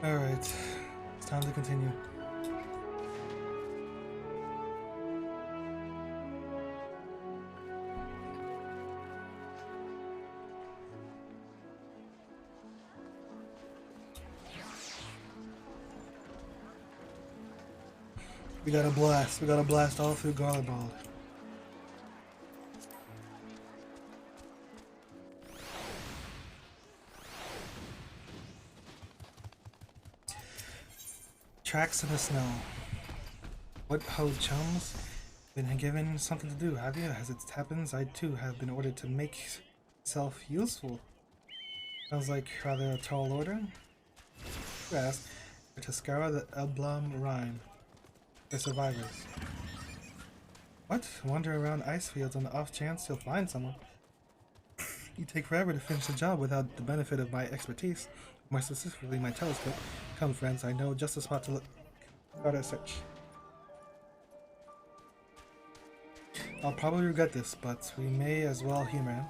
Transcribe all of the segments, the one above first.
Alright, it's time to continue. We gotta blast all through Garland Ball. Tracks in the snow. What ho chums? Been given something to do, have you? As it happens, I too have been ordered to make myself useful. Sounds like rather a tall order. Yes, to scour the Elblum Rhine for survivors. What? Wander around ice fields on the off chance you'll find someone. You take forever to finish the job without the benefit of my expertise, more specifically my telescope. Come, friends, I know just the spot to look. Start our search. I'll probably regret this, but we may as well humor him.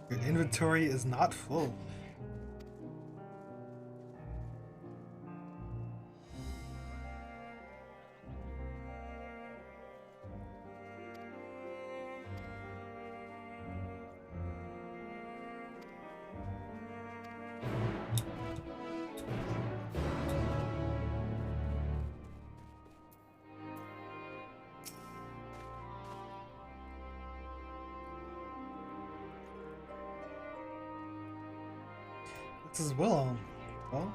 Your inventory is not full. This is Willem. Well,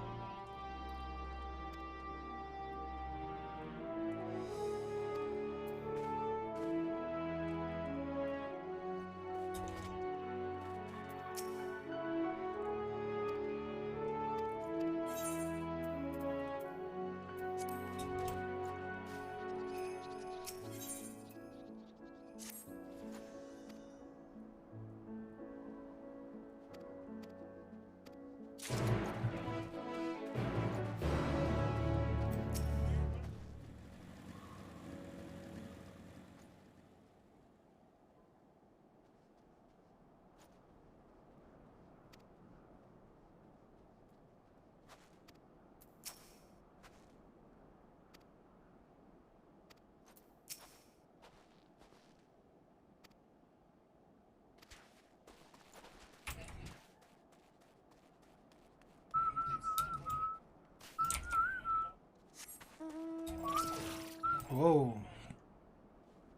whoa.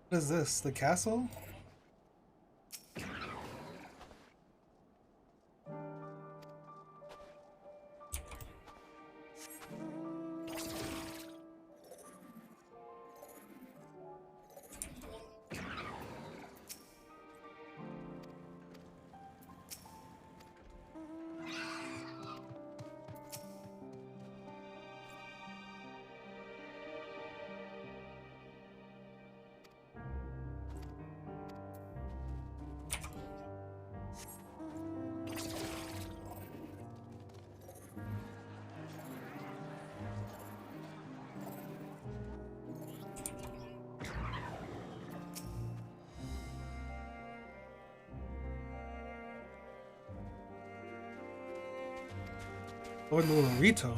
What is this? The castle? Lord Lorito.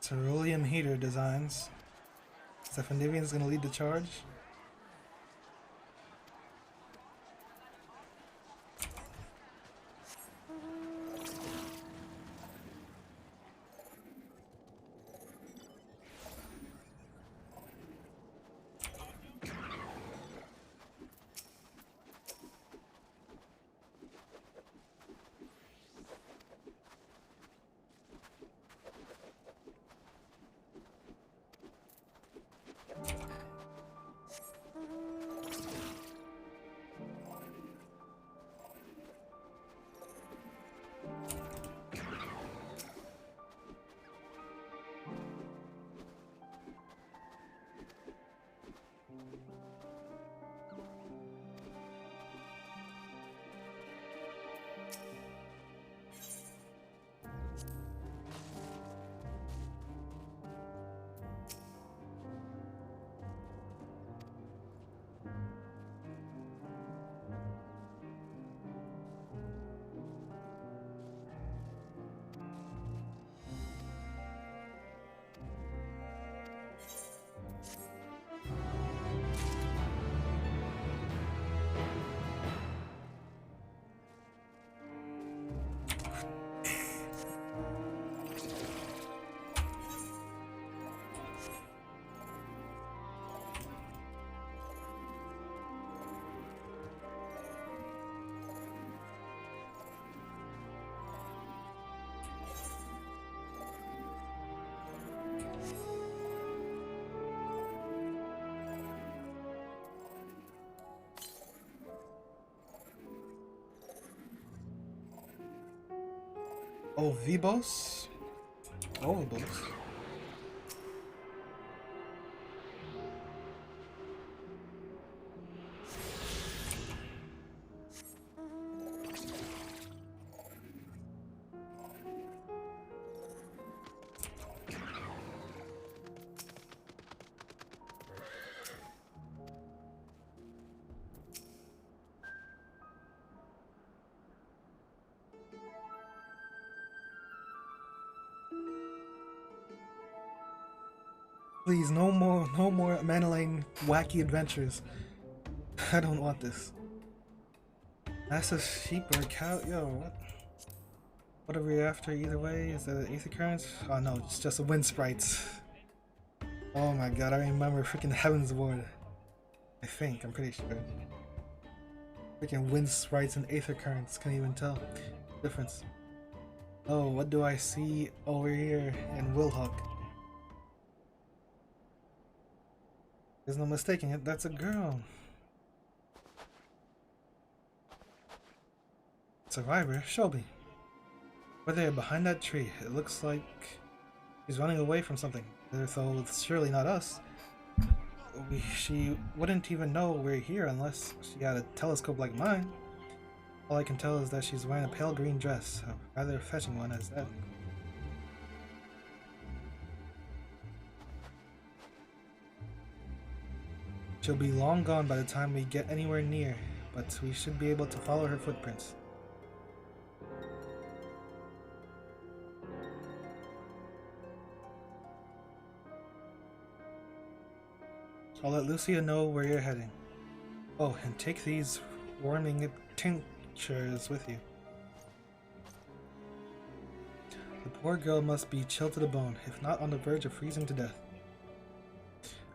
Cerulean heater designs. Stephanivian's gonna lead the charge. Oh, Vibos? Ovibos. Please, no more Manolane wacky adventures. I don't want this. Massive sheep or cow? Yo, what? What are we after either way? Is that an Aether Current? Oh no, it's just a Wind Sprites. Oh my god, I remember freaking Heaven's Ward. I think, I'm pretty sure. Freaking Wind Sprites and Aether Currents, can't even tell the difference. Oh, what do I see over here in Wilhook? There's no mistaking it, that's a girl. Survivor, Shelby. Over there, behind that tree, it looks like she's running away from something. So it's surely not us. She wouldn't even know we're here unless she had a telescope like mine. All I can tell is that she's wearing a pale green dress, a rather fetching one as that. She'll be long gone by the time we get anywhere near, but we should be able to follow her footprints. I'll let Lucia know where you're heading. Oh, and take these warming tinctures with you. The poor girl must be chilled to the bone, if not on the verge of freezing to death.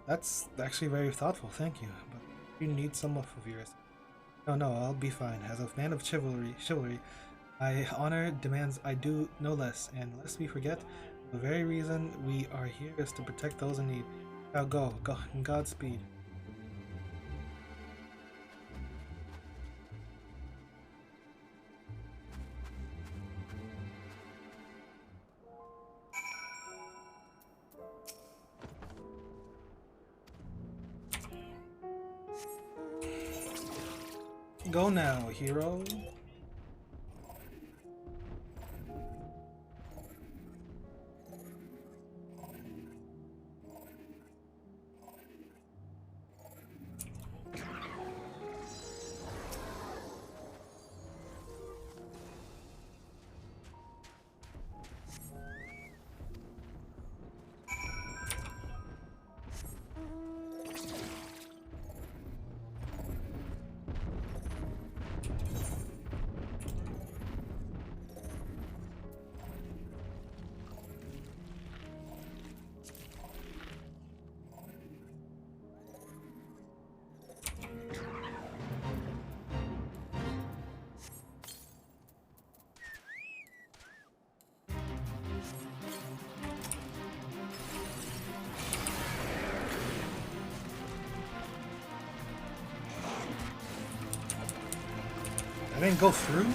That's actually very thoughtful, thank you, but you need some of yours. No, I'll be fine. As a man of chivalry, my honor demands I do no less, and lest we forget, the very reason we are here is to protect those in need. Now go, in Godspeed. Go now, hero. didn't go through?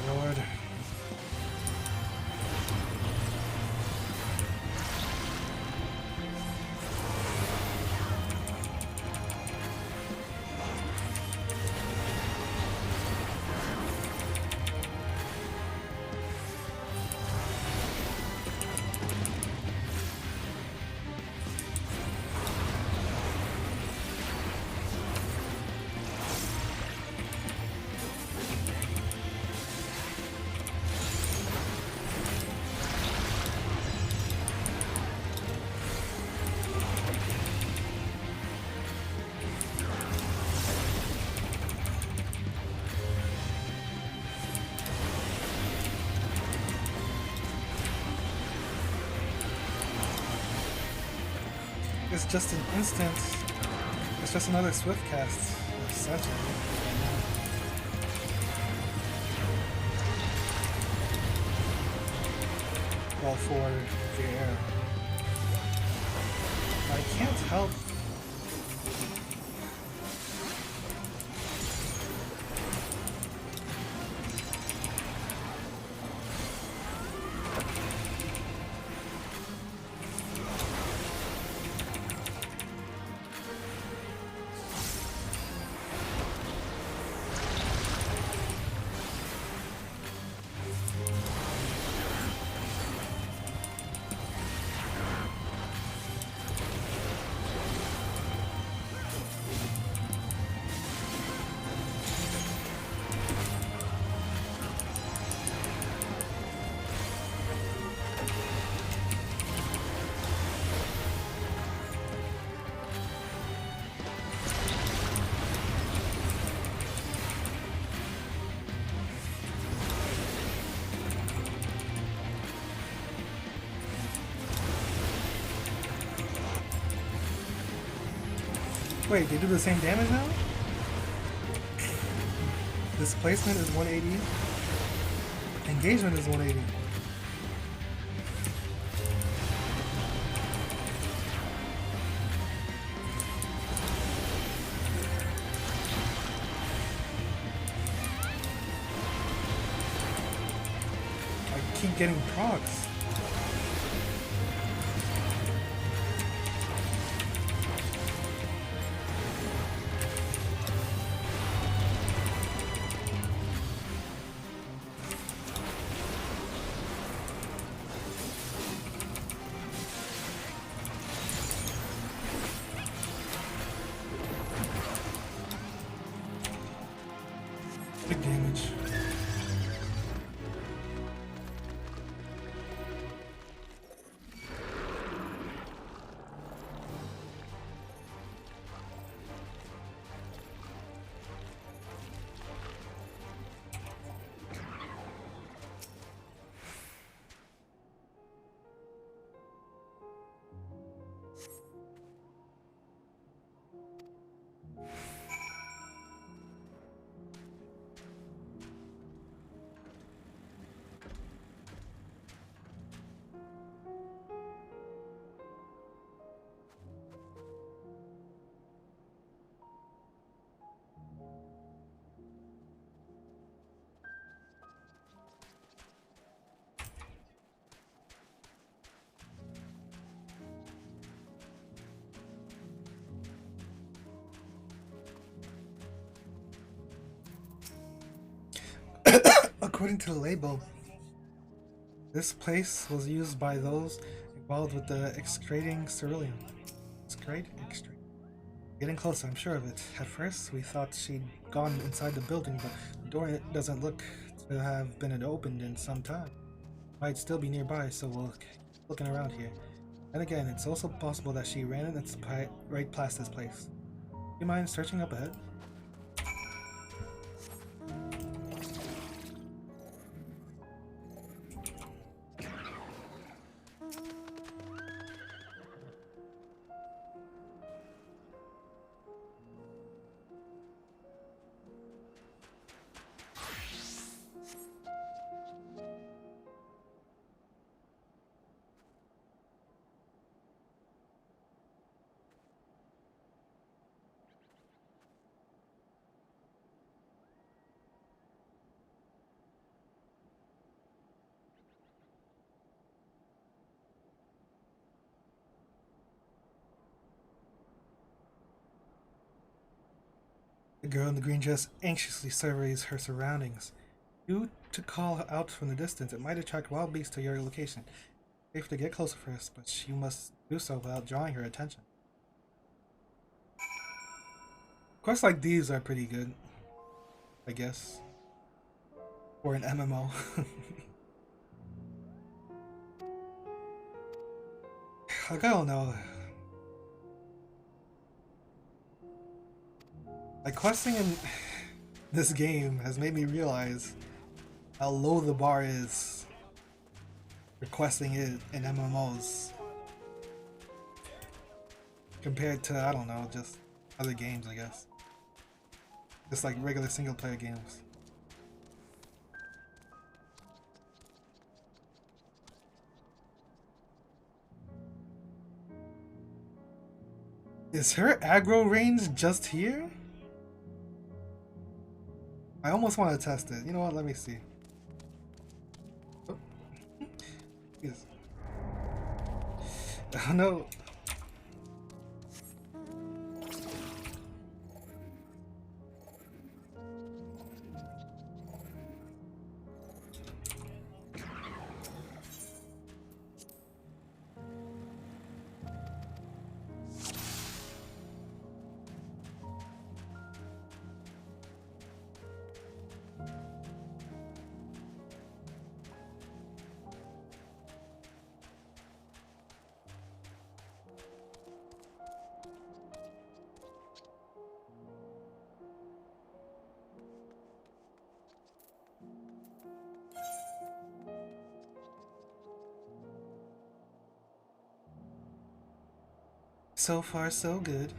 Lord. It's just an instant. It's just another swift cast. Essentially. Well, for the air. I can't help. Wait, they do the same damage now? Displacement is 180. Engagement is 180. I keep getting procs. Big damage. According to the label, this place was used by those involved with the excreting ceruleum. Excrete? Getting close, I'm sure of it. At first, we thought she'd gone inside the building, but the door doesn't look to have been opened in some time. Might still be nearby, so we'll keep looking around here. And again, it's also possible that she ran in and right past this place. Do you mind searching up ahead? The girl in the green dress anxiously surveys her surroundings. You to call out from the distance. It might attract wild beasts to your location. Safe to get closer first, but you must do so without drawing her attention. Quests like these are pretty good, I guess, for an MMO. Like, I don't know. Like, questing in this game has made me realize how low the bar is for questing it in MMOs compared to, I don't know, just other games, I guess. Just like regular single player games. Is her aggro range just here? I almost want to test it. You know what? Let me see. Oh. Yes. Oh no. So far, so good.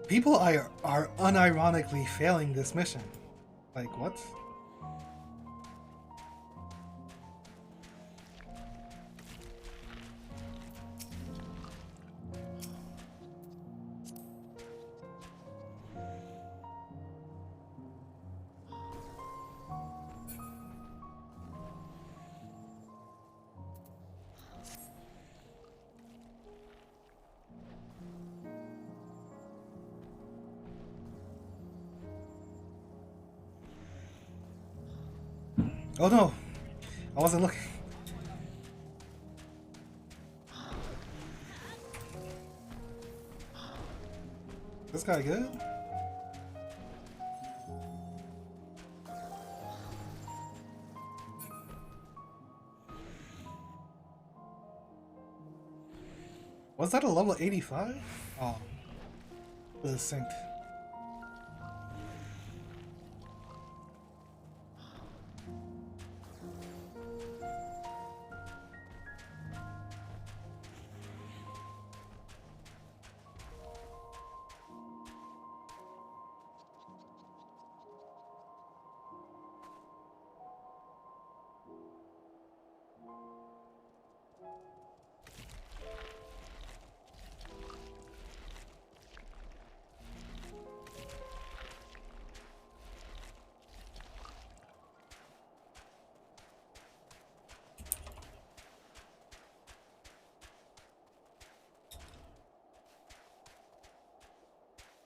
People are unironically failing this mission. Like, what? Oh no! I wasn't looking. This guy good? Was that a level 85? Oh. It was synced.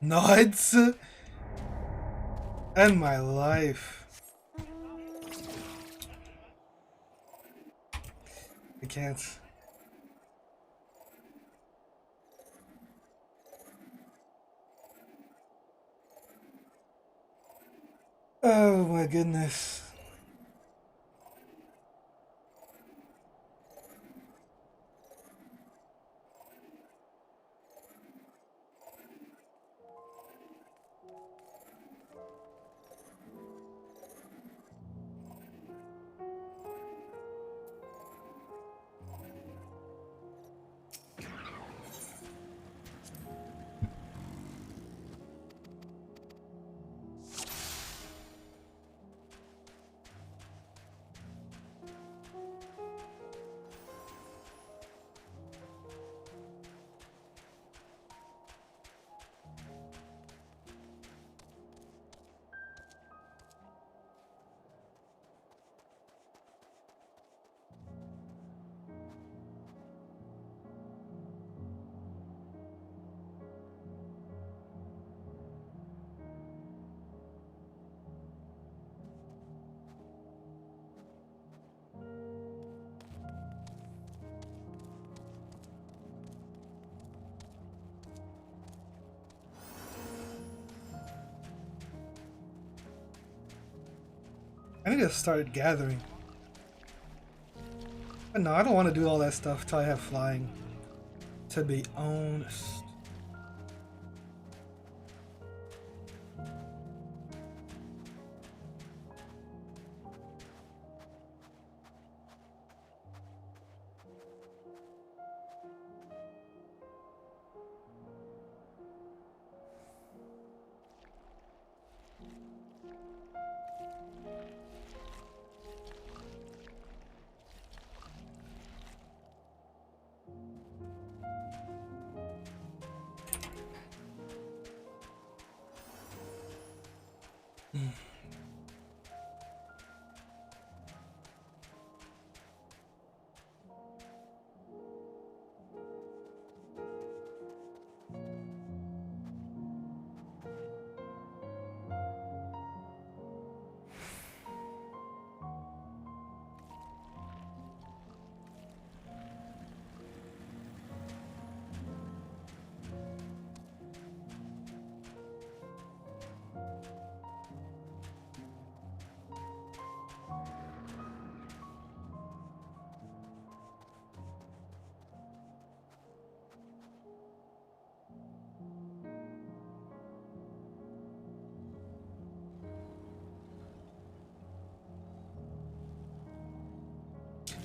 Nuts! And my life. I can't. Oh my goodness. I need to start gathering. But no, I don't want to do all that stuff till I have flying. To be honest.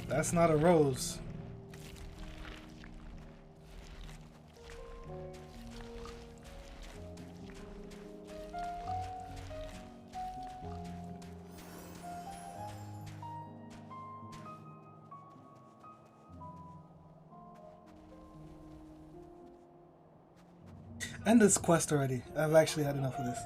That's not a rose. End this quest already. I've actually had enough of this.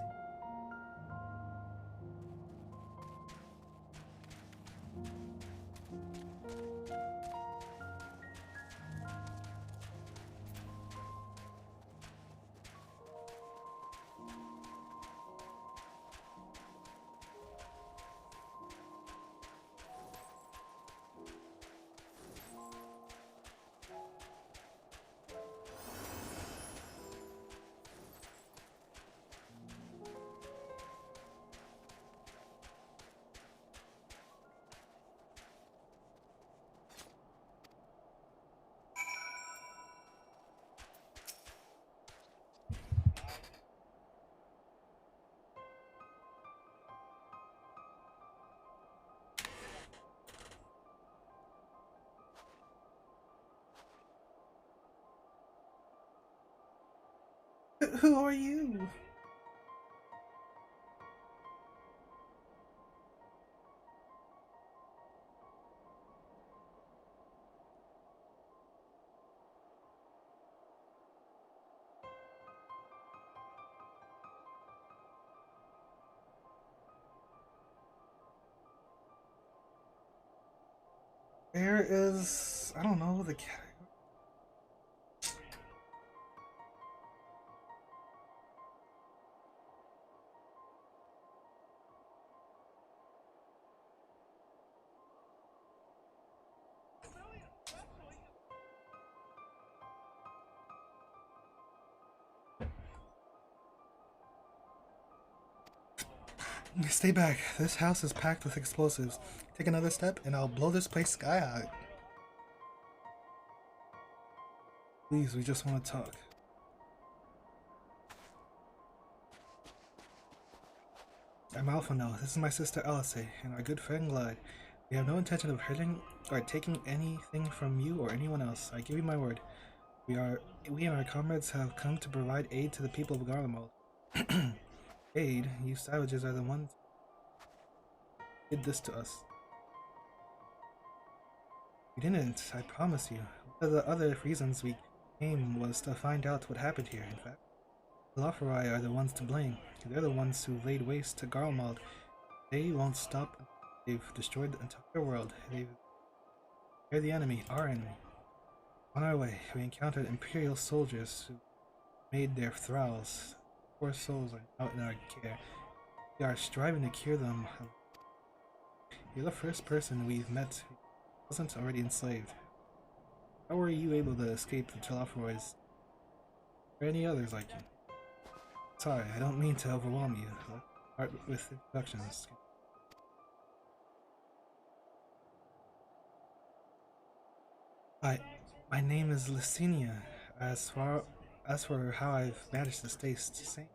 Who are you? Where is... I don't know, the cat. Stay back. This house is packed with explosives. Take another step and I'll blow this place sky high. Please, we just want to talk. I'm Alpha now. This is my sister Alice and our good friend Glide. We have no intention of hurting or taking anything from you or anyone else. I give you my word. We and our comrades have come to provide aid to the people of Garlemald. Aid? You savages are the ones who did this to us. We didn't, I promise you. One of the other reasons we came was to find out what happened here, in fact. The Lothari are the ones to blame. They're the ones who laid waste to Garlemald. They won't stop. They've destroyed the entire world. They're the enemy, our enemy. On our way, we encountered Imperial soldiers who made their thralls. Poor souls are out in our care. We are striving to cure them. You're the first person we've met who wasn't already enslaved. How were you able to escape the Telophoroids? Or any others like you? Sorry, I don't mean to overwhelm you. Let's start with introductions. I, my name is Licinia. As far as for how I've managed to stay sane,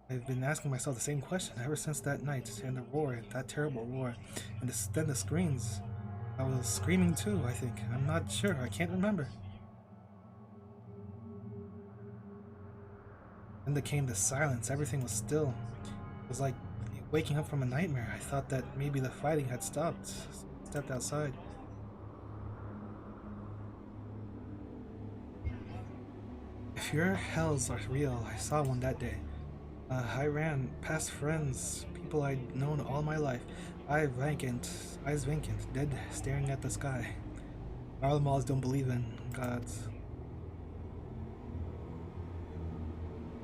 I've been asking myself the same question ever since that night and the roar, that terrible roar, and then the screams. I was screaming too, I think. I'm not sure. I can't remember. Then there came the silence. Everything was still. It was like waking up from a nightmare. I thought that maybe the fighting had stopped. So I stepped outside. If your hells are real, I saw one that day. I ran past friends, people I'd known all my life. Eyes vacant, dead, staring at the sky. Arlemals don't believe in gods.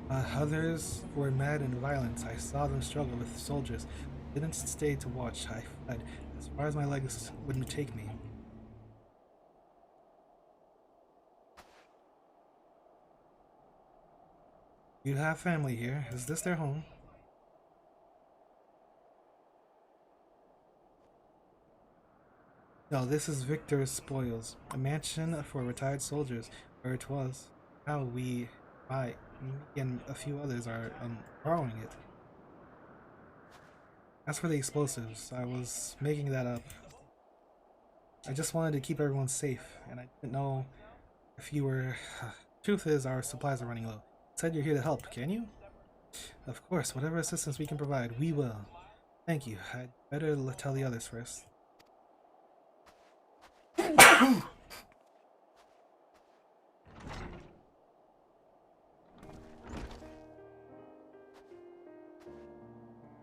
Others were mad and violent. I saw them struggle with soldiers. Didn't stay to watch. I fled as far as my legs would take me. You have family here. Is this their home? No, this is Victor's Spoils, a mansion for retired soldiers, where it was. Now me and a few others are borrowing it. As for the explosives, I was making that up. I just wanted to keep everyone safe, and I didn't know if you were. Truth is, our supplies are running low. Said you're here to help, can you? Of course, whatever assistance we can provide, we will. Thank you. I'd better tell the others first.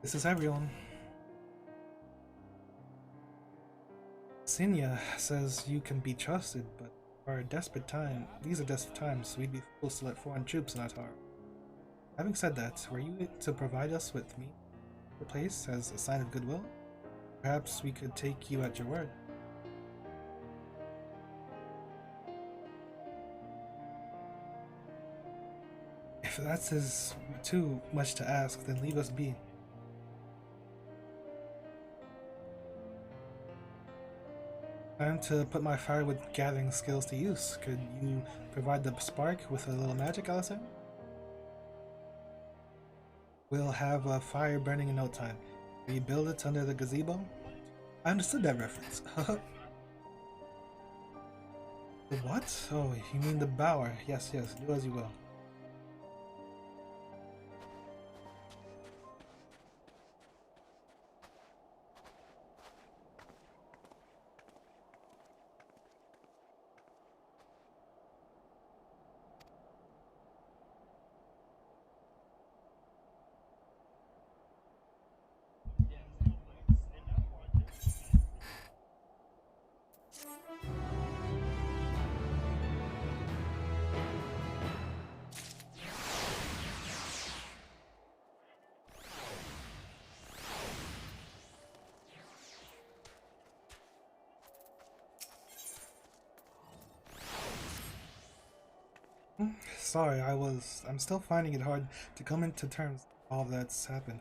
This is everyone. Sinya says you can be trusted, but these are desperate times, we'd be fools to let foreign troops in our tower. Having said that, were you to provide us with me the place as a sign of goodwill? Perhaps we could take you at your word. If that's too much to ask, then leave us be. Time to put my firewood gathering skills to use. Could you provide the spark with a little magic, Allison? We'll have a fire burning in no time. Will you build it under the gazebo? I understood that reference. The what? Oh, you mean the bower. Yes, do as you will. Sorry, I'm still finding it hard to come into terms with all that's happened.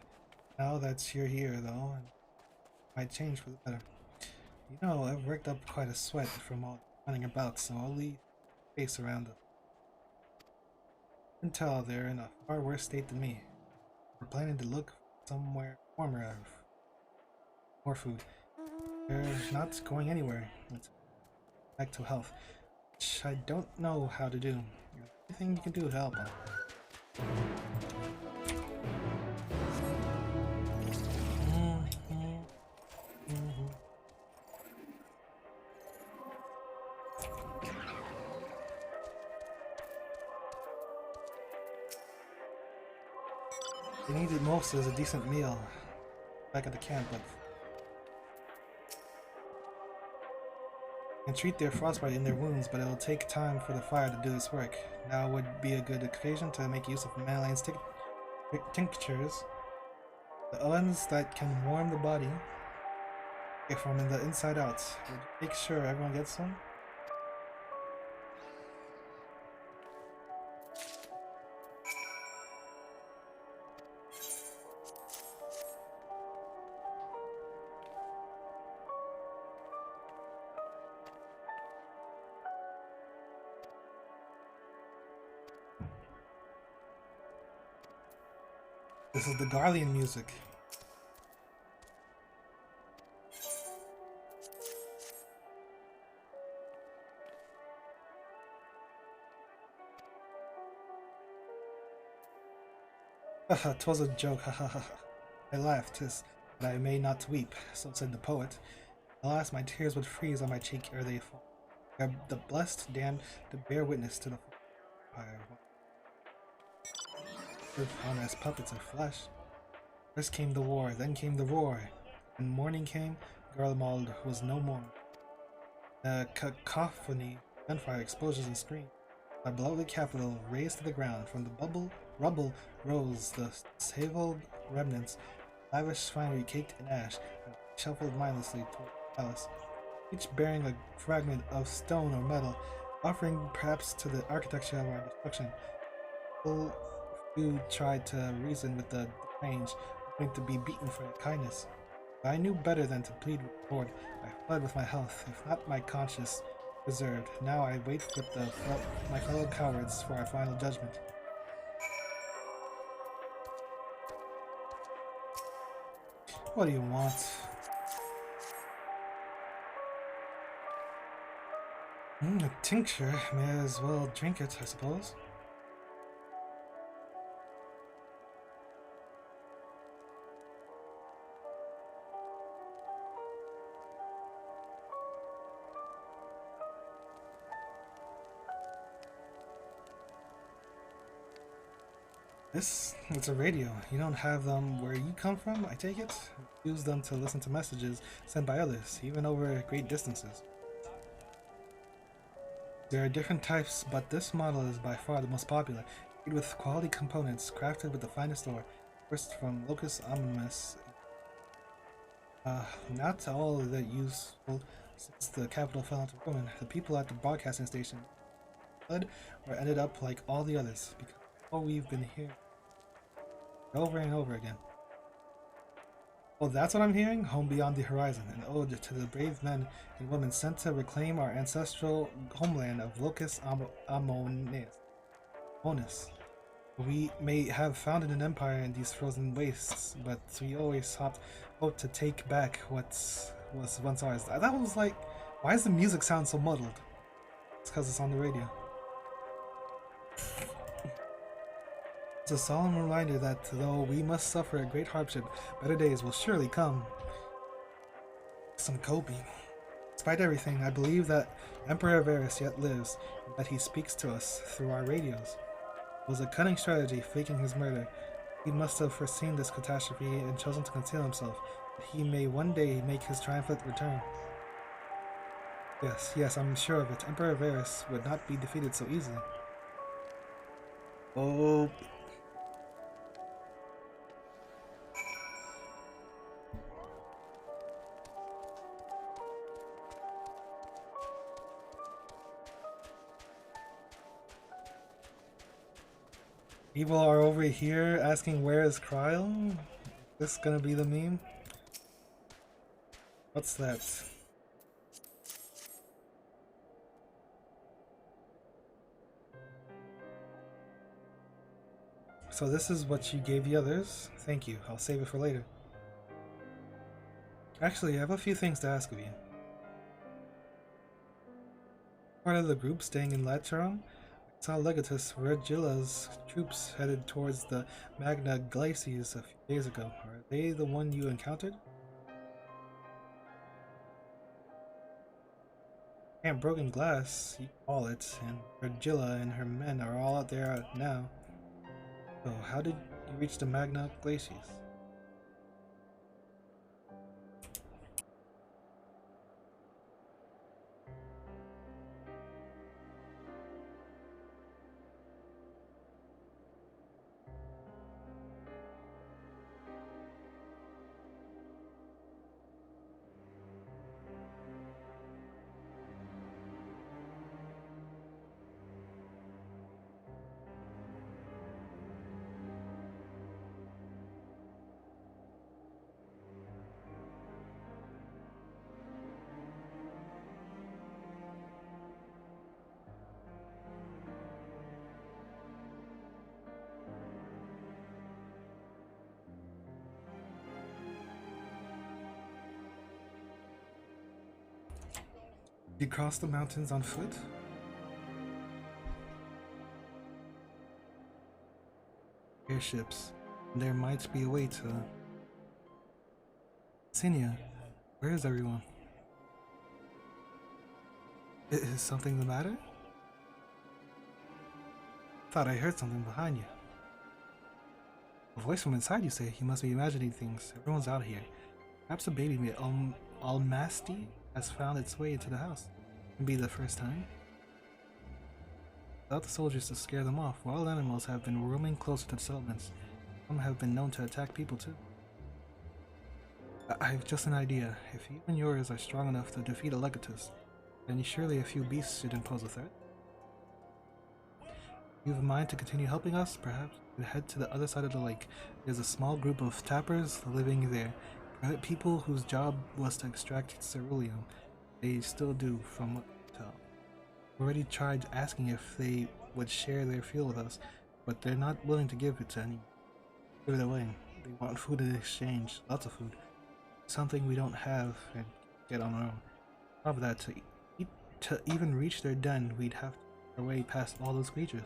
Now that you're here, though, it might change for the better. You know, I've worked up quite a sweat from all running about, so I'll leave space around us. You can tell they're in a far worse state than me. We're planning to look somewhere warmer, more food. They're not going anywhere. It's back to health, which I don't know how to do. Anything you can do to help them. They needed most as a decent meal back at the camp, but and treat their frostbite in their wounds, but it'll take time for the fire to do its work. Now would be a good occasion to make use of Manlane's tinctures, the ones that can warm the body from the inside out. Would you make sure everyone gets some? This is the Garlean music. Haha, 'twas a joke, ha ha ha. I laughed, tis that I may not weep, so said the poet. Alas, my tears would freeze on my cheek ere they fall. I am the blessed damned to bear witness to the fire. On as puppets of flesh. First came the war, then came the roar. When morning came, Garlemald was no more. The cacophony, gunfire, explosions, and screams. Below the capital, razed to the ground, from the rubble rose the sable remnants, lavish finery caked in ash, and shuffled mindlessly toward the palace, each bearing a fragment of stone or metal, offering perhaps to the architecture of our destruction. People who tried to reason with the deranged, wanting to be beaten for their kindness. But I knew better than to plead with the Lord. I fled with my health, if not my conscience, preserved. Now I wait with my fellow cowards for our final judgment. What do you want? A tincture. May as well drink it, I suppose. It's a radio. You don't have them where you come from, I take it? Use them to listen to messages sent by others, even over great distances. There are different types, but this model is by far the most popular, made with quality components, crafted with the finest ore, sourced from Locus Omnimus. Not all of that useful since the capital fell into ruin. The people at the broadcasting station fled or ended up like all the others, because all we've been here over and over again. Oh, that's what I'm hearing? Home beyond the horizon, an ode to the brave men and women sent to reclaim our ancestral homeland of Locus Amonis. We may have founded an empire in these frozen wastes, but we always hoped to take back what was once ours. That was like, why does the music sound so muddled? It's because it's on the radio. It's a solemn reminder that though we must suffer a great hardship, better days will surely come. Some coping. Despite everything, I believe that Emperor Varus yet lives, and that he speaks to us through our radios. It was a cunning strategy, faking his murder. He must have foreseen this catastrophe and chosen to conceal himself, that he may one day make his triumphant return. Yes, I'm sure of it. Emperor Varus would not be defeated so easily. Oh. People are over here asking where is Cryle? Is this gonna be the meme? What's that? So this is what you gave the others. Thank you. I'll save it for later. Actually, I have a few things to ask of you. Part of the group staying in Lateron? I saw Legatus Regilla's troops headed towards the Magna Glacies a few days ago. Are they the one you encountered? Camp Broken Glass, you call it, and Regilla and her men are all out there now. So how did you reach the Magna Glacies? You cross the mountains on foot? Airships. There might be a way to... Sinia, where is everyone? Is something the matter? Thought I heard something behind you. A voice from inside you say you must be imagining things. Everyone's out here. Perhaps a baby made Almasty has found its way into the house. It can be the first time. Without the soldiers to scare them off, wild animals have been roaming closer to the settlements. Some have been known to attack people too. I have just an idea. If you and yours are strong enough to defeat a Legatus, then surely a few beasts shouldn't pose a threat. You have a mind to continue helping us? Perhaps we head to the other side of the lake. There's a small group of tappers living there. People whose job was to extract ceruleum. They still do, from what I can tell. We already tried asking if they would share their fuel with us, but they're not willing to give it to anyone. Give it away. They want food in exchange. Lots of food. Something we don't have and get on our own. On top of that, to even reach their den, we'd have to make our way past all those creatures.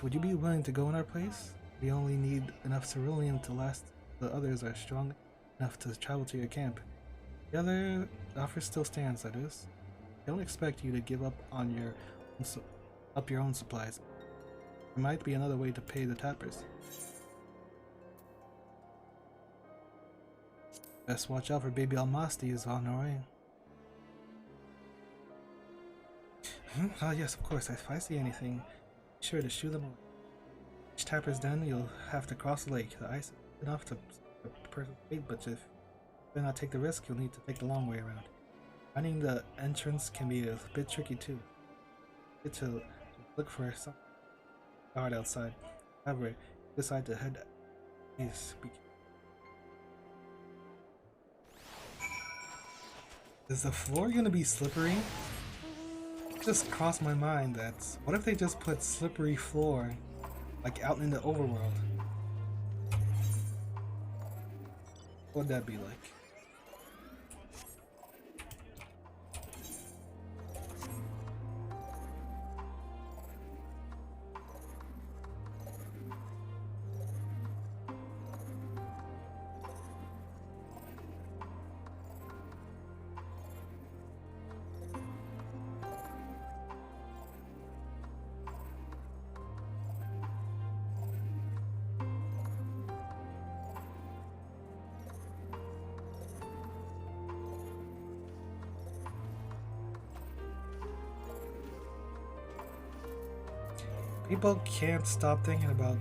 Would you be willing to go in our place? We only need enough ceruleum to last. The others are strong enough to travel to your camp. The other offer still stands, that is. I don't expect you to give up on your own supplies. There might be another way to pay the tappers. Best watch out for baby Almasty is on our way. Yes, of course. If I see anything, be sure to shoo them away. Each tapper's den, you'll have to cross the lake. The ice is enough to wait, but if you not take the risk, you'll need to take the long way around. Finding the entrance can be a bit tricky too. Get to look for some guard outside. However, if you decide to head, please be careful. Is the floor gonna be slippery? It just crossed my mind that what if they just put slippery floor like out in the overworld? What would that be like? People can't stop thinking about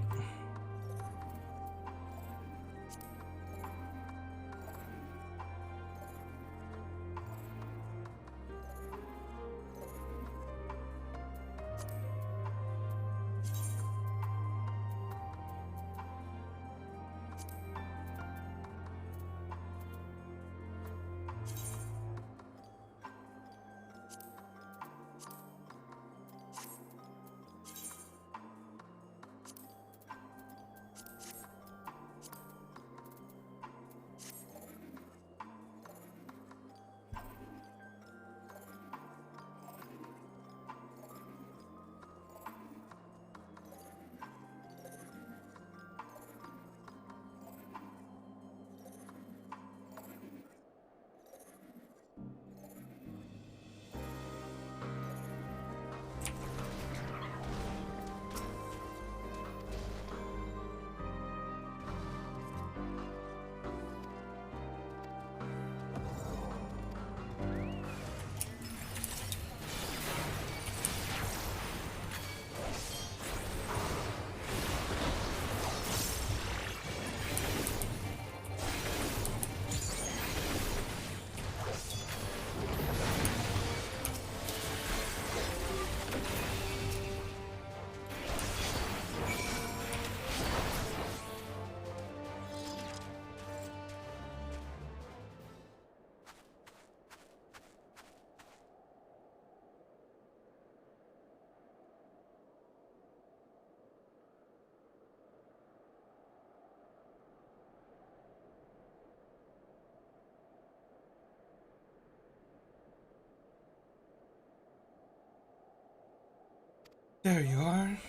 There you are.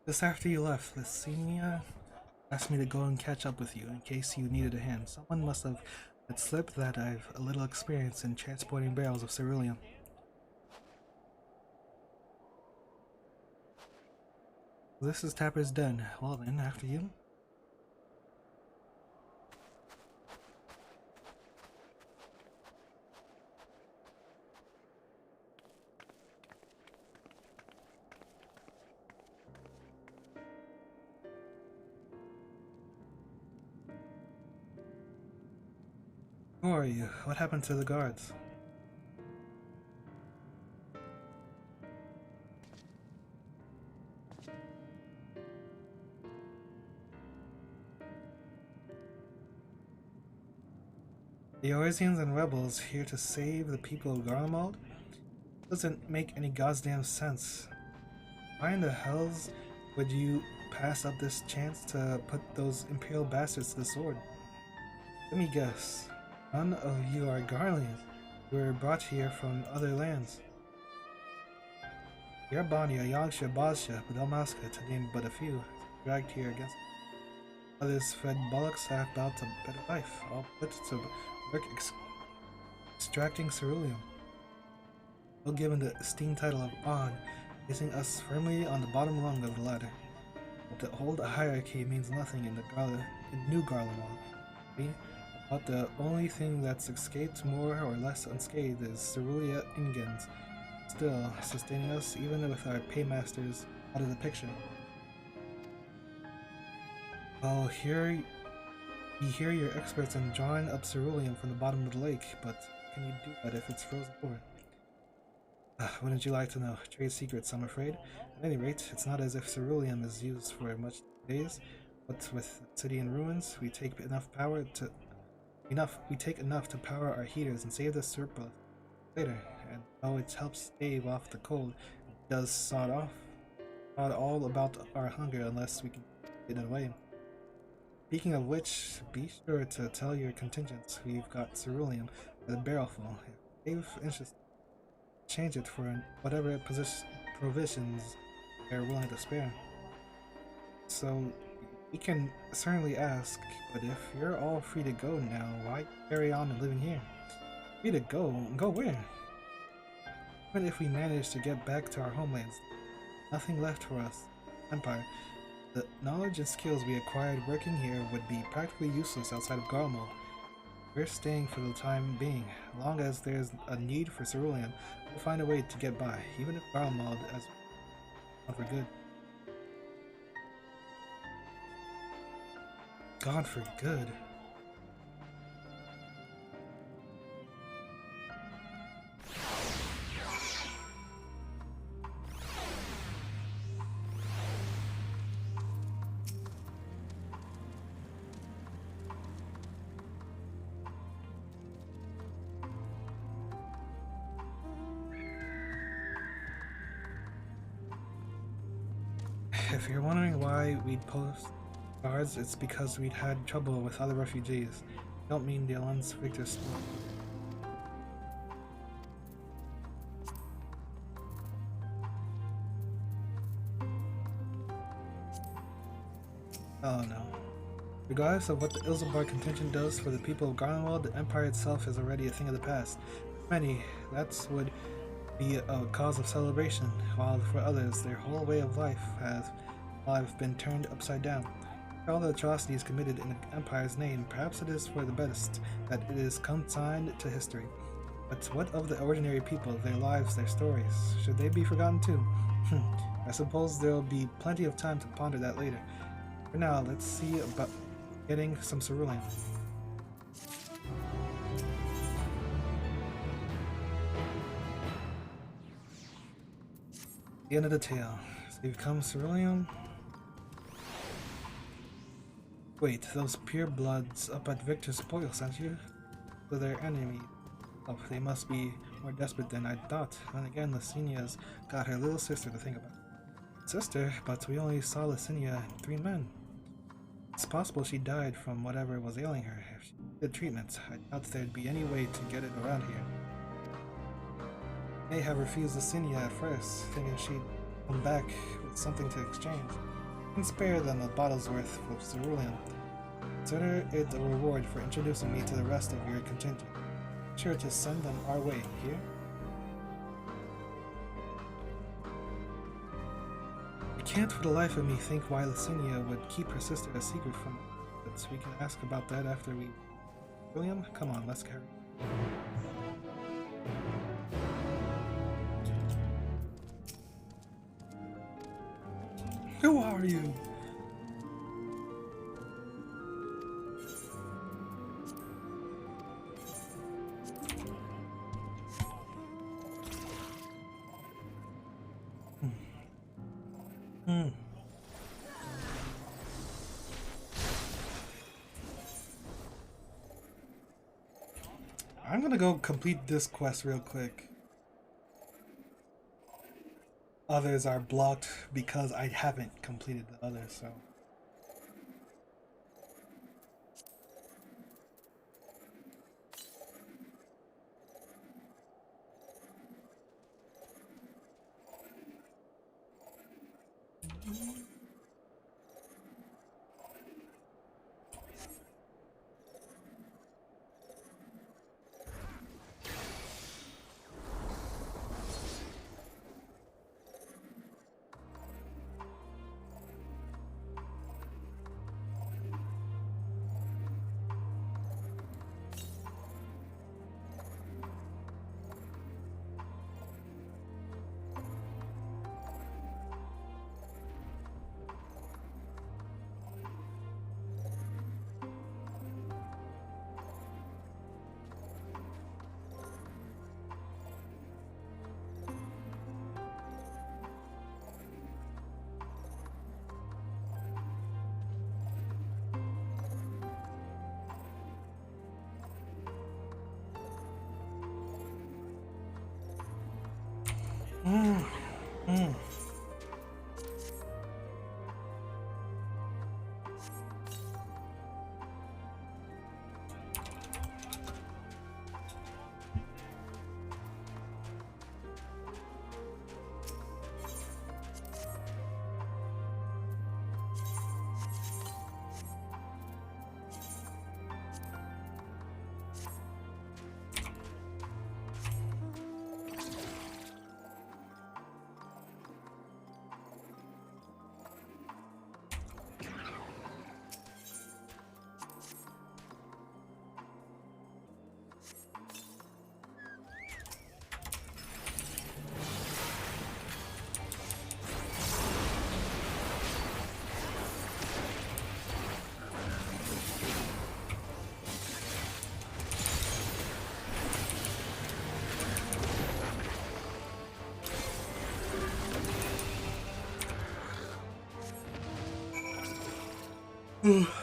Just after you left, Licinia asked me to go and catch up with you in case you needed a hand. Someone must have let slip that I've a little experience in transporting barrels of cerulean. This is Tapper's den. Well then, after you. Who are you? What happened to the guards? The Orisians and rebels here to save the people of Garlemald? Doesn't make any goddamn sense. Why in the hells would you pass up this chance to put those Imperial bastards to the sword? Let me guess. None of you are Garleans. You were brought here from other lands. Yarbania, Yagsha, Bazsha, Budalmaska, to name but a few, dragged here against others fed bullocks half about a better life, all put to work extracting ceruleum. All given the esteemed title of Odd, placing us firmly on the bottom rung of the ladder. But the old hierarchy means nothing in New Garlemald. But the only thing that's escaped more or less unscathed is Cerulia Ingens, still sustaining us even with our paymasters out of the picture. Well, here you hear you're experts in drawing up ceruleum from the bottom of the lake, but can you do that if it's frozen over? Wouldn't you like to know? Trade secrets, I'm afraid. At any rate, it's not as if ceruleum is used for much days, but with the city in ruins, we take enough to power our heaters and save the surplus later. And though it helps stave off the cold, it does sod all about our hunger unless we can get it away. Speaking of which, be sure to tell your contingents we've got ceruleum with a barrelful. If they've interest, change it for whatever provisions they're willing to spare. So we can certainly ask, but if you're all free to go now, why carry on living here? Free to go? Go where? Even if we manage to get back to our homelands, nothing left for us. Empire. The knowledge and skills we acquired working here would be practically useless outside of Garlemald. We're staying for the time being. As long as there's a need for cerulean, we'll find a way to get by, even if Garlemald is gone for good. Gone for good? If you're wondering why we'd post guards, it's because we'd had trouble with other refugees. Don't mean the Alon's Victor's. Oh no. Regardless of what the Ilzabar contingent does for the people of Garlemald, the Empire itself is already a thing of the past. For many, that would be a cause of celebration, while for others, their whole way of life has been turned upside down. For all the atrocities committed in the Empire's name, perhaps it is for the best that it is consigned to history. But what of the ordinary people, their lives, their stories? Should they be forgotten too? I suppose there'll be plenty of time to ponder that later. For now, let's see about getting some cerulean. The end of the tale. So you've come cerulean. Wait, those purebloods up at Victor's spoil sent you? To their enemy. Oh, they must be more desperate than I thought. And again, Licinia's got her little sister to think about. Sister? But we only saw Licinia and 3 men. It's possible she died from whatever was ailing her. If she did treatment, I doubt there'd be any way to get it around here. May have refused Licinia at first, thinking she'd come back with something to exchange. And spare them a bottle's worth of cerulean. Consider it a reward for introducing me to the rest of your contingent. Be sure to send them our way, here? I can't for the life of me think why Licinia would keep her sister a secret from me, but we can ask about that after we... William, come on, let's carry. Who are you? I'm gonna go complete this quest real quick. Others are blocked because I haven't completed the others, so...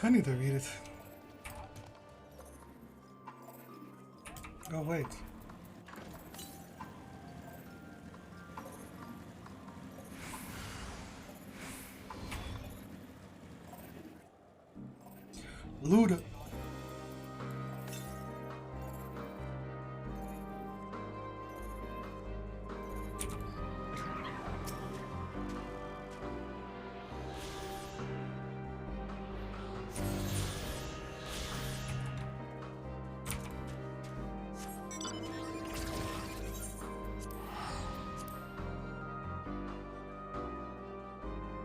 I need to read it. Oh, wait. Luda.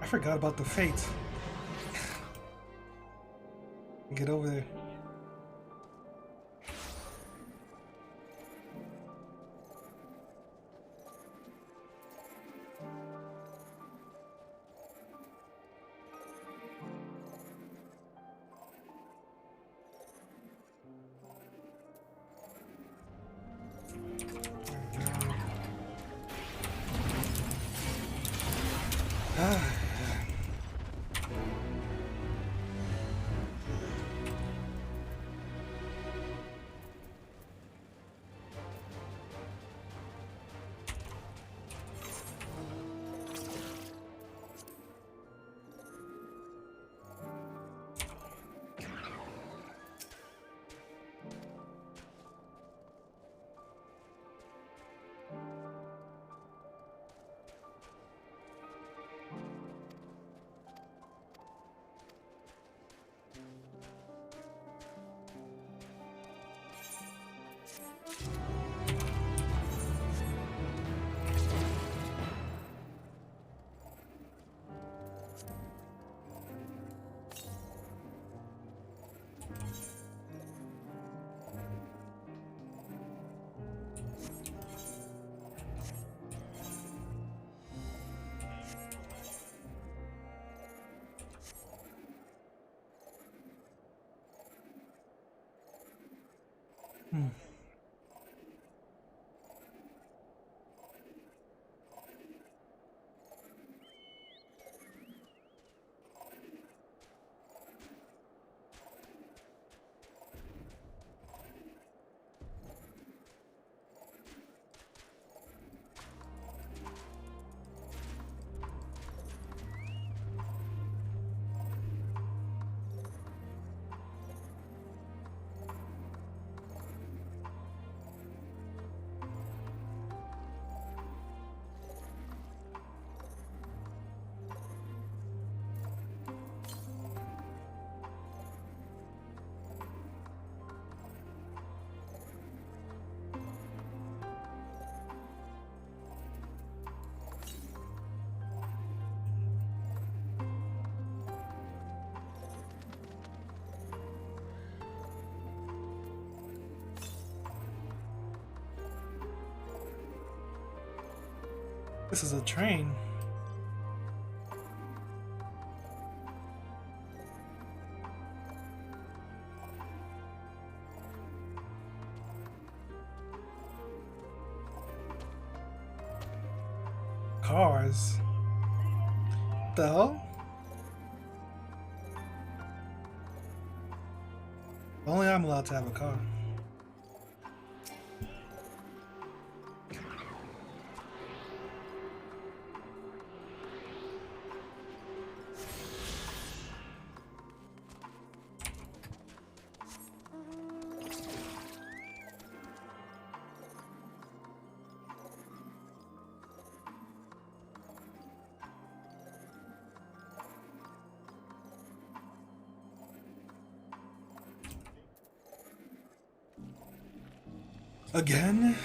I forgot about the fate. Get over there. Hmm. This is a train. Cars. The hell? Only I'm allowed to have a car. Again?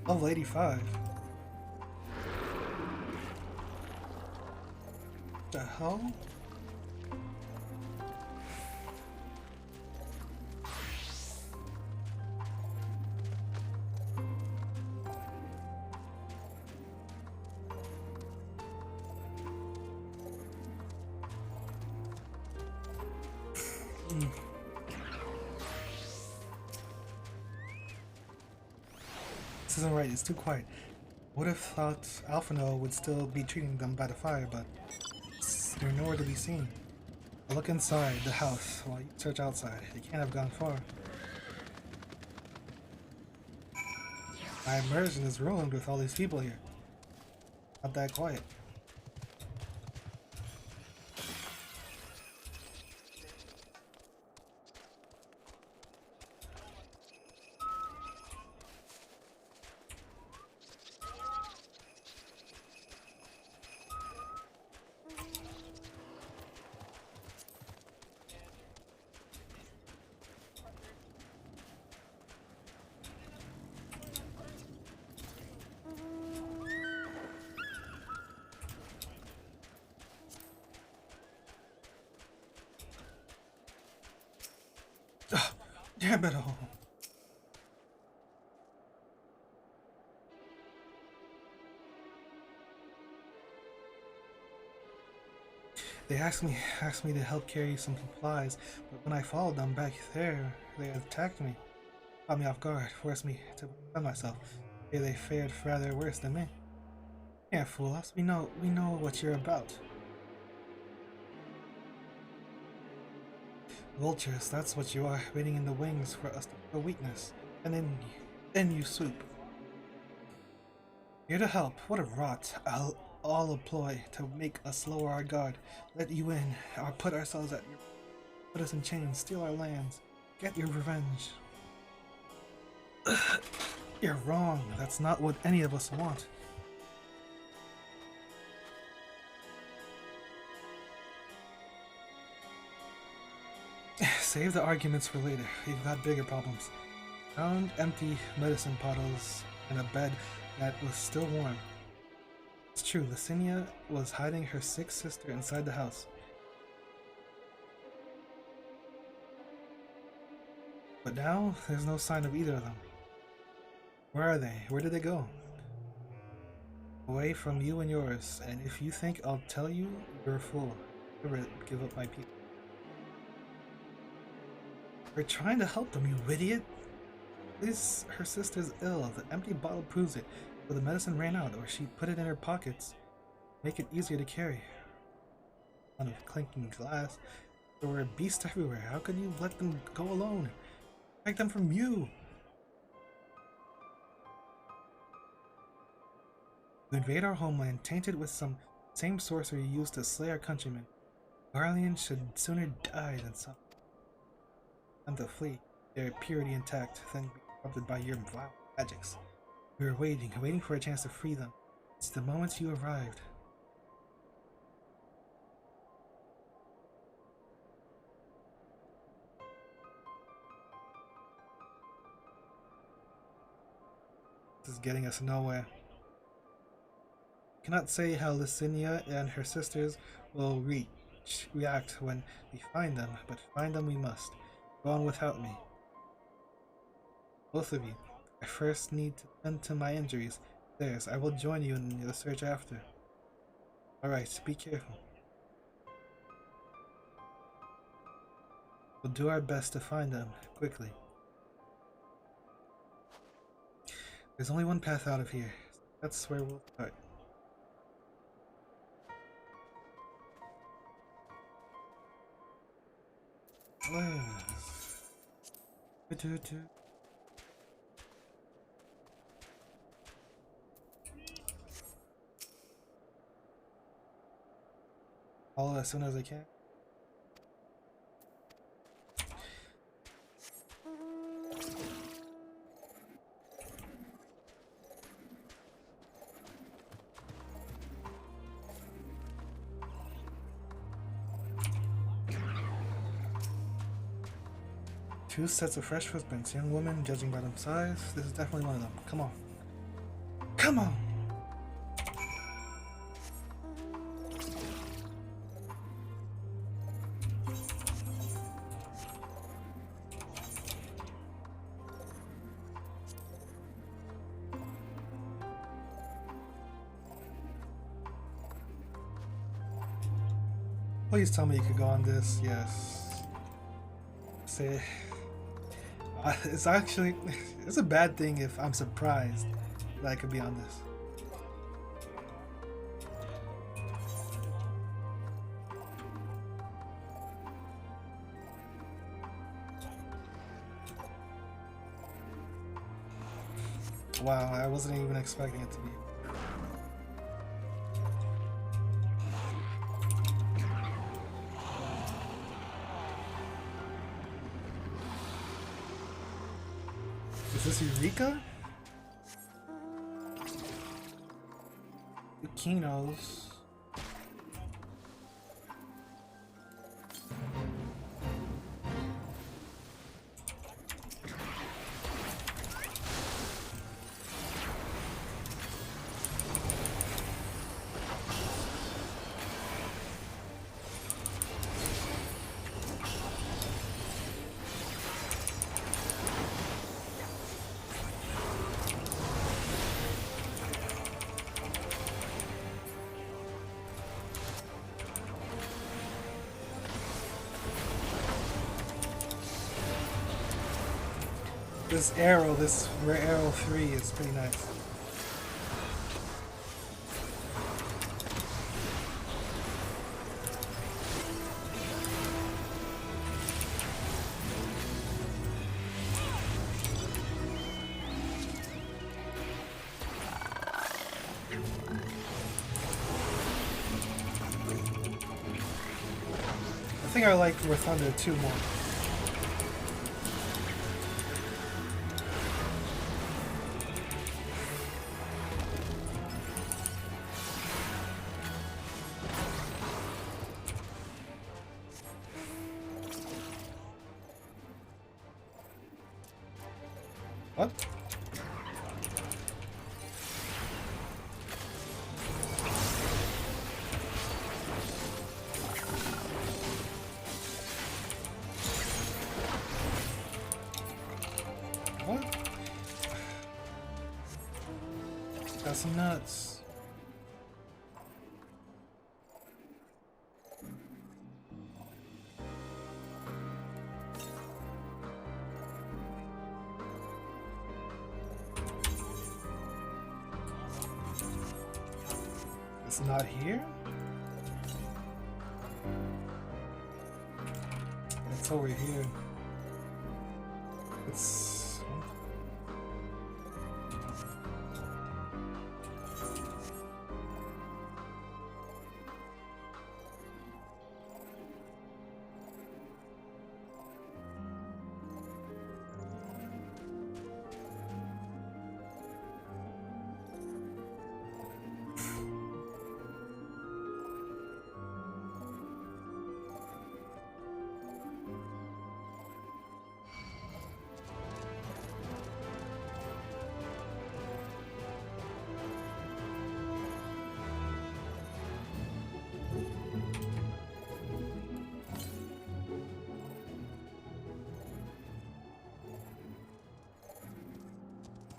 Level 85. The hell? This isn't right, it's too quiet. Would have thought Alphino would still be treating them by the fire, but they're nowhere to be seen. I look inside the house while you search outside. They can't have gone far. My immersion is ruined with all these people here. Not that quiet. Damn it all. They asked me to help carry some supplies, but when I followed them back there, they attacked me, caught me off guard, forced me to defend myself. They fared rather worse than me. You can't fool us. We know what you're about. Vultures, that's what you are, waiting in the wings for us to show weakness. And then you swoop. Here to help. What a rot. All a ploy to make us lower our guard, let you in, or put ourselves at your... Put us in chains, steal our lands, get your revenge. You're wrong. That's not what any of us want. Save the arguments for later. We've got bigger problems. Found empty medicine bottles and a bed that was still warm. It's true, Licinia was hiding her sick sister inside the house. But now, there's no sign of either of them. Where are they? Where did they go? Away from you and yours, and if you think I'll tell you, you're a fool. Give up my people. We're trying to help them, you idiot! Her sister's ill. The empty bottle proves it. But the medicine ran out, or she put it in her pockets. Make it easier to carry. Sound of clinking glass. There were beasts everywhere. How could you let them go alone? Protect them from you! You invade our homeland, tainted with some same sorcery used to slay our countrymen. Garleans should sooner die than suffer. Time to flee, their purity intact, then be corrupted by your vile magics. We were waiting for a chance to free them. It's the moment you arrived. This is getting us nowhere. I cannot say how Licinia and her sisters will react when we find them, but find them we must. Go on without me. Both of you. I first need to tend to my injuries. I will join you in the search after. Alright, be careful. We'll do our best to find them, quickly. There's only one path out of here. That's where we'll start. All as soon as I can. Two sets of fresh footprints. Young woman, judging by them size. This is definitely one of them. Come on. Come on! Please tell me you could go on this. Yes. say, it's actually, it's a bad thing if I'm surprised that I could be on this. Wow, I wasn't even expecting it to be. Is this Eureka? Lukinos. This arrow, this rare arrow 3 is pretty nice. I think I like War Thunder 2 more. What? What? That's nuts. It's not here? It's over here. It's...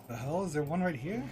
The hell? Is there one right here?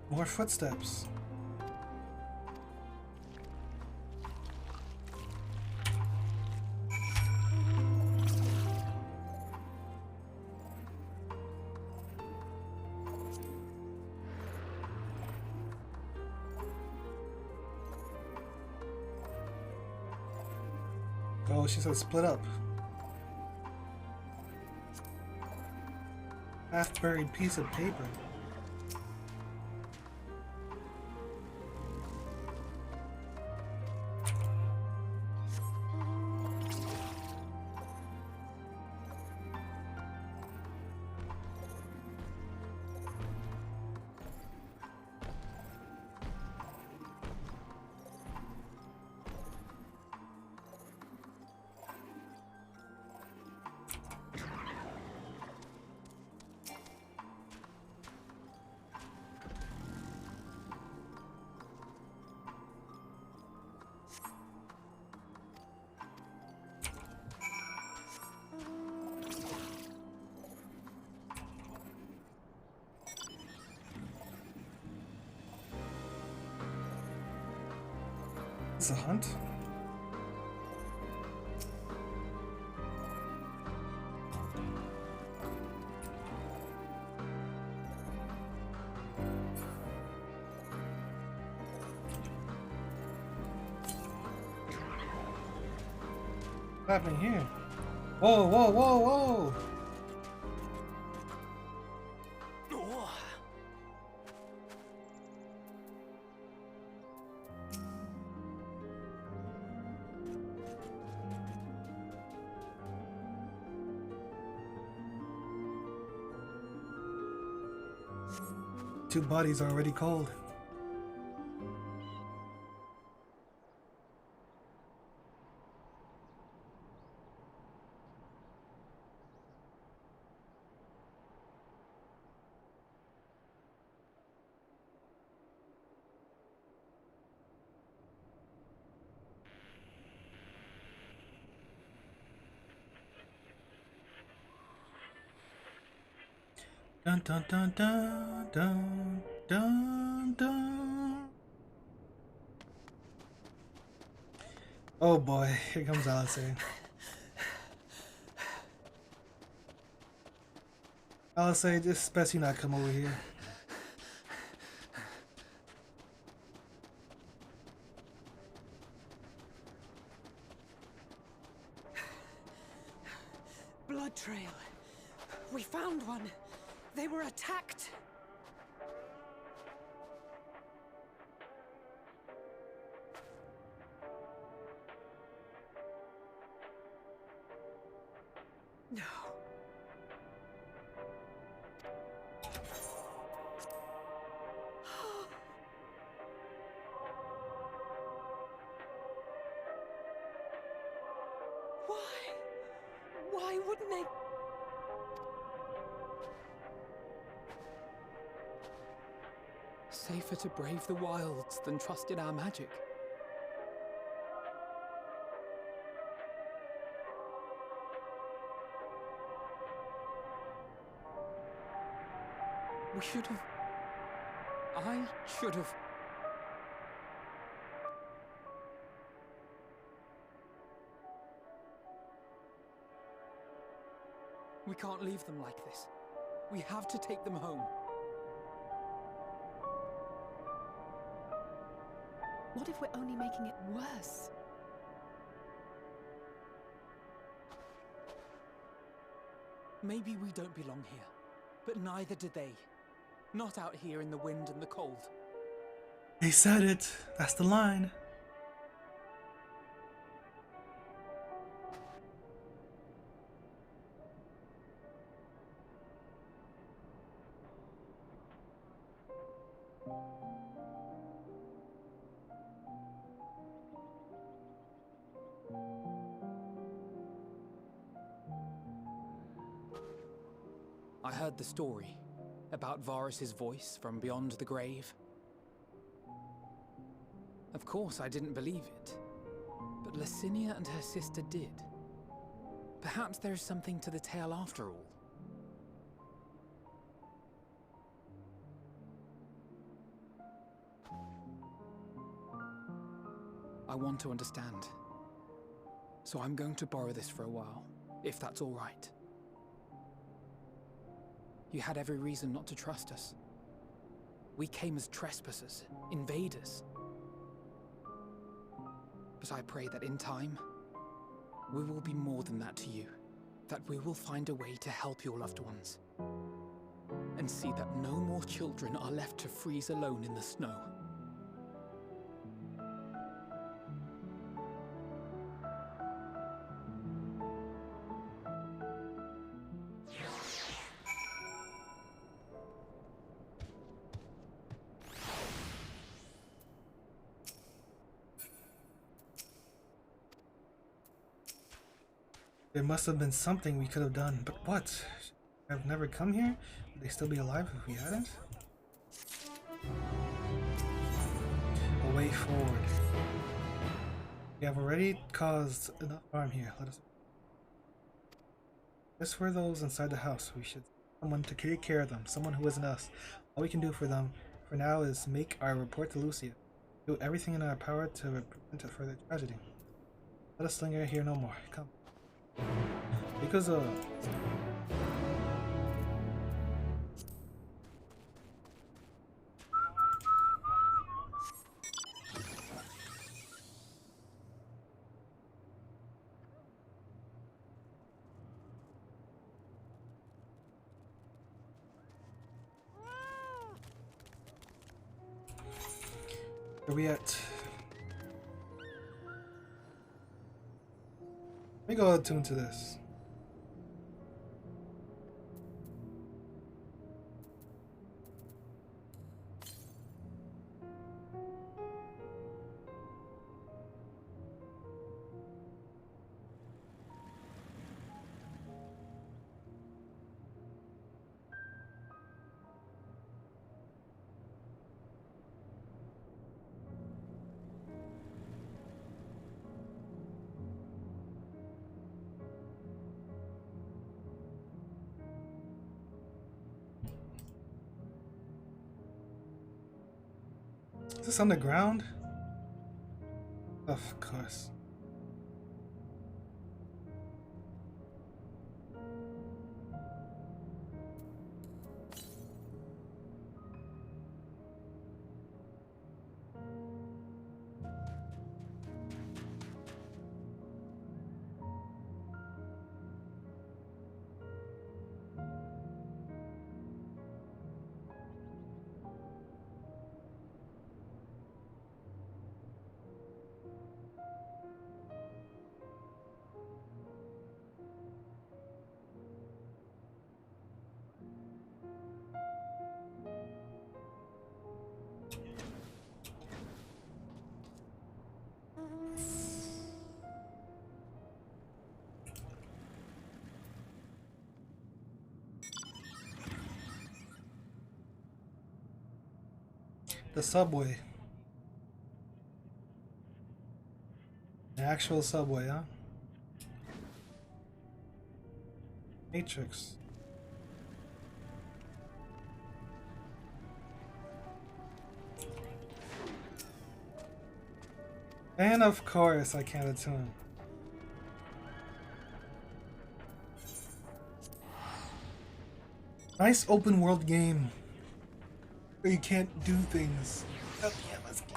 More footsteps. Oh, she said split up. Half-buried piece of paper. It's a hunt? What's happening here? Whoa, whoa, whoa, whoa! Two bodies already cold. Dun dun dun dun dun dun dun. Oh boy, here comes Alistair. Alistair, it's best you not come over here. Blood trail. We found one. They were attacked. No. Why? Why wouldn't they? Safer to brave the wilds than trust in our magic. We should have... I should have... We can't leave them like this. We have to take them home. What if we're only making it worse? Maybe we don't belong here, but neither do they. Not out here in the wind and the cold. They said it. That's the line. I heard the story about Varus's voice from beyond the grave. Of course, I didn't believe it, but Licinia and her sister did. Perhaps there is something to the tale after all. I want to understand, so I'm going to borrow this for a while, if that's all right. You had every reason not to trust us. We came as trespassers, invaders. But I pray that in time, We will be more than that to you. That we will find a way to help your loved ones. And see that no more children are left to freeze alone in the snow. There must have been something we could have done, but what? I've never come here? Would they still be alive if we hadn't? A way forward. We have already caused enough harm here. Let us. As for those inside the house, we should someone to take care of them. Someone who isn't us. All we can do for them for now is make our report to Lucia. Do everything in our power to prevent a further tragedy. Let us linger here no more. Come. Because where we at? Let me go attune to this. Is this on the ground? Of course. The subway. The actual subway, huh? Matrix. And of course, I can't attune. Nice open world game where you can't do things. Oh, yeah, let's go.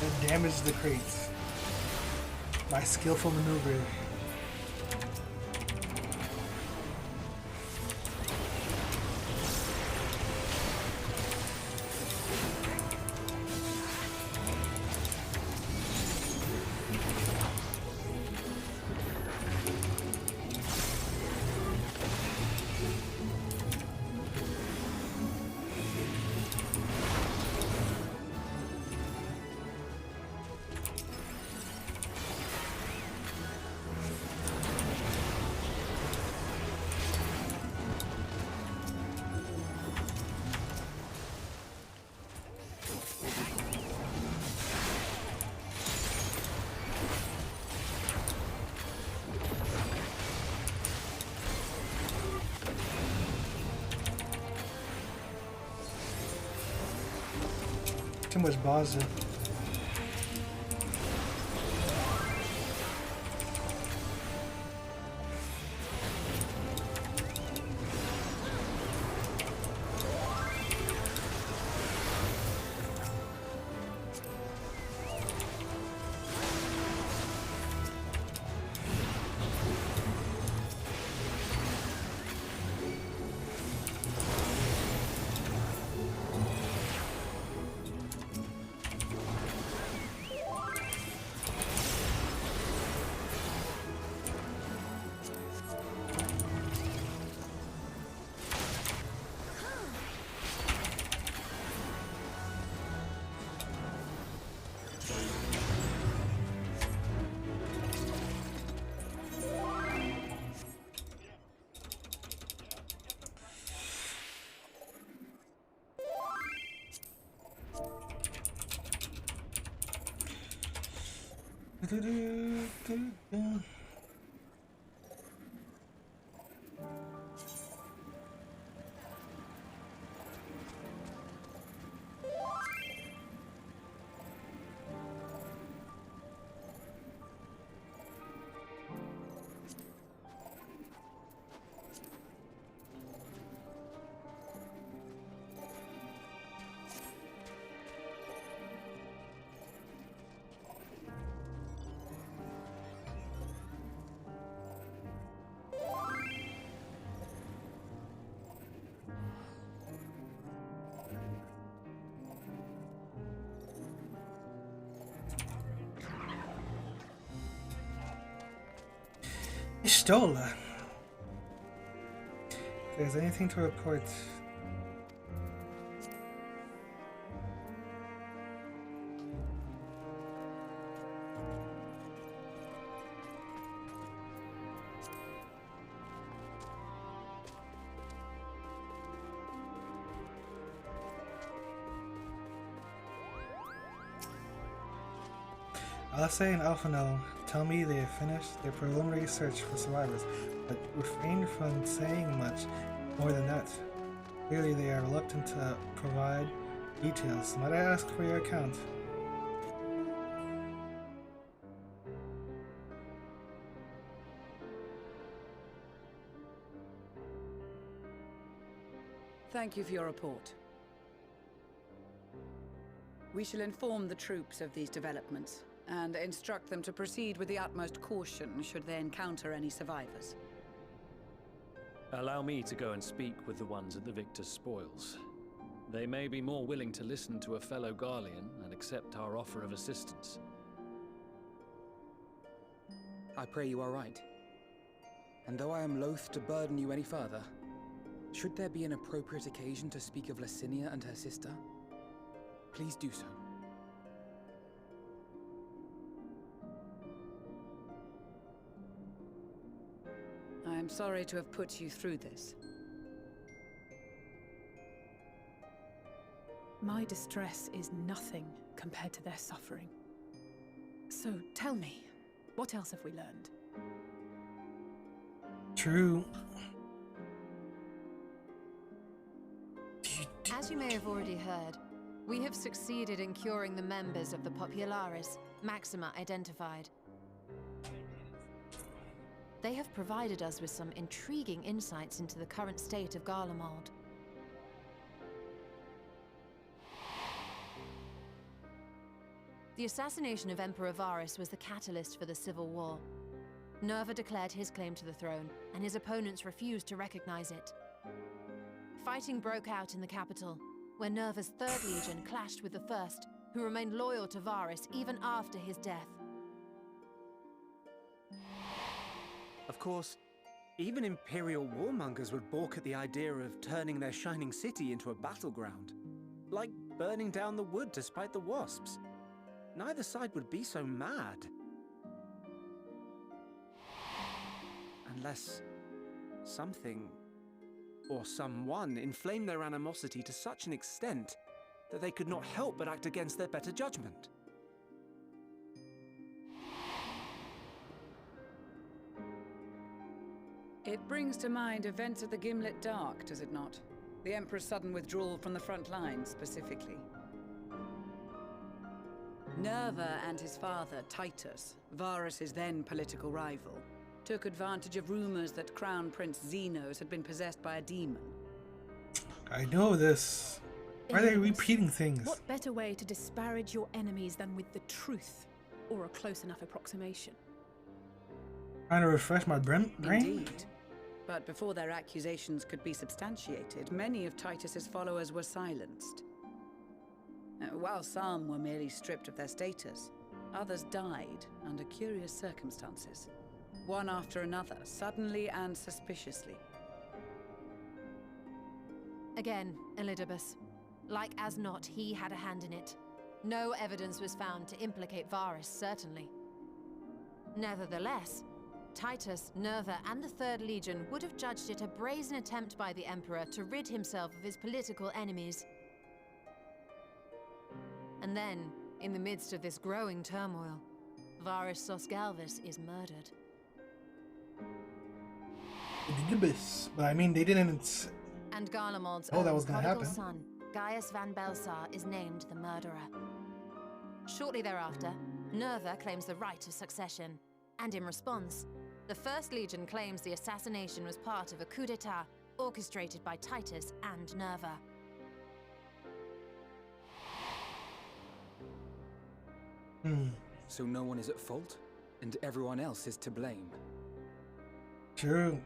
And damage the crates. My skillful maneuver. Too much Baza. Ishtola. If there's anything to report. Alcé and Alphano tell me they have finished their preliminary search for survivors, but refrain from saying much more than that. Clearly they are reluctant to provide details. Might I ask for your account? Thank you for your report. We shall inform the troops of these developments and instruct them to proceed with the utmost caution should they encounter any survivors. Allow me to go and speak with the ones at the victor's spoils. They may be more willing to listen to a fellow Garlean and accept our offer of assistance. I pray you are right. And though I am loath to burden you any further, should there be an appropriate occasion to speak of Licinia and her sister, please do so. I am sorry to have put you through this. My distress is nothing compared to their suffering. So tell me, what else have we learned? True. As you may have already heard, we have succeeded in curing the members of the Popularis, Maxima identified. They have provided us with some intriguing insights into the current state of Garlemald. The assassination of Emperor Varus was the catalyst for the civil war. Nerva declared his claim to the throne, and his opponents refused to recognize it. Fighting broke out in the capital, where Nerva's 3rd Legion clashed with the 1st, who remained loyal to Varus even after his death. Of course, even Imperial warmongers would balk at the idea of turning their shining city into a battleground. Like burning down the wood to spite the wasps. Neither side would be so mad. Unless something or someone inflamed their animosity to such an extent that they could not help but act against their better judgment. It brings to mind events of the Gimlet Dark, does it not? The Emperor's sudden withdrawal from the front lines, specifically. Nerva and his father, Titus, Varus's then political rival, took advantage of rumors that Crown Prince Xenos had been possessed by a demon. I know this. Why are they repeating things? What better way to disparage your enemies than with the truth, or a close enough approximation? Trying to refresh my brain? Indeed. But before their accusations could be substantiated, many of Titus's followers were silenced. While some were merely stripped of their status, others died under curious circumstances. One after another, suddenly and suspiciously. Again, Elidibus. Like as not, he had a hand in it. No evidence was found to implicate Varus, certainly. Nevertheless, Titus, Nerva, and the Third Legion would have judged it a brazen attempt by the Emperor to rid himself of his political enemies. And then, in the midst of this growing turmoil, Varus Sosgalvis is murdered. But I mean, they didn't. And Garlemald's Oh, that own was gonna prodigal happen. son, Gaius van Belsar, is named the murderer. Shortly thereafter, Nerva claims the right of succession, and in response, the First Legion claims the assassination was part of a coup d'etat orchestrated by Titus and Nerva. So no one is at fault, and everyone else is to blame. True.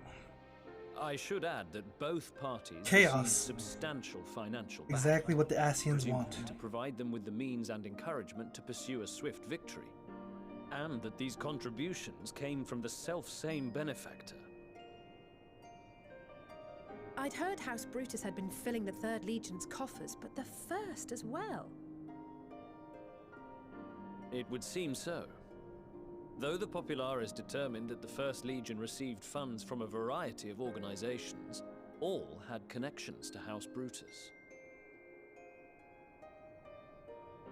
I should add that both parties Chaos. received substantial financial backing, Exactly what the Asians presumably want. to provide them with the means and encouragement to pursue a swift victory, and that these contributions came from the self-same benefactor. I'd heard House Brutus had been filling the Third Legion's coffers, but the First as well. It would seem so. Though the Populares determined that the First Legion received funds from a variety of organizations, all had connections to House Brutus.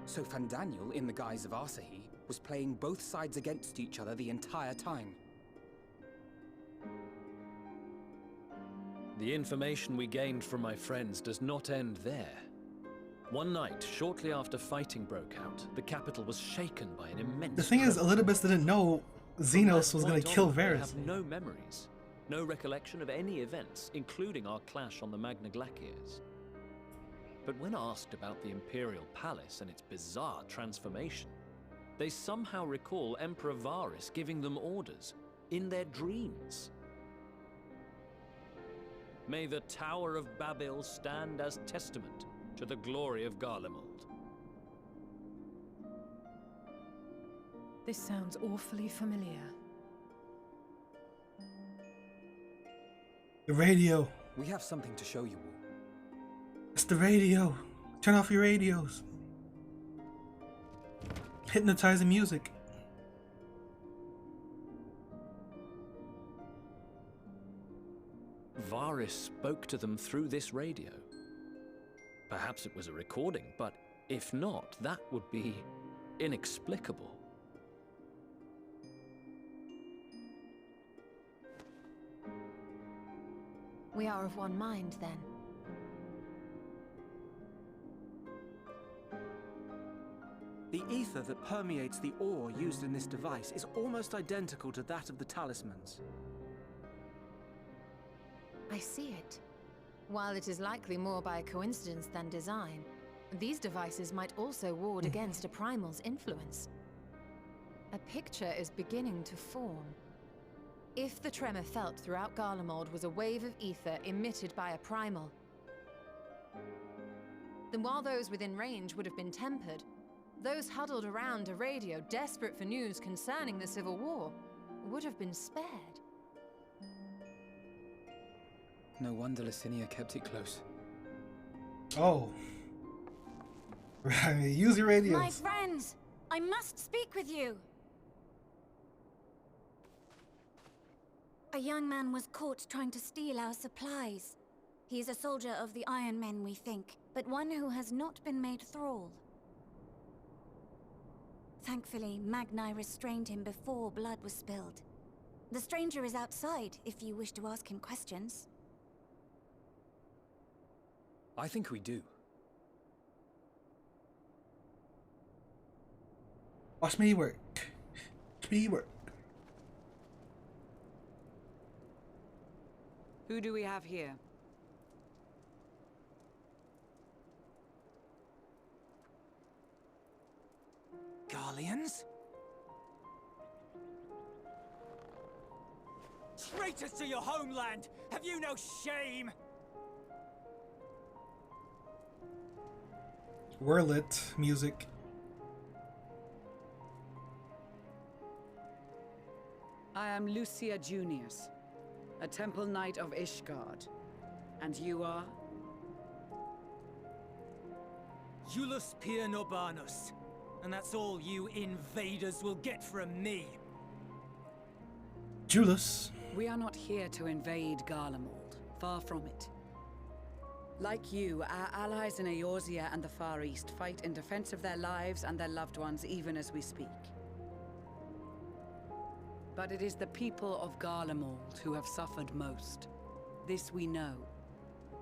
So Fandaniel, in the guise of Asahi, was playing both sides against each other the entire time. The information we gained from my friends does not end there. One night, shortly after fighting broke out, the capital was shaken by an immense... The thing is, Elidibus didn't know Xenos was going to kill They Varys. have no memories, no recollection of any events, including our clash on the Magna Glaciers. But when asked about the Imperial Palace and its bizarre transformation, they somehow recall Emperor Varus giving them orders in their dreams. May the Tower of Babel stand as testament to the glory of Garlemald. This sounds awfully familiar. The radio. We have something to show you all. It's the radio. Turn off your radios. Hypnotizing music. Varus spoke to them through this radio. Perhaps it was a recording, but if not, that would be inexplicable. We are of one mind, then. The ether that permeates the ore used in this device is almost identical to that of the talismans. I see it. While it is likely more by coincidence than design, these devices might also ward against a primal's influence. A picture is beginning to form. If the tremor felt throughout Garlemald was a wave of ether emitted by a primal, then while those within range would have been tempered, those huddled around a radio desperate for news concerning the Civil War would have been spared. No wonder Licinia kept it close. Oh. Use your radios. My friends, I must speak with you. A young man was caught trying to steal our supplies. He is a soldier of the Iron Men, we think, but one who has not been made thrall. Thankfully, Magni restrained him before blood was spilled. The stranger is outside, if you wish to ask him questions. I think we do. Watch me work. Watch me work. Who do we have here? Garleans? Traitors to your homeland! Have you no shame? Whirl it, music. I am Lucia Junius, a temple knight of Ishgard. And you are? Jullus Pier Norbanus. And that's all you invaders will get from me. Jullus. We are not here to invade Garlemald. Far from it. Like you, our allies in Eorzea and the Far East fight in defense of their lives and their loved ones even as we speak. But it is the people of Garlemald who have suffered most. This we know.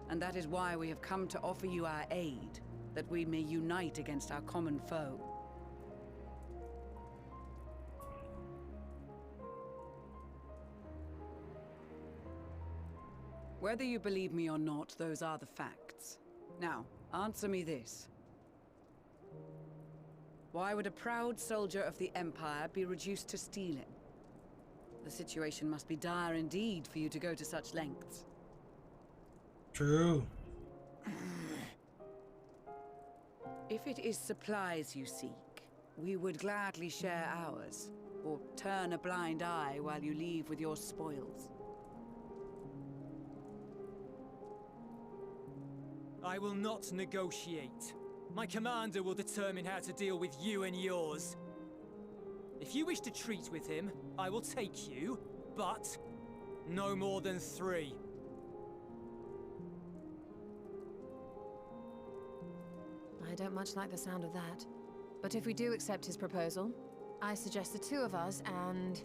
And that is why we have come to offer you our aid, that we may unite against our common foe. Whether you believe me or not, those are the facts. Now, answer me this. Why would a proud soldier of the Empire be reduced to stealing? The situation must be dire indeed for you to go to such lengths. True. If it is supplies you seek, we would gladly share ours, or turn a blind eye while you leave with your spoils. I will not negotiate. My commander will determine how to deal with you and yours. If you wish to treat with him, I will take you, but no more than 3. I don't much like the sound of that. But if we do accept his proposal, I suggest the 2 of us and...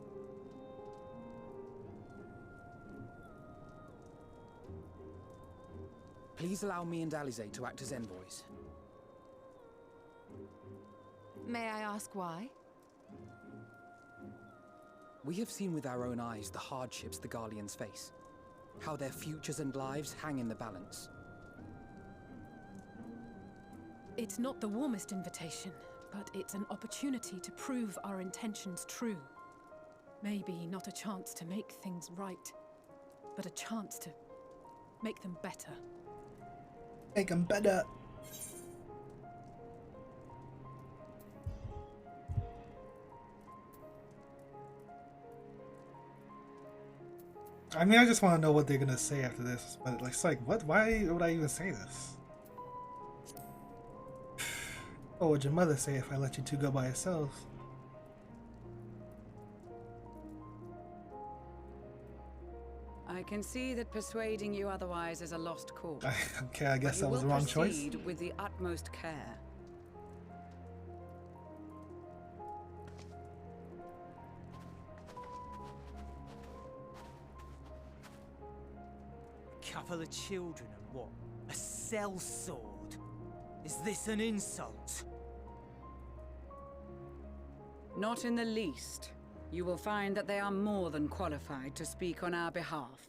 Please allow me and Alize to act as envoys. May I ask why? We have seen with our own eyes the hardships the Garleans face. How their futures and lives hang in the balance. It's not the warmest invitation, but it's an opportunity to prove our intentions true. Maybe not a chance to make things right, but a chance to make them better. Make them better. I mean, I just want to know what they're gonna say after this. But it's like, what? Why would I even say this? What would your mother say if I let you 2 go by yourselves? I can see that persuading you otherwise is a lost cause. Okay, I guess But that was you the will wrong choice. proceed with the utmost care. Couple of children and what? A sellsword? Is this an insult? Not in the least. You will find that they are more than qualified to speak on our behalf.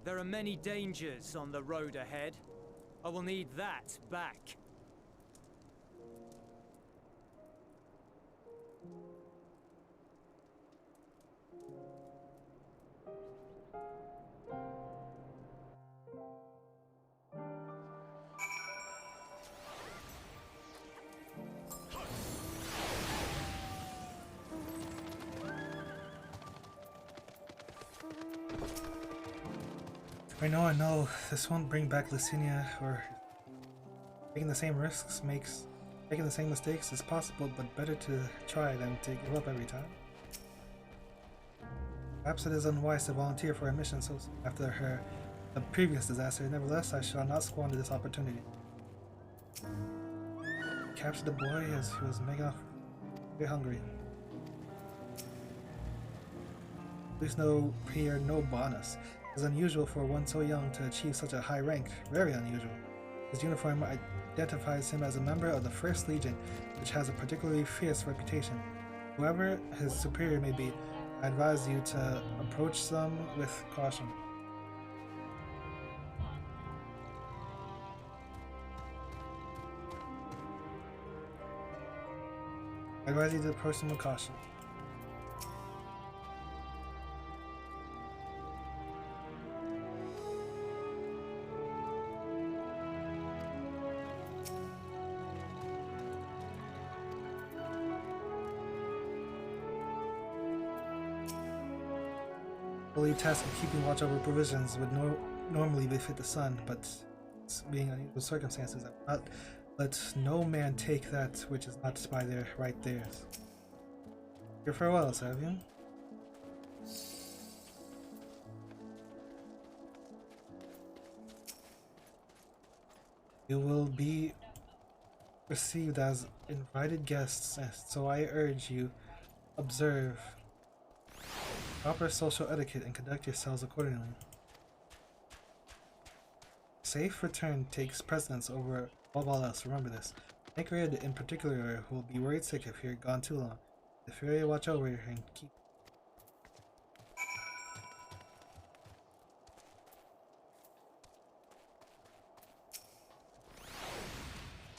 There are many dangers on the road ahead. I will need that back. I know, this won't bring back Licinia, or taking the same risks making the same mistakes is possible, but better to try than to give up every time. Perhaps it is unwise to volunteer for a mission so after the previous disaster. Nevertheless, I shall not squander this opportunity. Capture the boy as he was mega hungry. Please know here no bonus. It is unusual for one so young to achieve such a high rank. Very unusual. His uniform identifies him as a member of the First Legion, which has a particularly fierce reputation. Whoever his superior may be, I advise you to approach them with caution. I advise you to approach them with caution. Holy task of keeping watch over provisions would normally befit the sun, but being unusual circumstances, I will not let no man take that which is not by their right theirs. Your farewells, have you? You will be received as invited guests, so I urge you observe proper social etiquette and conduct yourselves accordingly. Safe return takes precedence over above all else. Remember this. Anchored in particular will be worried sick if you're gone too long. The Fury watch over you and keep.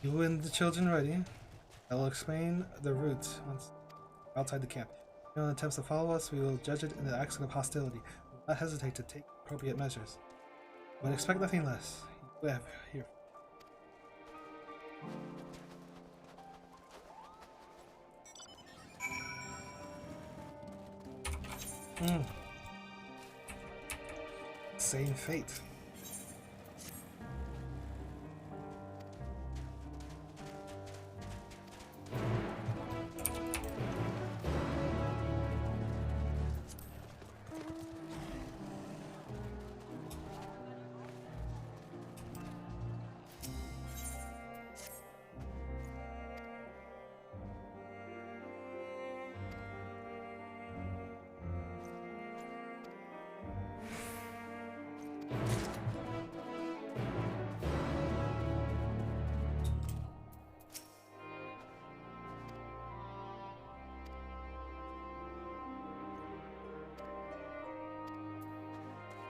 You and the children ready? I will explain the route once outside the camp. If anyone attempts to follow us, we will judge it in the action of hostility. We will not hesitate to take appropriate measures. But expect nothing less. You have here. Same fate.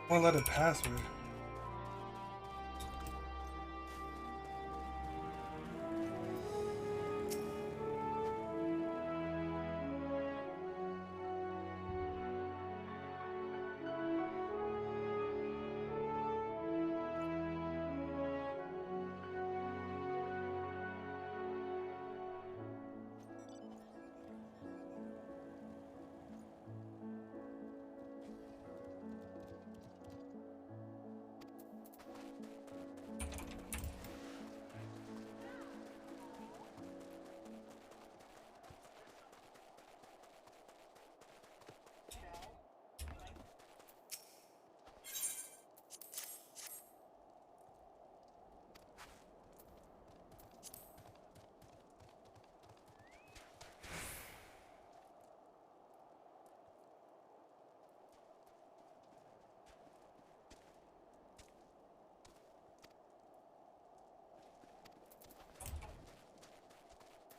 Or let a password.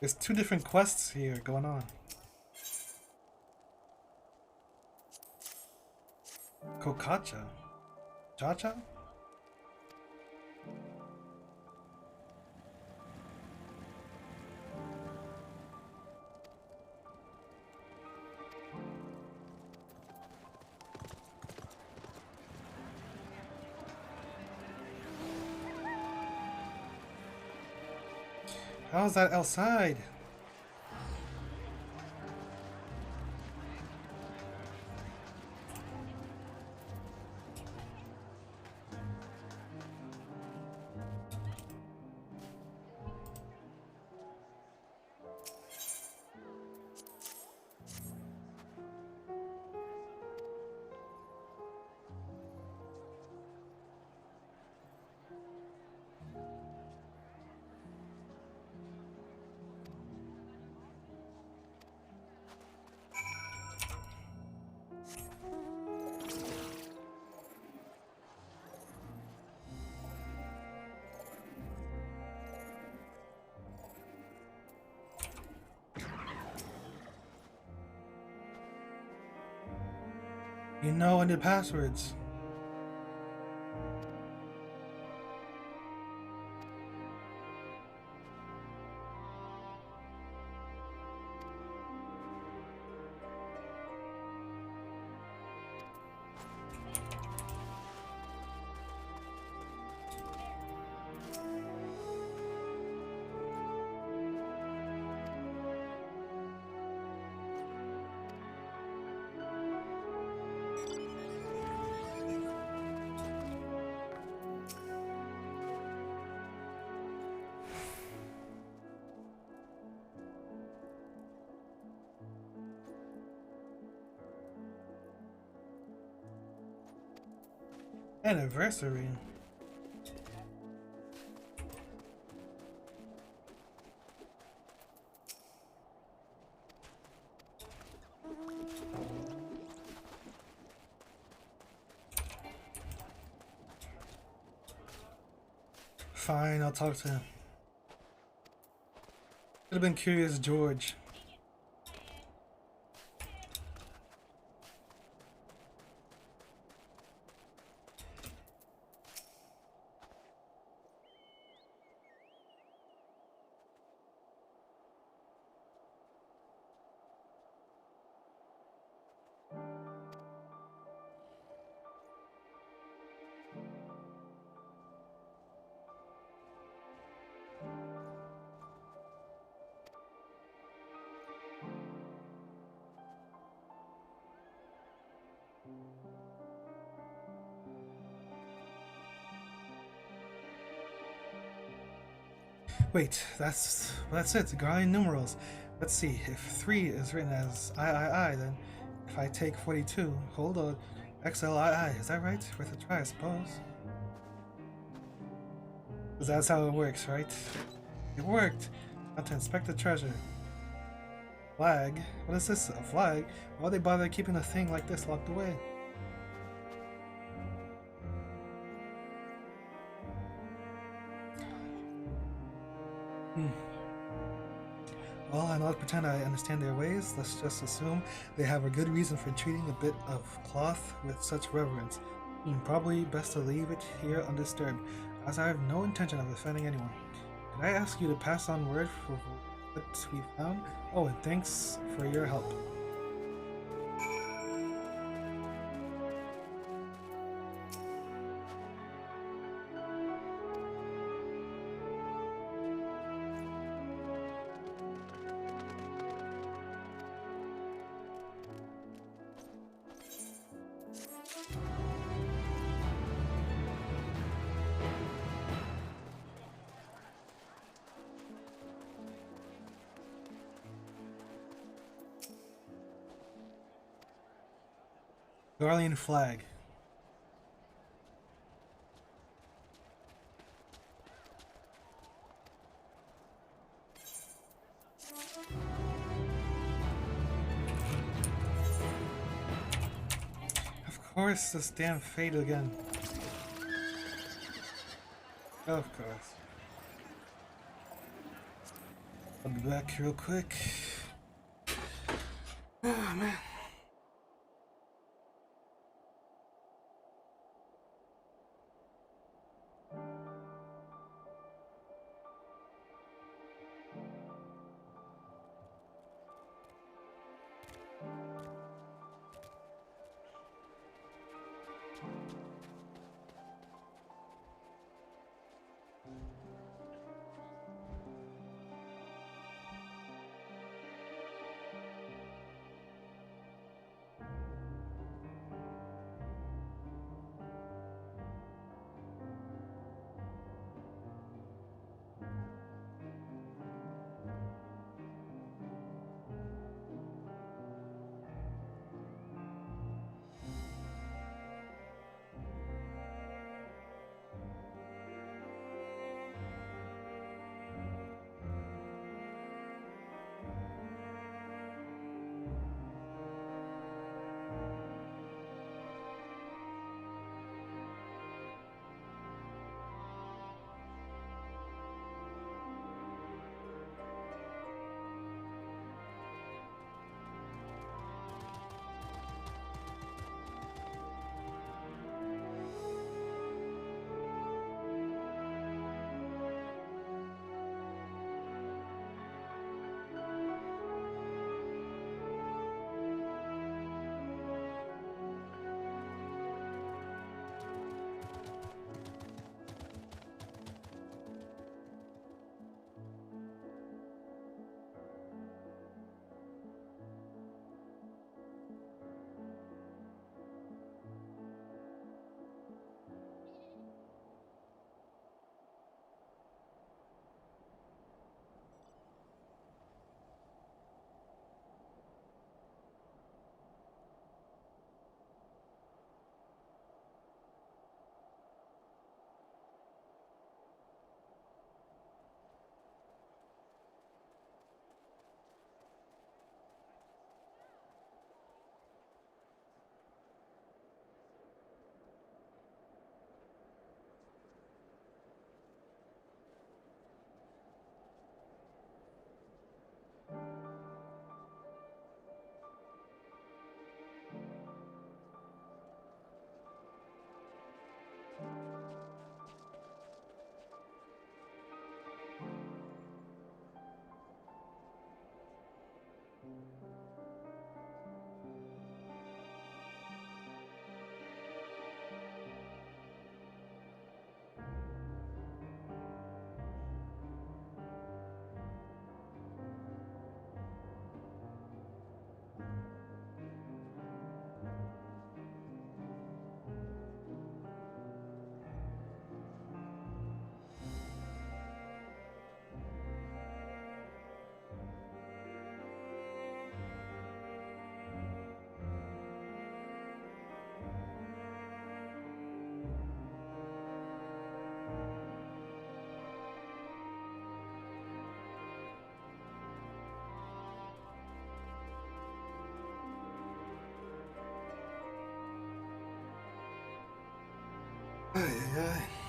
There's two different quests here going on. Kokacha? Chacha? How's that outside? You know the passwords. Anniversary. Fine, I'll talk to him. Should have been Curious George. Wait, that's it. Guardian numerals. Let's see. If 3 is written as III, then if I take 42, hold on, XLII. Is that right? Worth a try, I suppose. 'Cause that's how it works, right? It worked. Now to inspect the treasure. Flag? What is this? A flag? Why would they bother keeping a thing like this locked away? Well, I'll not pretend I understand their ways. Let's just assume they have a good reason for treating a bit of cloth with such reverence. Probably best to leave it here undisturbed, as I have no intention of offending anyone. Could I ask you to pass on word for what we found? Oh, and thanks for your help. Guardian flag. Of course, this damn fate again. Of course. I'll be back real quick. Oh, man. Ay, ay.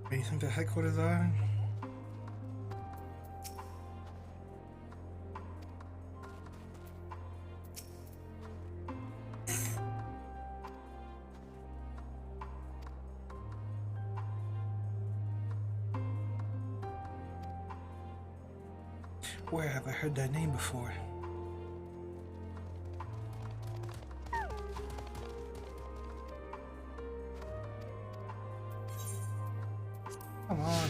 Where do you think the headquarters are? Where have I heard that name before? Come on.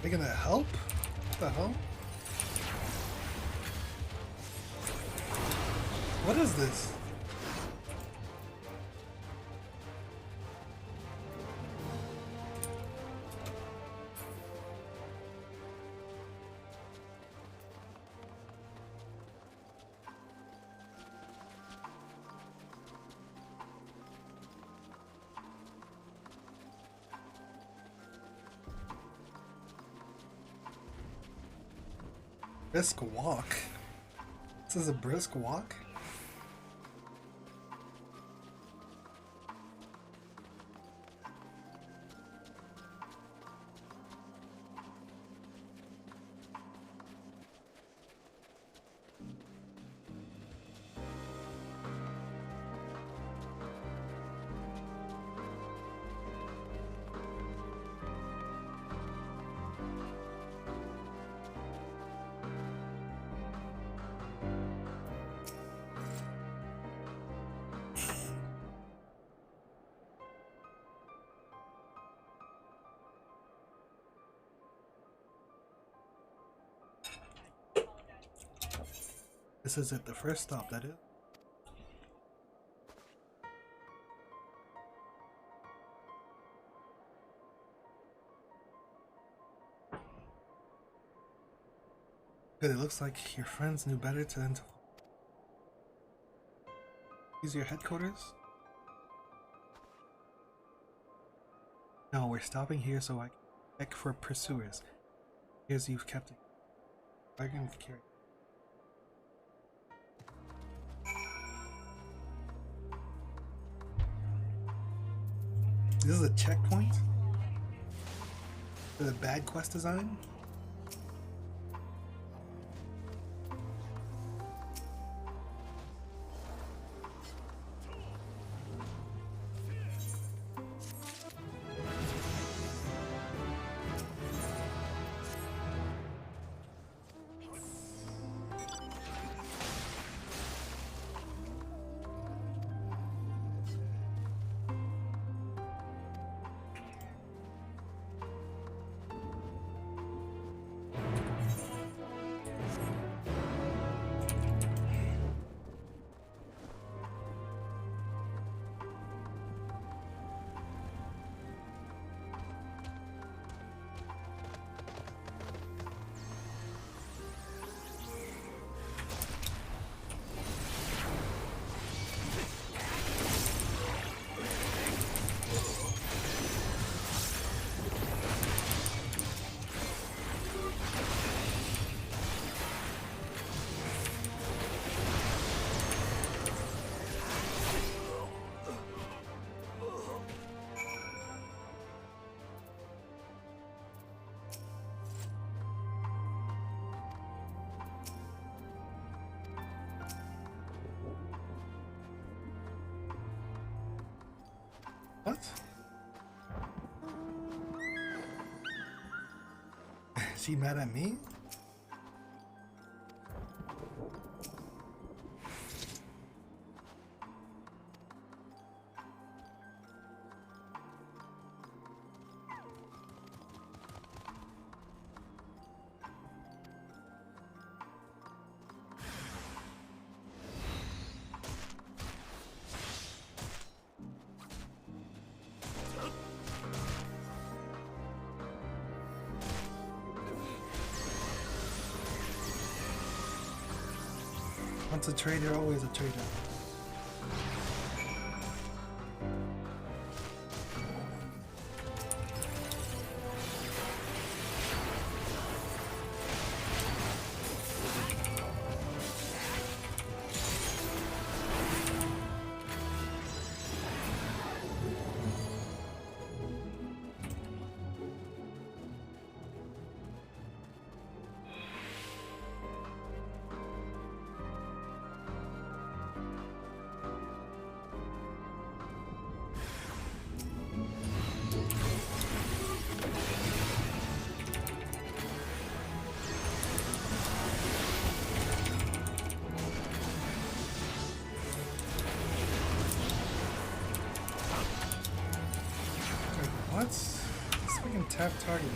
They gonna help? What the hell? What is this? Brisk walk? This is a brisk walk? This is at the first stop, that is. Good, it looks like your friends knew better than to use your headquarters. No, we're stopping here so I can check for pursuers. Here's you've kept it. Wagon carry. This is a checkpoint? For the bad quest design? What? She mad at me? Once a trader, always a trader. What? This freaking tap target, man.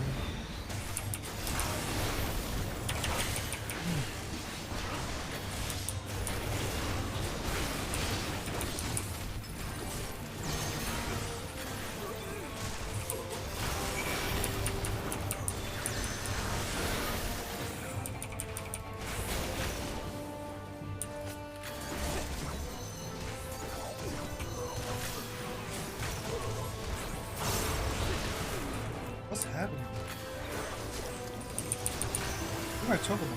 What's happening? Where am I choking?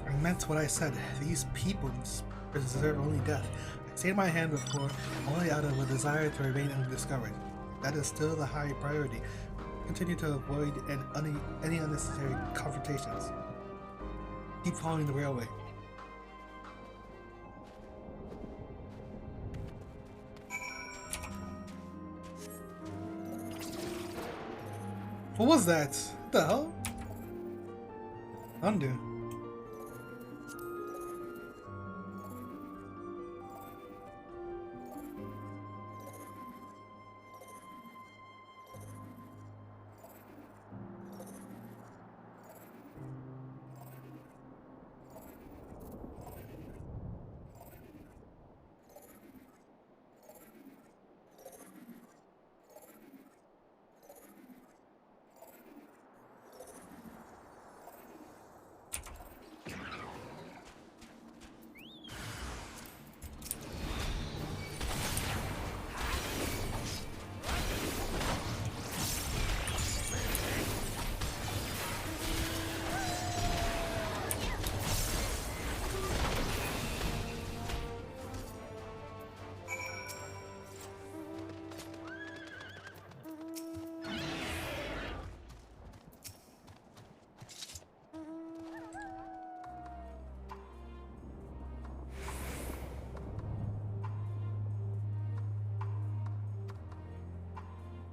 I meant what I said. These people deserve only death. I stayed my hand before only out of a desire to remain undiscovered. That is still the high priority. Continue to avoid any unnecessary confrontations. Keep following the railway. What was that? What the hell? Undo.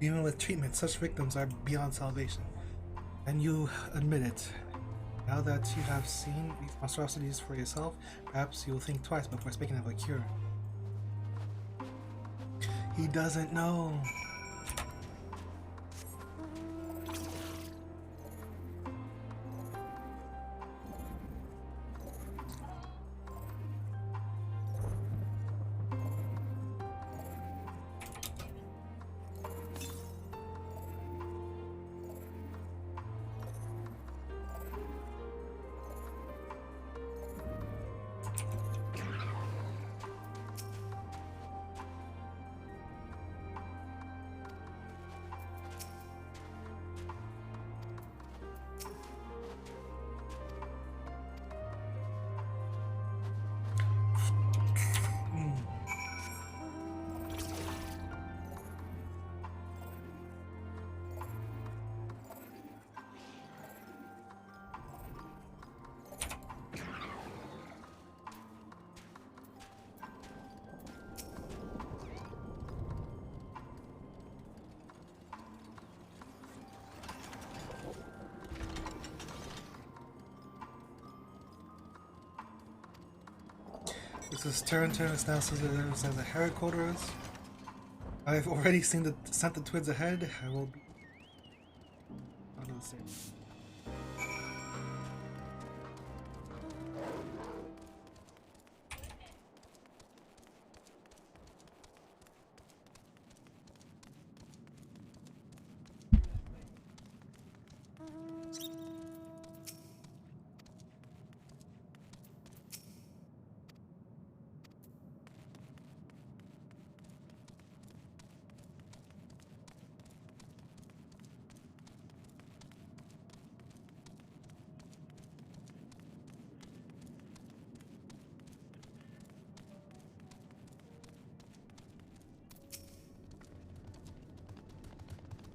Even with treatment, such victims are beyond salvation. And you admit it. Now that you have seen these monstrosities for yourself, perhaps you'll think twice before speaking of a cure. He doesn't know. This is Terran's now says that the headquarters. I've already sent the twins ahead. I will be. I'll do the same.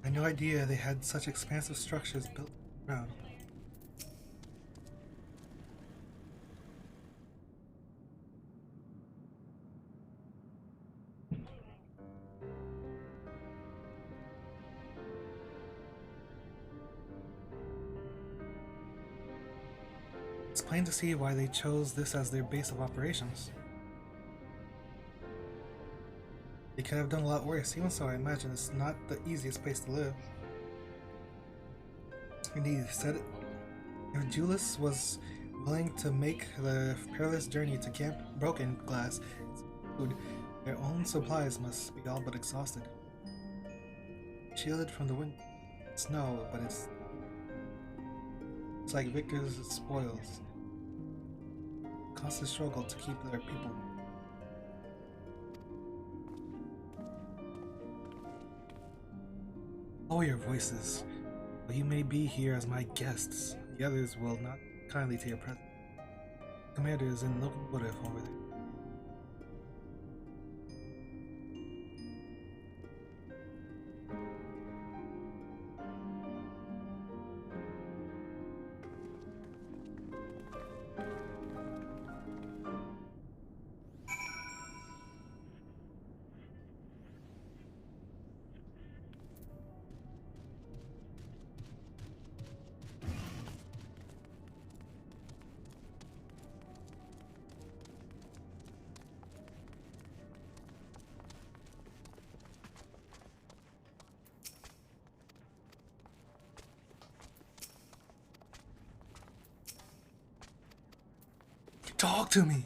I had no idea they had such expansive structures built around. It's plain to see why they chose this as their base of operations. They could have done a lot worse. Even so, I imagine it's not the easiest place to live. Indeed, said it. If Julius was willing to make the perilous journey to Camp Broken Glass, their own supplies must be all but exhausted. Shielded from the wind, snow, but it's like Victor's spoils. Constant struggle to keep their people. Lower your voices. While you may be here as my guests, the others will not kindly to your presence. Commander is in locomotive over there. Talk to me!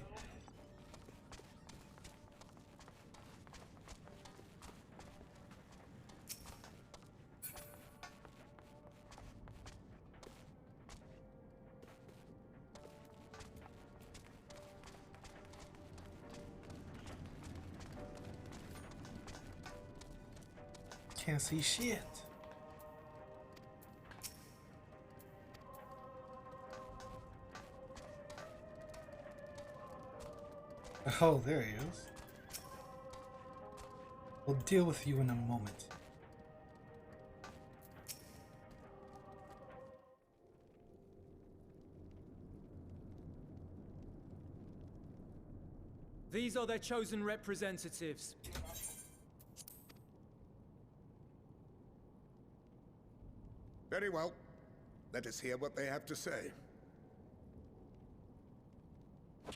Can't see shit. Oh, there he is. We'll deal with you in a moment. These are their chosen representatives. Very well. Let us hear what they have to say.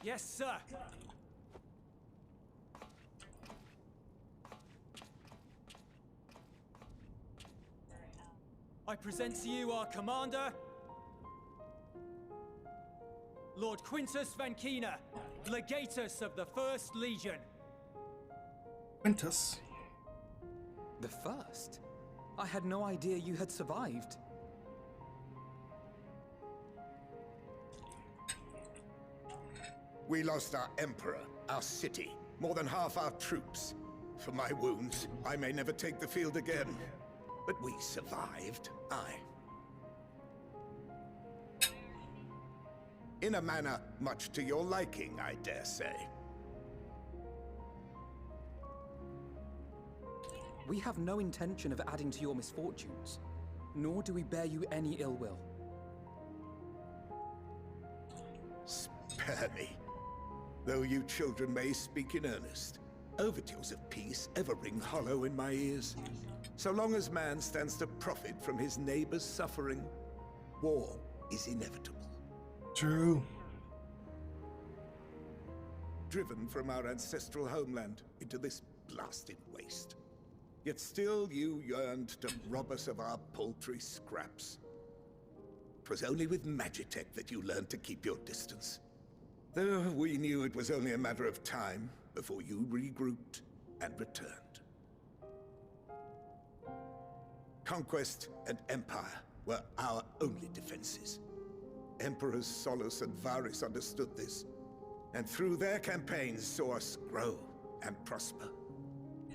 Yes, sir. I present to you our commander, Lord Quintus Van Kina, Legatus of the First Legion. Quintus? The first? I had no idea you had survived. We lost our emperor, our city, more than half our troops. For my wounds, I may never take the field again. But we survived, aye. In a manner much to your liking, I dare say. We have no intention of adding to your misfortunes, nor do we bear you any ill will. Spare me. Though you children may speak in earnest, overtures of peace ever ring hollow in my ears. So long as man stands to profit from his neighbor's suffering, war is inevitable. True. Driven from our ancestral homeland into this blasted waste. Yet still you yearned to rob us of our paltry scraps. 'Twas only with Magitech that you learned to keep your distance. Though we knew it was only a matter of time before you regrouped and returned. Conquest and Empire were our only defenses. Emperors Solus and Varys understood this, and through their campaigns saw us grow and prosper.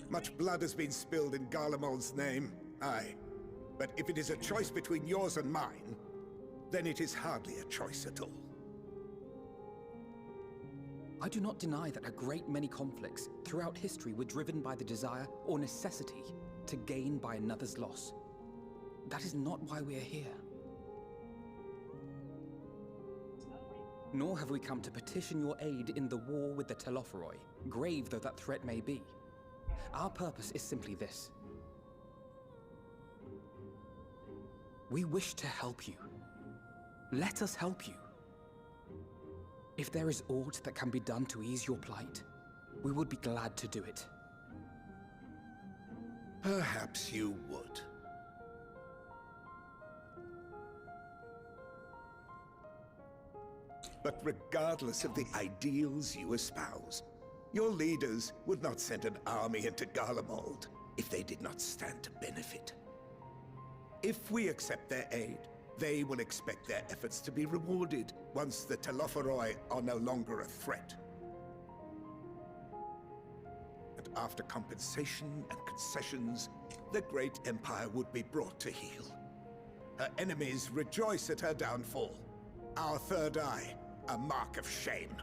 Much blood has been spilled in Garlemald's name, aye. But if it is a choice between yours and mine, then it is hardly a choice at all. I do not deny that a great many conflicts throughout history were driven by the desire or necessity to gain by another's loss. That is not why we are here. Nor have we come to petition your aid in the war with the Telophoroi, grave though that threat may be. Our purpose is simply this. We wish to help you. Let us help you. If there is aught that can be done to ease your plight, we would be glad to do it. Perhaps you would. But regardless of the ideals you espouse, your leaders would not send an army into Garlemald if they did not stand to benefit. If we accept their aid, they will expect their efforts to be rewarded once the Telophoroi are no longer a threat. And after compensation and concessions, the great empire would be brought to heel. Her enemies rejoice at her downfall. Our third eye, a mark of shame.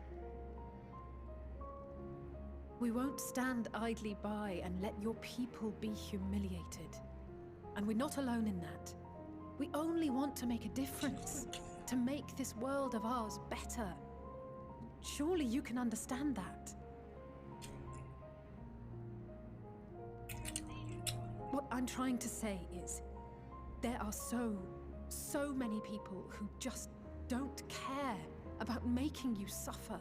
We won't stand idly by and let your people be humiliated. And we're not alone in that. We only want to make a difference, to make this world of ours better. Surely you can understand that. What I'm trying to say is, there are so many people who just don't care about making you suffer.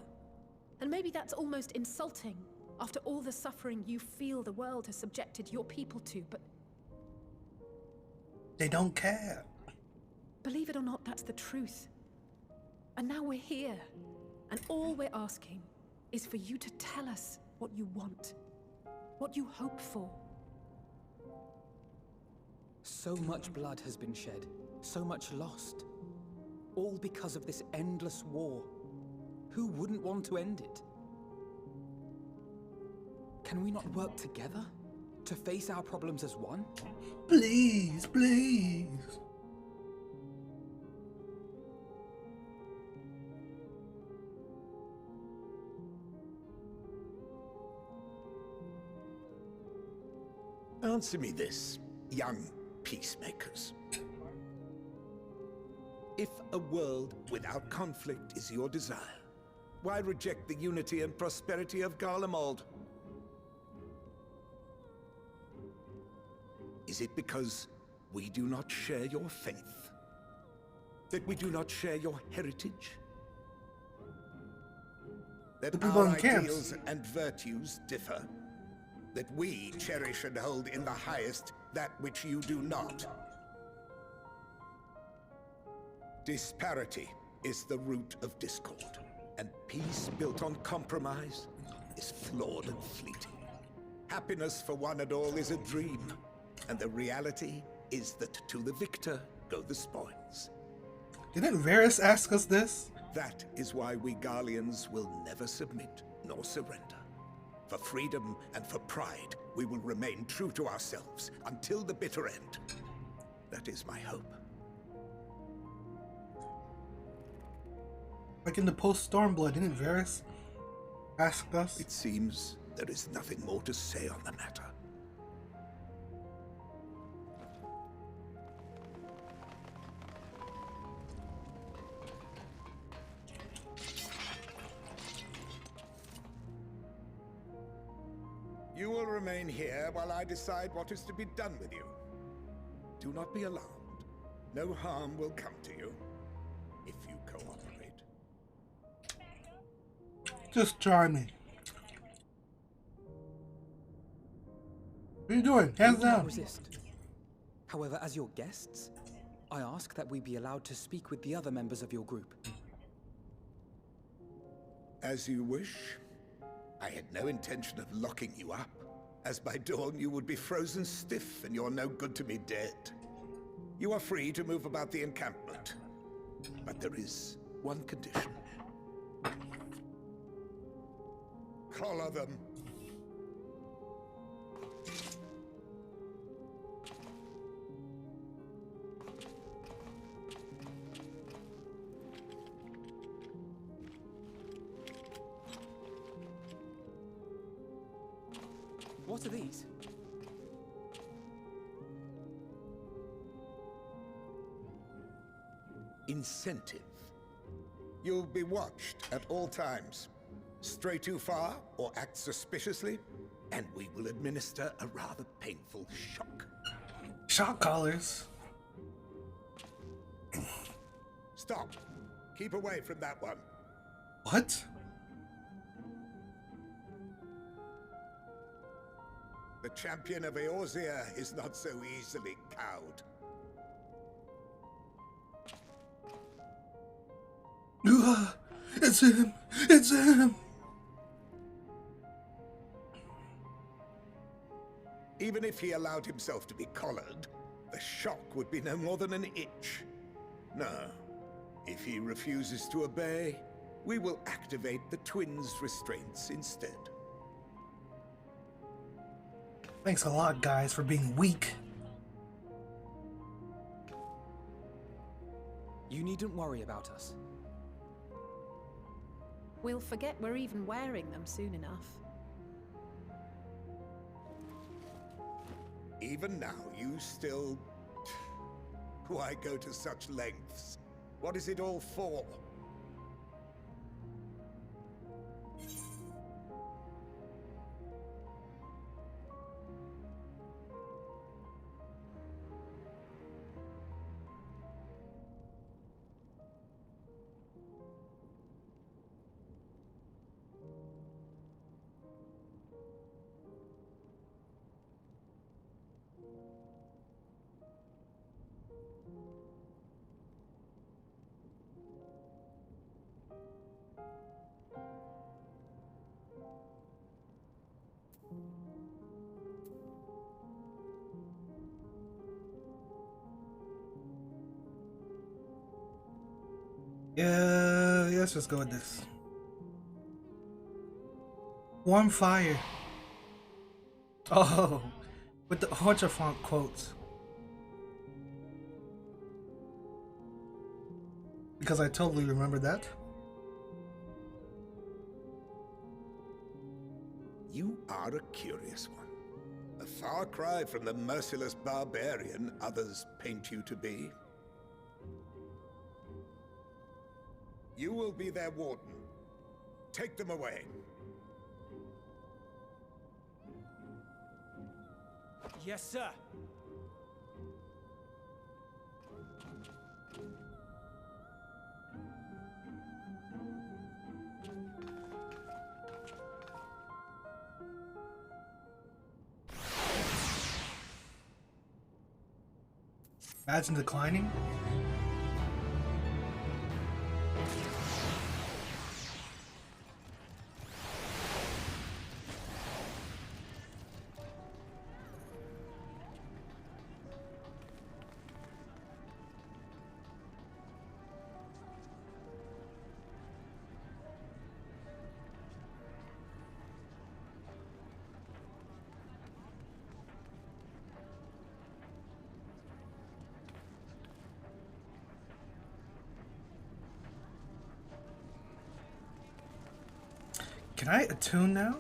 And maybe that's almost insulting after all the suffering you feel the world has subjected your people to, but They don't care. believe it or not, that's the truth. And now we're here, and all we're asking is for you to tell us what you want, what you hope for. So much blood has been shed, so much lost. All because of this endless war. Who wouldn't want to end it? Can we not work together to face our problems as one? Please, please. Answer me this, young peacemakers. If a world without conflict is your desire, why reject the unity and prosperity of Garlemald? Is it because we do not share your faith? That we do not share your heritage? That The people our in camps. ideals and virtues differ? That we cherish and hold in the highest that which you do not? Disparity is the root of discord, and peace built on compromise is flawed and fleeting. Happiness for one and all is a dream, and the reality is that to the victor go the spoils. Didn't Varys ask us this? That is why we Garleans will never submit nor surrender. For freedom and for pride, we will remain true to ourselves until the bitter end. That is my hope. Like in the post-Stormblood, didn't Varys ask us? It seems there is nothing more to say on the matter. You will remain here while I decide what is to be done with you. Do not be alarmed. No harm will come to you if you cooperate. Just try me. What are you doing? Hands We cannot down. resist. However, as your guests, I ask that we be allowed to speak with the other members of your group. As you wish. I had no intention of locking you up, as by dawn you would be frozen stiff and you're no good to me dead. You are free to move about the encampment, but there is one condition. Collar them. What are these? Incentive. You'll be watched at all times. Stray too far or act suspiciously, and we will administer a rather painful shock. Shock collars. Stop. Keep away from that one. What? The champion of Eorzea is not so easily cowed. It's him! It's him! Even if he allowed himself to be collared, the shock would be no more than an itch. No. If he refuses to obey, we will activate the twins' restraints instead. Thanks a lot, guys, for being weak. You needn't worry about us. We'll forget we're even wearing them soon enough. Even now, you still... Why go to such lengths? What is it all for? Yeah, let's just go with this. Warm fire. Oh, with the Horchafont quotes. Because I totally remember that. You are a curious one. A far cry from the merciless barbarian others paint you to be. You will be their warden. Take them away. Yes, sir. Imagine declining. Can I attune now?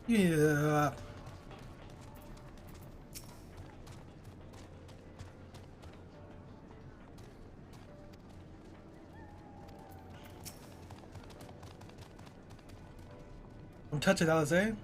Yeah. Don't touch it, Alize.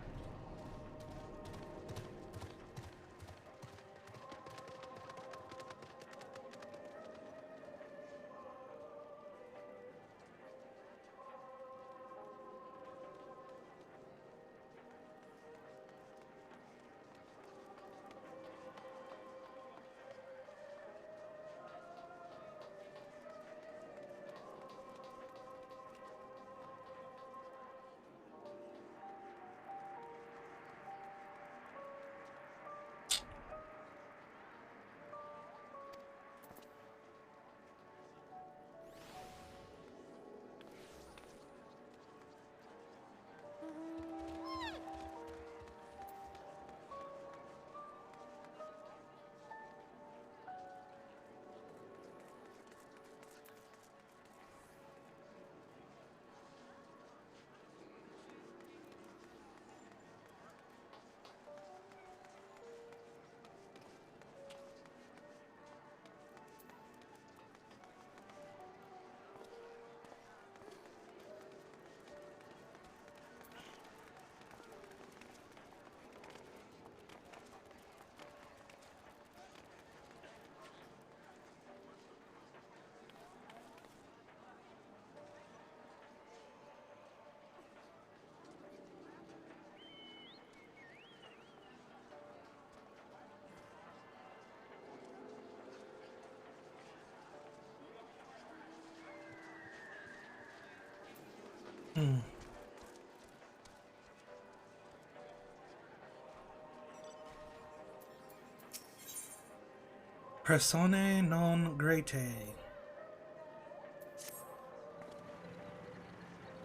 Persone non grate.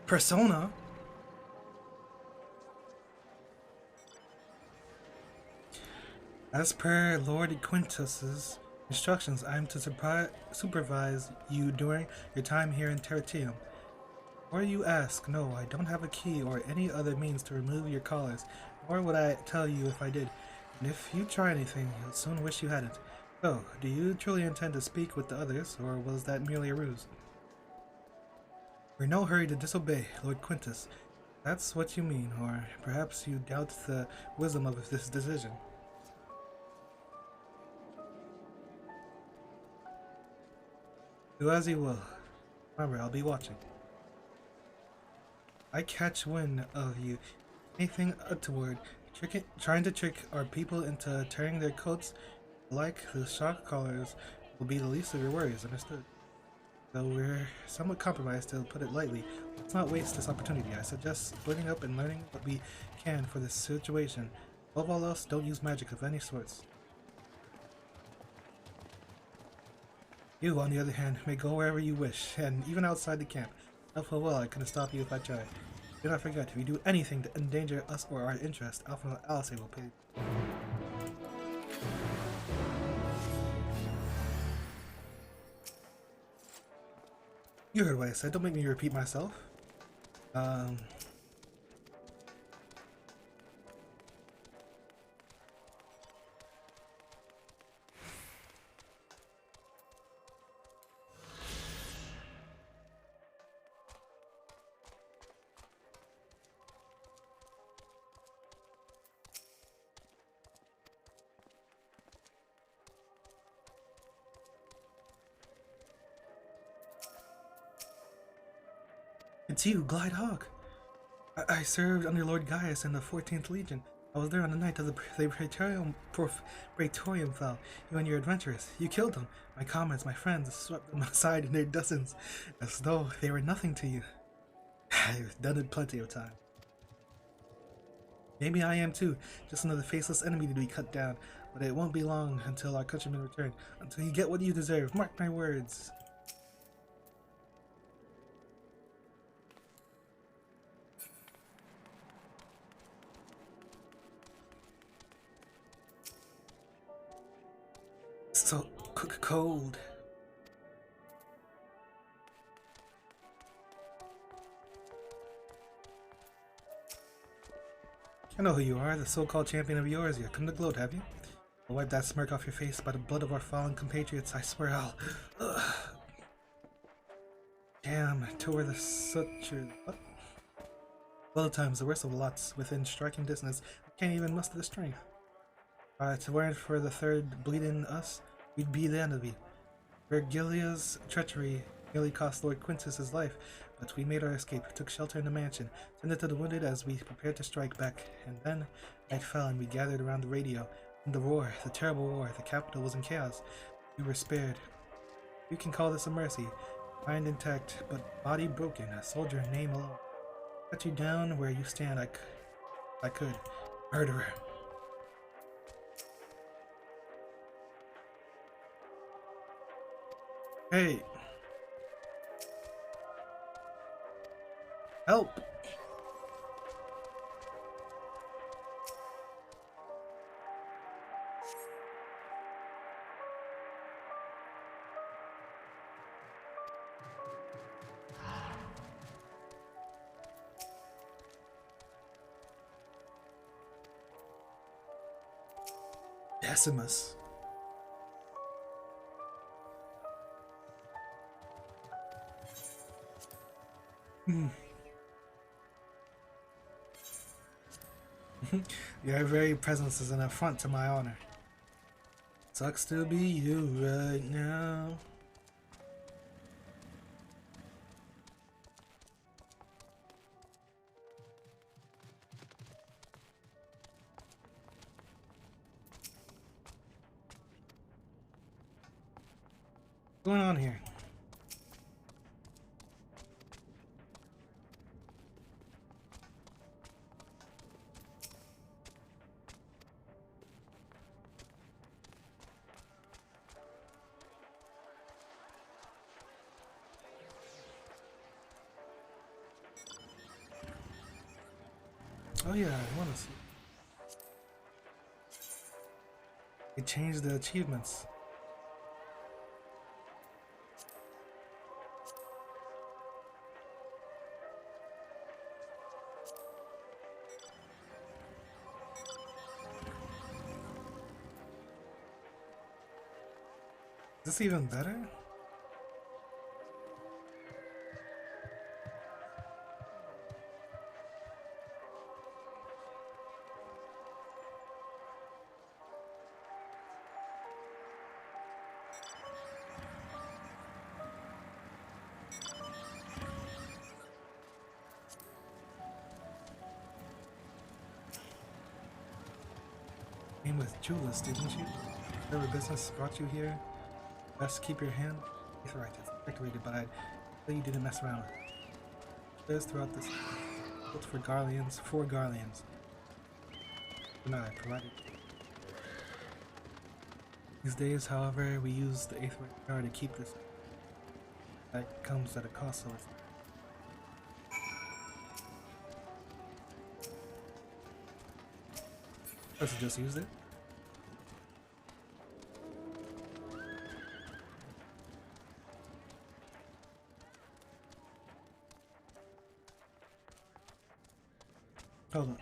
Persona? As per Lord Quintus's instructions, I am to supervise you during your time here in Terratium. Or you ask, no, I don't have a key or any other means to remove your collars, nor would I tell you if I did. And if you try anything, you'll soon wish you hadn't. So, do you truly intend to speak with the others, or was that merely a ruse? We're in no hurry to disobey, Lord Quintus. That's what you mean, or perhaps you doubt the wisdom of this decision. Do as you will. Remember, I'll be watching. I catch wind of you. Anything untoward, trying to trick our people into tearing their coats like the shock collars will be the least of your worries, understood? Though we're somewhat compromised, to put it lightly, let's not waste this opportunity. I suggest splitting up and learning what we can for this situation. Above all else, don't use magic of any sorts. You, on the other hand, may go wherever you wish, and even outside the camp. Know full well I couldn't stop you if I tried. Do not forget, if you do anything to endanger us or our interest, Alpha and Alice will pay. You heard what I said, don't make me repeat myself. It's you, Glide Hawk. I served under Lord Gaius in the 14th Legion. I was there on the night of the Praetorium fell. You and your adventurers. You killed them. My comrades, my friends, swept them aside in their dozens, as though they were nothing to you. I've done it plenty of times. Maybe I am too, just another faceless enemy to be cut down, but it won't be long until our countrymen return, until you get what you deserve, mark my words. It's so cold. I know who you are, the so-called champion of yours. You come to gloat, have you? I'll wipe that smirk off your face. By the blood of our fallen compatriots, I swear I'll... Ugh. Damn, tore the such a... What? Well, at times, the worst of the lots, within striking distance, I can't even muster the strength. If it weren't for the third bleeding us, we'd be the end of it. Virgilia's treachery nearly cost Lord Quintus his life, but we made our escape, took shelter in the mansion, tended to the wounded as we prepared to strike back, and then night fell and we gathered around the radio. And the war, the terrible war, the capital was in chaos. We were spared. You can call this a mercy. Mind intact, but body broken, a soldier, name alone. Cut you down where you stand, I could. Murderer. Hey! Help! Decimus. Your very presence is an affront to my honor. Sucks to be you right now. What's going on here? Oh yeah, I want to see. It changed the achievements. Is this even better? Came with Julius, didn't you? Whatever business brought you here, best keep your hand. It's right, it's activated, but I know you didn't mess around. There's throughout this built for Garleans, for Garleans. Good night, I provided. These days, however, we use the Aetherite power to keep this. That comes at a cost, so it's let's just use it. Hold on.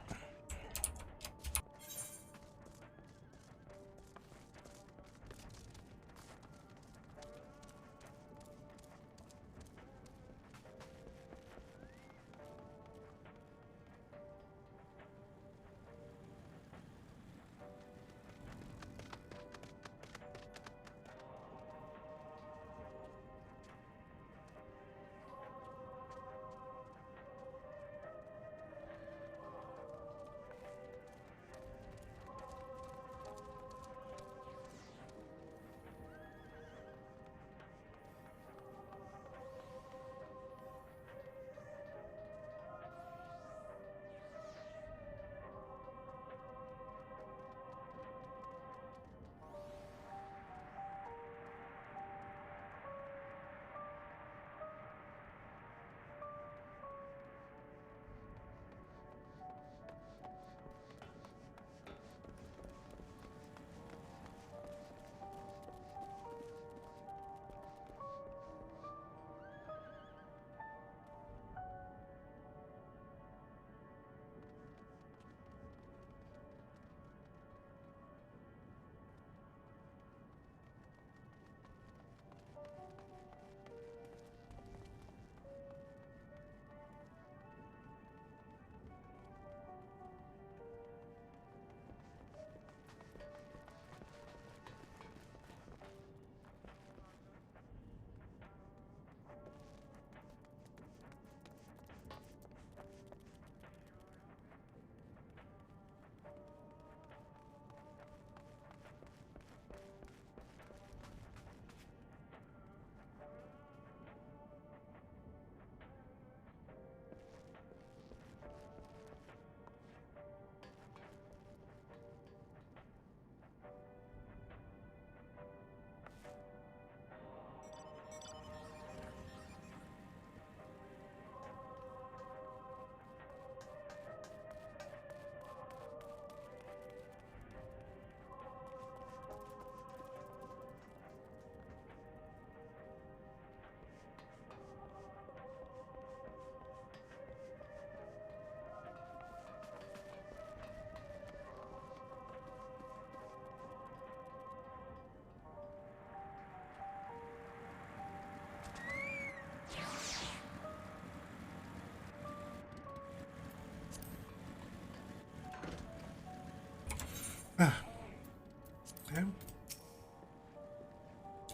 Okay.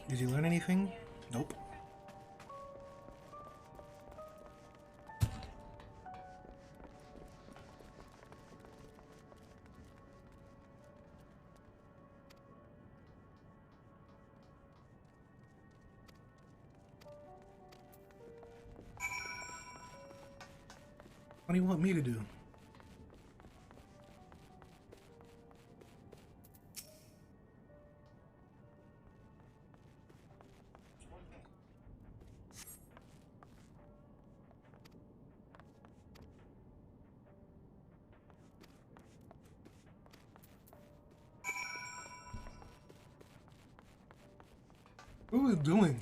Did you learn anything? Nope. What do you want me to do? What was doing?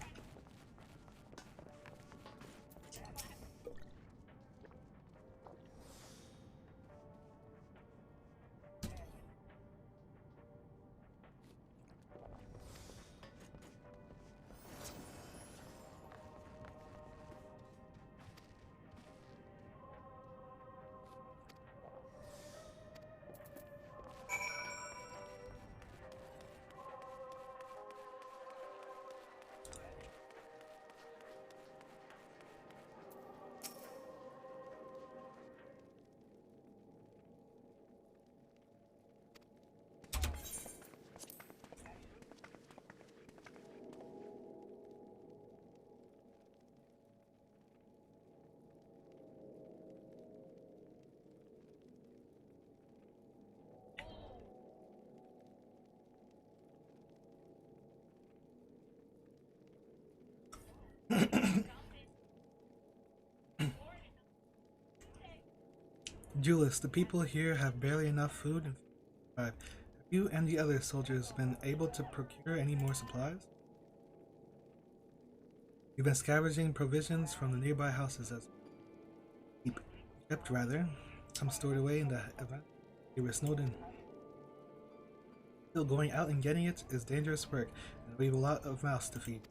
Julius, the people here have barely enough food and survive. Have you and the other soldiers been able to procure any more supplies? We've been scavenging provisions from the nearby houses as kept rather, some stored away in the event they were snowed in. Still, going out and getting it is dangerous work, and we have a lot of mouths to feed.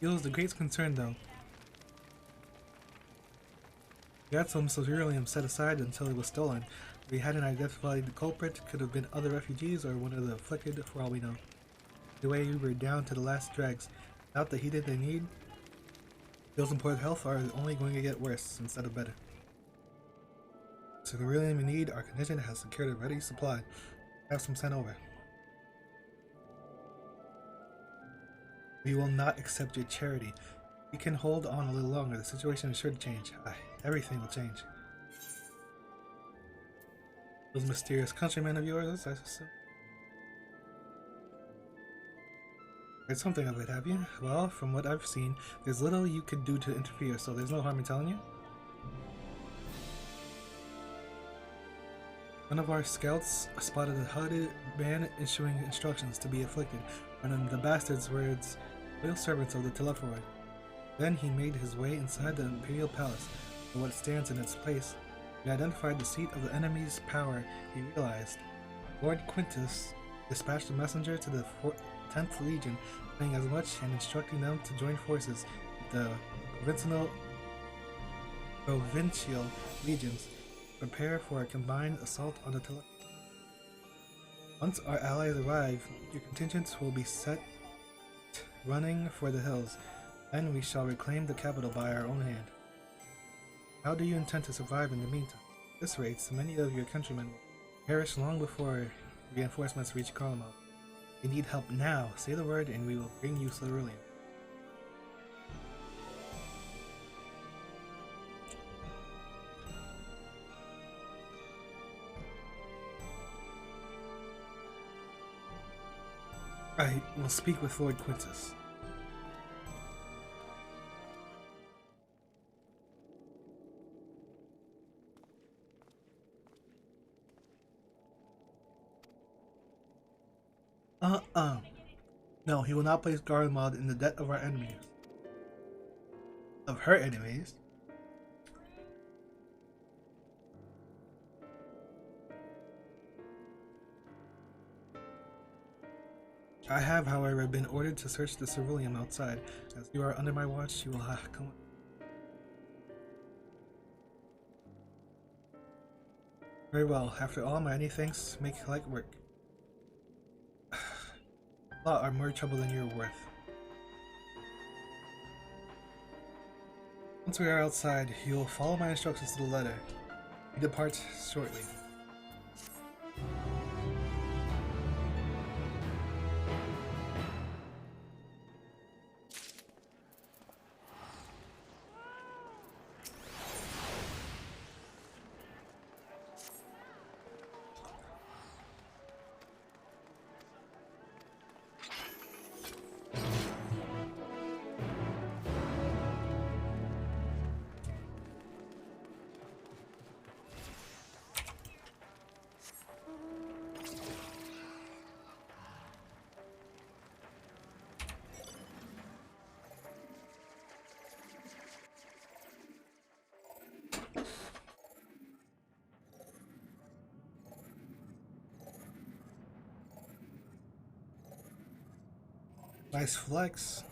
Feels the greatest concern though. We had some ceruleum set aside until it was stolen. We hadn't identified the culprit. Could have been other refugees or one of the afflicted for all we know. The way we were down to the last dregs. Without the heated they need, those in poor health are only going to get worse instead of better. Ceruleum we need, our contingent has secured a ready supply. Have some sent over. We will not accept your charity. We can hold on a little longer. The situation is sure to change. Everything will change. Those mysterious countrymen of yours, I assume? Heard something of it, have you? Well, from what I've seen, there's little you could do to interfere, so there's no harm in telling you. One of our scouts spotted a hooded man issuing instructions to be afflicted, and in the bastard's words, loyal servants of the Telephoid. Then he made his way inside the Imperial Palace, and what stands in its place. He identified the seat of the enemy's power. He realized Lord Quintus dispatched a messenger to the 10th Legion, saying as much and instructing them to join forces with the provincial legions, prepare for a combined assault on the Telephoid. Once our allies arrive, your contingents will be set running for the hills. Then we shall reclaim the capital by our own hand. How do you intend to survive in the meantime? At this rate, so many of your countrymen will perish long before reinforcements reach Carlamont. If you need help now, say the word and we will bring you ceruleum. I will speak with Lord Quintus. No, he will not place Garlemald in the debt of our enemies. Of her enemies? I have, however, been ordered to search the ceruleum outside. As you are under my watch, you will come. Very well. After all, my many thanks make light work. A lot are more trouble than you're worth. Once we are outside, you'll follow my instructions to the letter. We depart shortly. Nice flex.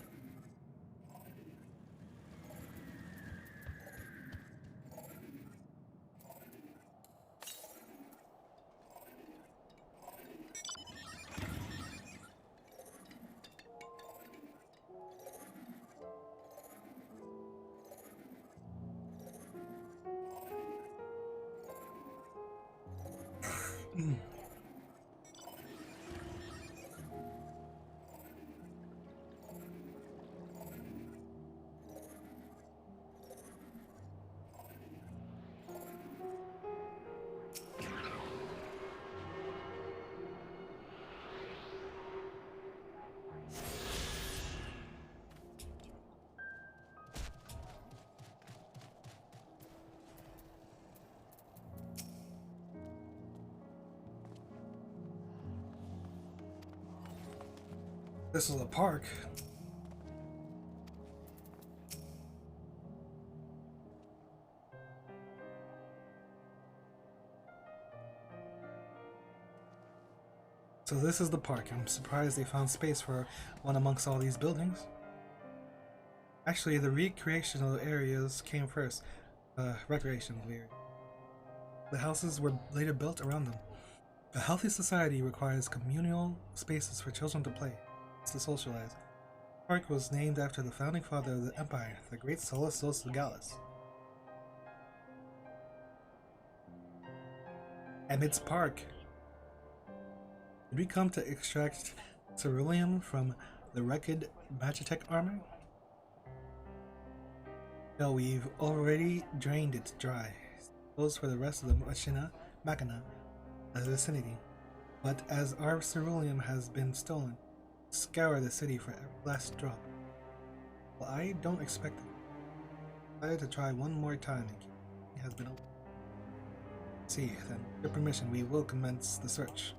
This is a park. So this is the park. I'm surprised they found space for one amongst all these buildings. Actually, the recreational areas came first. Recreational area. The houses were later built around them. A healthy society requires communal spaces for children to play, to socialize. The park was named after the founding father of the empire, the great Solus Gallus. Emmett's Park. Did we come to extract ceruleum from the wrecked Magitech armor? No, we've already drained it dry. Goes for the rest of the Machina vicinity. But as our ceruleum has been stolen, scour the city for every last drop. Well, I don't expect it. I decided to try one more time and it has been open. See, then, with your permission, we will commence the search.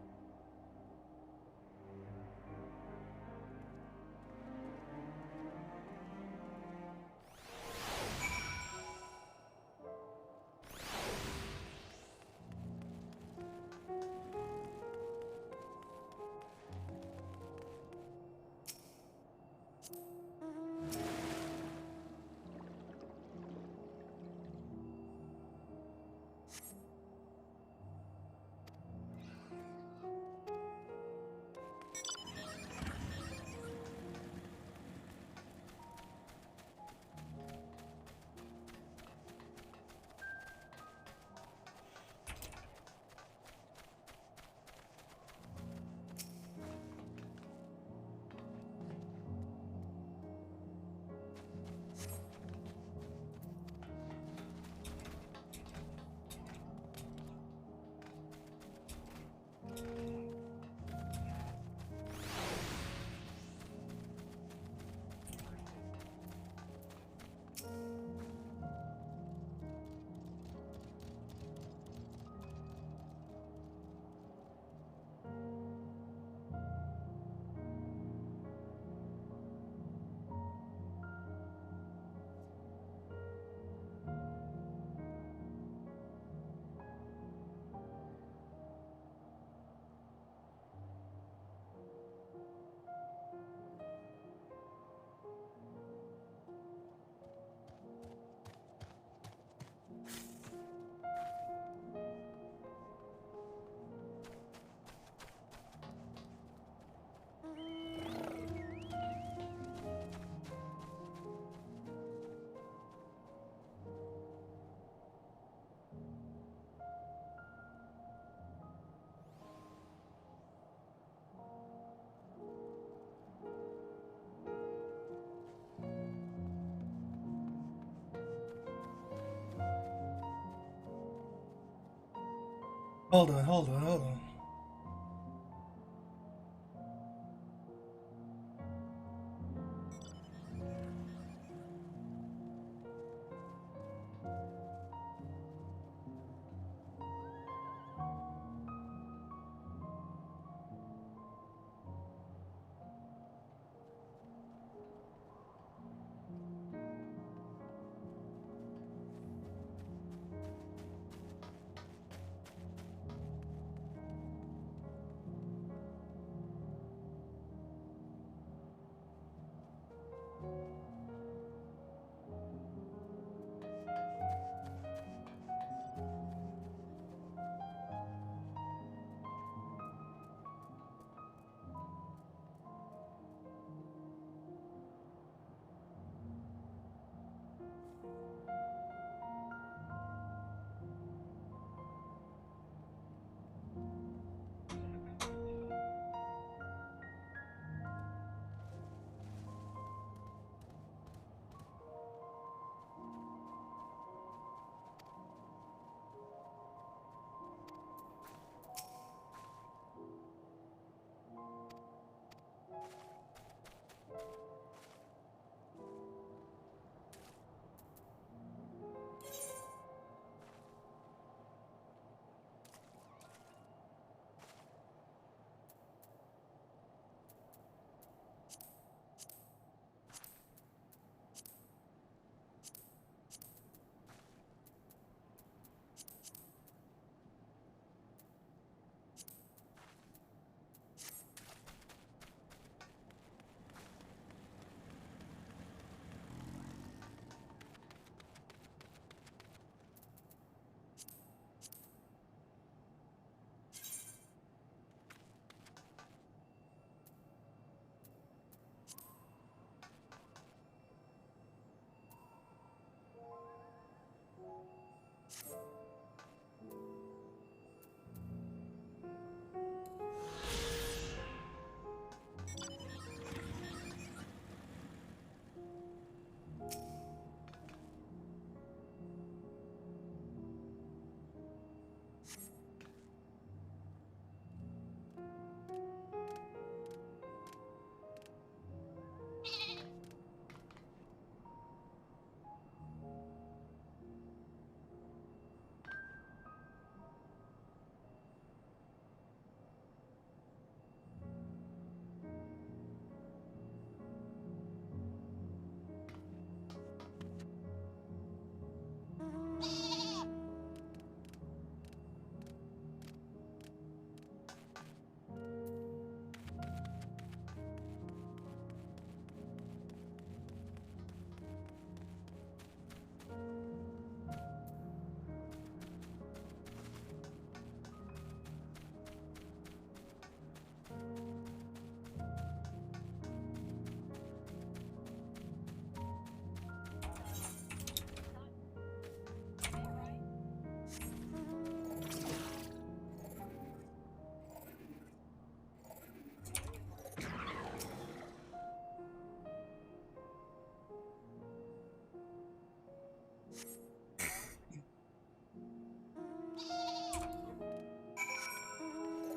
Hold on, hold on, hold on.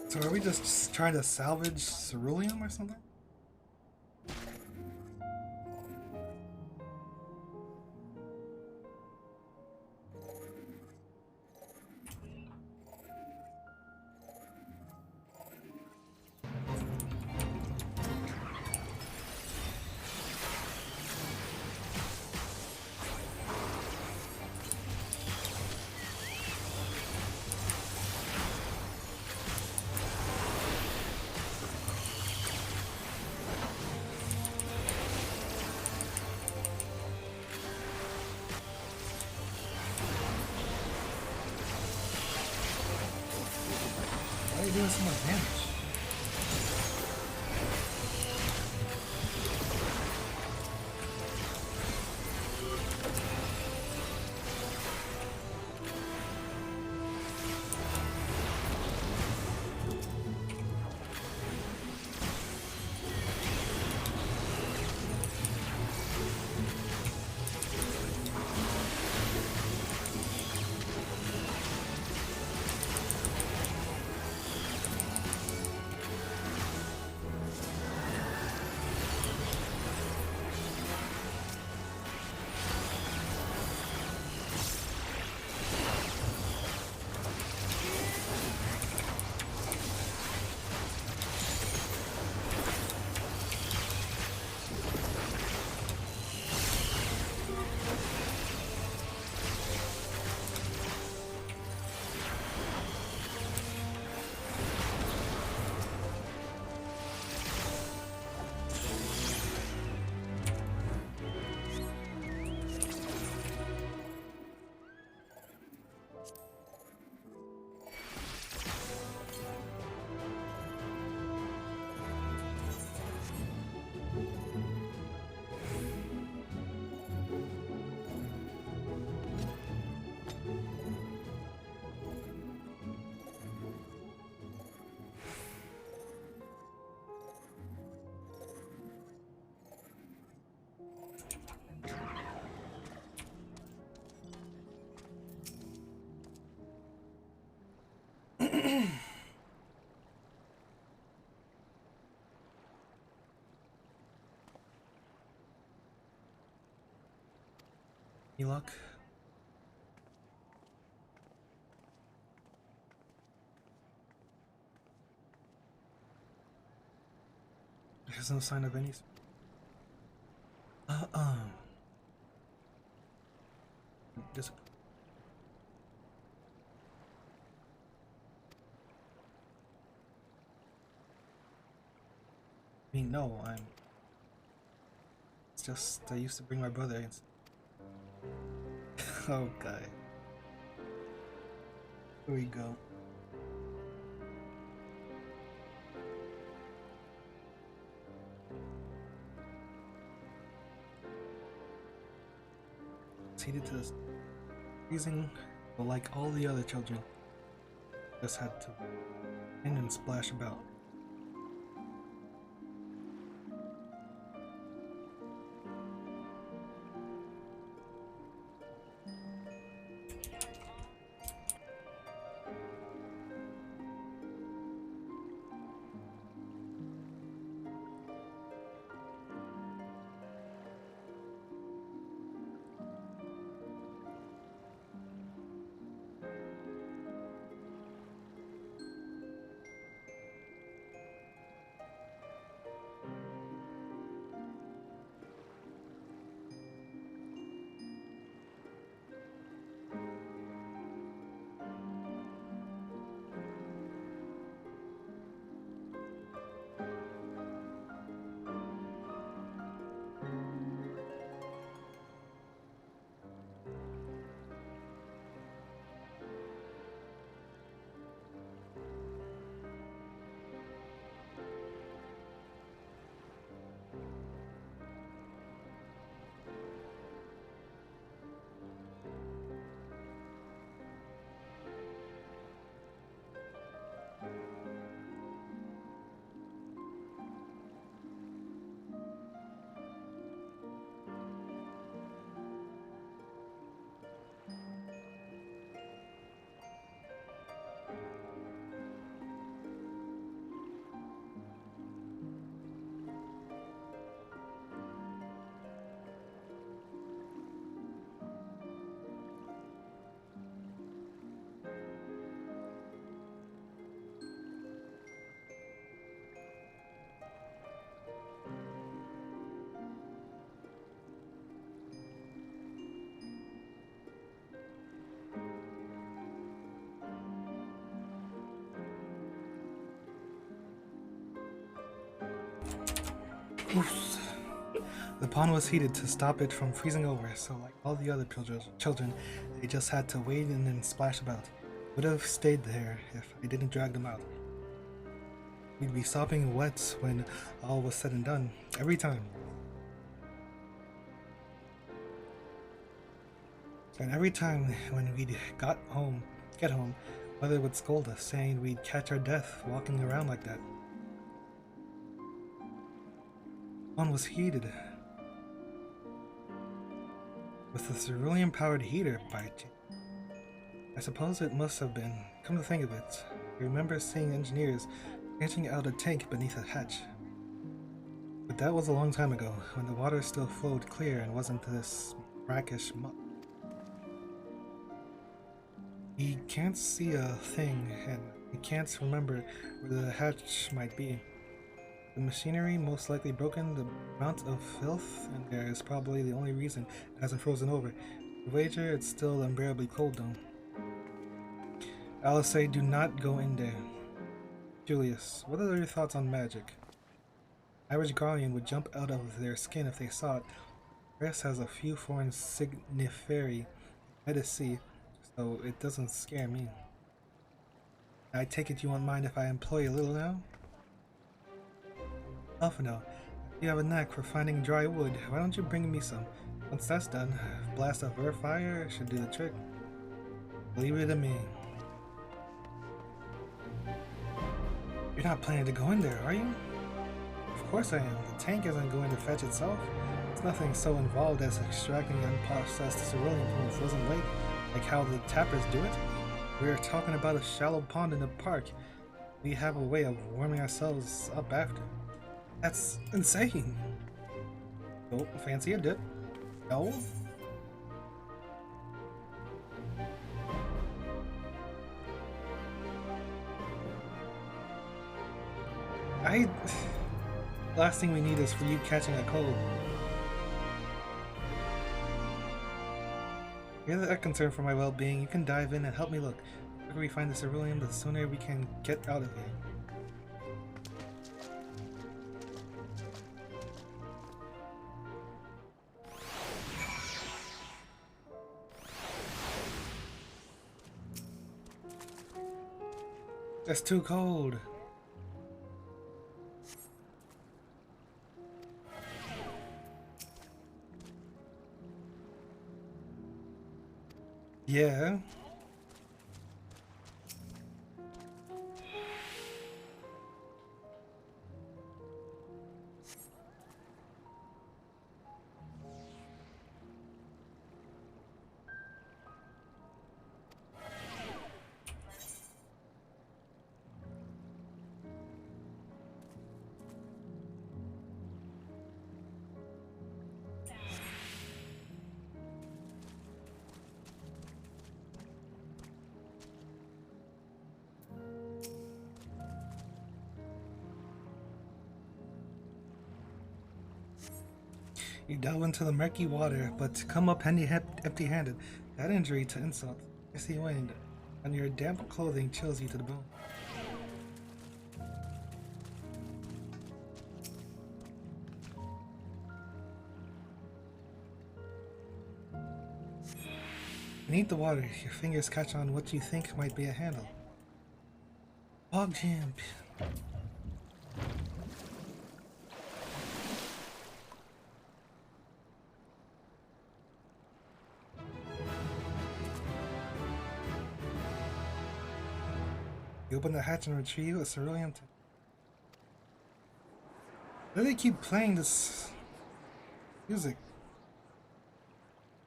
So are we just trying to salvage ceruleum or something? Why are you doing so much damage? Any luck? There's no sign of any. Just. I mean, no, it's just I used to bring my brother. Oh, God. Here we go. It's heated to this freezing, but like all the other children, just had to in and splash about. Oops. The pond was heated to stop it from freezing over, so like all the other children, they just had to wade in and splash about. Would have stayed there if I didn't drag them out. We'd be sopping wet when all was said and done, every time. And every time when we'd get home, Mother would scold us, saying we'd catch our death walking around like that. One was heated with a cerulean-powered heater by I suppose it must have been. Come to think of it, I remember seeing engineers sketching out a tank beneath a hatch. But that was a long time ago, when the water still flowed clear and wasn't this brackish muck. He can't see a thing, and he can't remember where the hatch might be. The machinery most likely broken, the amount of filth in there is probably the only reason it hasn't frozen over. The wager it's still unbearably cold though. I'll say do not go in there. Julius, what are your thoughts on magic? Average Garlean would jump out of their skin if they saw it. Rest has a few foreign signiferi medici, so it doesn't scare me. I take it you won't mind if I employ a little now? Alphino, if you have a knack for finding dry wood, why don't you bring me some? Once that's done, a blast of earth fire should do the trick. Leave it to me. You're not planning to go in there, are you? Of course I am. The tank isn't going to fetch itself. There's nothing so involved as extracting unprocessed cerulean from a frozen lake, like how the tappers do it. We're talking about a shallow pond in the park. We have a way of warming ourselves up after. That's insane. Oh, fancy a dip. No. Last thing we need is for you catching a cold. You're that concerned for my well-being. You can dive in and help me look. The quicker we find the cerulean, the sooner we can get out of here. That's too cold. Yeah. You delve into the murky water, but come up empty-handed. That injury to insult. Icy wind on your damp clothing chills you to the bone. Beneath the water, your fingers catch on what you think might be a handle. Bog jam. You open the hatch and retrieve a cerulean. Why do they keep playing this music?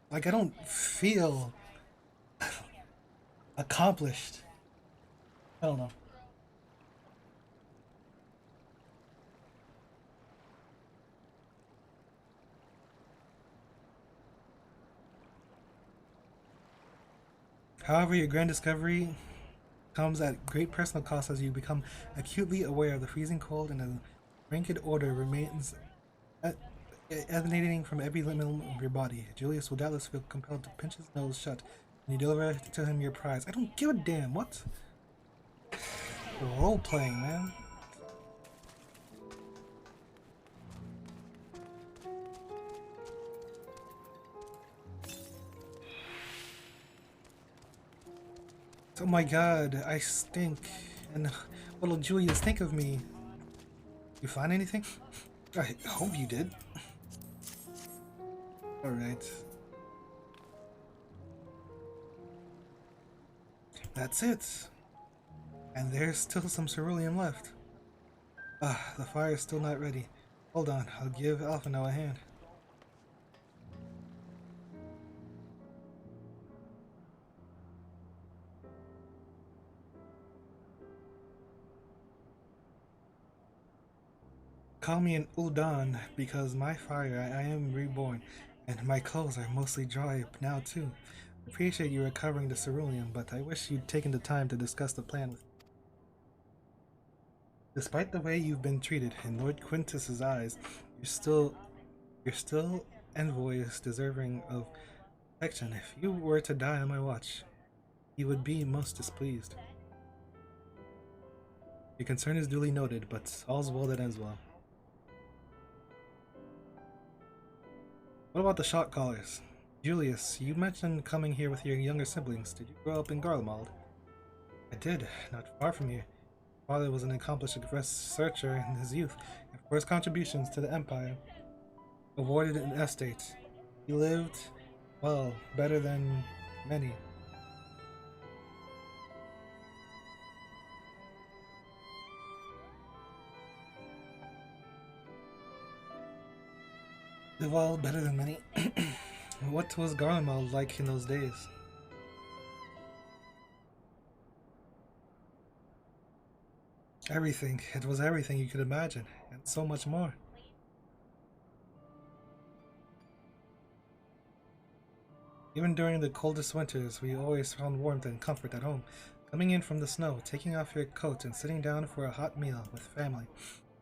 Like, I don't feel accomplished. I don't know. However, your grand discovery comes at great personal cost as you become acutely aware of the freezing cold and a rancid odor remains emanating from every limb of your body. Julius will doubtless feel compelled to pinch his nose shut when you deliver to him your prize. I don't give a damn. What? Role playing, man. Oh my god, I stink. And what'll Julius think of me? You find anything? I hope you did. Alright. That's it. And there's still some cerulean left. Ah, the fire's still not ready. Hold on, I'll give Alphino a hand. Call me an Uldan because my fire, I am reborn, and my clothes are mostly dry now too. Appreciate you recovering the cerulean, but I wish you'd taken the time to discuss the plan with me. Despite the way you've been treated in Lord Quintus's eyes, you're still envoys deserving of protection. If you were to die on my watch, he would be most displeased. Your concern is duly noted, but all's well that ends well. What about the shot callers? Julius, you mentioned coming here with your younger siblings. Did you grow up in Garlemald? I did, not far from here. My father was an accomplished researcher in his youth, and for his contributions to the Empire, awarded an estate. He lived, well, better than many. Well, better than many. What was Garlemald like in those days? Everything. It was everything you could imagine, and so much more. Even during the coldest winters, we always found warmth and comfort at home. Coming in from the snow, taking off your coat, and sitting down for a hot meal with family.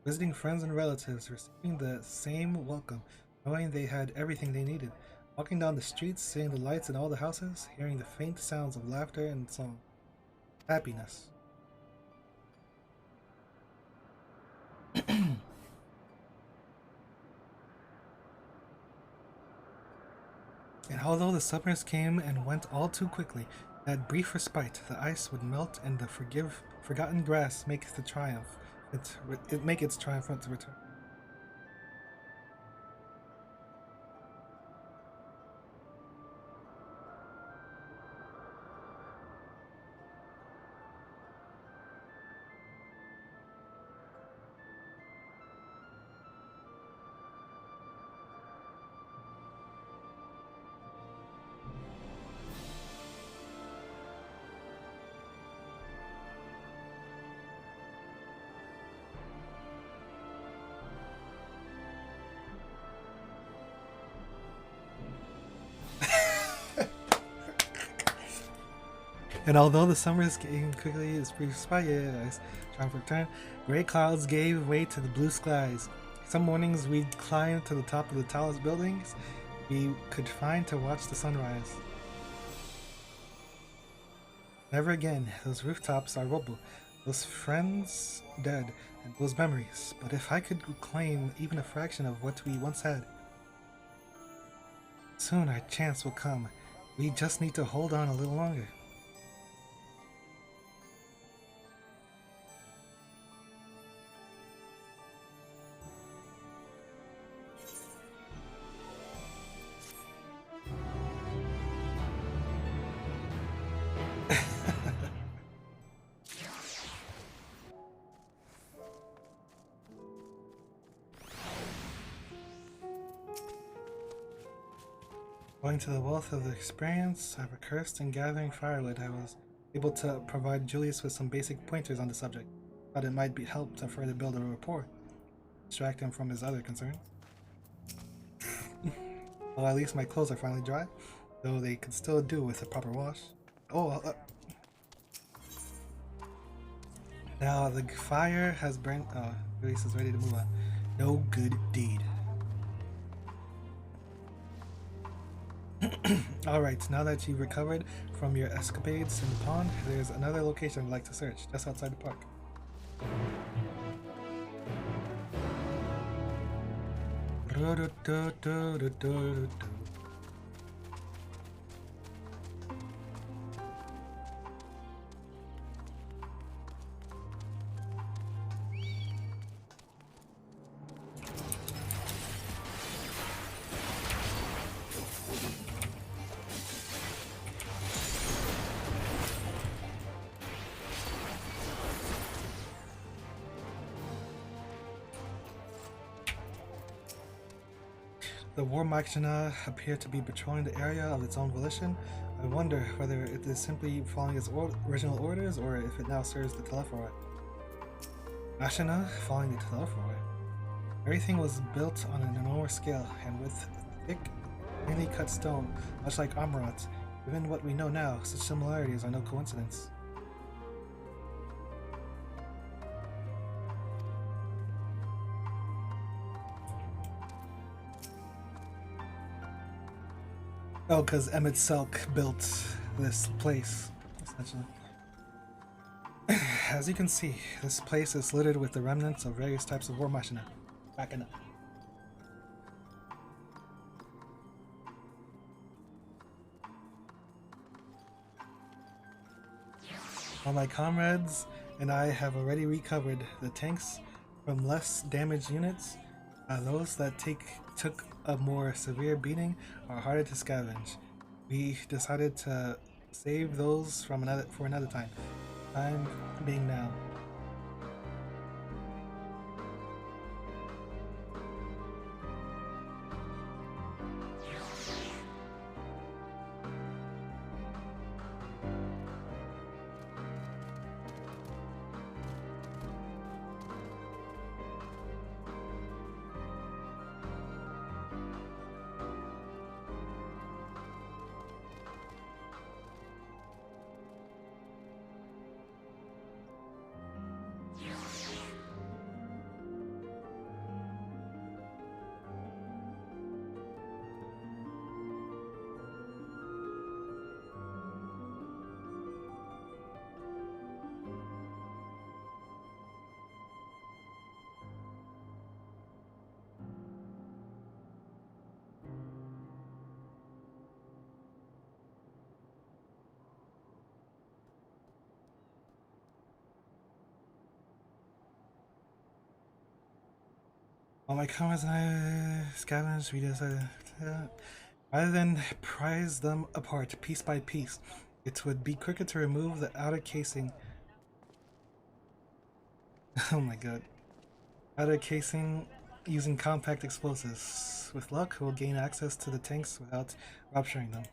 visiting friends and relatives, receiving the same welcome, knowing they had everything they needed, walking down the streets, seeing the lights in all the houses, hearing the faint sounds of laughter and song. Happiness. And although the summers came and went all too quickly, that brief respite, the ice would melt and the forgotten grass make the triumph. It make its triumphant return. And although the summers came quickly, its brief spite, trying for return, gray clouds gave way to the blue skies. Some mornings we'd climb to the top of the tallest buildings we could find to watch the sunrise. Never again, those rooftops are rubble, those friends dead, and those memories. But if I could claim even a fraction of what we once had, soon our chance will come. We just need to hold on a little longer. Owing to the wealth of the experience I've rehearsed in gathering firewood, I was able to provide Julius with some basic pointers on the subject. Thought it might be help to further build a rapport, distract him from his other concerns. Well, at least my clothes are finally dry, though they could still do with a proper wash. Now the fire has burned. Oh, Julius is ready to move on. No good deed. Alright, now that you've recovered from your escapades in the pond, there's another location I'd like to search, just outside the park. The war machina appear to be patrolling the area of its own volition. I wonder whether it is simply following its original orders or if it now serves the Telephoroi. Machina following the Telephoroi. Everything was built on an enormous scale and with thick, thinly cut stone, much like Amaranth. Given what we know now, such similarities are no coincidence. Oh, because Emmett Selk built this place, essentially. As you can see, this place is littered with the remnants of various types of war machina. Backing up. While my comrades and I have already recovered the tanks from less damaged units, those that took a more severe beating are harder to scavenge. We decided to save those for another time. Time being now. All my comments and I scavenge, we decided, rather than prise them apart piece by piece, it would be quicker to remove the outer casing. Oh my god. Outer casing using compact explosives. With luck, we'll gain access to the tanks without rupturing them.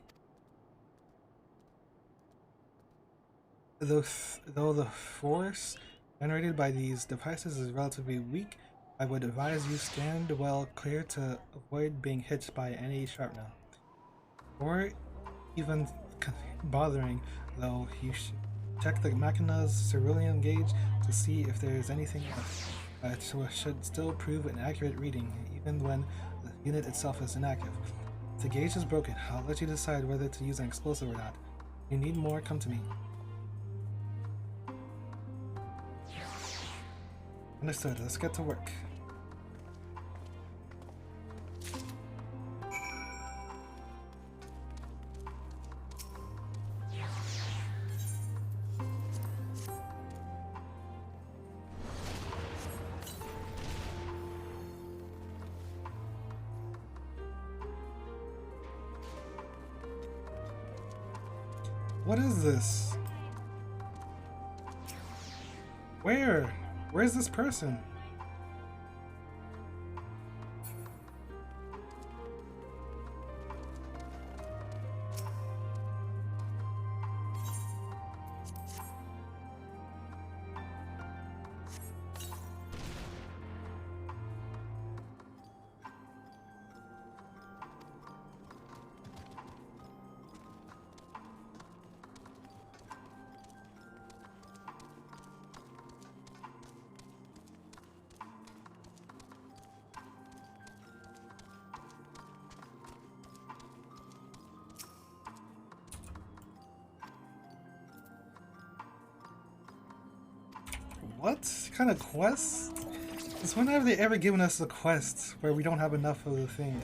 Though the force generated by these devices is relatively weak, I would advise you stand well clear to avoid being hit by any shrapnel. Or even bothering, though, you should check the Machina's cerulean gauge to see if there is anything left. It should still prove an accurate reading, even when the unit itself is inactive. If the gauge is broken, I'll let you decide whether to use an explosive or not. If you need more, come to me. Understood. Let's get to work. What is this? Where? Where's this person? What kind of quest? Since when have they ever given us a quest where we don't have enough of the thing?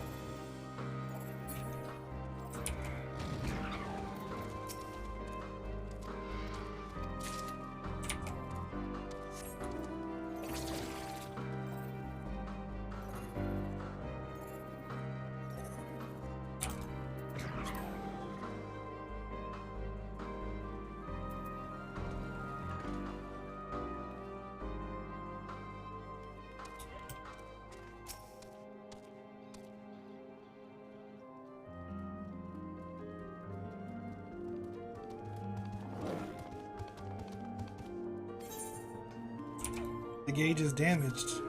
The gauge is damaged.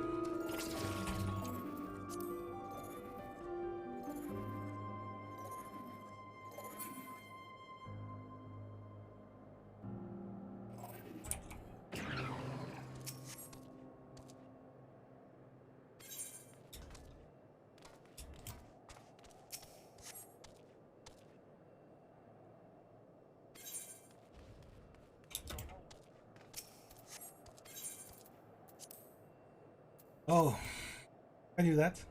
Oh, I knew that.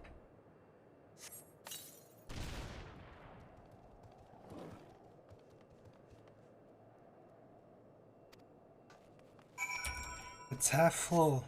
It's half full.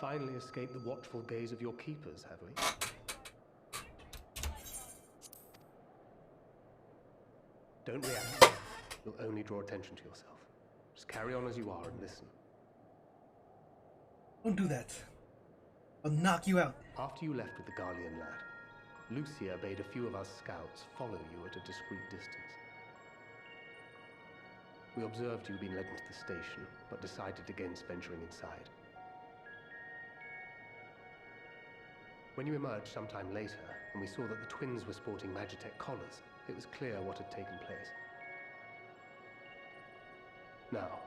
Finally escaped the watchful gaze of your keepers, have we? Don't react. You'll only draw attention to yourself. Just carry on as you are and listen. Don't do that. I'll knock you out. After you left with the Garlean lad, Lucia bade a few of us scouts follow you at a discreet distance. We observed you being led into the station, but decided against venturing inside. When you emerged sometime later, and we saw that the twins were sporting Magitech collars, it was clear what had taken place. Now,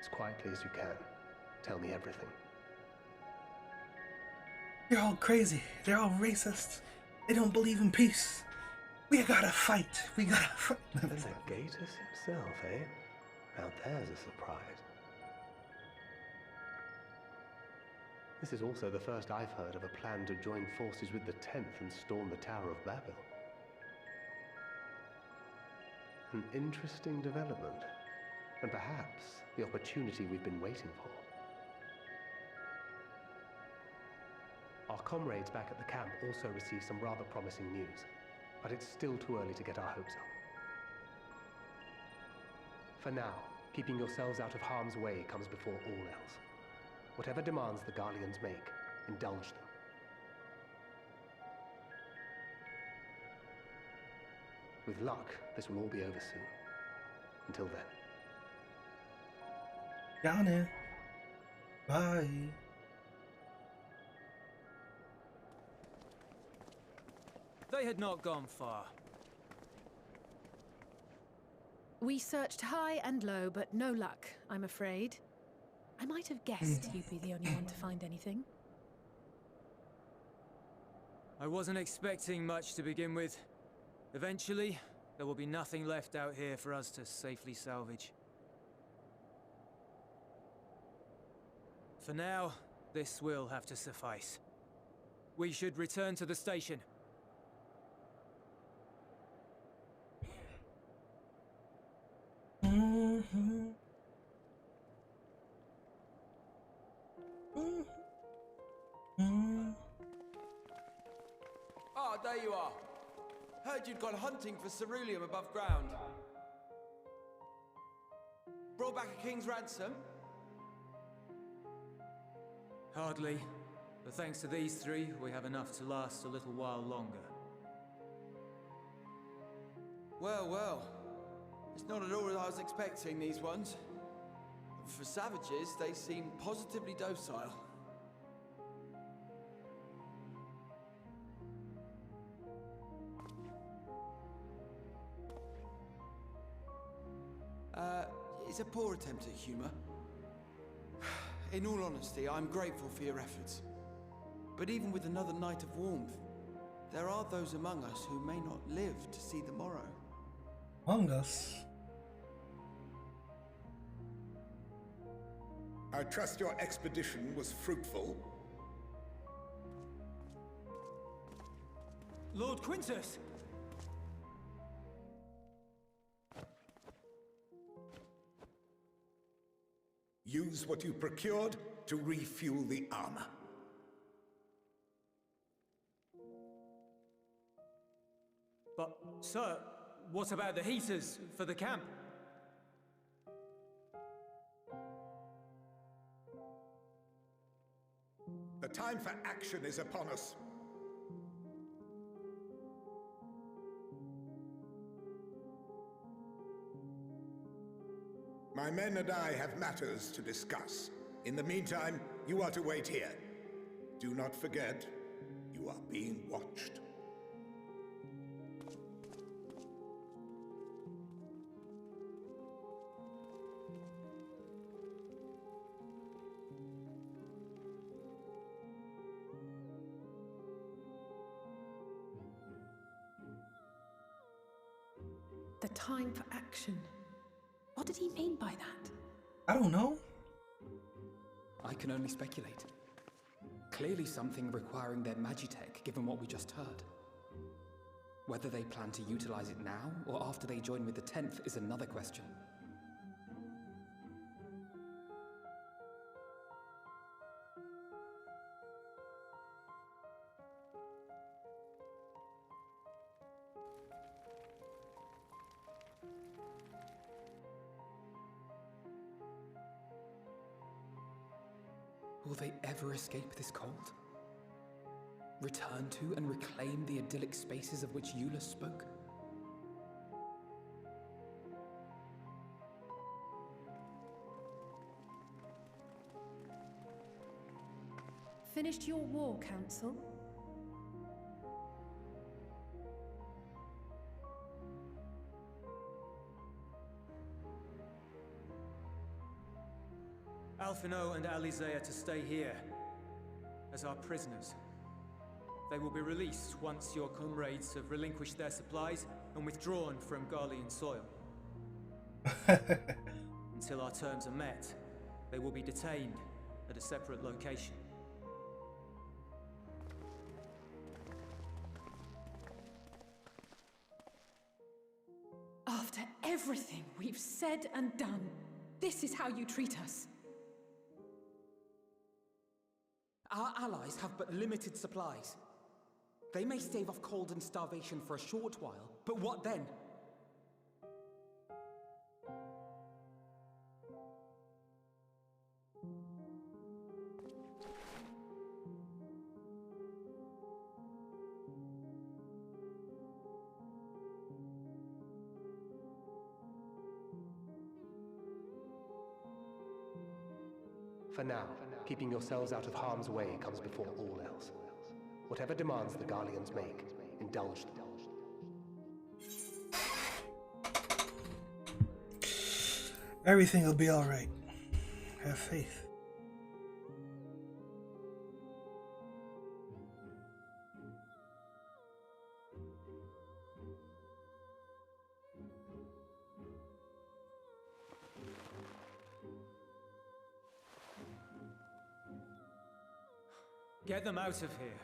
as quietly as you can, tell me everything. They're all crazy. They're all racist. They don't believe in peace. We gotta fight. We gotta fight. And the Gatus himself, eh? Now there's a surprise. This is also the first I've heard of a plan to join forces with the 10th and storm the Tower of Babel. An interesting development, and perhaps the opportunity we've been waiting for. Our comrades back at the camp also received some rather promising news, but it's still too early to get our hopes up. For now, keeping yourselves out of harm's way comes before all else. Whatever demands the Garleans make, indulge them. With luck, this will all be over soon. Until then. Down it. Bye. They had not gone far. We searched high and low, but no luck, I'm afraid. I might have guessed you'd be the only one to find anything. I wasn't expecting much to begin with. Eventually, there will be nothing left out here for us to safely salvage. For now, this will have to suffice. We should return to the station. Ah, there you are. Heard you'd gone hunting for ceruleum above ground. Brought back a king's ransom? Hardly. But thanks to these three, we have enough to last a little while longer. Well, well. It's not at all as I was expecting, these ones. For savages, they seem positively docile. It's a poor attempt at humor. In all honesty, I'm grateful for your efforts. But even with another night of warmth, there are those among us who may not live to see the morrow. Among us? I trust your expedition was fruitful. Lord Quintus! Use what you procured to refuel the armor. But, sir, what about the heaters for the camp? The time for action is upon us. My men and I have matters to discuss. In the meantime, you are to wait here. Do not forget, you are being watched. The time for action. What did he mean by that? I don't know. I can only speculate. Clearly something requiring their magitech, given what we just heard. Whether they plan to utilize it now, or after they join with the 10th, is another question. Will they ever escape this cult? Return to and reclaim the idyllic spaces of which Eula spoke? finished your war, Council? Alphino and Alizé are to stay here as our prisoners. They will be released once your comrades have relinquished their supplies and withdrawn from Garlean soil. Until our terms are met, they will be detained at a separate location. After everything we've said and done, this is how you treat us. Our allies have but limited supplies. They may stave off cold and starvation for a short while, but what then? For now, keeping yourselves out of harm's way comes before all else. Whatever demands the Garleans make, indulge them. Everything will be alright. Have faith. Get them out of here.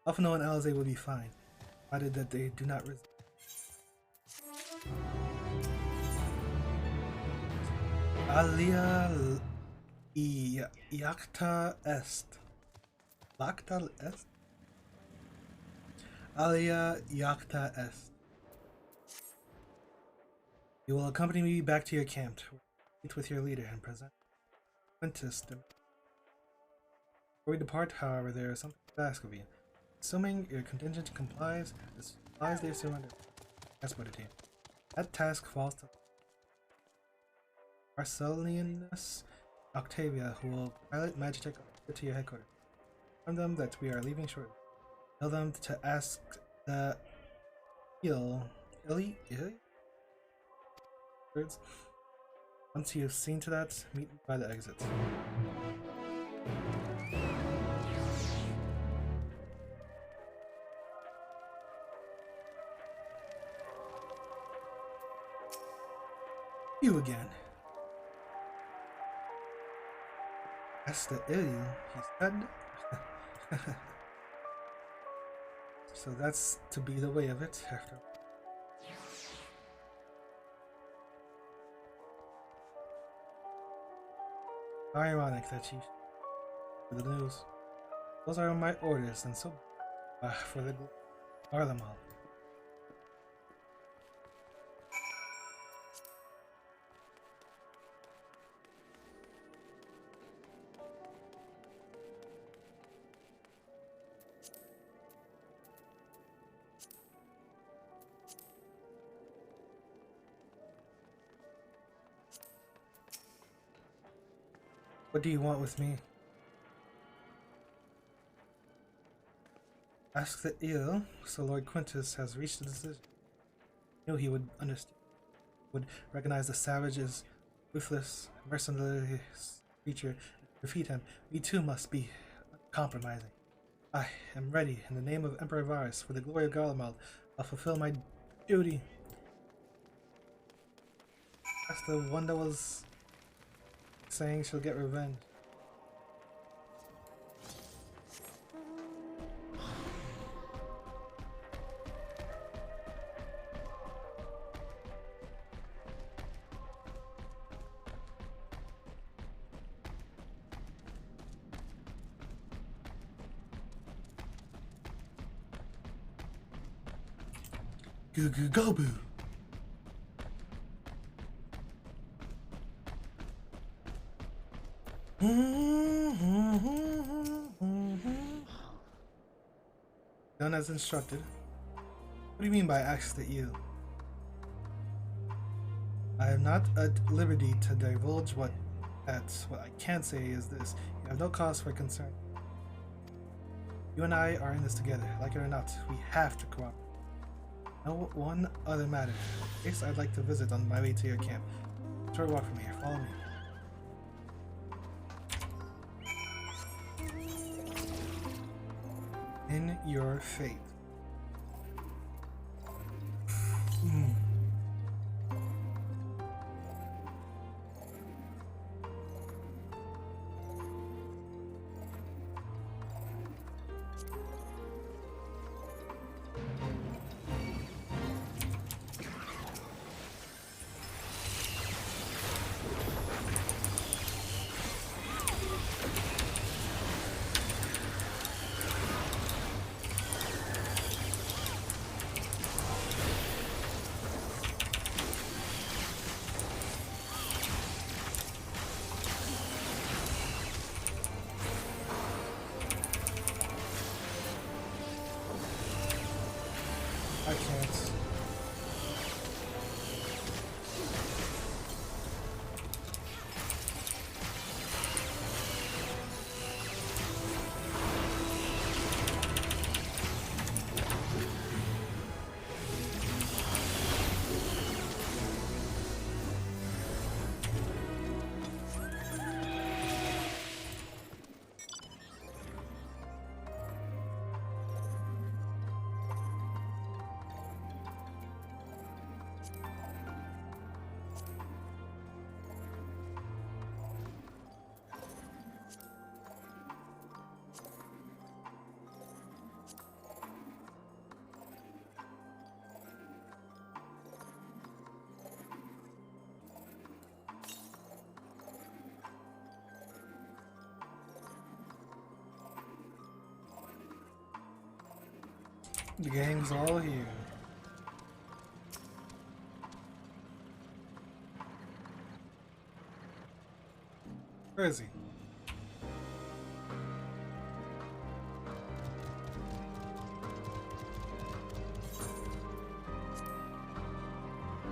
Alphino and Alizé will be fine, provided that they do not resist. Alia Iacta Est. Lacta Est? Alia Iacta Est. You will accompany me back to your camp, where you meet with your leader and present Quintus. Before we depart, however, there is something to ask of you. Assuming your contingent complies, the supplies they surrender. Transported to you. That task falls to Arcelianus Octavia, who will pilot Magitech to your headquarters. Inform them that we are leaving shortly. Tell them to ask the Illy? Words. Once you have seen to that, meet me by the exit. You again. That's the ill, he said. So that's to be the way of it after. Ironic that you for the news. Those are my orders, and so for the Garlemald. What do you want with me? Ask the ill, so Lord Quintus has reached a decision. I knew he would understand, would recognize the savage as ruthless, mercenary creature, and defeat him. We too must be uncompromising. I am ready, in the name of Emperor Varus, for the glory of Garlemald. I'll fulfill my duty. That's the one that was saying she'll get revenge. Goo goo go boo. Done as instructed. What do you mean by access to you? I am not at liberty to divulge what I can say is this. You have no cause for concern. You and I are in this together. Like it or not, we have to cooperate. No one other matter. In case I'd like to visit on my way to your camp. Short walk from here. Follow me. In your fate. I can't. The gang's all here. Where is he?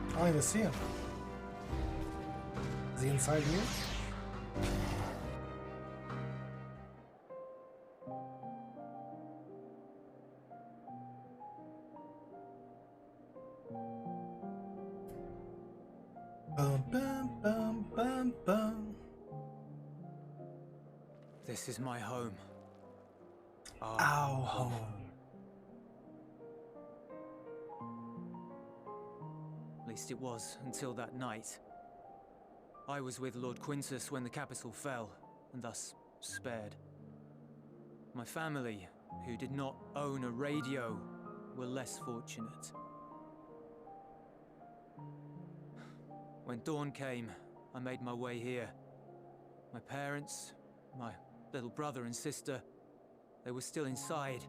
I don't even see him. Is he inside here? Bum, bum, bum, bum, bum. This is my home. Our home. At least it was until that night. I was with Lord Quintus when the capital fell, and thus spared. My family, who did not own a radio, were less fortunate. When dawn came, I made my way here. My parents, my little brother and sister, they were still inside.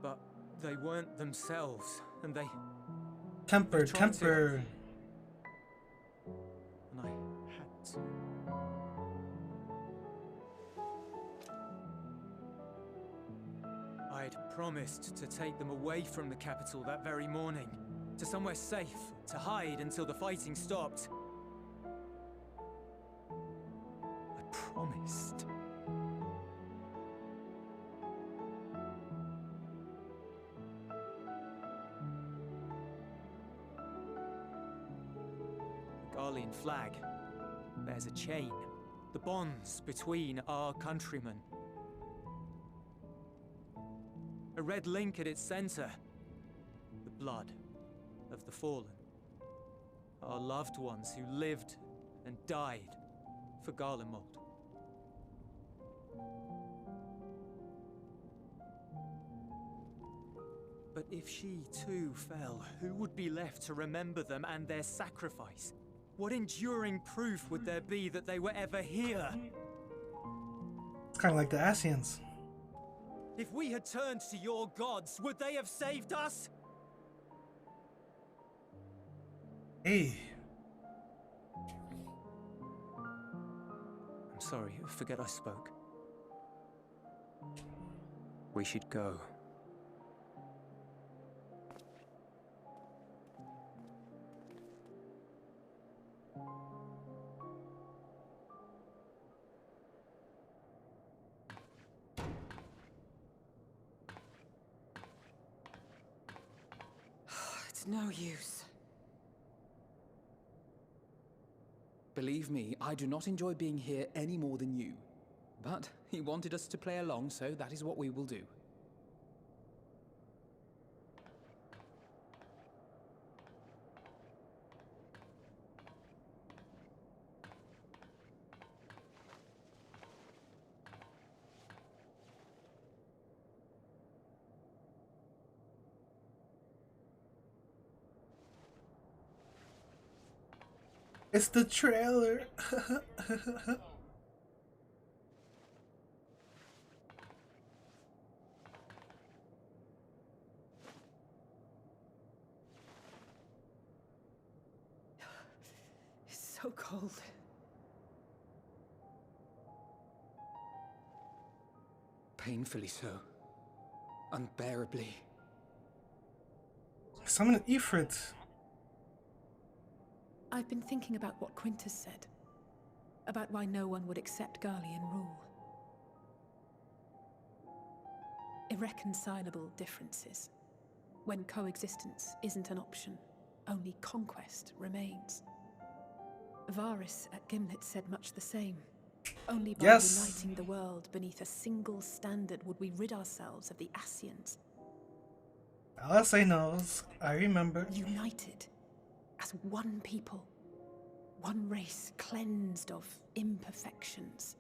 But they weren't themselves, and they... Temper. And I had to. I'd promised to take them away from the capital that very morning, to somewhere safe, to hide until the fighting stopped. I promised. The Garlean flag bears a chain, the bonds between our countrymen. A red link at its center, the blood of the fallen. Our loved ones who lived and died for Garlemald. But if she too fell, who would be left to remember them and their sacrifice? What enduring proof would there be that they were ever here? It's kind of like the Asians. If we had turned to your gods, would they have saved us? Hey. I'm sorry, forget I spoke. We should go. It's no use. Believe me, I do not enjoy being here any more than you. But he wanted us to play along, so that is what we will do. It's the trailer. It's so cold. Painfully so. Unbearably. Summon an Ifrit. I've been thinking about what Quintus said. About why no one would accept Garlean rule. Irreconcilable differences. When coexistence isn't an option, only conquest remains. Varys at Gimlet said much the same. Only by uniting the world beneath a single standard would we rid ourselves of the Ascians. Alessay knows. I remember. United. As one people. One race cleansed of imperfections.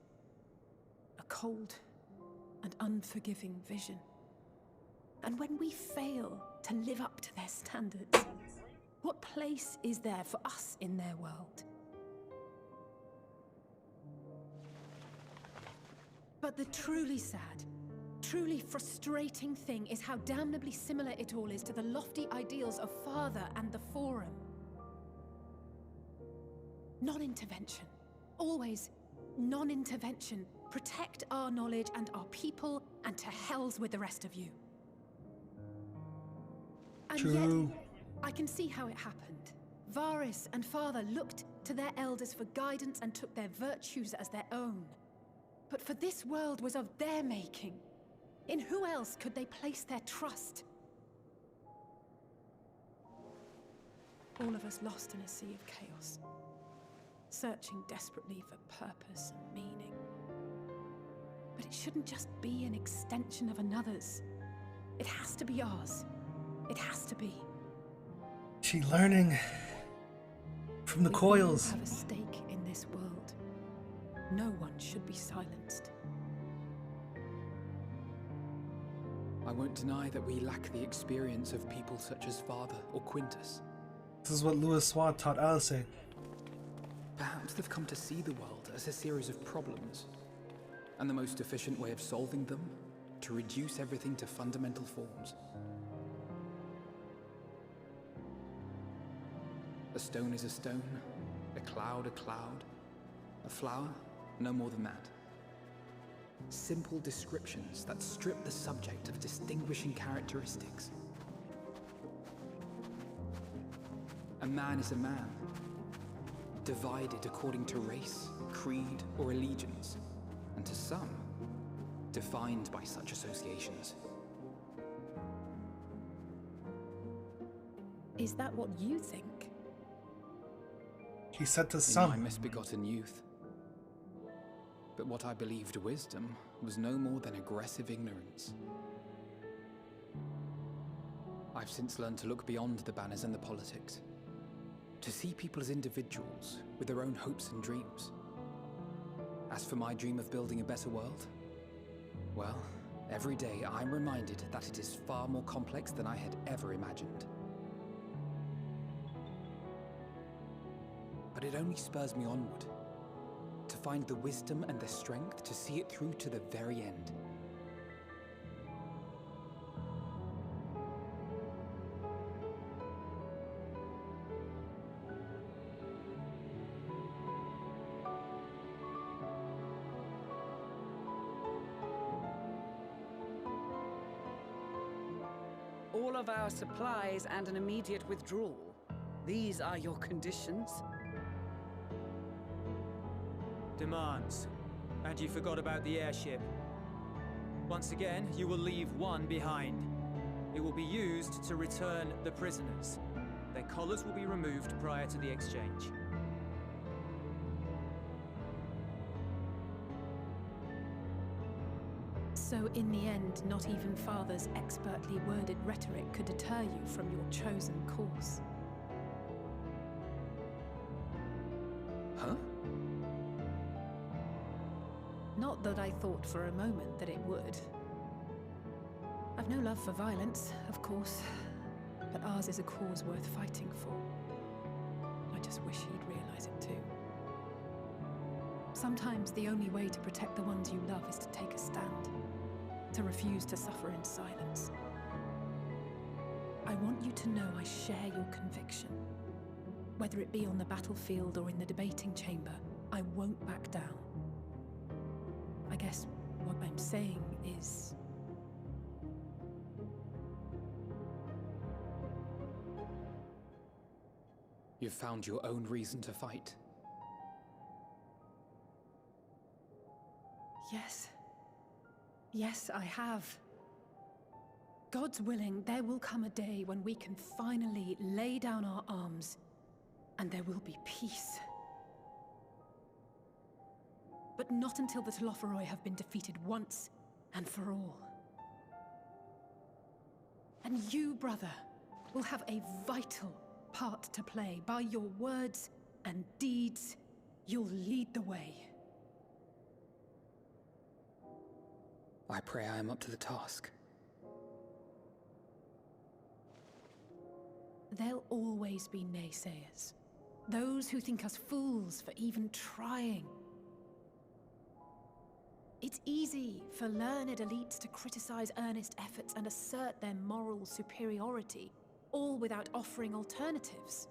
A cold and unforgiving vision. And when we fail to live up to their standards, what place is there for us in their world? But the truly sad, truly frustrating thing is how damnably similar it all is to the lofty ideals of Father and the Forum. Non-intervention. Always non-intervention. Protect our knowledge and our people, and to hells with the rest of you. And True. yet, I can see how it happened. Varys and Father looked to their elders for guidance and took their virtues as their own. But for this world was of their making. In who else could they place their trust? All of us lost in a sea of chaos. Searching desperately for purpose and meaning. But it shouldn't just be an extension of another's. It has to be ours. It has to be. She learning from the We coils. all have a stake in this world. No one should be silenced. I won't deny that we lack the experience of people such as Father or Quintus. This is what Louis Swat taught Alessay. Perhaps they've come to see the world as a series of problems, and the most efficient way of solving them, to reduce everything to fundamental forms. A stone is a stone, a cloud, a flower, no more than that. Simple descriptions that strip the subject of distinguishing characteristics. A man is a man, divided according to race, creed, or allegiance, and to some, defined by such associations. Is that what you think? He said to In some. my misbegotten youth. But what I believed wisdom was no more than aggressive ignorance. I've since learned to look beyond the banners and the politics. To see people as individuals with their own hopes and dreams. As for my dream of building a better world, well, every day I'm reminded that it is far more complex than I had ever imagined. But it only spurs me onward, to find the wisdom and the strength to see it through to the very end. all of our supplies and an immediate withdrawal. These are your conditions? Demands. And you forgot about the airship. Once again, you will leave one behind. It will be used to return the prisoners. Their collars will be removed prior to the exchange. So in the end, not even Father's expertly worded rhetoric could deter you from your chosen course. Huh? Not that I thought for a moment that it would. I've no love for violence, of course, but ours is a cause worth fighting for. I just wish he'd realize it too. Sometimes the only way to protect the ones you love is to take a stand, to refuse to suffer in silence. I want you to know I share your conviction. Whether it be on the battlefield or in the debating chamber, I won't back down. I guess what I'm saying is... You've found your own reason to fight. Yes. Yes, I have. God's willing, there will come a day when we can finally lay down our arms, and there will be peace. But not until the Telophoroi have been defeated once and for all. And you, brother, will have a vital part to play. By your words and deeds, you'll lead the way. I pray I am up to the task. There'll always be naysayers. Those who think us fools for even trying. It's easy for learned elites to criticize earnest efforts and assert their moral superiority, all without offering alternatives.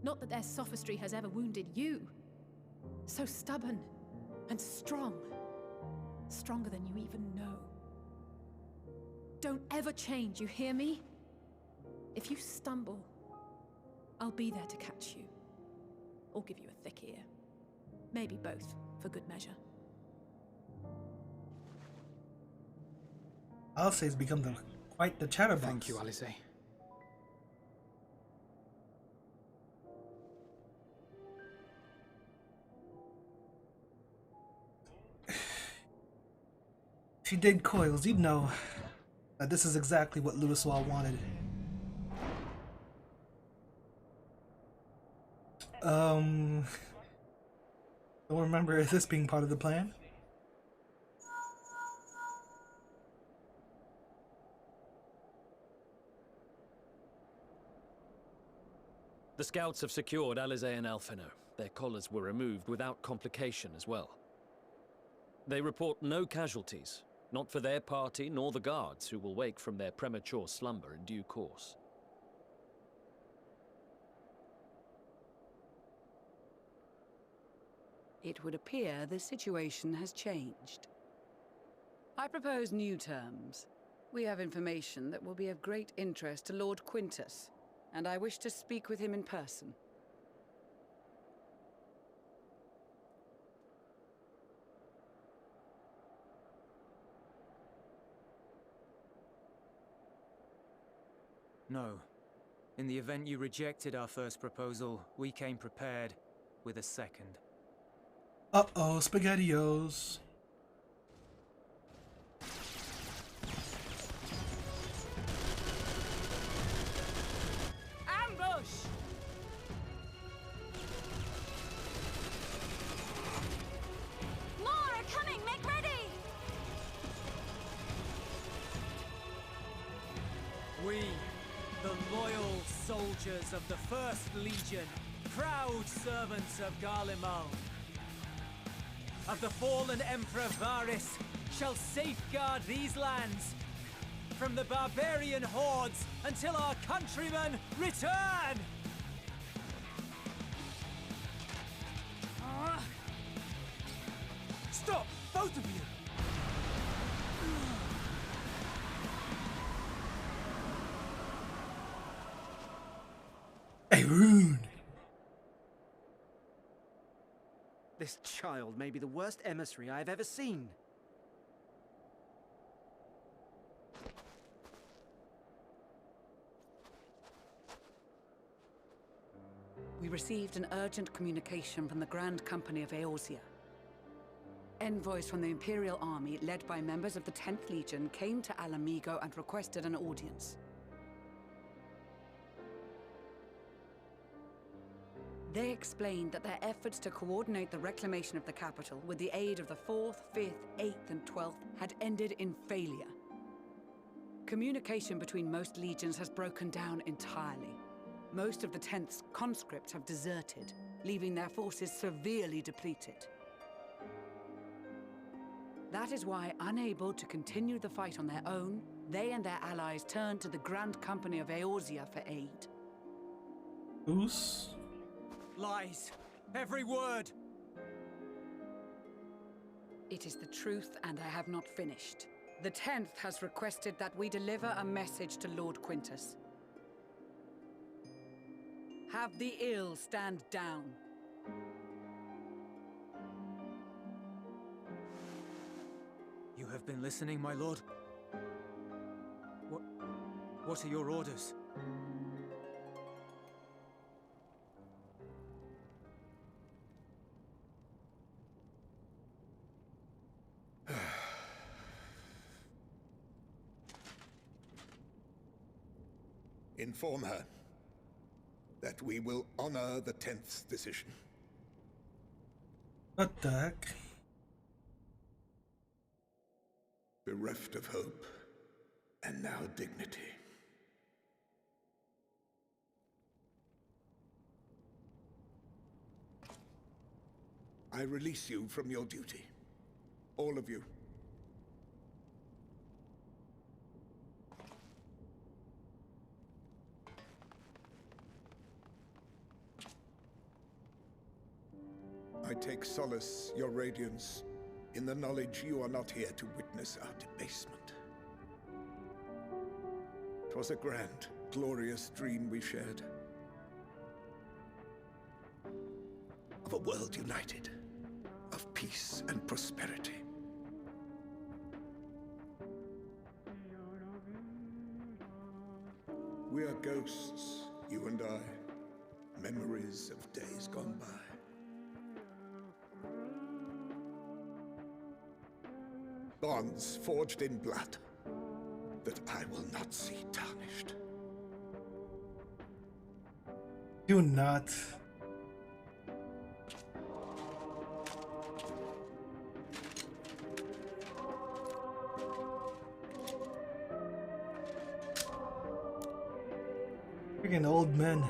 Not that their sophistry has ever wounded you. So stubborn and strong. Stronger than you even know. Don't ever change, you hear me? If you stumble, I'll be there to catch you. Or give you a thick ear. Maybe both, for good measure. Alice's become quite the chatterbox. Thank you, Alice. If you did coils, you'd know that this is exactly what Louiswall wanted. Don't remember this being part of the plan. The scouts have secured Alize and Alphino. Their collars were removed without complication as well. They report no casualties, not for their party nor the guards, who will wake from their premature slumber in due course. It would appear the situation has changed. I propose new terms. We have information that will be of great interest to Lord Quintus, and I wish to speak with him in person. No. In the event you rejected our first proposal, we came prepared with a second. Uh-oh, SpaghettiOs. Ambush! More are coming! Make ready! We, the loyal soldiers of the First Legion, proud servants of Garlemald, of the fallen Emperor Varys, shall safeguard these lands from the barbarian hordes until our countrymen return! Stop, both of you! Irune! This child may be the worst emissary I have ever seen. We received an urgent communication from the Grand Company of Eorzea. Envoys from the Imperial Army, led by members of the 10th Legion, came to Alamigo and requested an audience. They explained that their efforts to coordinate the reclamation of the capital with the aid of the 4th, 5th, 8th, and 12th had ended in failure. Communication between most legions has broken down entirely. Most of the 10th's conscripts have deserted, leaving their forces severely depleted. That is why, unable to continue the fight on their own, they and their allies turned to the Grand Company of Eorzea for aid. Who's? Lies. Every word. It is the truth, and I have not finished. The 10th has requested that we deliver a message to Lord Quintus. Have the ill stand down. You have been listening, my lord? What are your orders? Inform her that we will honor the 10th's decision. What the heck? Bereft of hope, and now dignity. I release you from your duty. All of you. I take solace, your radiance, in the knowledge you are not here to witness our debasement. 'Twas a grand, glorious dream we shared. Of a world united, of peace and prosperity. We are ghosts, you and I, memories of days gone by. Bonds forged in blood that I will not see tarnished. Do not. Freaking old men.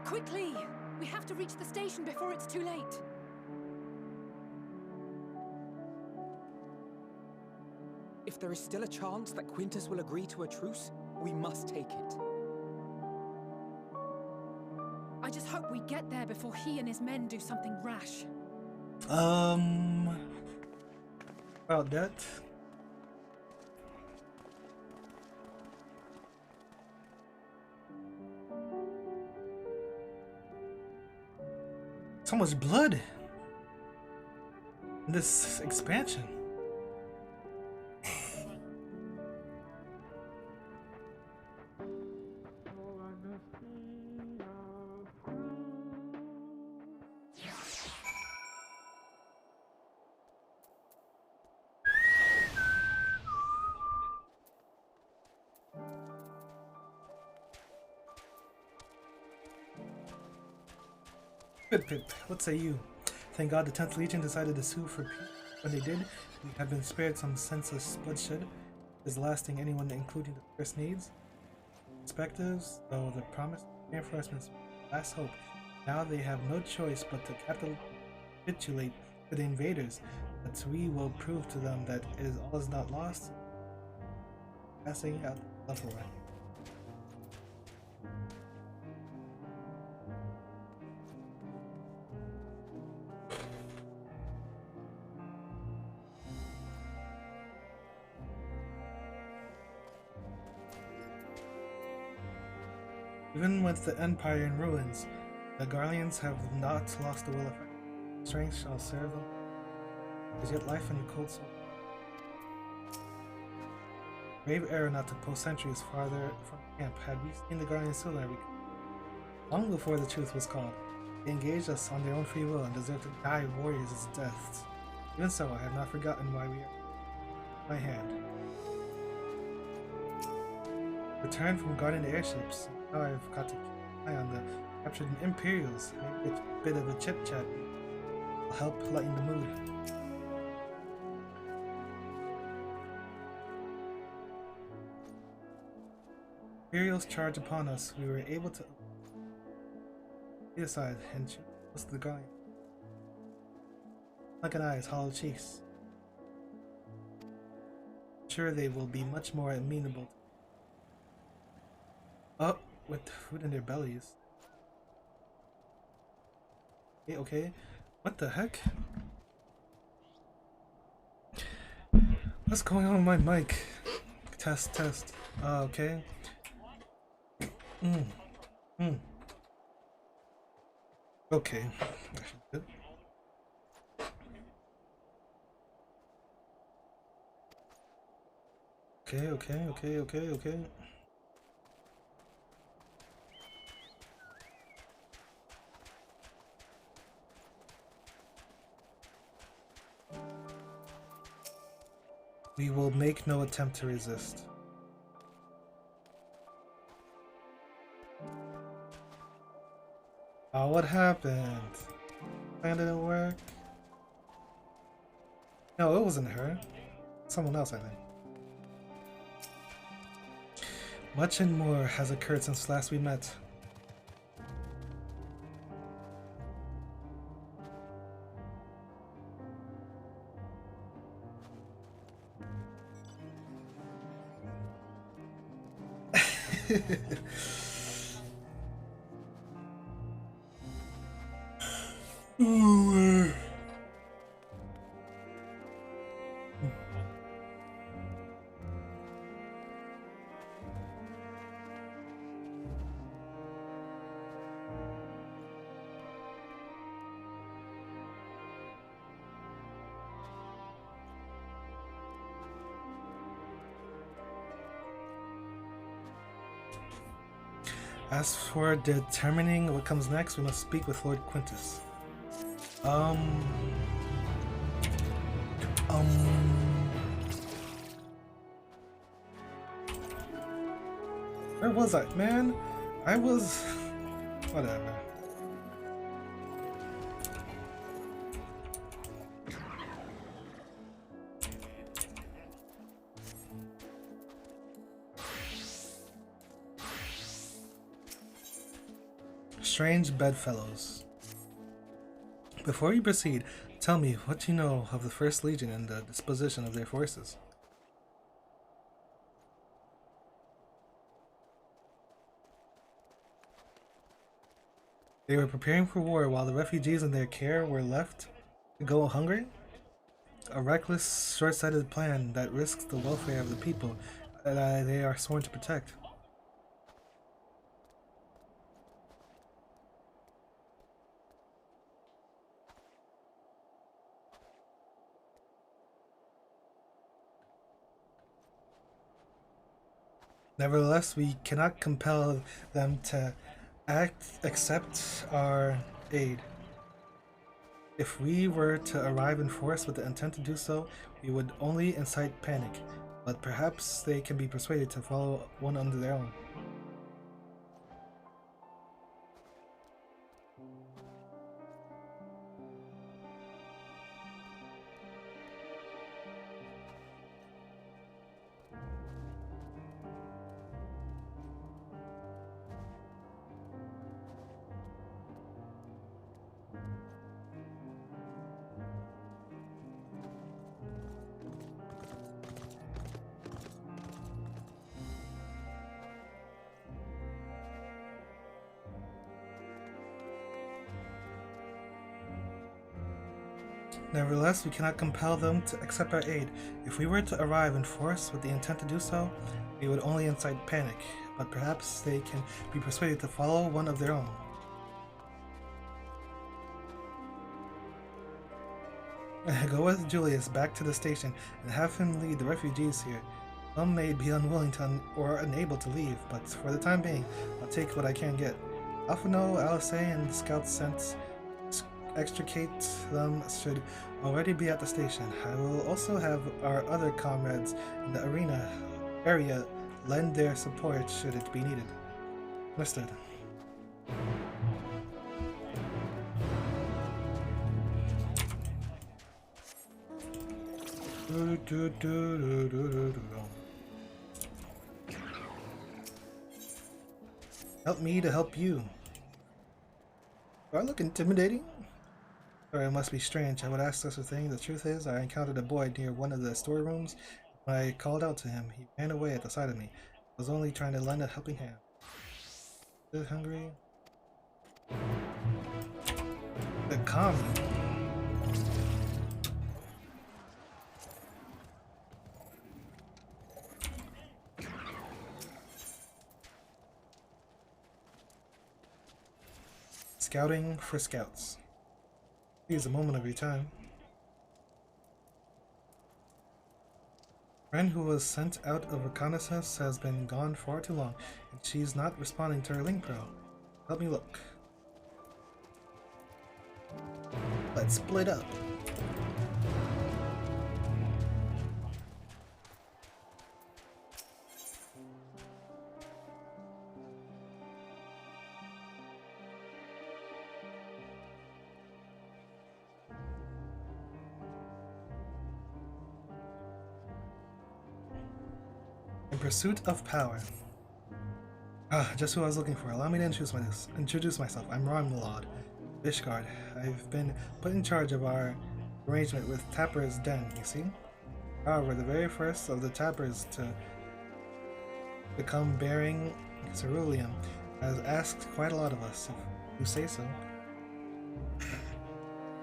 Quickly! We have to reach the station before it's too late. If there is still a chance that Quintus will agree to a truce, we must take it. I just hope we get there before he and his men do something rash. About that. So much blood in this expansion. Good, Pip. What say you? Thank God the 10th Legion decided to sue for peace. When they did, we have been spared some senseless bloodshed. Is the last thing anyone, including the first needs. Perspectives, though the promised reinforcements last hope. Now they have no choice but to capitulate to the invaders. But we will prove to them that all is not lost. passing out level rank. Even with the Empire in ruins, the Garleans have not lost the will of strength shall serve them. There's yet life in the cold soul. Brave error not to post sentries farther from camp. Had we seen the Guardians sooner, long before the truth was called, they engaged us on their own free will and deserved to die warriors' deaths. Even so, I have not forgotten why we are my hand. Returned from guarding the airships. Now I've got to keep an eye on the captured Imperials. Maybe a bit of a chit chat will help lighten the mood. Imperials charge upon us. We were able to be aside and shoot close to the guy. Sunken eyes, hollow cheeks. Sure, they will be much more amenable. Oh, with food in their bellies. Okay. What the heck? What's going on with my mic? Test. Okay. Okay. Good. Okay. We will make no attempt to resist. Oh, what happened? Plan didn't work? No, it wasn't her. Someone else, I think. Much and more has occurred since last we met. As for determining what comes next, we must speak with Lord Quintus. Where was I, man? I was... whatever. Strange bedfellows. Before you proceed, tell me what you know of the First Legion and the disposition of their forces. They were preparing for war while the refugees in their care were left to go hungry? A reckless, short-sighted plan that risks the welfare of the people that they are sworn to protect. Nevertheless, we cannot compel them to accept our aid. If we were to arrive in force with the intent to do so, we would only incite panic, but perhaps they can be persuaded to follow one under their own. Nevertheless, we cannot compel them to accept our aid. If we were to arrive in force with the intent to do so, we would only incite panic, but perhaps they can be persuaded to follow one of their own. Go with Julius back to the station and have him lead the refugees here. Some may be unwilling to or unable to leave, but for the time being, I'll take what I can get. Alphino, Alice, and the scouts sent extricate them should already be at the station. I will also have our other comrades in the arena area lend their support should it be needed. Understood. Help me to help you. Do I look intimidating? Sorry, it must be strange. I would ask such a thing. The truth is, I encountered a boy near one of the storerooms. When I called out to him, he ran away at the sight of me. I was only trying to lend a helping hand. Is hungry? The calm. Scouting for scouts. Here's a moment of your time. Friend who was sent out of reconnaissance has been gone far too long, and she's not responding to her link pro. Help me look. Let's split up. In pursuit of power. Just who I was looking for. Allow me to introduce myself. I'm Ronmlod Fishguard. I've been put in charge of our arrangement with Tapper's Den, you see? However, the very first of the Tappers to become bearing ceruleum has asked quite a lot of us, if you say so.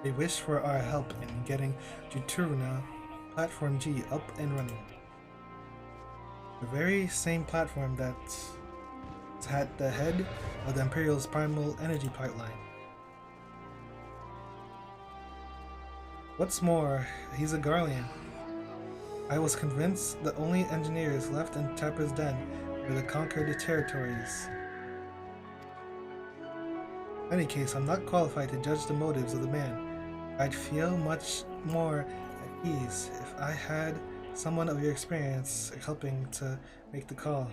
They wish for our help in getting Juturna Platform G up and running. The very same platform that's at the head of the Imperial's primal energy pipeline. What's more, he's a Garlean. I was convinced the only engineers left in Tapper's Den were the conquered territories. In any case, I'm not qualified to judge the motives of the man. I'd feel much more at ease if I had someone of your experience helping to make the call.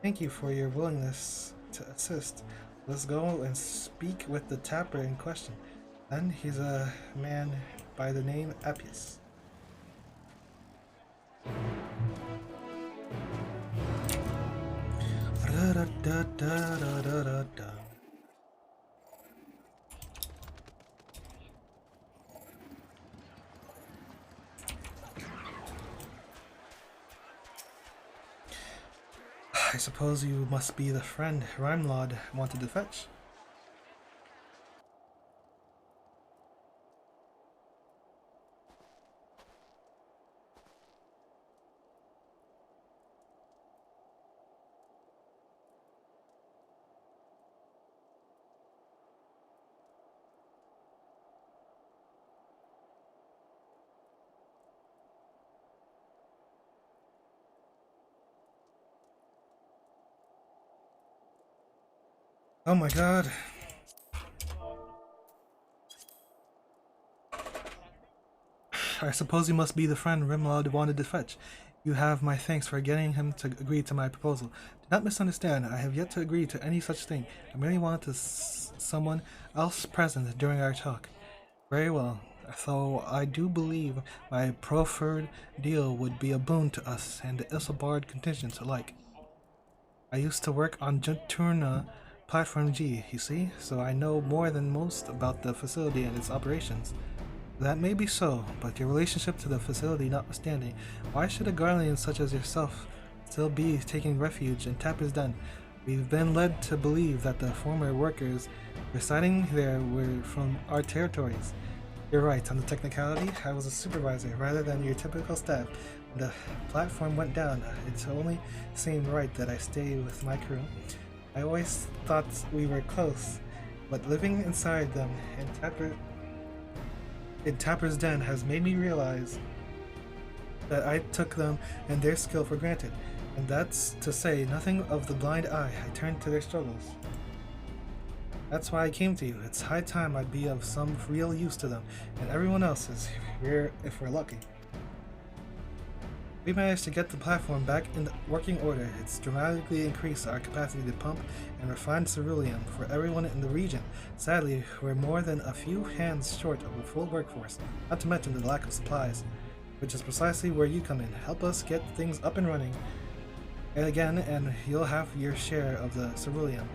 Thank you for your willingness to assist. Let's go and speak with the Tapper in question. Then he's a man by the name Appius. I suppose you must be the friend Ronmlod wanted to fetch. Oh my god. I suppose you must be the friend Ronmlod wanted to fetch. You have my thanks for getting him to agree to my proposal. Do not misunderstand, I have yet to agree to any such thing. I merely wanted to someone else present during our talk. Very well, though I do believe my proffered deal would be a boon to us and the Isilbard contingents alike. I used to work on Juturna Platform G, you see, so I know more than most about the facility and its operations. That may be so, but your relationship to the facility notwithstanding, why should a Garlean such as yourself still be taking refuge in Tapper's Den? We've been led to believe that the former workers residing there were from our territories. You're right, on the technicality, I was a supervisor rather than your typical staff. When the platform went down, it only seemed right that I stayed with my crew. I always thought we were close, but living inside them in Tapper's Den has made me realize that I took them and their skill for granted, and that's to say nothing of the blind eye I turned to their struggles. That's why I came to you. It's high time I'd be of some real use to them, and everyone else is here if we're lucky. We managed to get the platform back in working order. It's dramatically increased our capacity to pump and refine ceruleum for everyone in the region. Sadly, we're more than a few hands short of a full workforce, not to mention the lack of supplies, which is precisely where you come in. Help us get things up and running again, and you'll have your share of the ceruleum.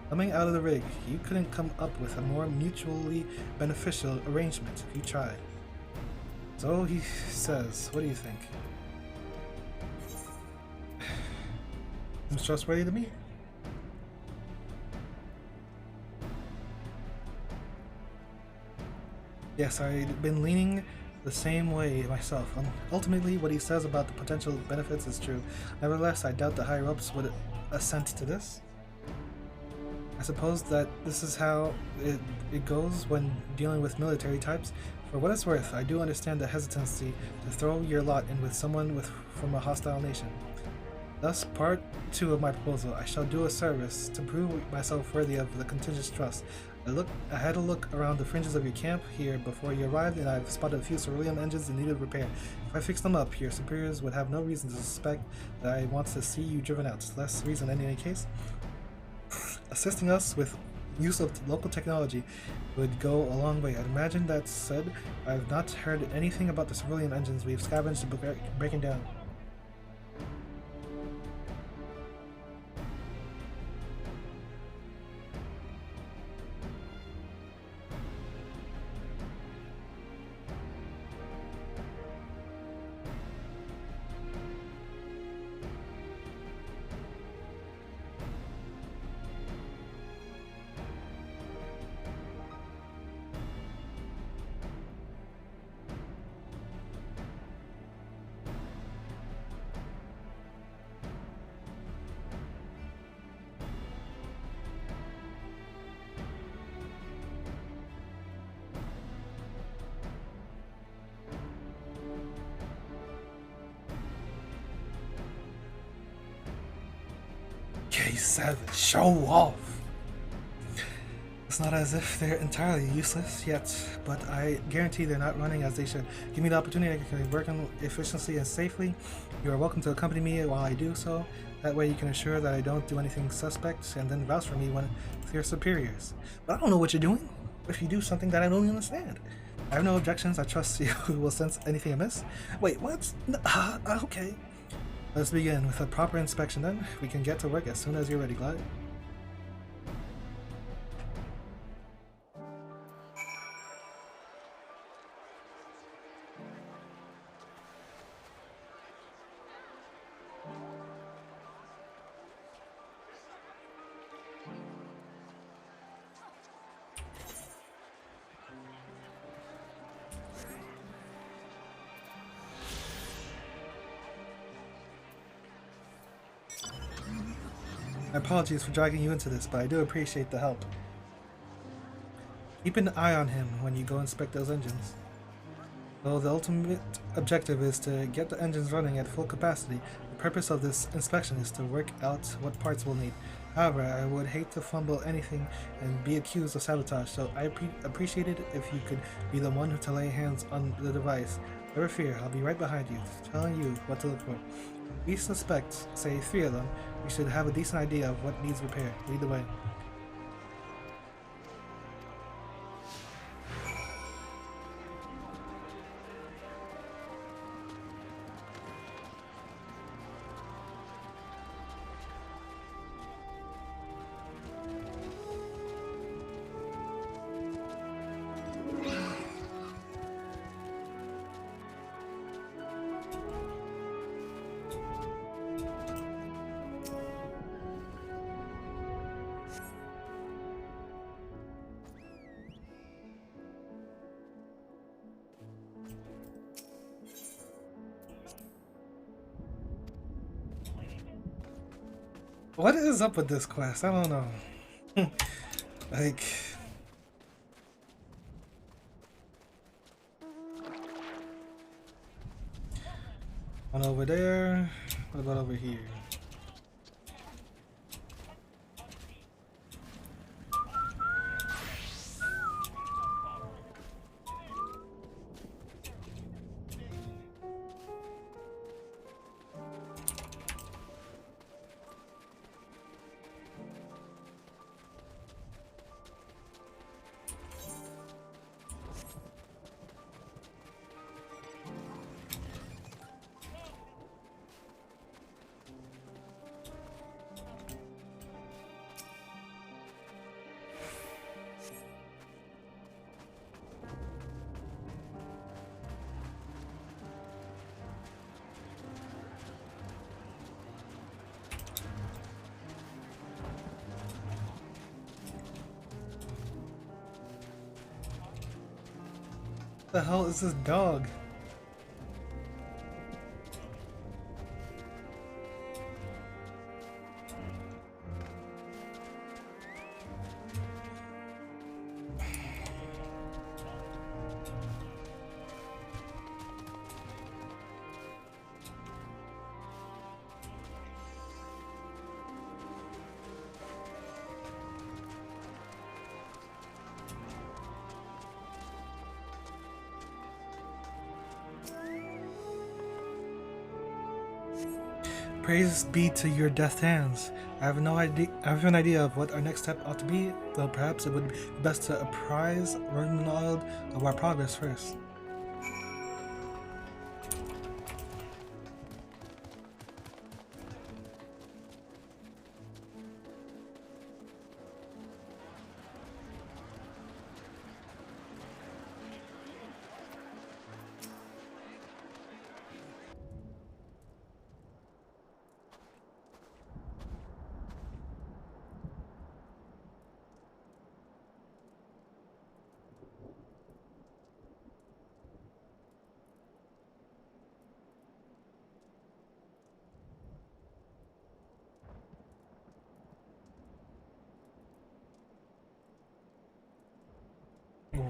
Coming out of the rig, you couldn't come up with a more mutually beneficial arrangement if you tried. So he says, what do you think? Seems trustworthy to me. Yes, I've been leaning the same way myself. Ultimately, what he says about the potential benefits is true. Nevertheless, I doubt the higher-ups would assent to this. I suppose that this is how it goes when dealing with military types. For what it's worth, I do understand the hesitancy to throw your lot in with someone from a hostile nation. Thus, part 2 of my proposal, I shall do a service to prove myself worthy of the contingent's trust. I had a look around the fringes of your camp here before you arrived, and I've spotted a few ceruleum engines in need of repair. If I fix them up, your superiors would have no reason to suspect that I want to see you driven out. Less reason in any case. Assisting us with use of local technology would go a long way. I'd imagine that said, I've not heard anything about the ceruleum engines we've scavenged breaking down. K7, show off! It's not as if they're entirely useless yet, but I guarantee they're not running as they should. Give me the opportunity to work on efficiency and safely. You are welcome to accompany me while I do so. That way you can ensure that I don't do anything suspect and then vouch for me with your superiors. But I don't know what you're doing if you do something that I don't understand. I have no objections. I trust you will sense anything amiss. Wait, what? Okay. Let's begin with a proper inspection then. We can get to work as soon as you're ready, Glide. My apologies for dragging you into this, but I do appreciate the help. Keep an eye on him when you go inspect those engines. Though the ultimate objective is to get the engines running at full capacity, the purpose of this inspection is to work out what parts we'll need. However, I would hate to fumble anything and be accused of sabotage, so I appreciate it if you could be the one to lay hands on the device. Never fear, I'll be right behind you, telling you what to look for. We suspect, say 3 of them. We should have a decent idea of what needs repair. Lead the way. What is up with this quest? I don't know. Like... One over there. What about over here? What the hell is this dog? Praise be to your deft hands. I have an idea of what our next step ought to be, though perhaps it would be best to apprise Rognald of our progress first.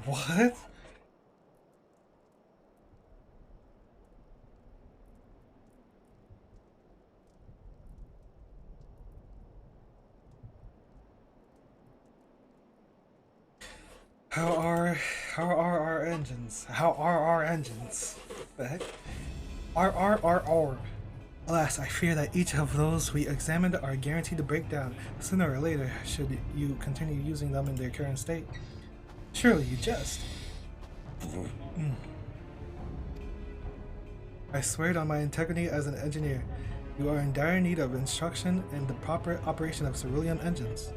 What? How are our engines? How are our engines? The heck? R. Alas, I fear that each of those we examined are guaranteed to break down sooner or later should you continue using them in their current state. Surely you jest. I swear it on my integrity as an engineer. You are in dire need of instruction in the proper operation of cerulean engines.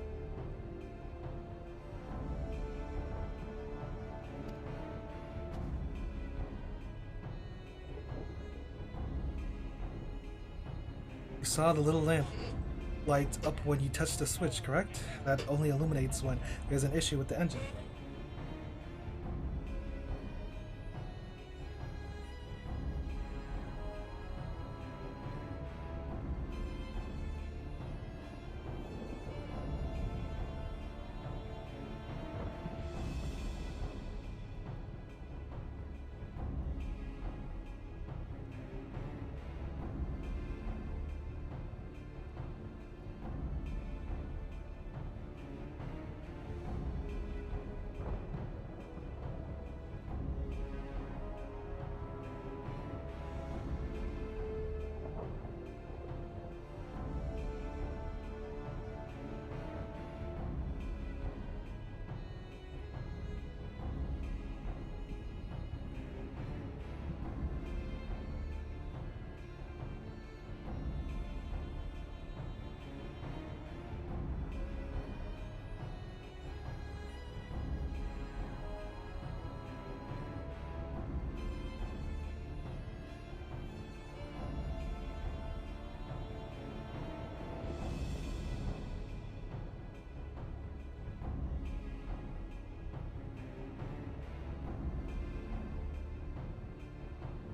You saw the little lamp light up when you touch the switch, correct? That only illuminates when there's an issue with the engine.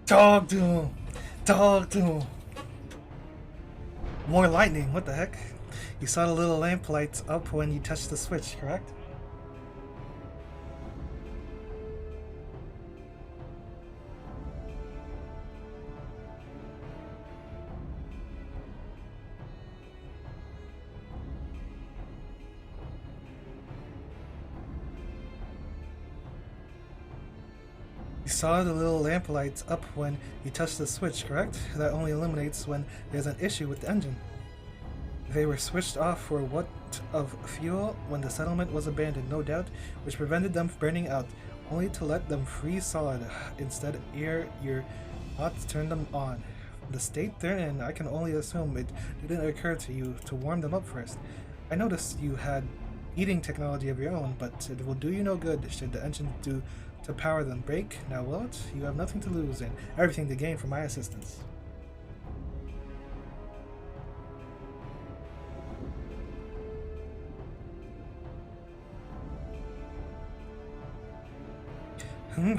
Talk to him. Talk to him. More lightning. What the heck? You saw the little lamp lights up when you touched the switch, correct? You saw the little lamp lights up when you touched the switch, correct? That only illuminates when there's an issue with the engine. They were switched off for what of fuel when the settlement was abandoned, no doubt, which prevented them from burning out, only to let them freeze solid. Instead, ere your thoughts turned them on. From the state they're in, I can only assume it didn't occur to you to warm them up first. I noticed you had heating technology of your own, but it will do you no good should the engine do to power them break. Now will it? You have nothing to lose and everything to gain from my assistance.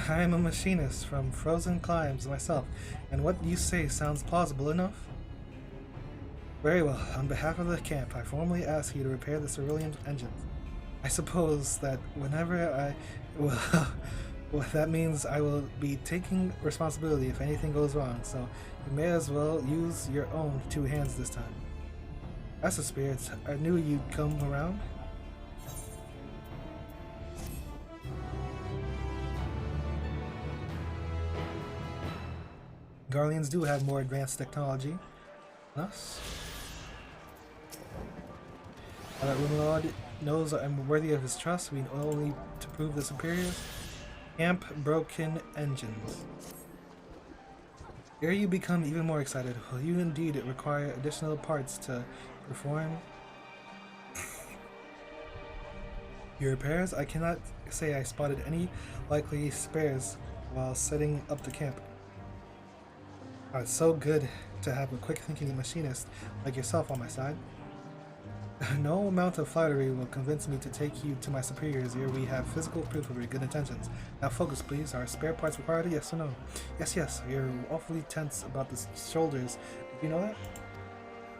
I am a machinist from Frozen Climes myself, and what you say sounds plausible enough. Very well. On behalf of the camp, I formally ask you to repair the cerulean engine. I suppose that whenever I... Well, that means I will be taking responsibility if anything goes wrong, so you may as well use your own two hands this time. That's the spirit. I knew you'd come around. Guardians do have more advanced technology than us. Now that Rumlord knows I'm worthy of his trust, we only to prove the superiors. Camp broken engines. Here you become even more excited. Will you indeed require additional parts to perform your repairs? I cannot say I spotted any likely spares while setting up the camp. Oh, it's so good to have a quick-thinking machinist like yourself on my side. No amount of flattery will convince me to take you to my superiors. Here we have physical proof of your good intentions. Now focus, please. Are spare parts required? Yes or no? Yes. You're awfully tense about the shoulders. Do you know that?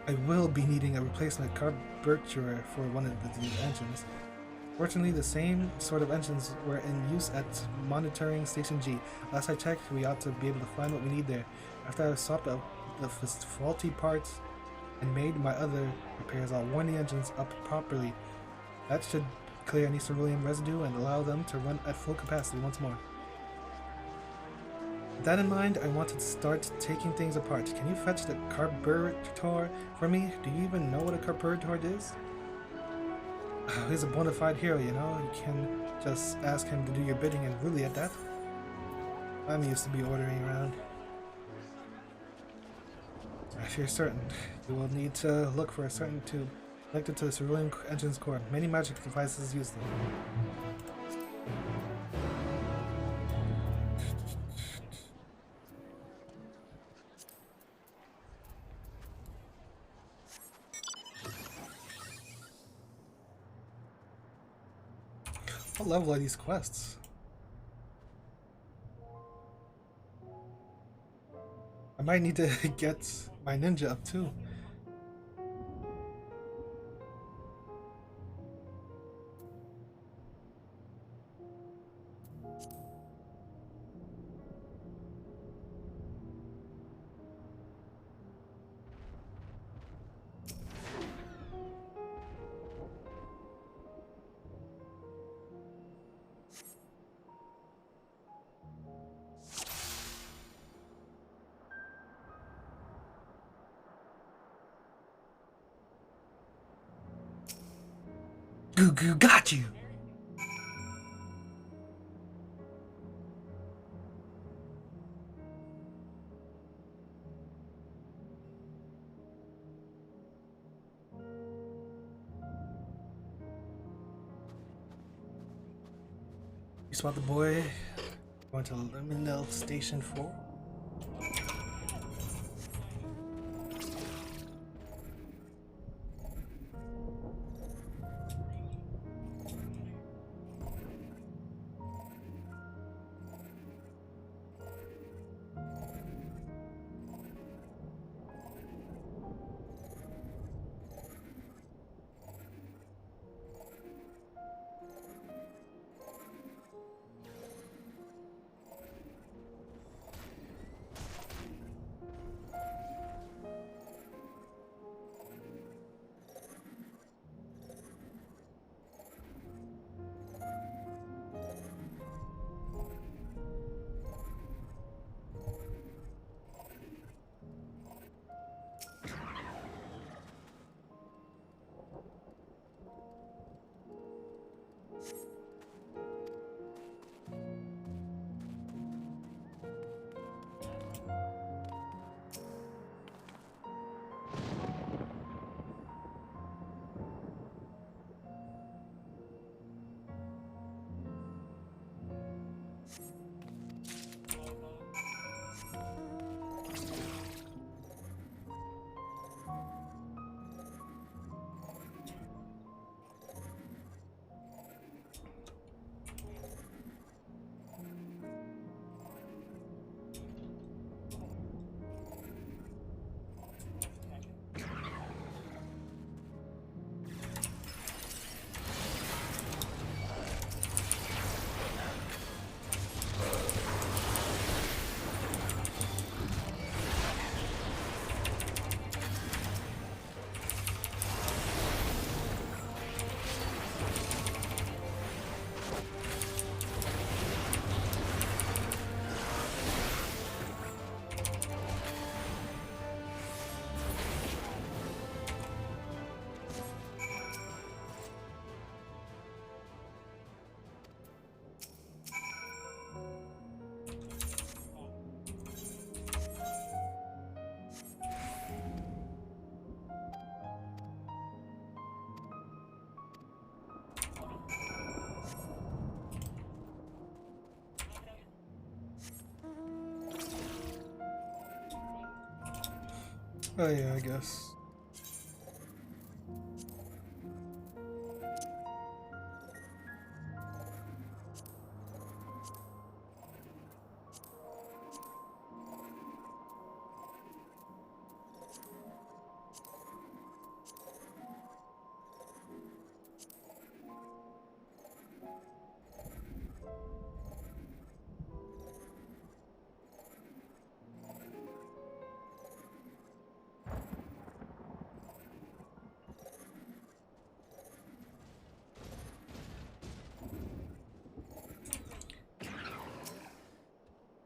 I will be needing a replacement carburetor for one of these engines. Fortunately, the same sort of engines were in use at Monitoring Station G. Last I checked, we ought to be able to find what we need there. After I've swapped out the faulty parts and made my other repairs, I'll warm the engines up properly. That should clear any cerulean residue and allow them to run at full capacity once more. With that in mind, I want to start taking things apart. Can you fetch the carburetor for me? Do you even know what a carburetor is? He's a bona fide hero, you know. You can just ask him to do your bidding, and really at that. I'm used to be ordering around. If you're certain, you will need to look for a certain tube connected to the cerulean engine's core. Many magic devices use them. What level are these quests? I might need to get my ninja up too. Goo got you! You spot the boy going to Liminal Station 4? Oh yeah, I guess.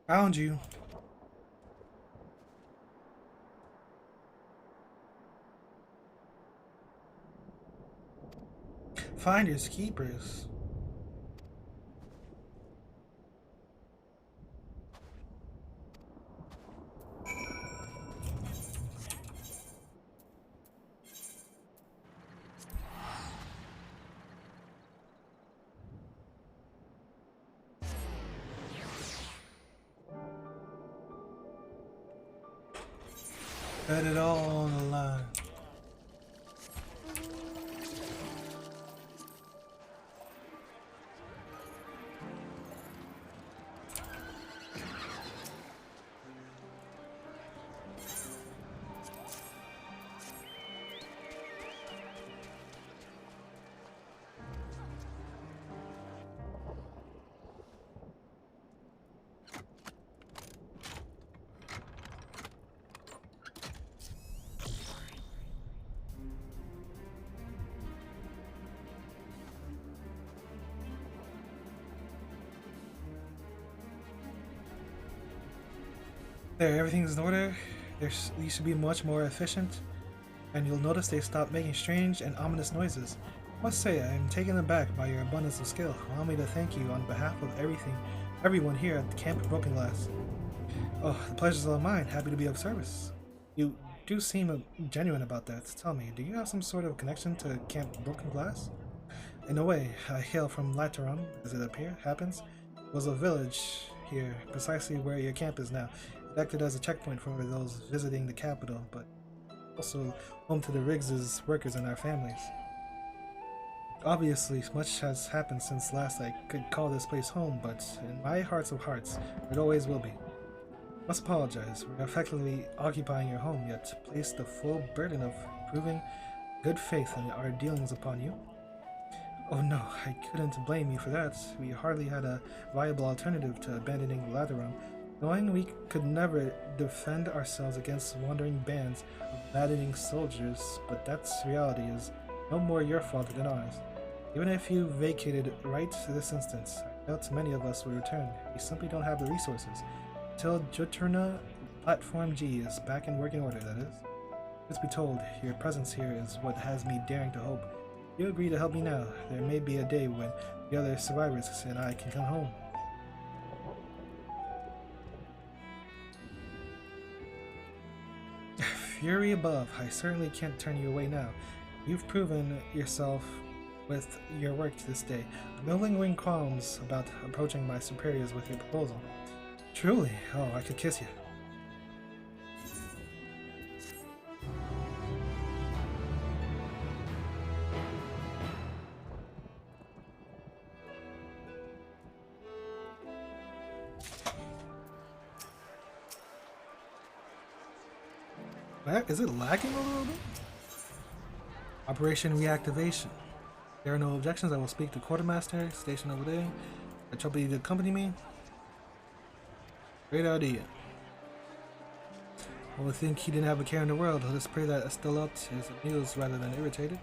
Found you. Finders keepers. Bet it all on the line. There, everything's in order. These should be much more efficient, and you'll notice they stop making strange and ominous noises. I must say, I am taken aback by your abundance of skill. Allow me to thank you on behalf of everyone here at Camp Broken Glass. Oh, the pleasure's all mine. Happy to be of service. You do seem genuine about that. Tell me, do you have some sort of connection to Camp Broken Glass? In a way, I hail from Lateran, as it happens. It was a village here, precisely where your camp is now. It acted as a checkpoint for those visiting the capital, but also home to the Riggs' workers and our families. Obviously, much has happened since last I could call this place home, but in my hearts of hearts, it always will be. Must apologize, we're effectively occupying your home, yet place the full burden of proving good faith in our dealings upon you. Oh no, I couldn't blame you for that. We hardly had a viable alternative to abandoning Lateran, knowing we could never defend ourselves against wandering bands of maddening soldiers, but that's reality is no more your fault than ours. Even if you vacated right this instance, I doubt many of us will return. We simply don't have the resources. Till Juturna Platform G is back in working order, that is. Let's be told, your presence here is what has me daring to hope. If you agree to help me now, there may be a day when the other survivors and I can come home. Fury above, I certainly can't turn you away now. You've proven yourself with your work this day. No lingering qualms about approaching my superiors with your proposal. Truly, oh, I could kiss you. Is it lagging a little bit? Operation reactivation. There are no objections. I will speak to Quartermaster, stationed over there. I trouble you to accompany me. Great idea. I would think he didn't have a care in the world. Let's pray that Estelot is amused rather than irritated.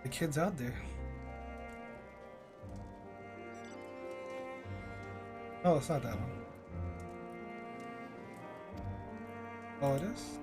The kid's out there. Oh, it's not that one. Oh, it is?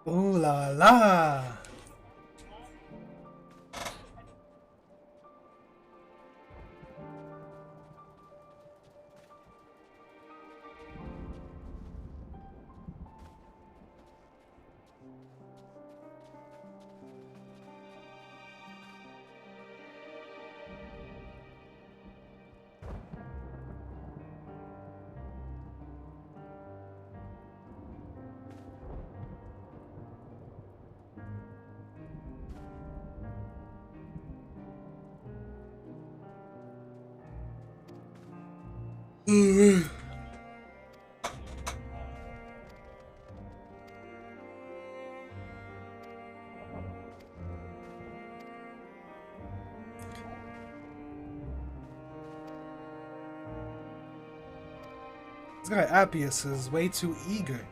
Ooh la la! This guy Appius is way too eager.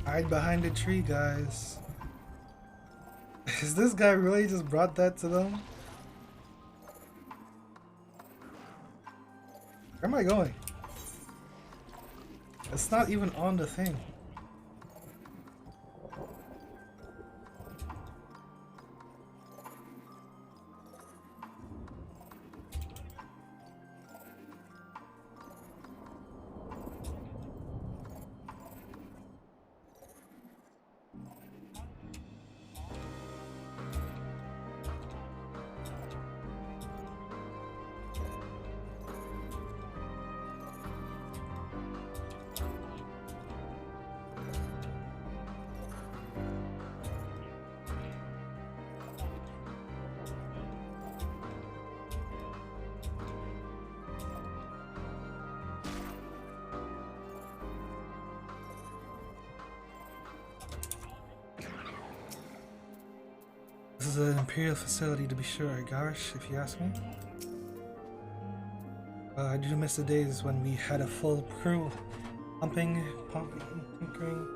Hide behind the tree, guys. Is this guy really just brought that to them? Where am I going? It's not even on the thing. This is an Imperial facility to be sure, Garish, if you ask me. I do miss the days when we had a full crew pumping, tinkering.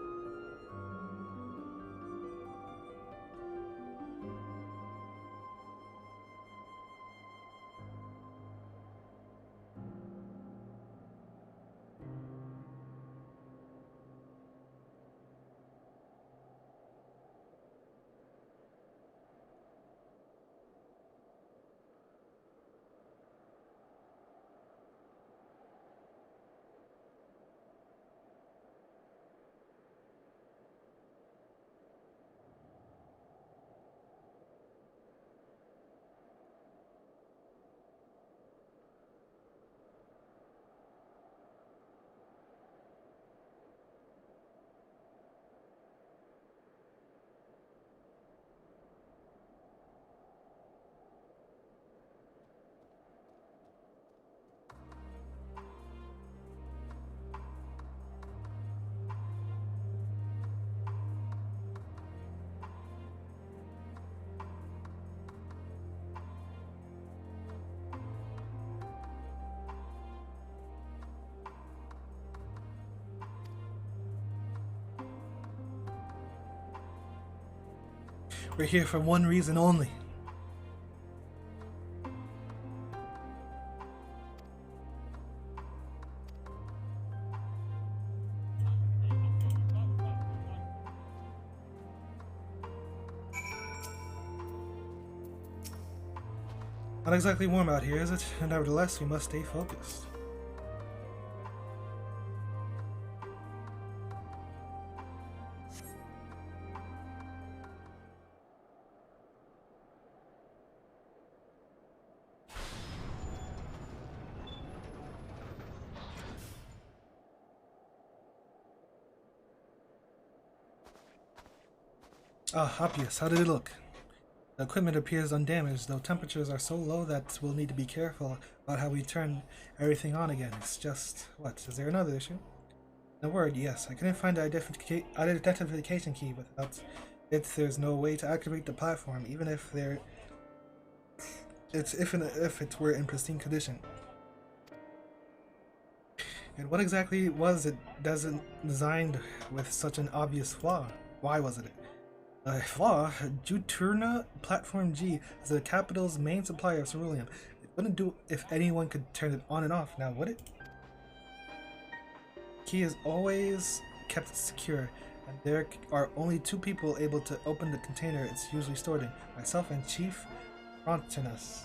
We're here for one reason only. Not exactly warm out here, is it? Nevertheless, we must stay focused. Ah, obvious. How did it look? The equipment appears undamaged, though temperatures are so low that we'll need to be careful about how we turn everything on again. It's just... what? Is there another issue? In a word, yes. I couldn't find the identification key. Without it, there's no way to activate the platform, even if if it were in pristine condition. And what exactly was it designed with such an obvious flaw? Why was it? Flaw, Juturna Platform G is the capital's main supplier of ceruleum. It wouldn't do if anyone could turn it on and off, now would it? Key is always kept secure, and there are only 2 people able to open the container it's usually stored in, myself and Chief Frontinus.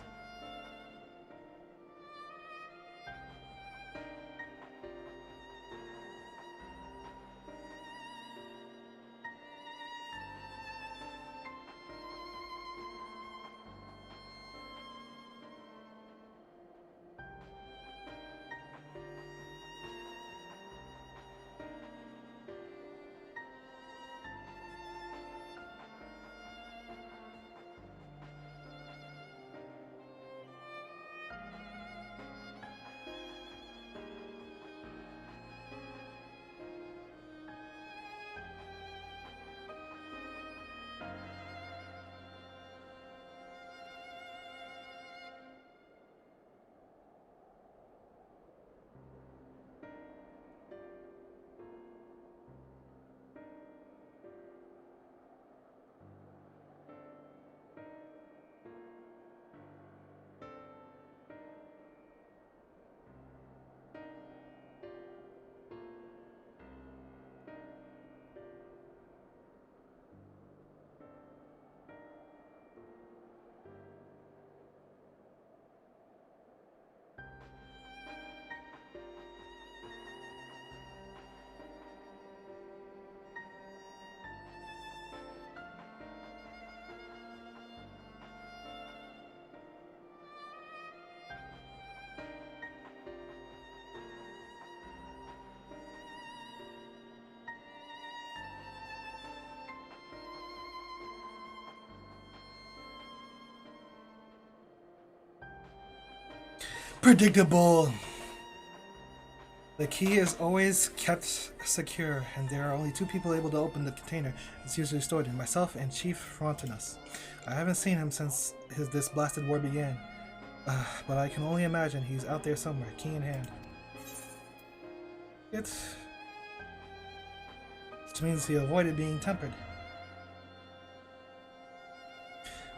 Predictable! The key is always kept secure, and there are only 2 people able to open the container it's usually stored in, myself and Chief Frontinus. I haven't seen him since this blasted war began, but I can only imagine he's out there somewhere, key in hand. Which means he avoided being tempered.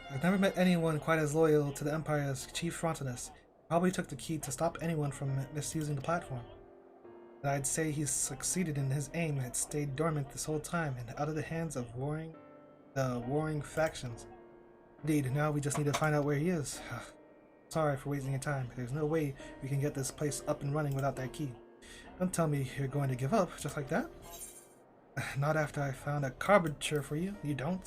I've never met anyone quite as loyal to the Empire as Chief Frontinus. Probably took the key to stop anyone from misusing the platform. And I'd say he's succeeded in his aim. It stayed dormant this whole time and out of the hands of the warring factions. Indeed, now we just need to find out where he is. Sorry for wasting your time. There's no way we can get this place up and running without that key. Don't tell me you're going to give up just like that. Not after I found a carburetor for you. You don't.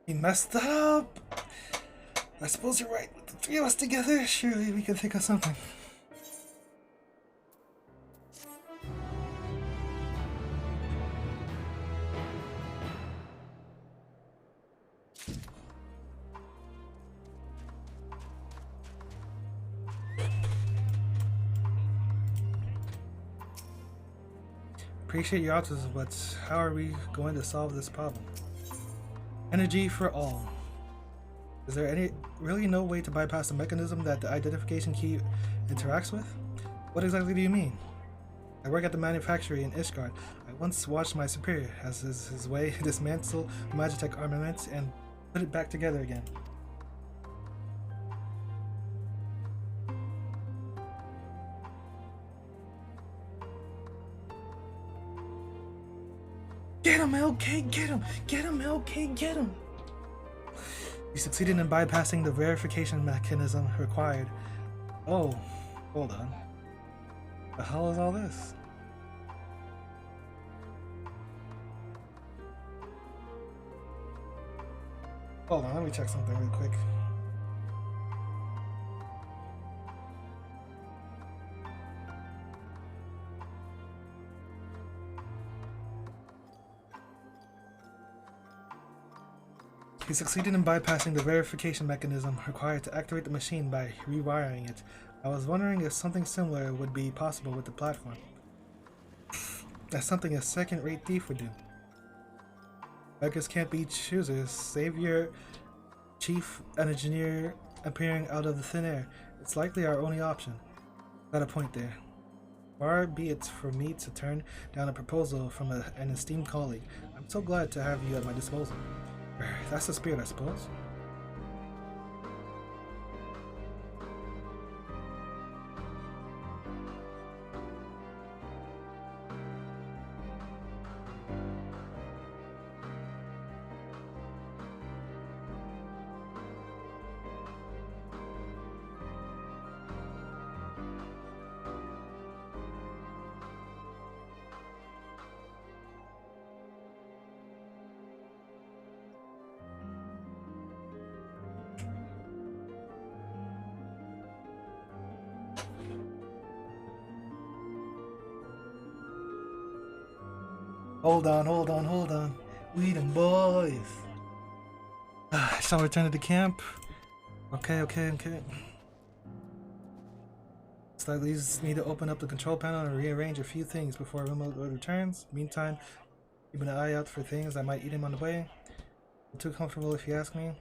He messed up! I suppose you're right. With the three of us together, surely we can think of something. Appreciate your optimism, but how are we going to solve this problem? Energy for all. Is there really no way to bypass the mechanism that the identification key interacts with? What exactly do you mean? I work at the manufactory in Ishgard. I once watched my superior, as is his way, dismantle Magitech armaments and put it back together again. Get him, LK! Get him! Get him, LK! Get him! You succeeded in bypassing the verification mechanism required. Oh, hold on. The hell is all this? Hold on, let me check something real quick. He succeeded in bypassing the verification mechanism required to activate the machine by rewiring it. I was wondering if something similar would be possible with the platform. That's something a second-rate thief would do. Beggars can't be choosers. Save your chief engineer appearing out of the thin air. It's likely our only option. Got a point there. Far be it for me to turn down a proposal from an esteemed colleague. I'm so glad to have you at my disposal. That's the spirit, I suppose. Hold on. We them boys. Shall we return to the camp? Okay. So that leaves me to open up the control panel and rearrange a few things before remote returns. Meantime, keeping an eye out for things that might eat him on the way. I'm too comfortable if you ask me.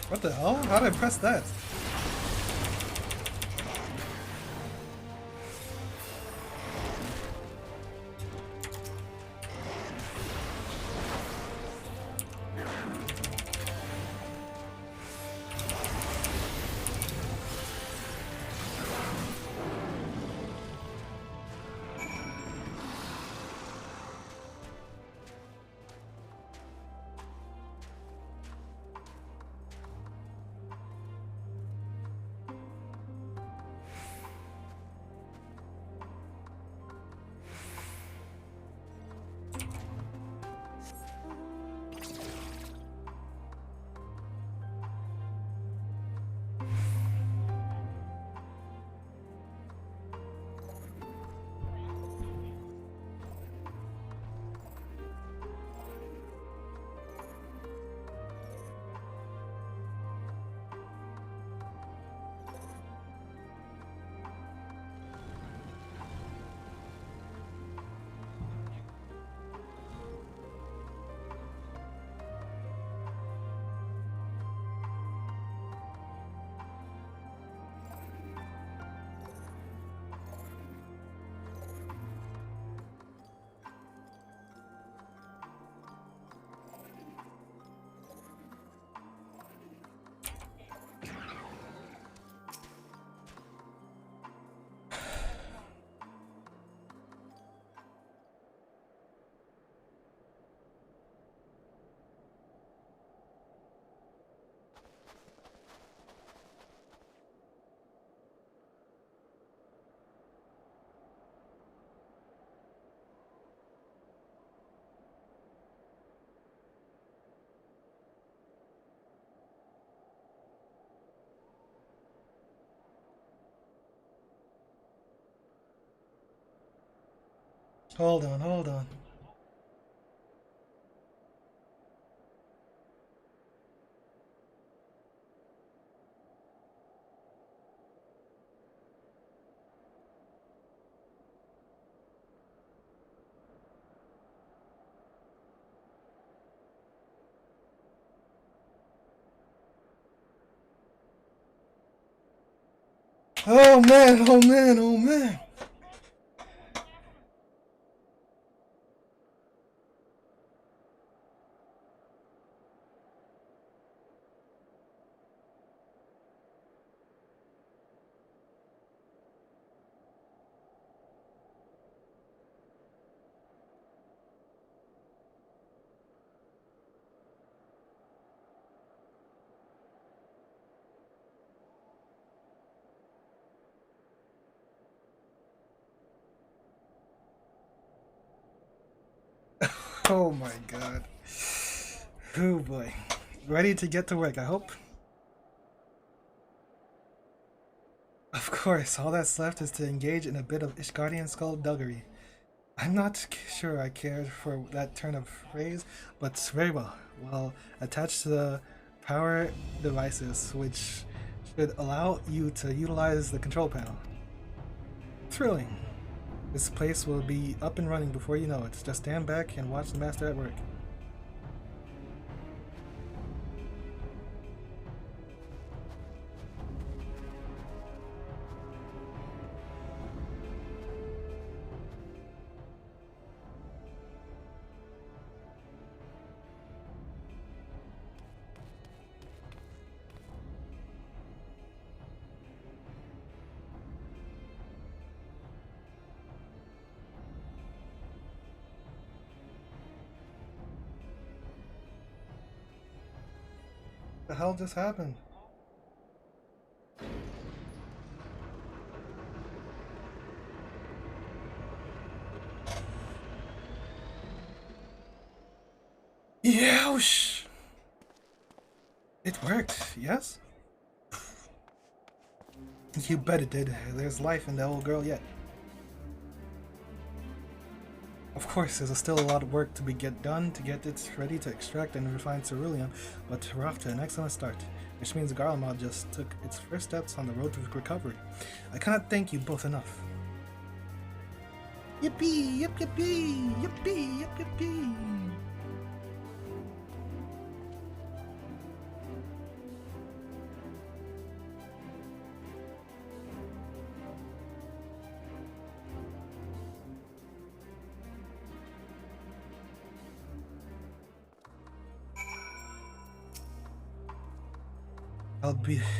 What the hell? How did I press that? Hold on, hold on. Oh man, oh man, oh man. Oh my god. Oh boy. Ready to get to work, I hope? Of course, all that's left is to engage in a bit of Ishgardian skullduggery. I'm not sure I cared for that turn of phrase, but very well. Well, attached to the power devices, which should allow you to utilize the control panel. Thrilling. This place will be up and running before you know it. Just stand back and watch the master at work. What the hell just happened? Youch! It worked, yes? You bet it did. There's life in that old girl yet. Of course, there's still a lot of work to get done to get it ready to extract and refine ceruleum, but we're off to an excellent start, which means Garlemald just took its first steps on the road to recovery. I cannot thank you both enough. Yippee! Yip yippee! Yippee! Yip yippee!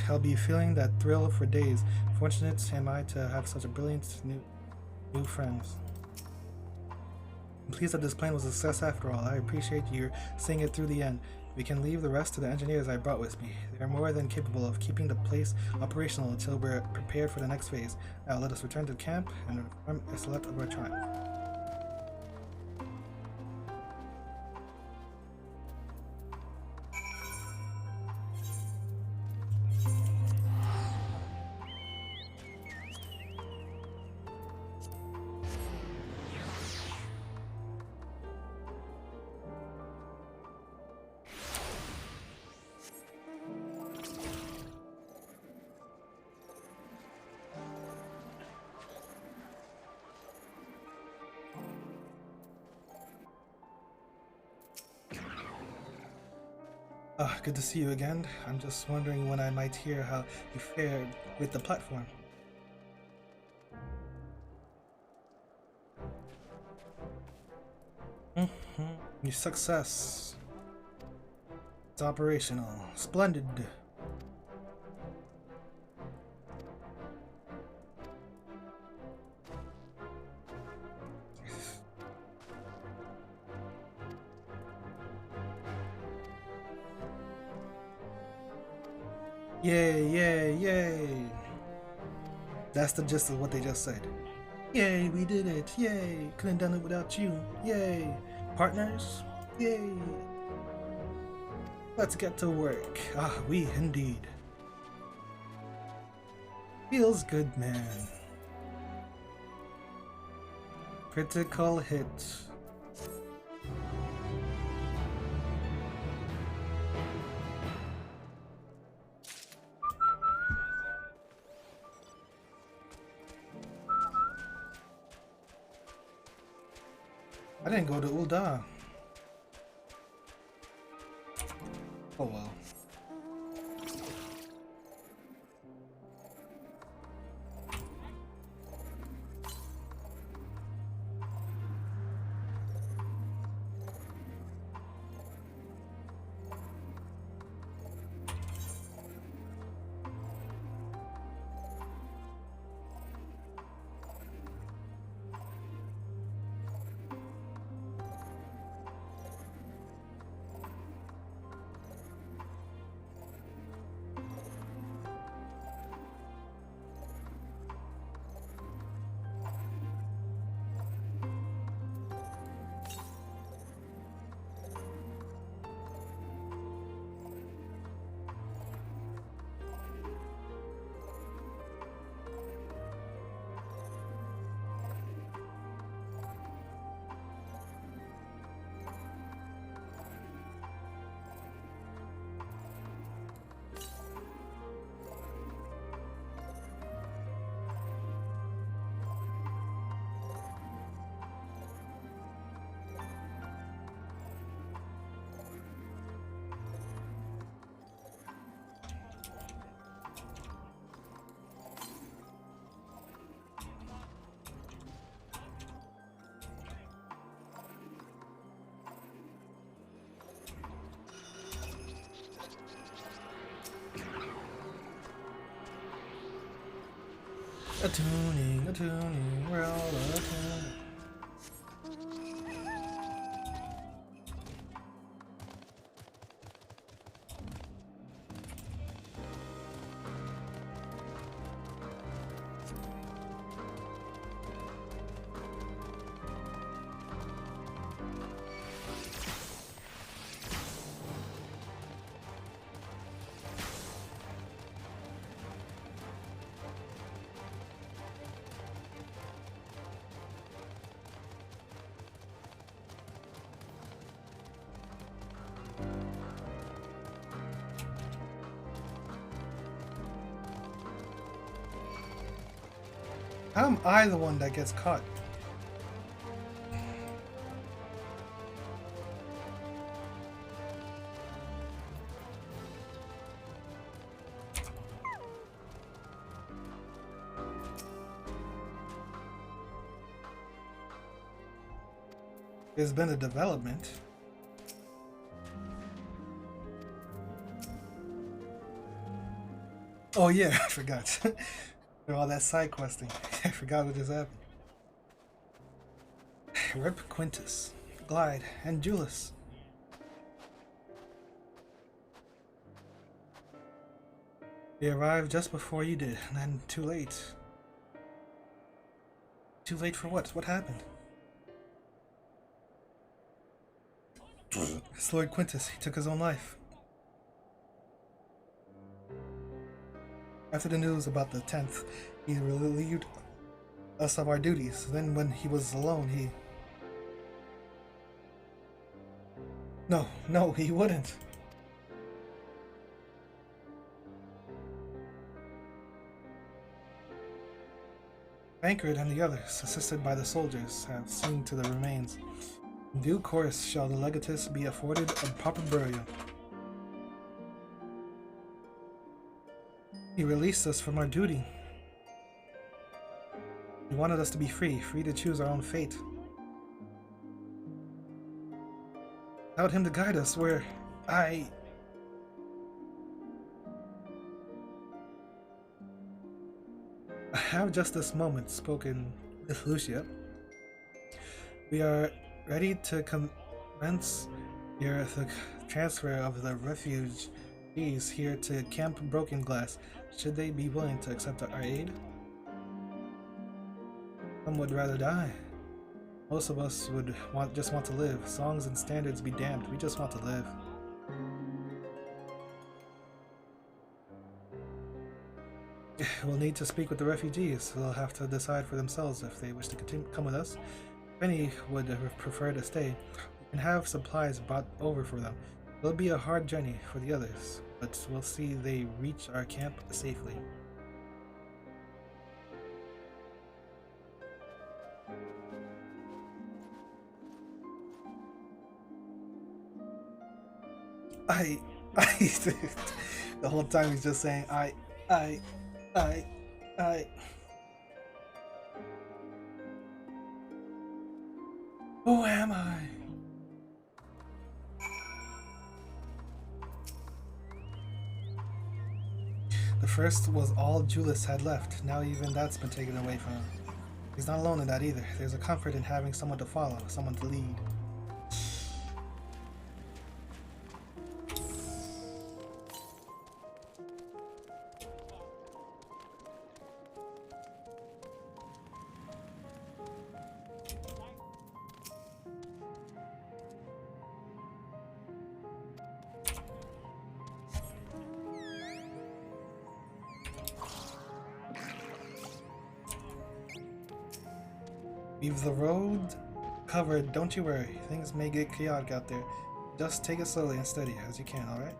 I'll be feeling that thrill for days. Fortunate am I to have such a brilliant new friends. I'm pleased that this plan was a success after all. I appreciate your seeing it through the end. We can leave the rest to the engineers I brought with me. They are more than capable of keeping the place operational until we're prepared for the next phase. Now let us return to camp and inform a select of our triumph. Good to see you again. I'm just wondering when I might hear how you fared with the platform. Your success. It's operational. Splendid. Yay, yay, yay. That's the gist of what they just said. Yay, we did it. Yay. Couldn't have done it without you. Yay. Partners? Yay. Let's get to work. Ah, we indeed. Feels good, man. Critical hit. I didn't go to Ul'dah. Oh well. Attuning, we're all attuning. How am I the one that gets caught? There's been a development. Oh yeah, I forgot. All that side questing. I forgot what just happened. Rip Quintus, Glide, and Julius. We arrived just before you did, and then too late. Too late for what? What happened? It's Lord Quintus. He took his own life. After the news about the 10th, he relieved us of our duties. Then when he was alone, he... No, he wouldn't. Bankard and the others, assisted by the soldiers, have seen to the remains. In due course shall the legatus be afforded a proper burial. He released us from our duty. He wanted us to be free to choose our own fate. Without him to guide us, I have just this moment spoken with Lucia. We are ready to commence the transfer of the refugees here to Camp Broken Glass. Should they be willing to accept our aid? Some would rather die. Most of us would just want to live. Songs and standards be damned. We just want to live. We'll need to speak with the refugees. They'll have to decide for themselves if they wish to come with us. Many would have preferred to stay. We can have supplies brought over for them. It'll be a hard journey for the others, but we'll see they reach our camp safely. I, the whole time he's just saying, I. Who am I? The first was all Julius had left. Now even that's been taken away from him. He's not alone in that either. There's a comfort in having someone to follow, someone to lead. We've the road covered, don't you worry. Things may get chaotic out there. Just take it slowly and steady as you can, alright?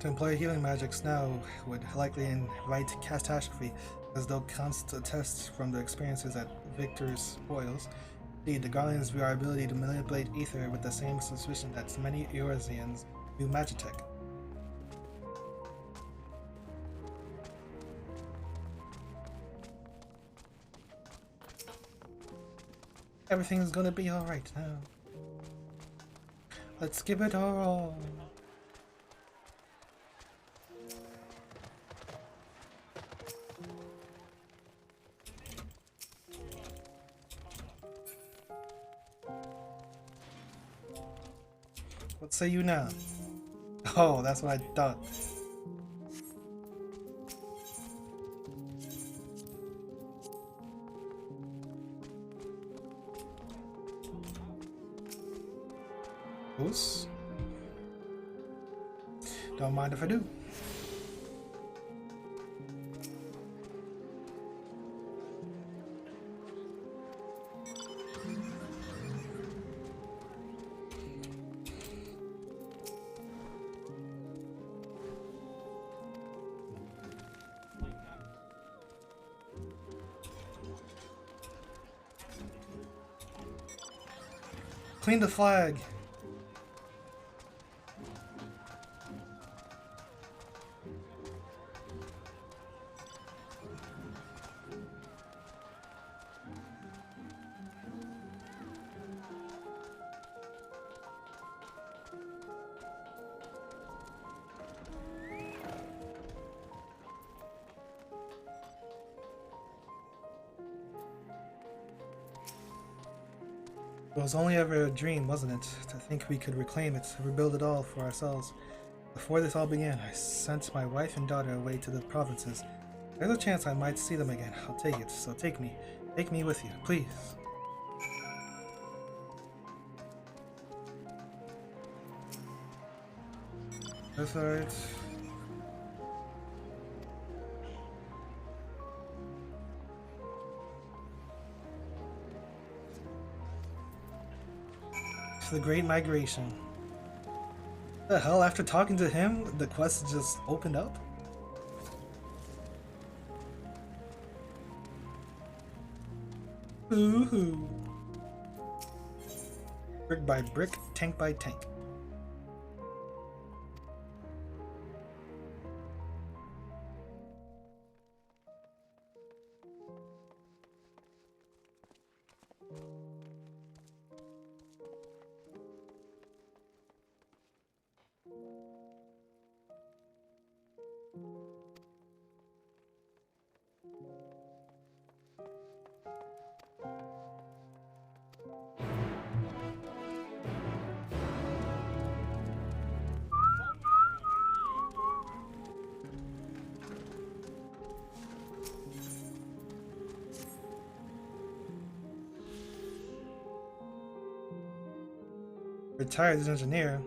To employ healing magics now would likely invite catastrophe, as though constant tests from the experiences at Victor's spoils. Indeed, the Guardians view our ability to manipulate ether with the same suspicion that many Eorzeans view Magitech. Everything's gonna be alright now. Let's give it our all. What say you now? Oh, that's what I thought. Oops. Don't mind if I do. Clean the flag. It was only ever a dream, wasn't it? To think we could reclaim it, rebuild it all for ourselves. Before this all began, I sent my wife and daughter away to the provinces. There's a chance I might see them again. I'll take it, so take me. Take me with you, please. That's alright. The Great Migration. The hell, after talking to him, the quest just opened up? Ooh. Brick by brick, tank by tank. Retired as engineer.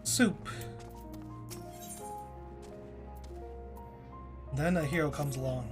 Soup. Then a hero comes along.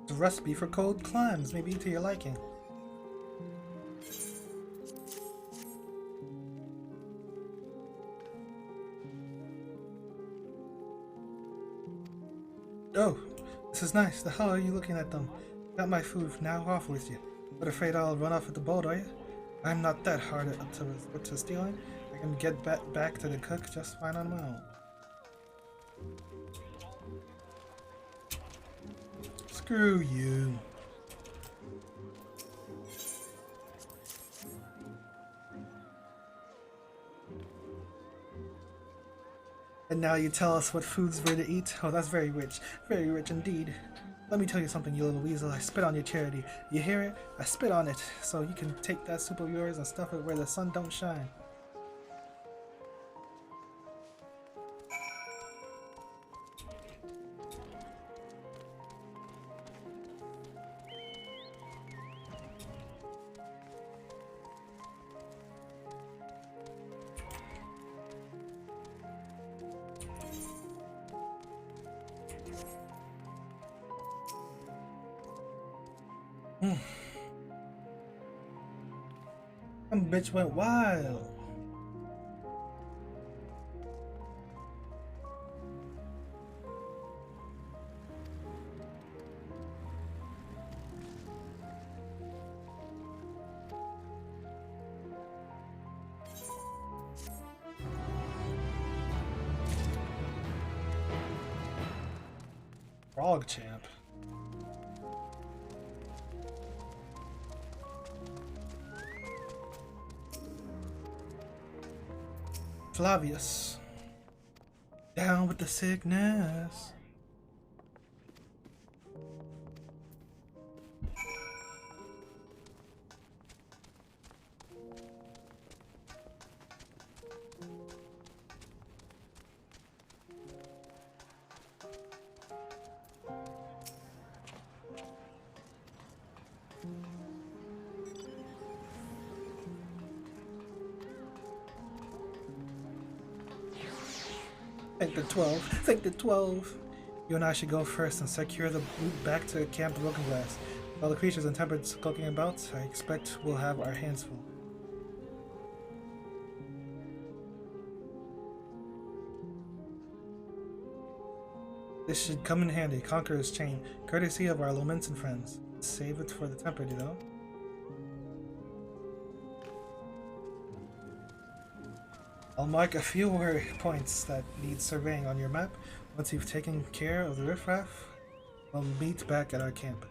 The recipe for cold clams, maybe to your liking. Oh, this is nice. The hell are you looking at them? Got my food now off with you. But afraid I'll run off with the boat, are you? I'm not that hard to stealing. I can get back to the cook just fine on my own. Screw you. And now you tell us what foods we're to eat? Oh, that's very rich indeed. Let me tell you something, you little weasel. I spit on your charity. You hear it? I spit on it, so you can take that soup of yours and stuff it where the sun don't shine. Some bitch went wild. Frog champ. Flavius. Down with the sickness. Think the 12. Think the 12. You and I should go first and secure the route back to Camp Broken Glass. While the creatures and tempered skulking about, I expect we'll have our hands full. This should come in handy. Conqueror's chain, courtesy of our Lomentan friends. Save it for the temple, though. I'll mark a few points that need surveying on your map. Once you've taken care of the riffraff, we'll meet back at our camp.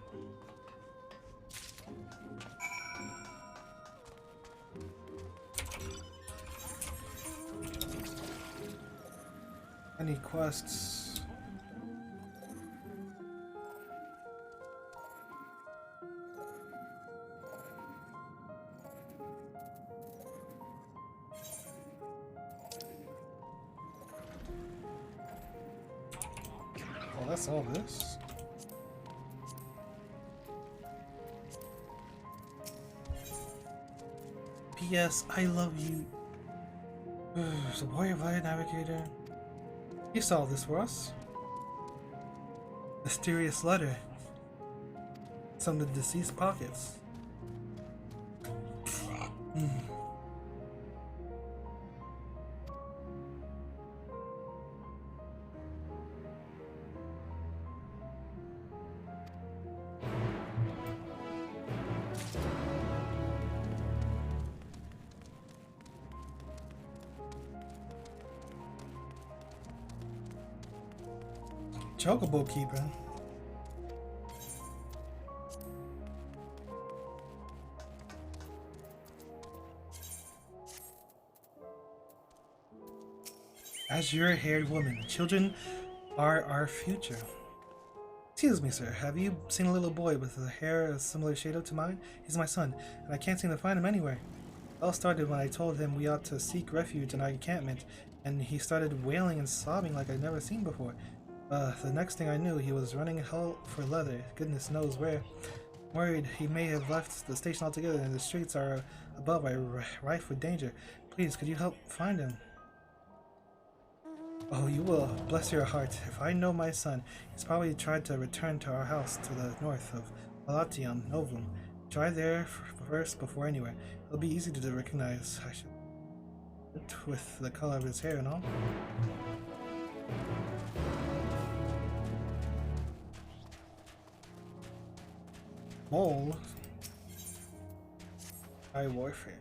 Any quests? Well, that's all this. P.S. I love you. The warrior navigator. You solved this for us. Mysterious letter. It's from the deceased pockets. Chocobo keeper. Azure-haired woman. Children are our future. Excuse me, sir. Have you seen a little boy with a hair a similar shade to mine? He's my son, and I can't seem to find him anywhere. It all started when I told him we ought to seek refuge in our encampment, and he started wailing and sobbing like I'd never seen before. The next thing I knew, he was running hell for leather. Goodness knows where. Worried he may have left the station altogether, and the streets are above are rife with danger. Please, could you help find him? Oh, you will. Bless your heart. If I know my son, he's probably tried to return to our house to the north of Palatium Novum. Try there first before anywhere. It'll be easy to recognize. I should with the color of his hair and all. Mole. High warfare.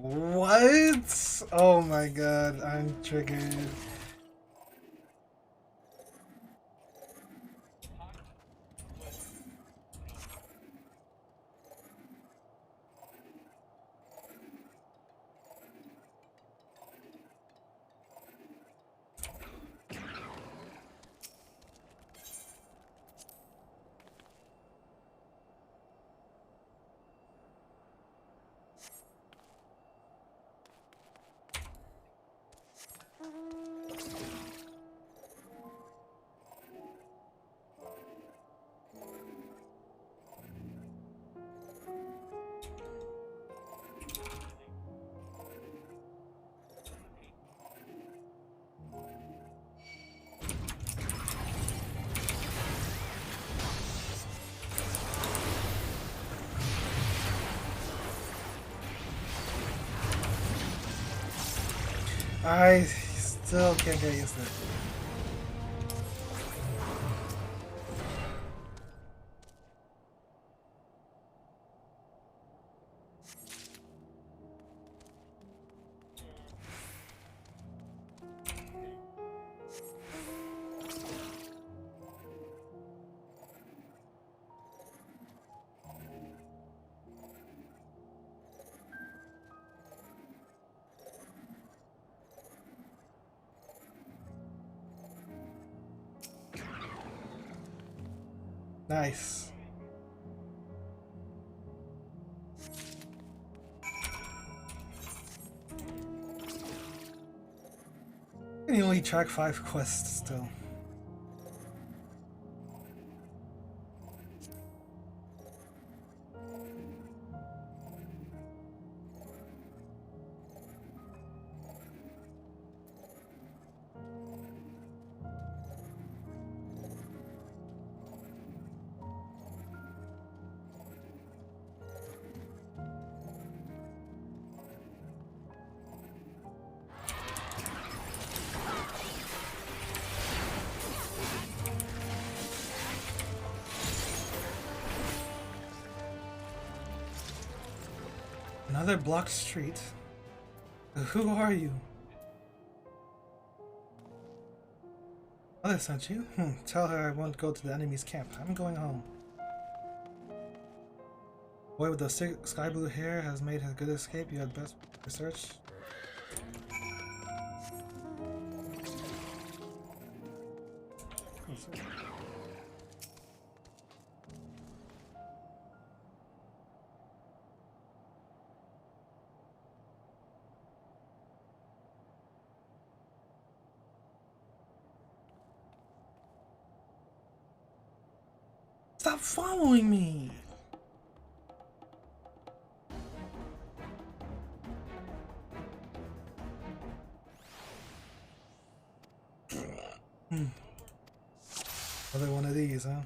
What? Oh my god, I'm triggered. I still can't get used to it. Nice. And you only track 5 quests still. Another blocked street. Who are you? Mother sent you? Tell her I won't go to the enemy's camp. I'm going home. Boy with the sky blue hair has made a good escape. You had best research. Stop following me! Another one of these, huh?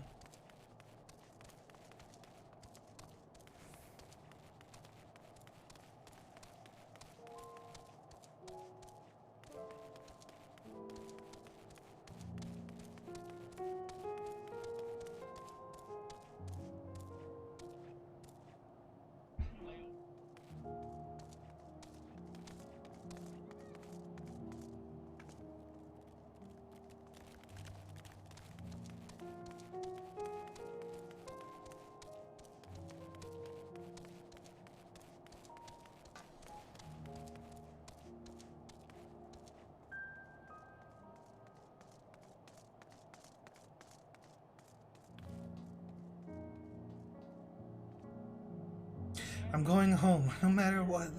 I'm going home, no matter what.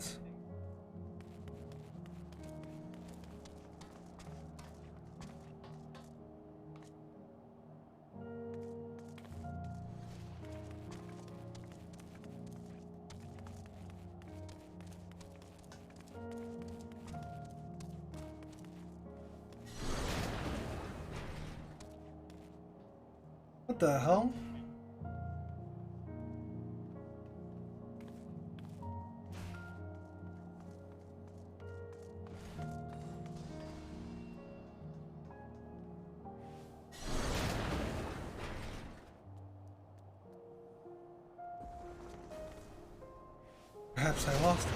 What the hell? Perhaps I lost it.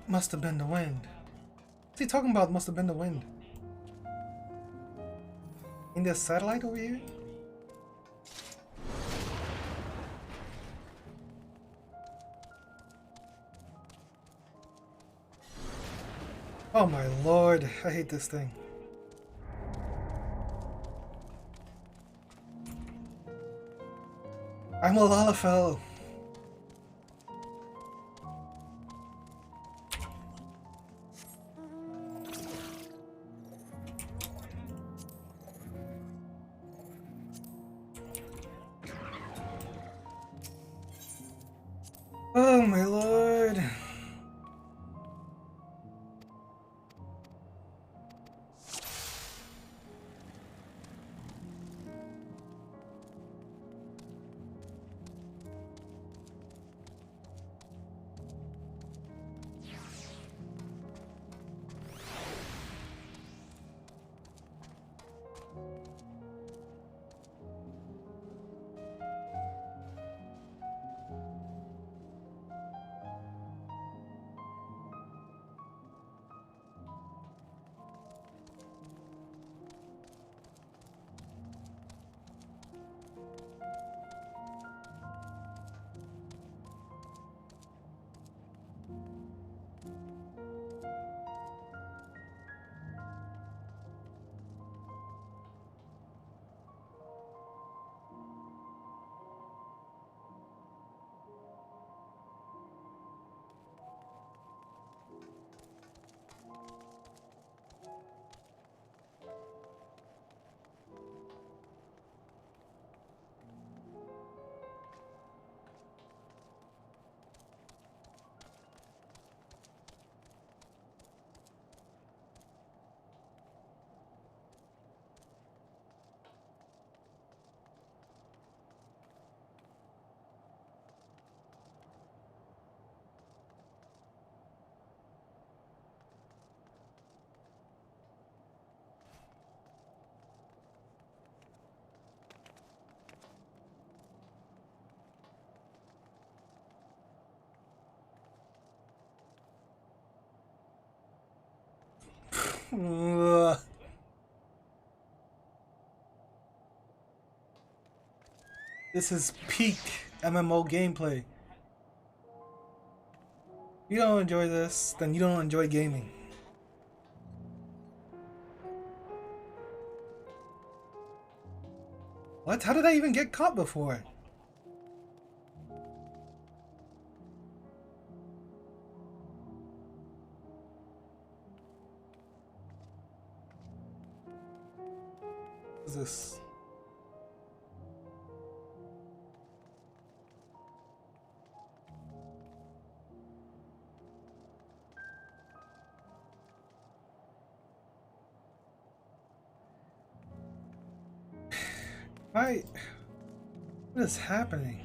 Must have been the wind. What's he talking about? Must have been the wind. In this satellite over here? Oh my lord, I hate this thing. I'm a Lalafell. Oh my lord. Ugh. This is peak MMO gameplay. You don't enjoy this, then you don't enjoy gaming. What? How did I even get caught before? What is this? What is happening?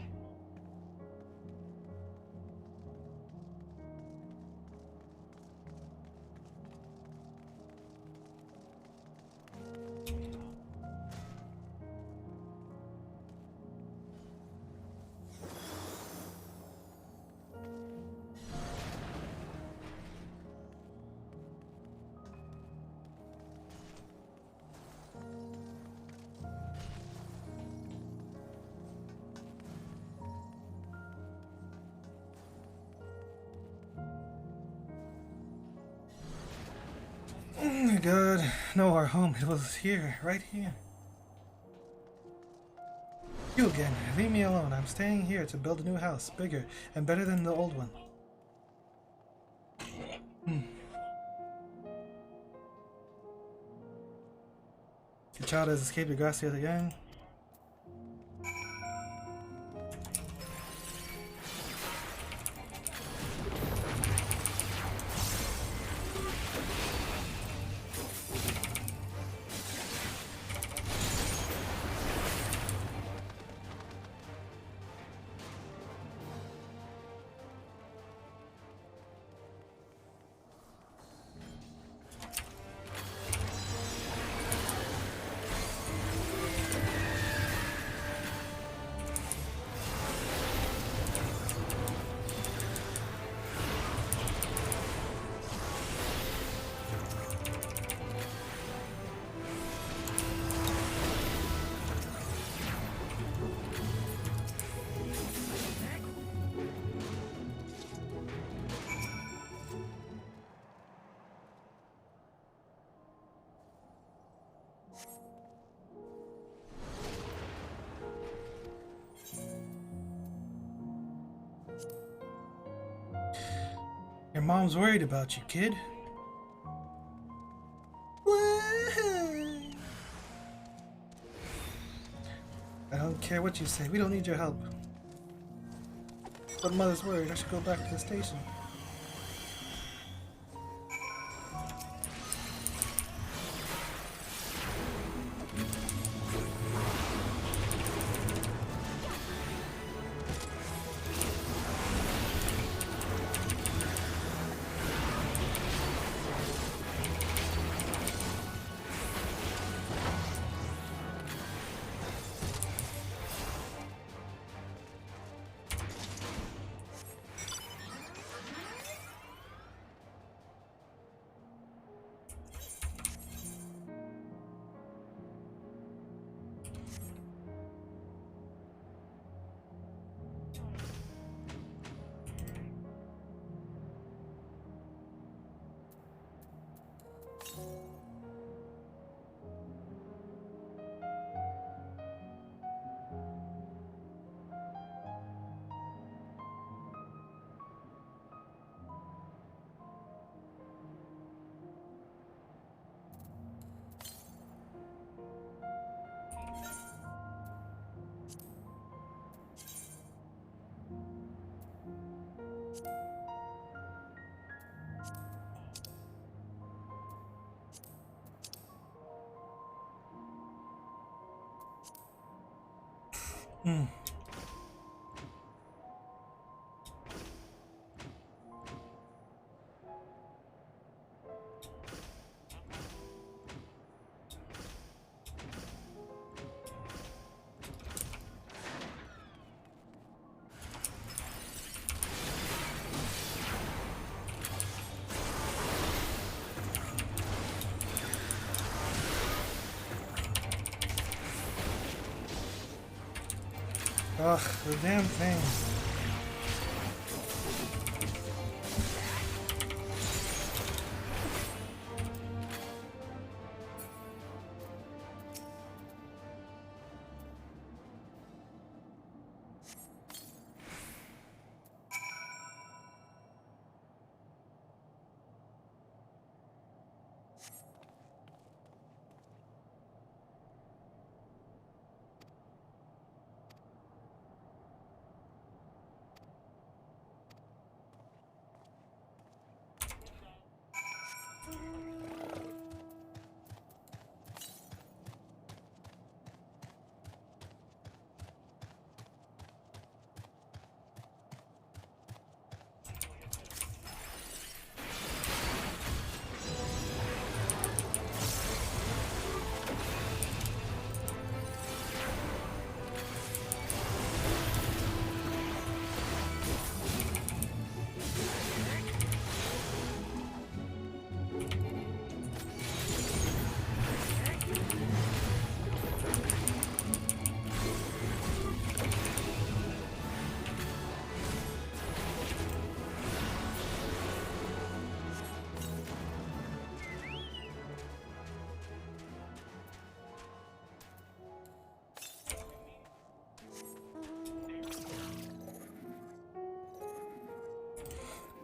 Oh my god, no, our home, it was here, right here. You again, leave me alone. I'm staying here to build a new house, bigger and better than the old one. Your child has escaped the grass yet again. Your mom's worried about you, kid. I don't care what you say. We don't need your help. But mother's worried. I should go back to the station. Ugh, the damn thing.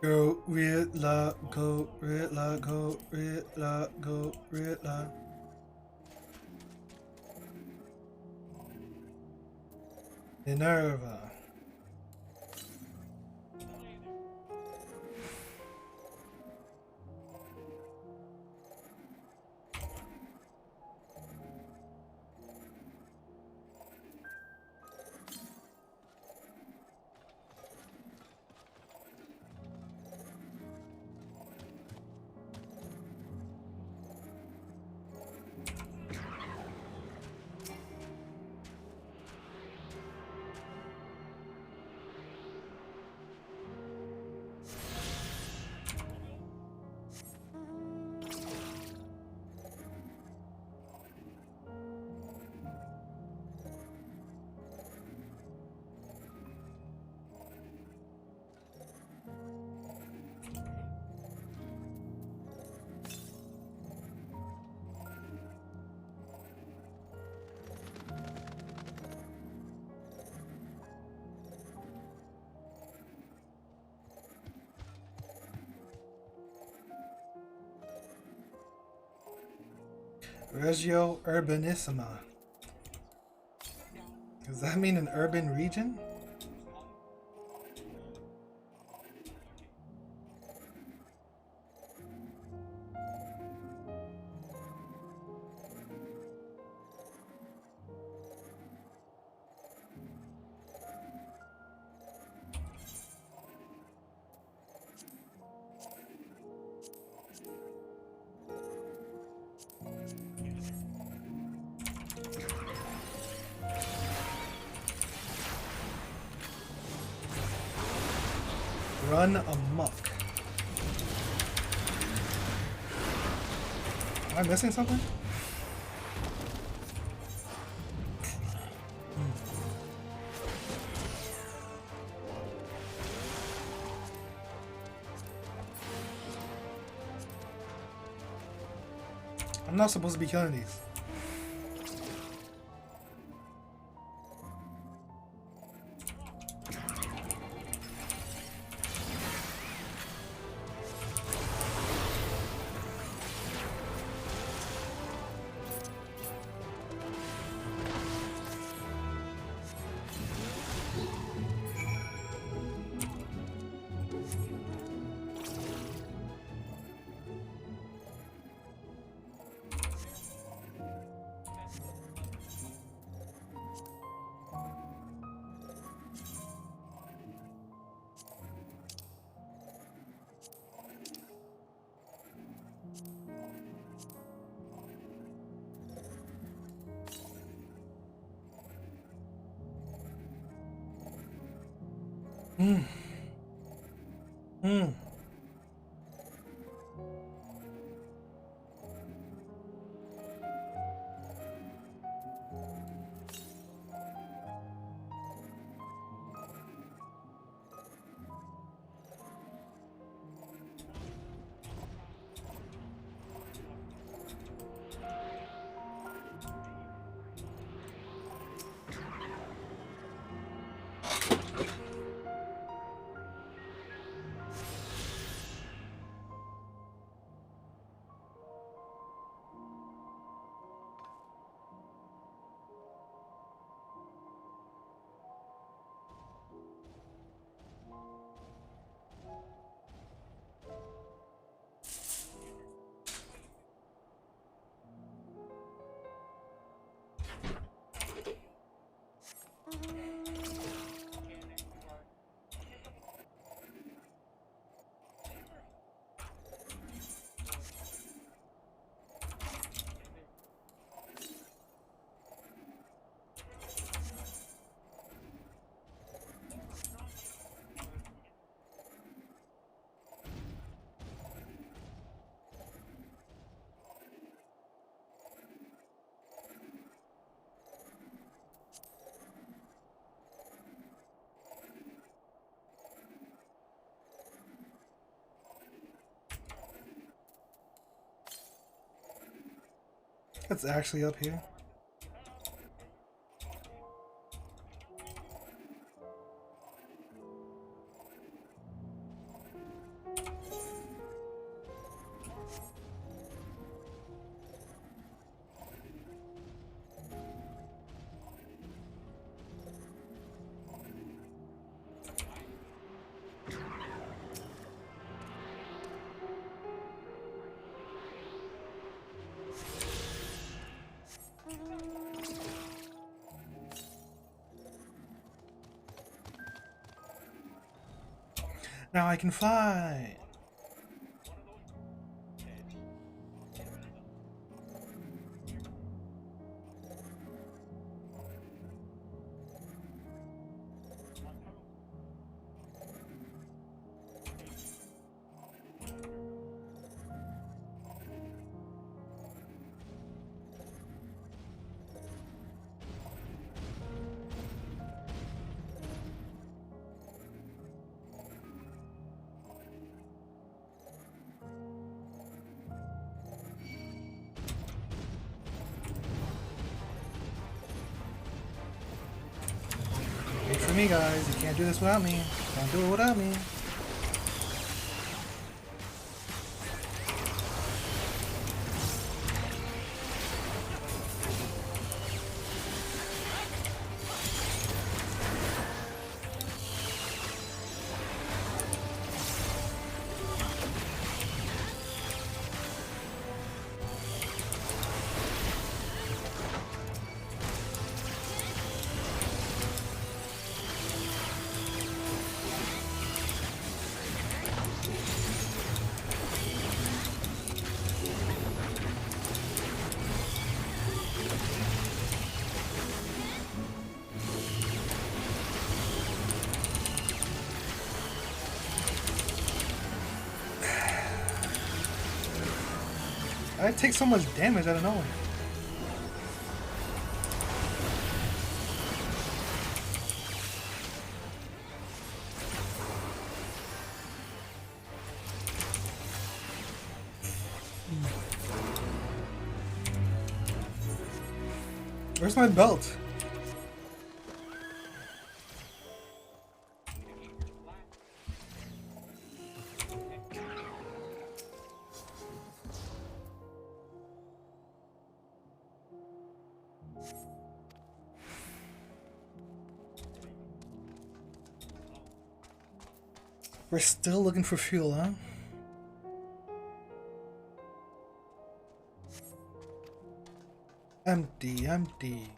Gorilla, gorilla, gorilla, gorilla. Minerva. Regio Urbanissima. Does that mean an urban region? Run amok. Am I missing something? I'm not supposed to be killing these. It's actually up here. Now I can fly! Wait for me, guys. You can't do this without me. Don't do it without me. I take so much damage out of nowhere. Where's my belt? We're still looking for fuel, huh? Empty, empty.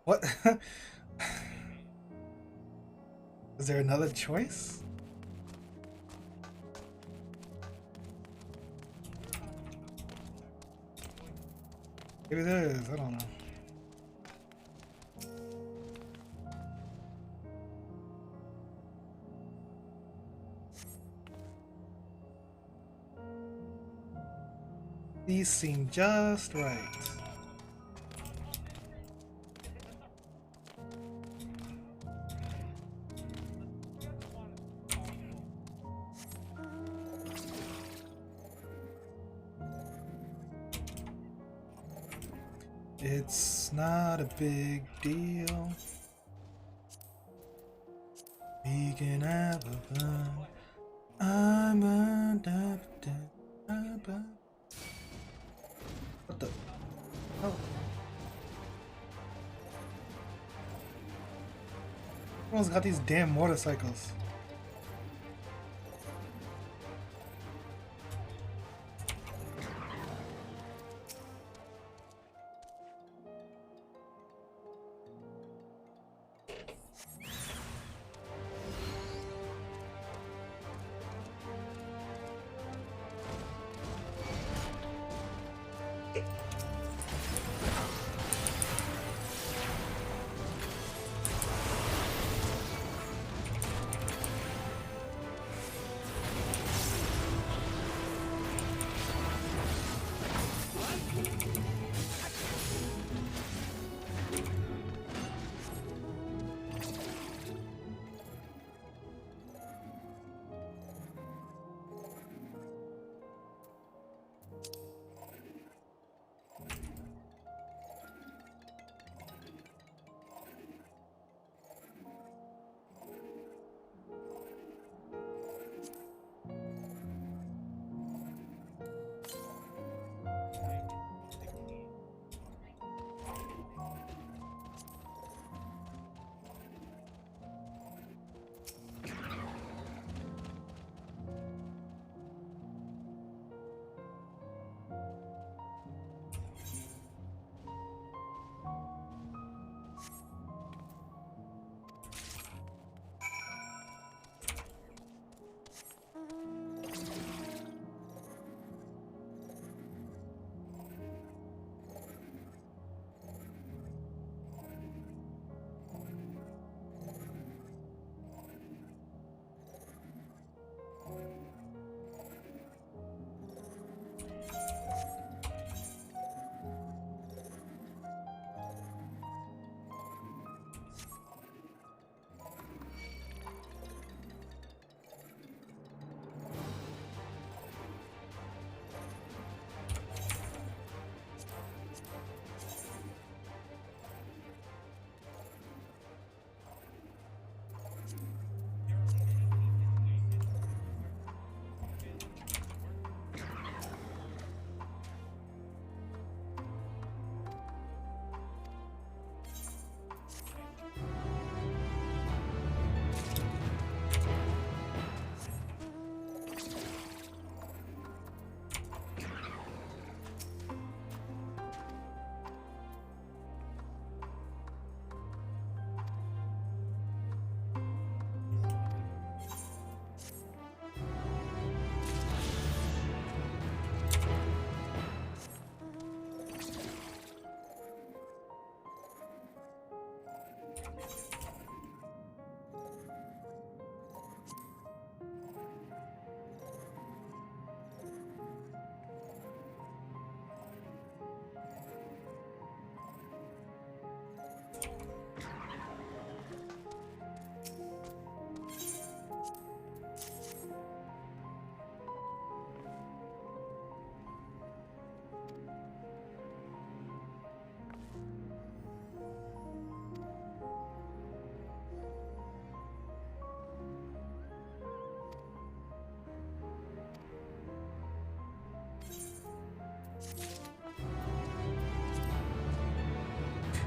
What? Is there another choice? Maybe there is, I don't know. These seem just right. It's not a big deal. We can have a fun. I'm a What the? Oh. Everyone's got these damn motorcycles.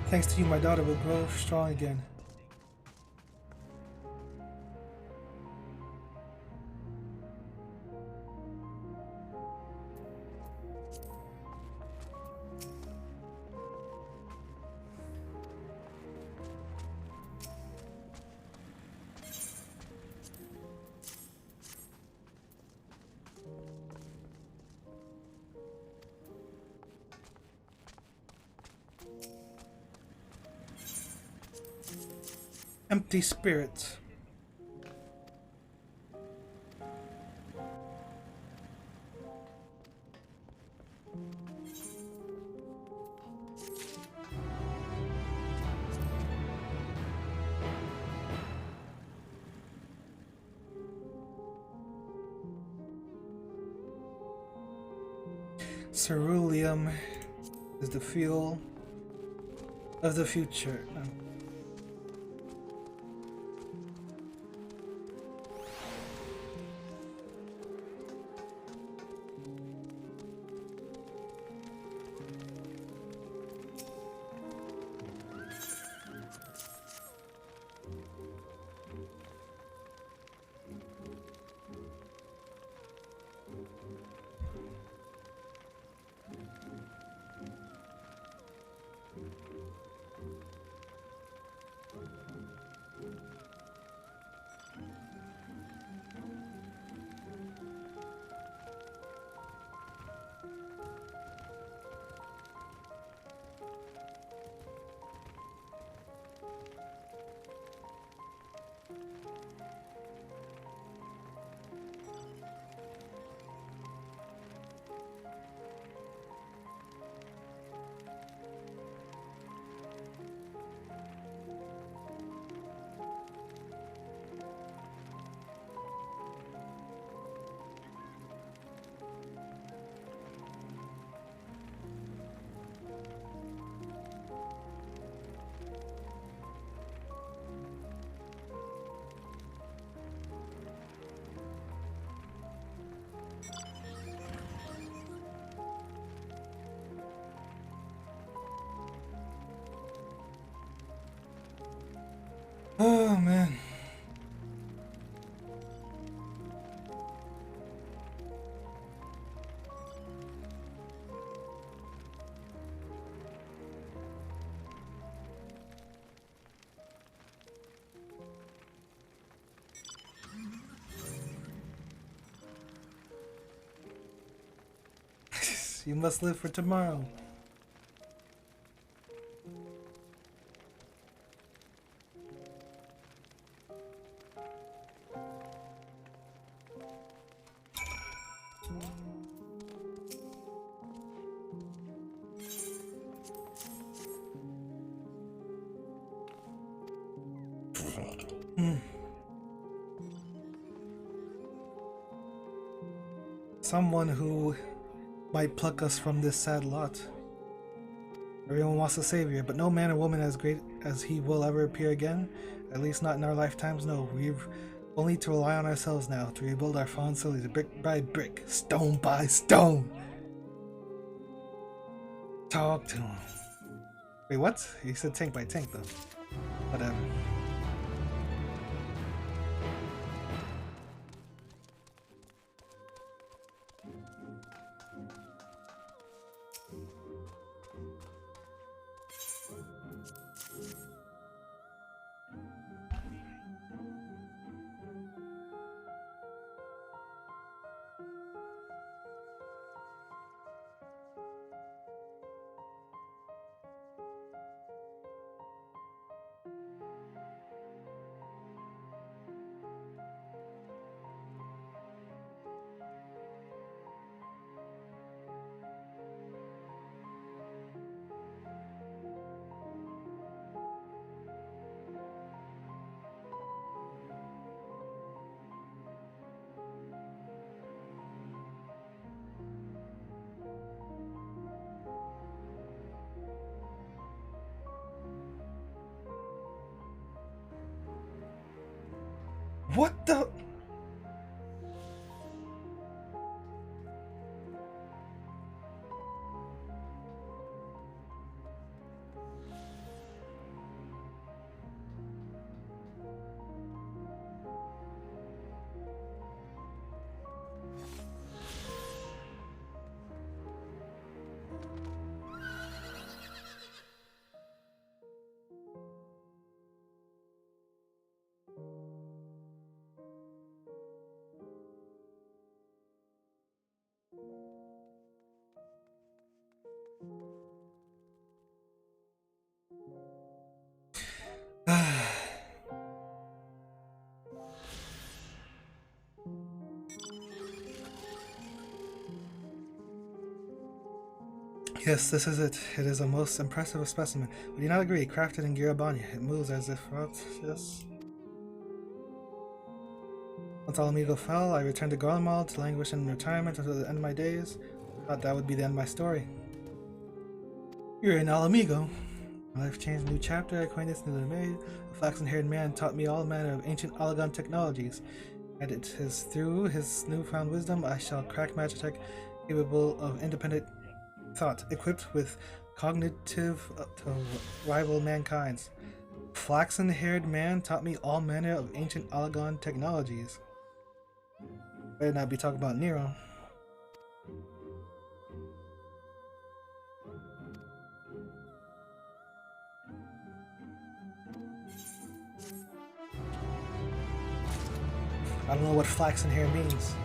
Thanks to you, my daughter will grow strong again. Empty spirits. Ceruleum is the fuel of the future. Oh man. You must live for tomorrow. Someone who might pluck us from this sad lot. Everyone wants a savior, but no man or woman as great as he will ever appear again. At least not in our lifetimes, no. We've only to rely on ourselves now to rebuild our fallen cities brick by brick, stone by stone. Talk to him. Wait, what? He said tank by tank, though. Whatever. What the? Yes, this is it. It is a most impressive specimen. Would you not agree? Crafted in Girabanya, it moves as if yes. Once Alamigo fell, I returned to Garlemald to languish in retirement until the end of my days. Thought that would be the end of my story. You're in Alamigo. My life changed, a new chapter, acquaintance newly made. A flaxen-haired man taught me all manner of ancient Alagon technologies. And it is through his newfound wisdom I shall crack Magitech, capable of independent thought, equipped with cognitive to rival mankind's. Flaxen-haired man taught me all manner of ancient Alagon technologies. Better not be talking about Nero. I don't know what flaxen hair means.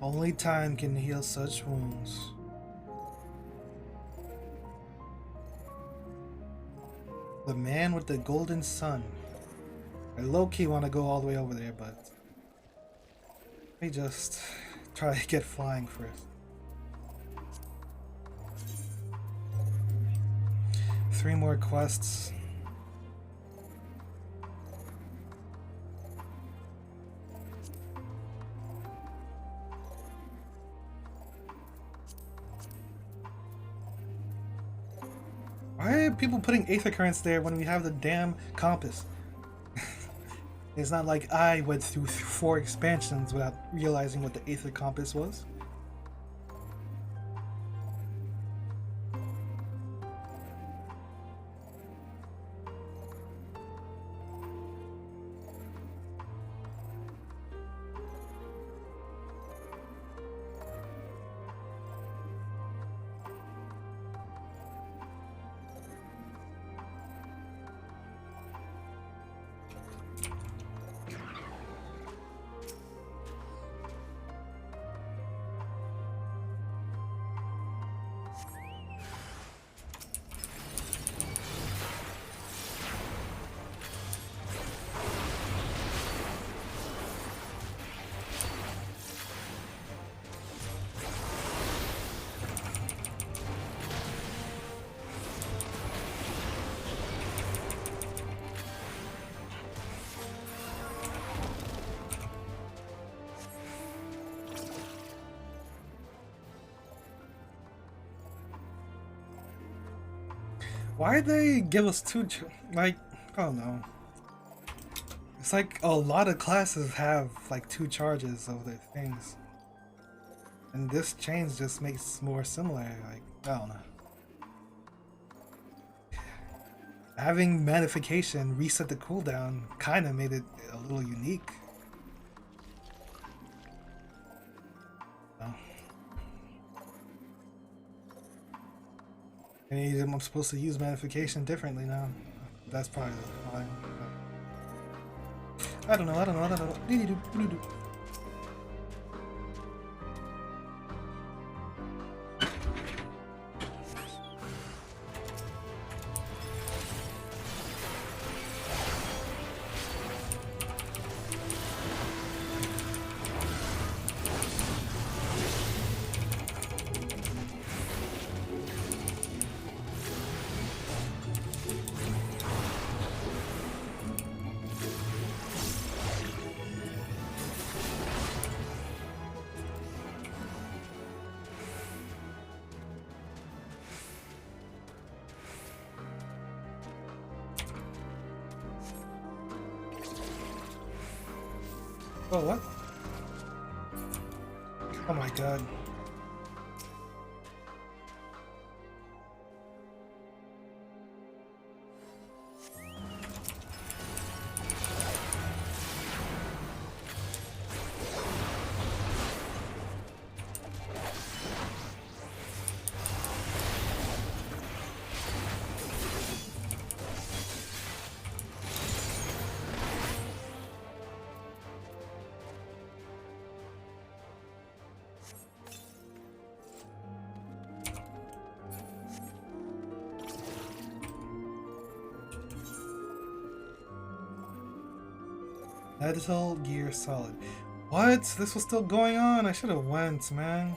Only time can heal such wounds. The man with the golden sun. I low-key want to go all the way over there, but let me just try to get flying first. 3 more quests. Why are people putting aether currents there when we have the damn compass? It's not like I went through 4 expansions without realizing what the aether compass was. Why'd they give us 2 like, I don't know. It's like a lot of classes have like 2 charges of their things. And this change just makes more similar, like, I don't know. Having magnification reset the cooldown kinda made it a little unique. And I'm supposed to use magnification differently now. That's probably fine. I don't know. Oh, what? Oh my god. Metal Gear Solid. What? This was still going on? I should have went, man.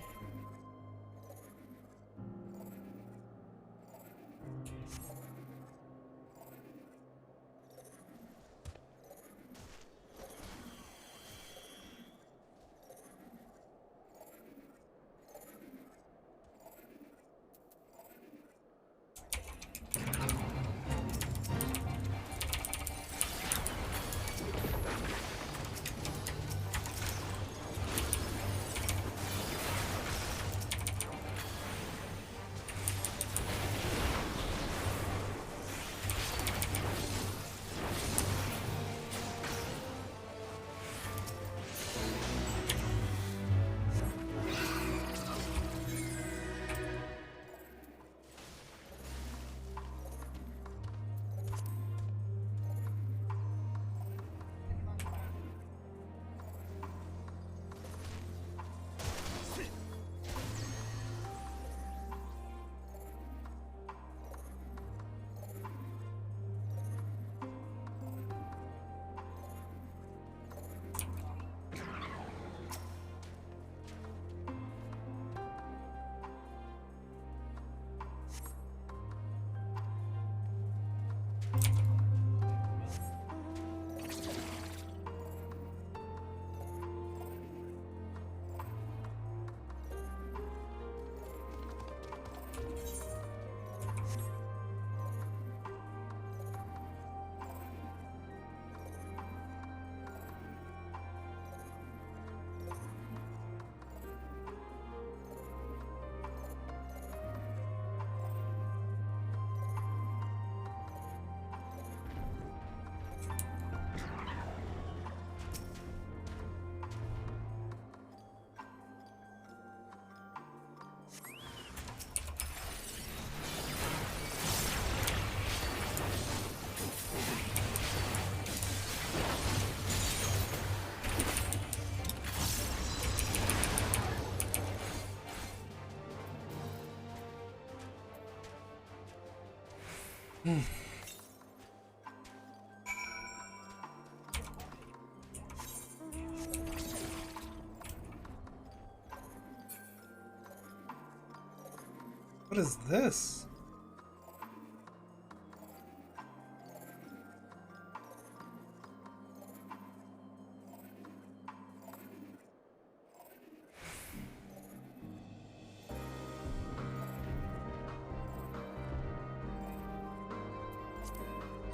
What is this?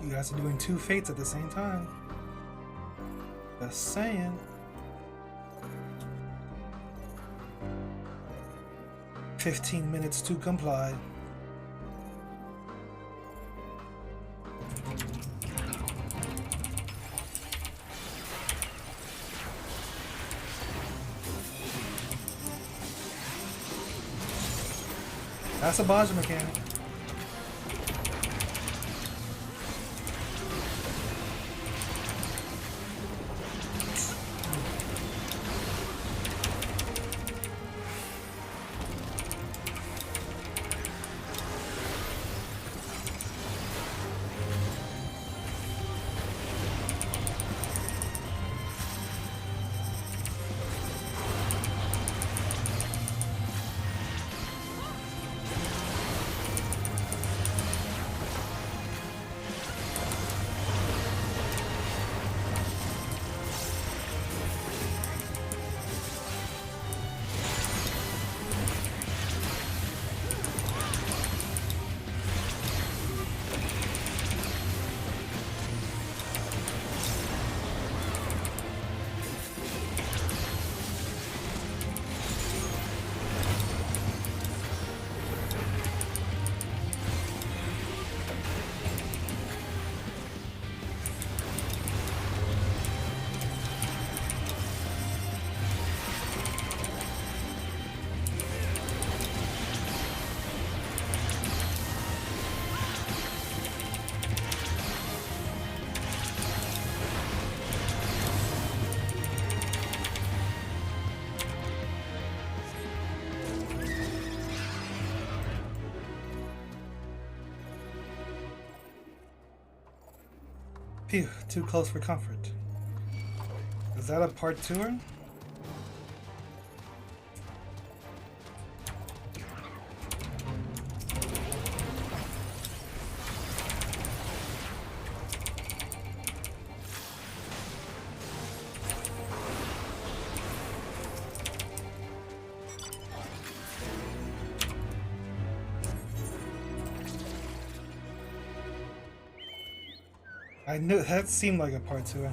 You guys are doing two fates at the same time. Just saying. 15 minutes to comply. That's a Baja mechanic. Phew, too close for comfort. Is that a part tour? I knew that seemed like a part to it.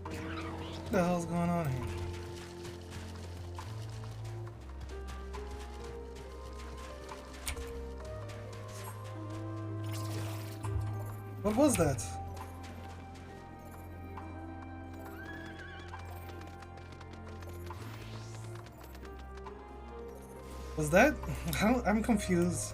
What the hell's going on here? What was that? Was that? I'm confused.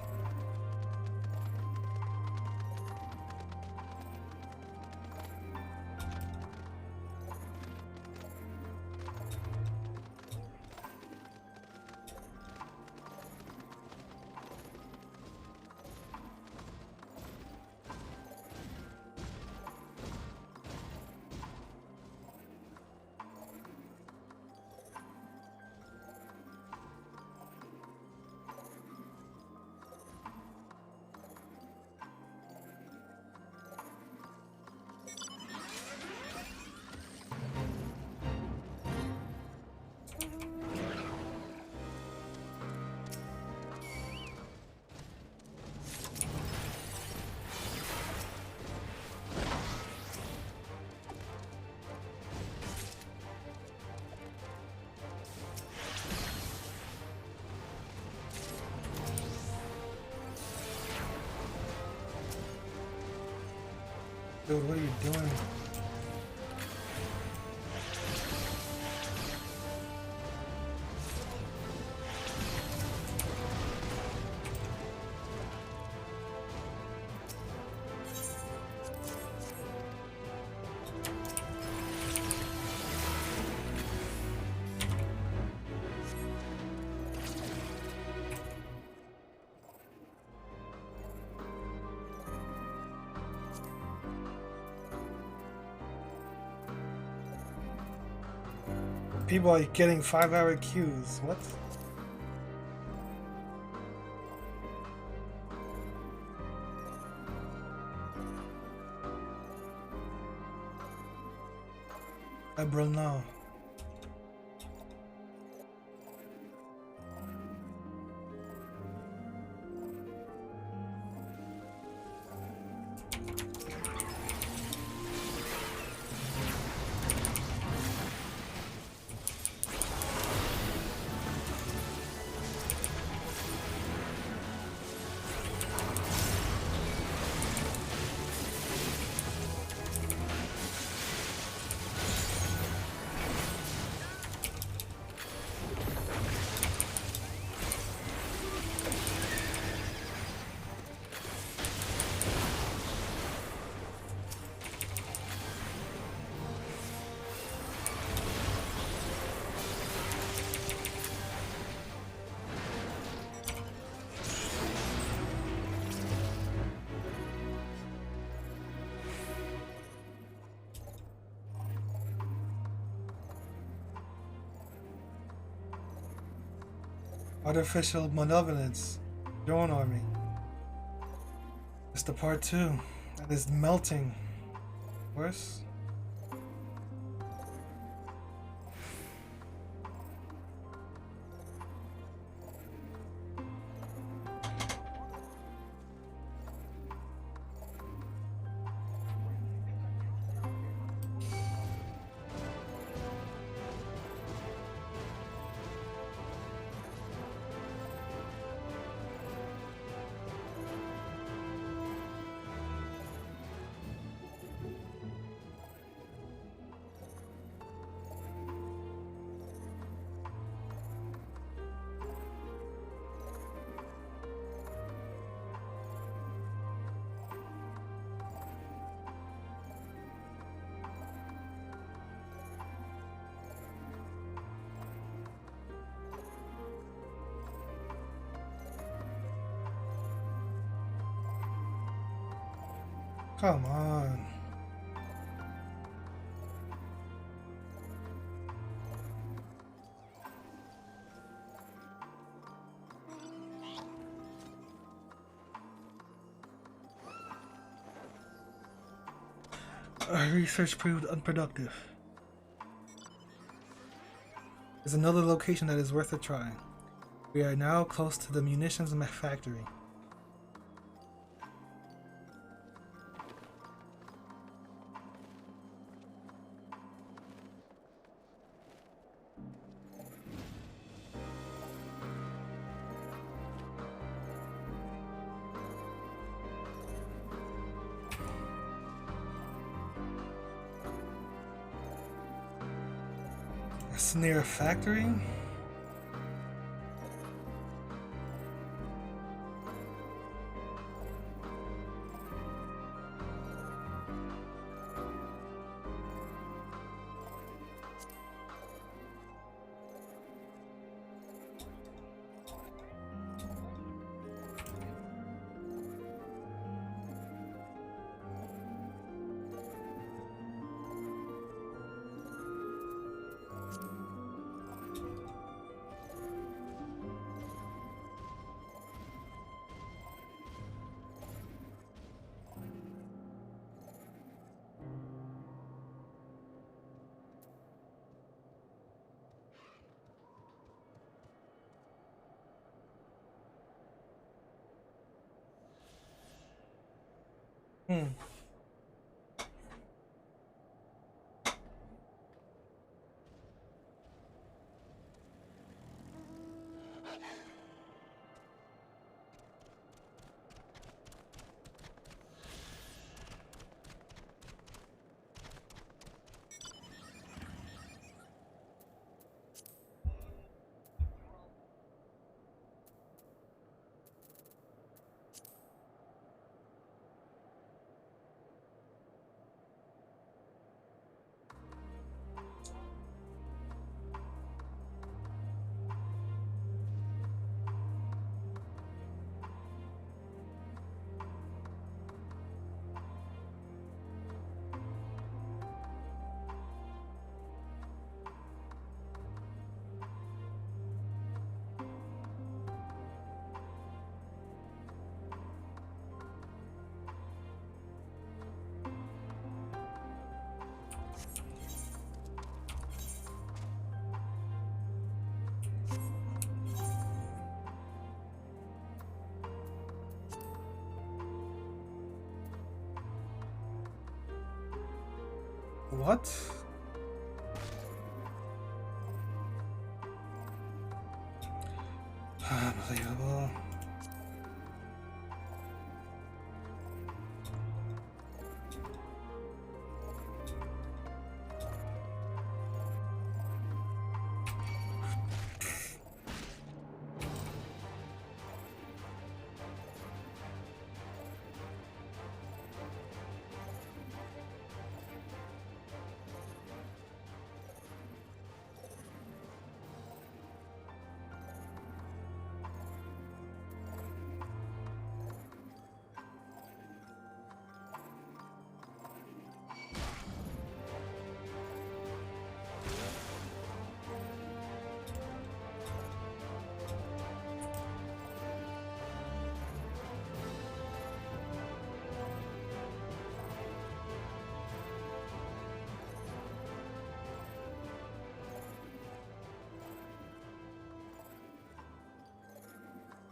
Dude, what are you doing? People are getting 5-hour queues. What? Bro, no. Artificial malevolence. Drone army. It's the part 2. That is melting. Worse. Come on. Our research proved unproductive. There's another location that is worth a try. We are now close to the munitions factory. It's near a factory? What? Unbelievable.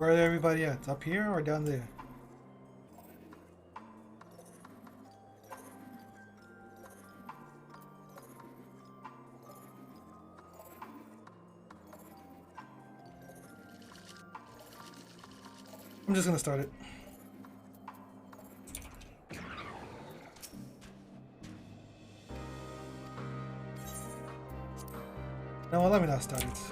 Where are everybody at? Up here or down there? I'm just gonna start it. No, let me not start it.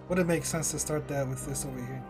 Would it make sense to start that with this over here?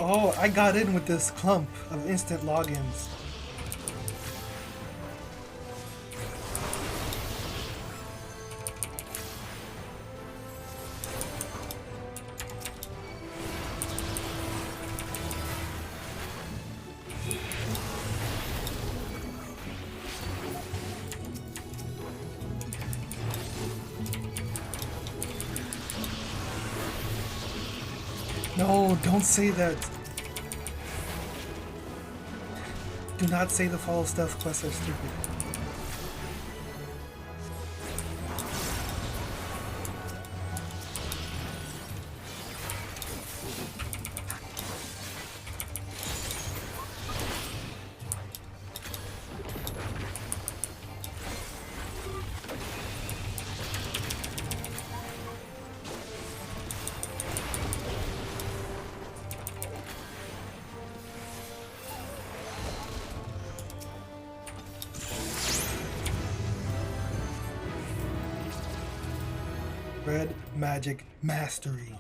Oh, I got in with this clump of instant logins. No, don't say that. Do not say the follow stuff quests are stupid. Red Magic Mastery.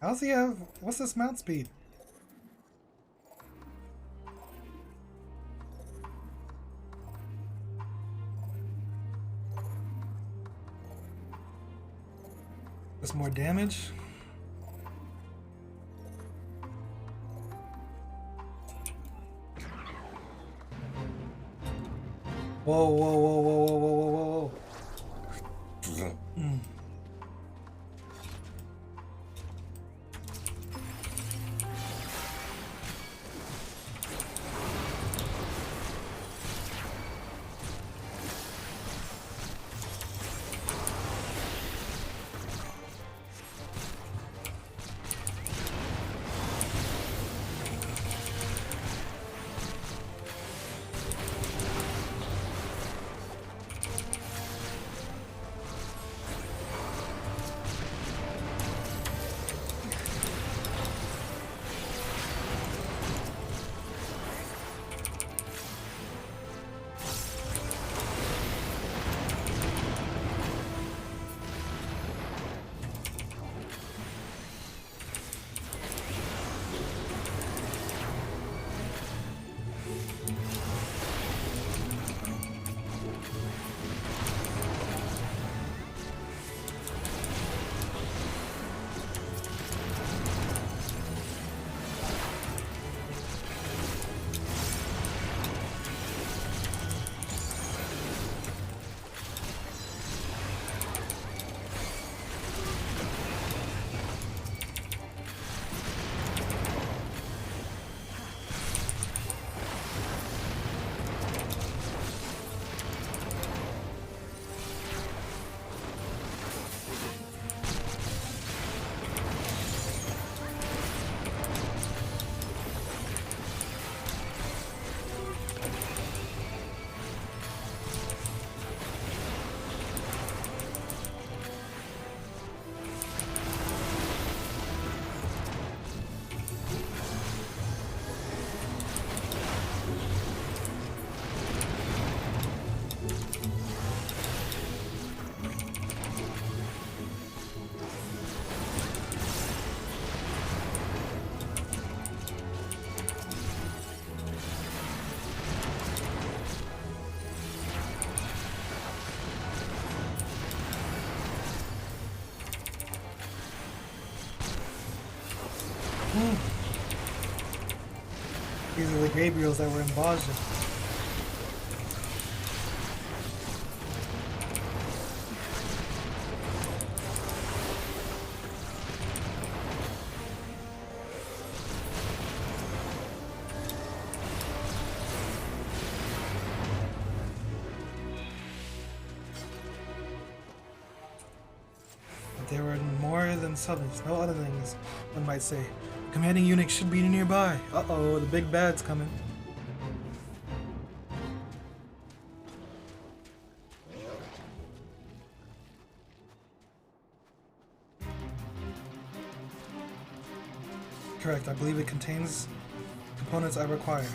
How's he have? What's this mount speed? That's more damage. Whoa, whoa, whoa, whoa, whoa, whoa, whoa, whoa. These are the Gabriels that were in Baja. There were more than summons, no other things, one might say. Commanding unit should be nearby. Uh-oh, the big bad's coming. Correct, I believe it contains components I require.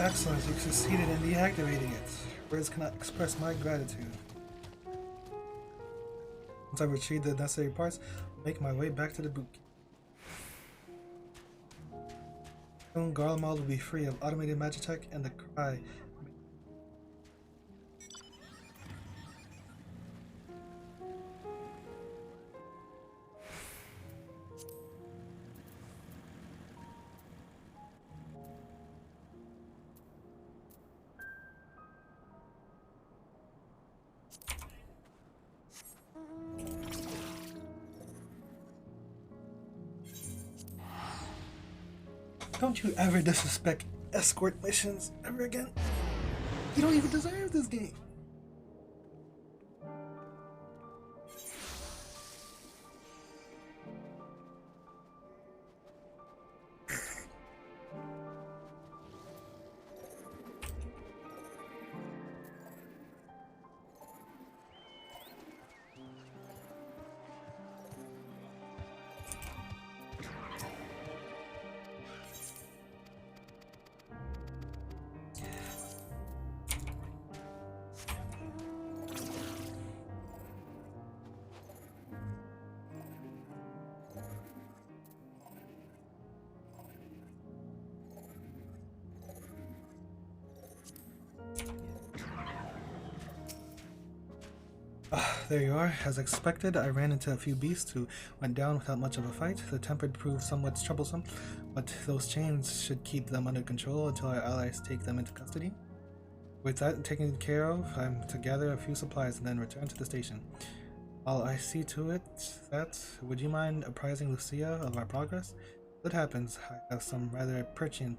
Excellent, you succeeded in deactivating it. Words cannot express my gratitude. Once I retrieve the necessary parts, I'll make my way back to the boot camp. Soon Garlemald will be free of automated magitech and the cry. Don't you ever disrespect escort missions ever again? You don't even deserve this game. There you are. As expected, I ran into a few beasts who went down without much of a fight. The tempered proved somewhat troublesome, but those chains should keep them under control until our allies take them into custody. With that taken care of, I'm to gather a few supplies and then return to the station. While I see to it that, would you mind apprising Lucia of our progress? If that happens, I have some rather prescient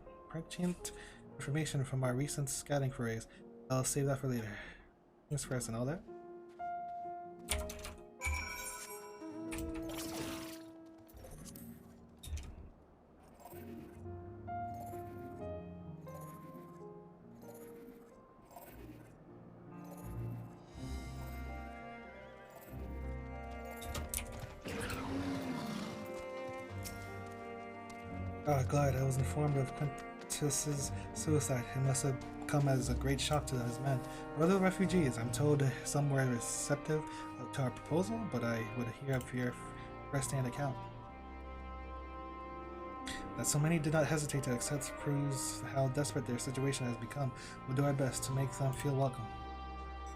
information from our recent scouting forays. I'll save that for later. Thanks first and all that. Glad I was informed of Quintus's suicide. It must have come as a great shock to his men. Or the refugees. I'm told some were receptive to our proposal, but I would hear of your first-hand account. That so many did not hesitate to accept proves how desperate their situation has become. We'll do our best to make them feel welcome.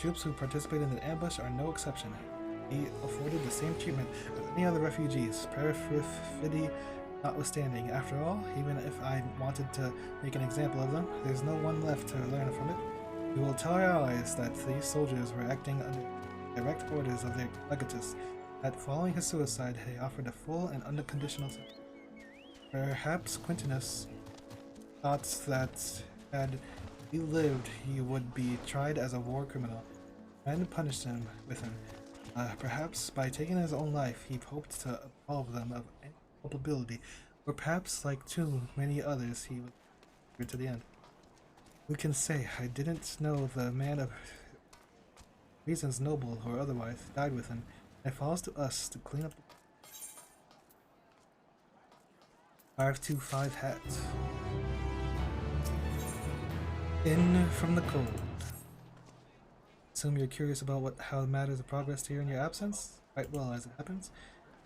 Troops who participated in the ambush are no exception. Be afforded the same treatment as any other refugees, perfidy notwithstanding. After all, even if I wanted to make an example of them, there's no one left to learn from it. We will tell our allies that these soldiers were acting under direct orders of their legatus, that following his suicide he offered a full and unconditional support. Perhaps Quintus thought that had he lived he would be tried as a war criminal and punished him with him. Perhaps by taking his own life he hoped to absolve them of any culpability, or perhaps, like too many others, he was to the end. Who can say? I didn't know the man of reasons, noble or otherwise, died with him. It falls to us to clean up the 525 hat. In from the cold. Assume you're curious about how matters have progressed here in your absence? Quite well, as it happens.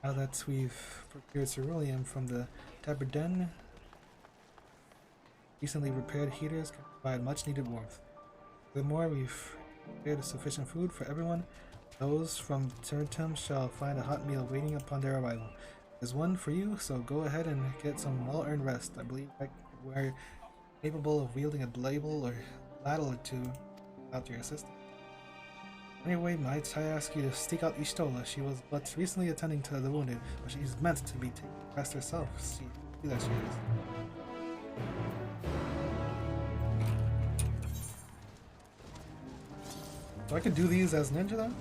Now that we've procured ceruleum from the Taberden, recently repaired heaters can provide much needed warmth. Furthermore, we've prepared sufficient food for everyone. Those from Turtum shall find a hot meal waiting upon their arrival. There's one for you, so go ahead and get some well-earned rest. I believe we're capable of wielding a ladle or two without your assistance. Anyway, might I ask you to seek out Ishtola? She was but recently attending to the wounded, but she's meant to be taking rest herself. See that she is. So I could do these as ninja then?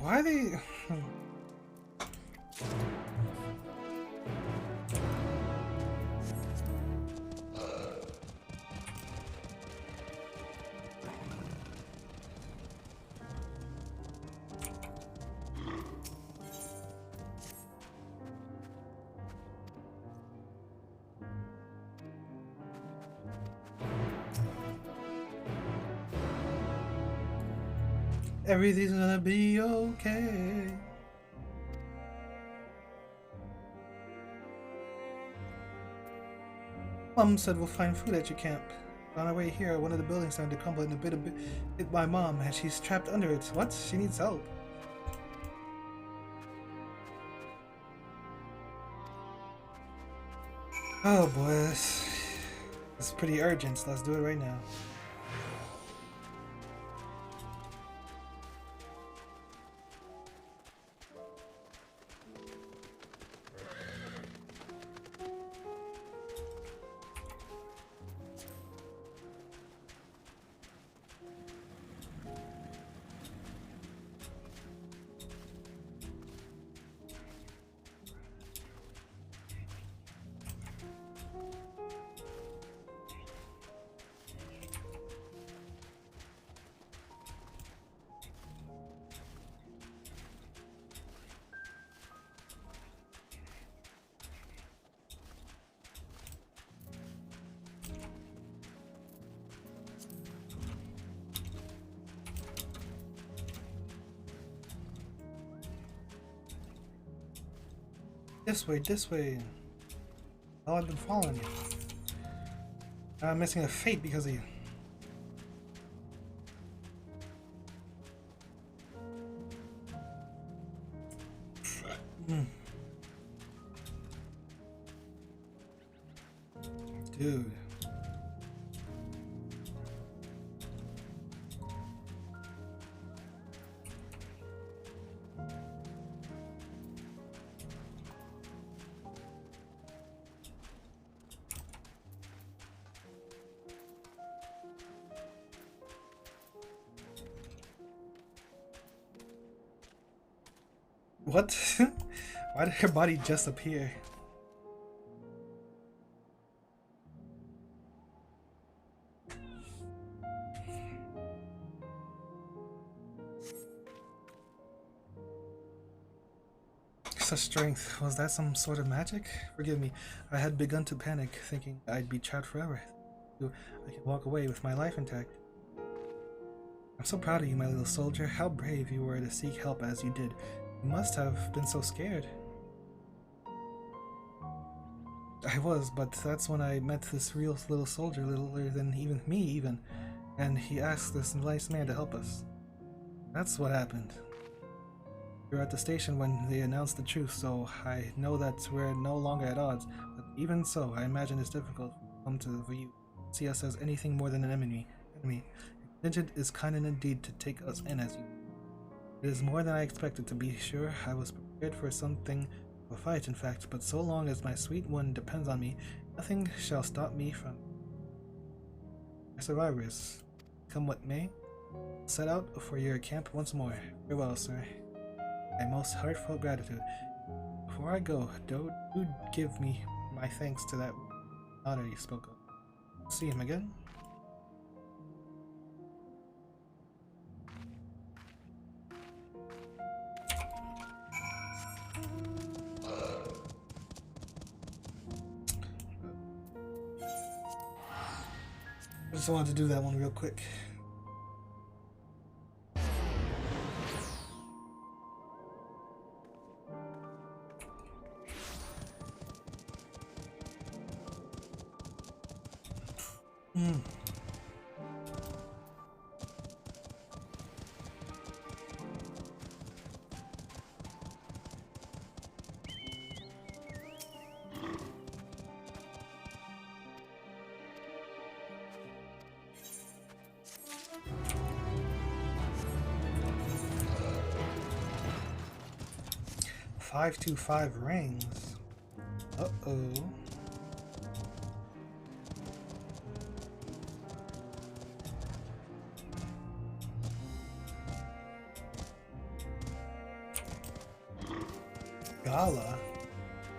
Why are they? Everything's gonna be okay. Mom said we'll find food at your camp. On our way here, one of the buildings started to crumble and a bit hit my mom, and she's trapped under it. What? She needs help. Oh boy, this is pretty urgent, so let's do it right now. This way, this way. Oh, I've been following you. I'm missing a fate because of you. Dude. What? Why did her body just appear? Such strength. Was that some sort of magic? Forgive me. I had begun to panic, thinking I'd be trapped forever. I can walk away with my life intact. I'm so proud of you, my little soldier. How brave you were to seek help as you did. You must have been so scared. I was, but that's when I met this real little soldier, littler than even me, and he asked this nice man to help us. That's what happened. We were at the station when they announced the truth, so I know that we're no longer at odds, but even so, I imagine it's difficult for them to see us as anything more than an enemy. Digit is kind indeed to take us in as you. It is more than I expected, to be sure. I was prepared for something of a fight, in fact, but so long as my sweet one depends on me, nothing shall stop me from survivors. Come what may, set out for your camp once more. Farewell, sir. My most heartfelt gratitude. Before I go, do give me my thanks to that daughter you spoke of. See him again? I just wanted to do that one real quick. Hmm. 525 rings. Uh-oh. Gala.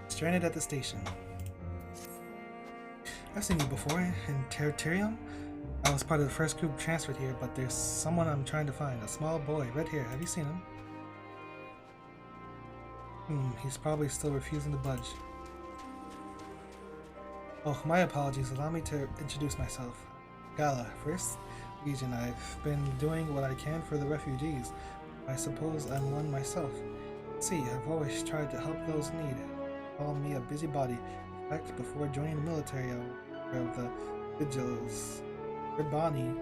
Stranded at the station. I've seen you before in Territorium. I was part of the first group transferred here, but there's someone I'm trying to find. A small boy, red hair. Have you seen him? He's probably still refusing to budge. Oh, my apologies. Allow me to introduce myself. Gala, First Legion. I've been doing what I can for the refugees. I suppose I'm one myself. See, I've always tried to help those in need. Call me a busybody. In fact, before joining the military, I was aware of the vigils. For Bonnie,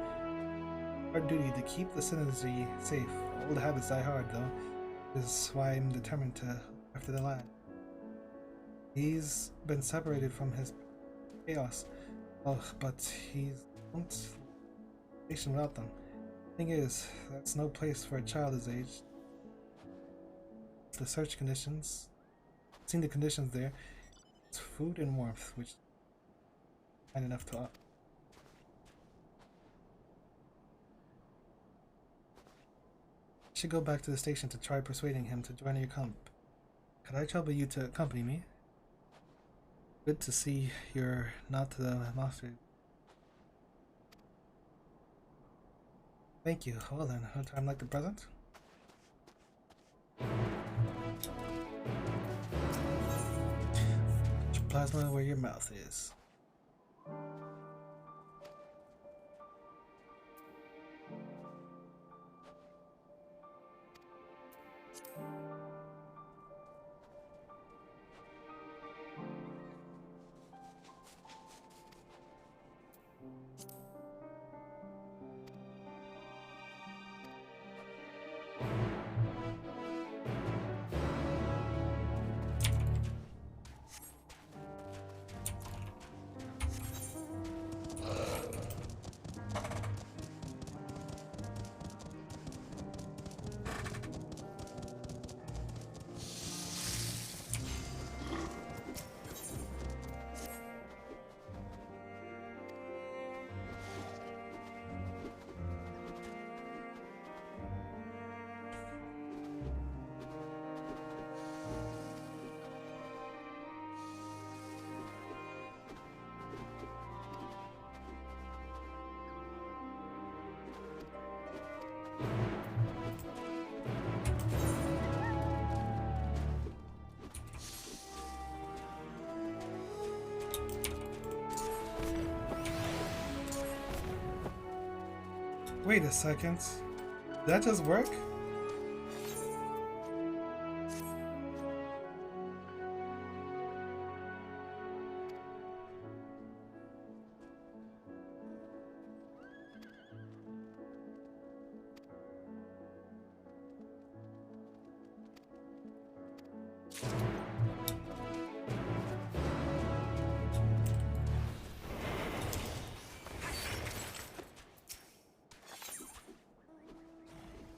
our duty to keep the citizenry safe. Old habits die hard, though. This is why I'm determined to after the lad. He's been separated from his chaos. Oh, but he's not station without them. Thing is, that's no place for a child his age. The search conditions, seeing the conditions there, it's food and warmth, which is kind enough to up. I should go back to the station to try persuading him to join your camp. Could I trouble you to accompany me? Good to see you're not to the monster. Thank you. Well then, no time like the present. Put your plasma where your mouth is. Wait a second. Did that just work?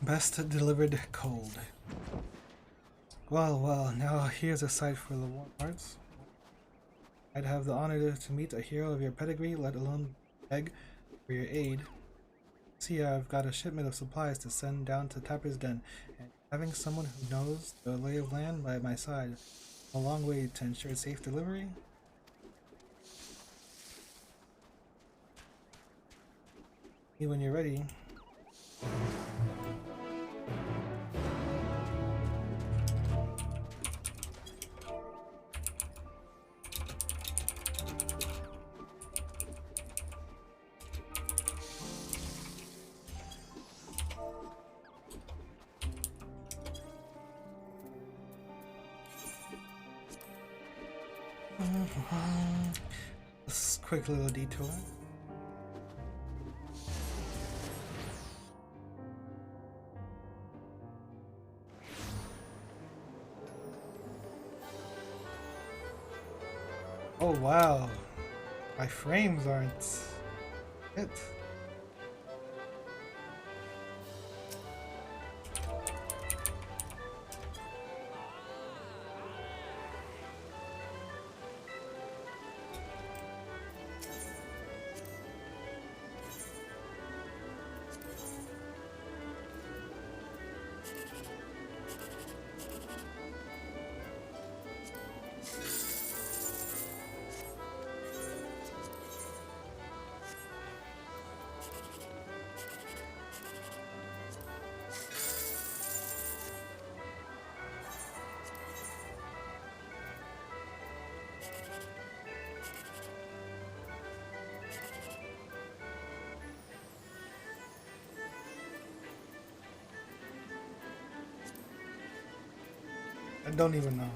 Best delivered cold. Well, well, now here's a sight for the warm hearts. I'd have the honor to meet a hero of your pedigree, let alone beg for your aid. See, I've got a shipment of supplies to send down to Tapper's Den, and having someone who knows the lay of land by my side, a long way to ensure safe delivery. When you're ready. This quick little detour. Oh wow, my frames aren't it. I don't even know.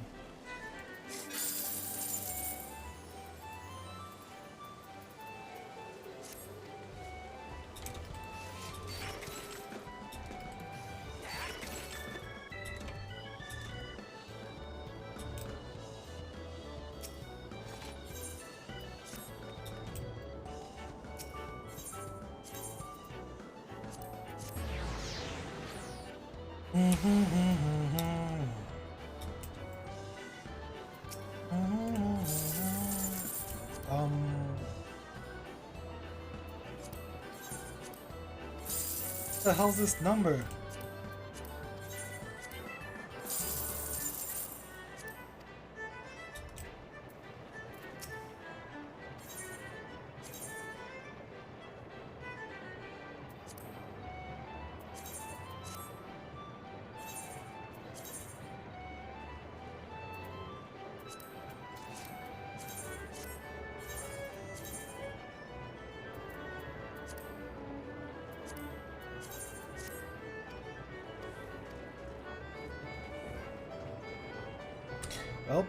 What the hell's this number? Welp.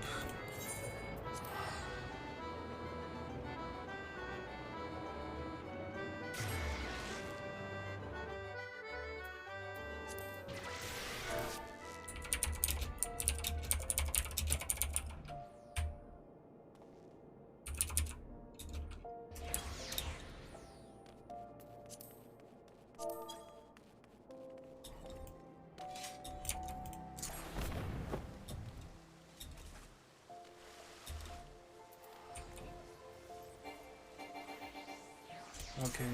Okay.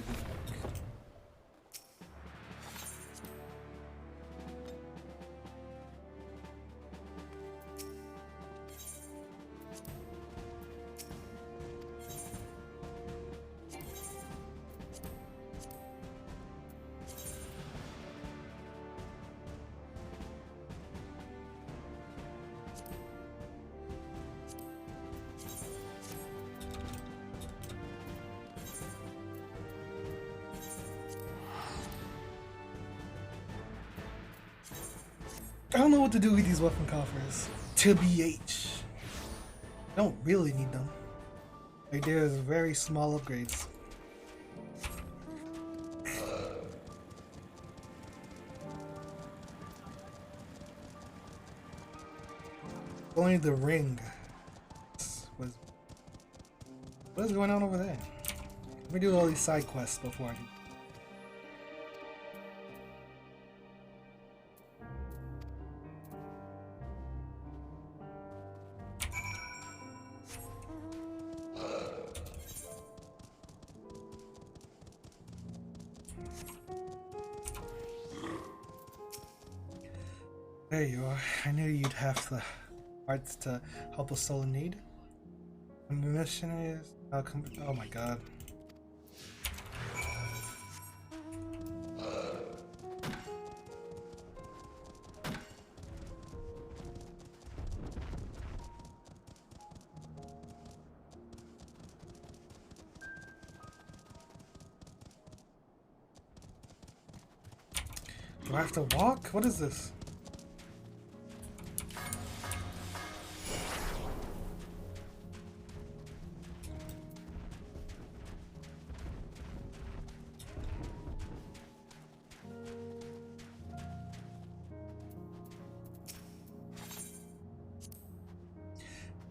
I don't know what to do with these weapon coffers. TBH. I don't really need them. Like, there's very small upgrades. Only the ring. What is going on over there? Let me do all these side quests before I do. There you are. I knew you'd have the hearts to help a soul in need. The missionaries. Oh my god. Do I have to walk? What is this?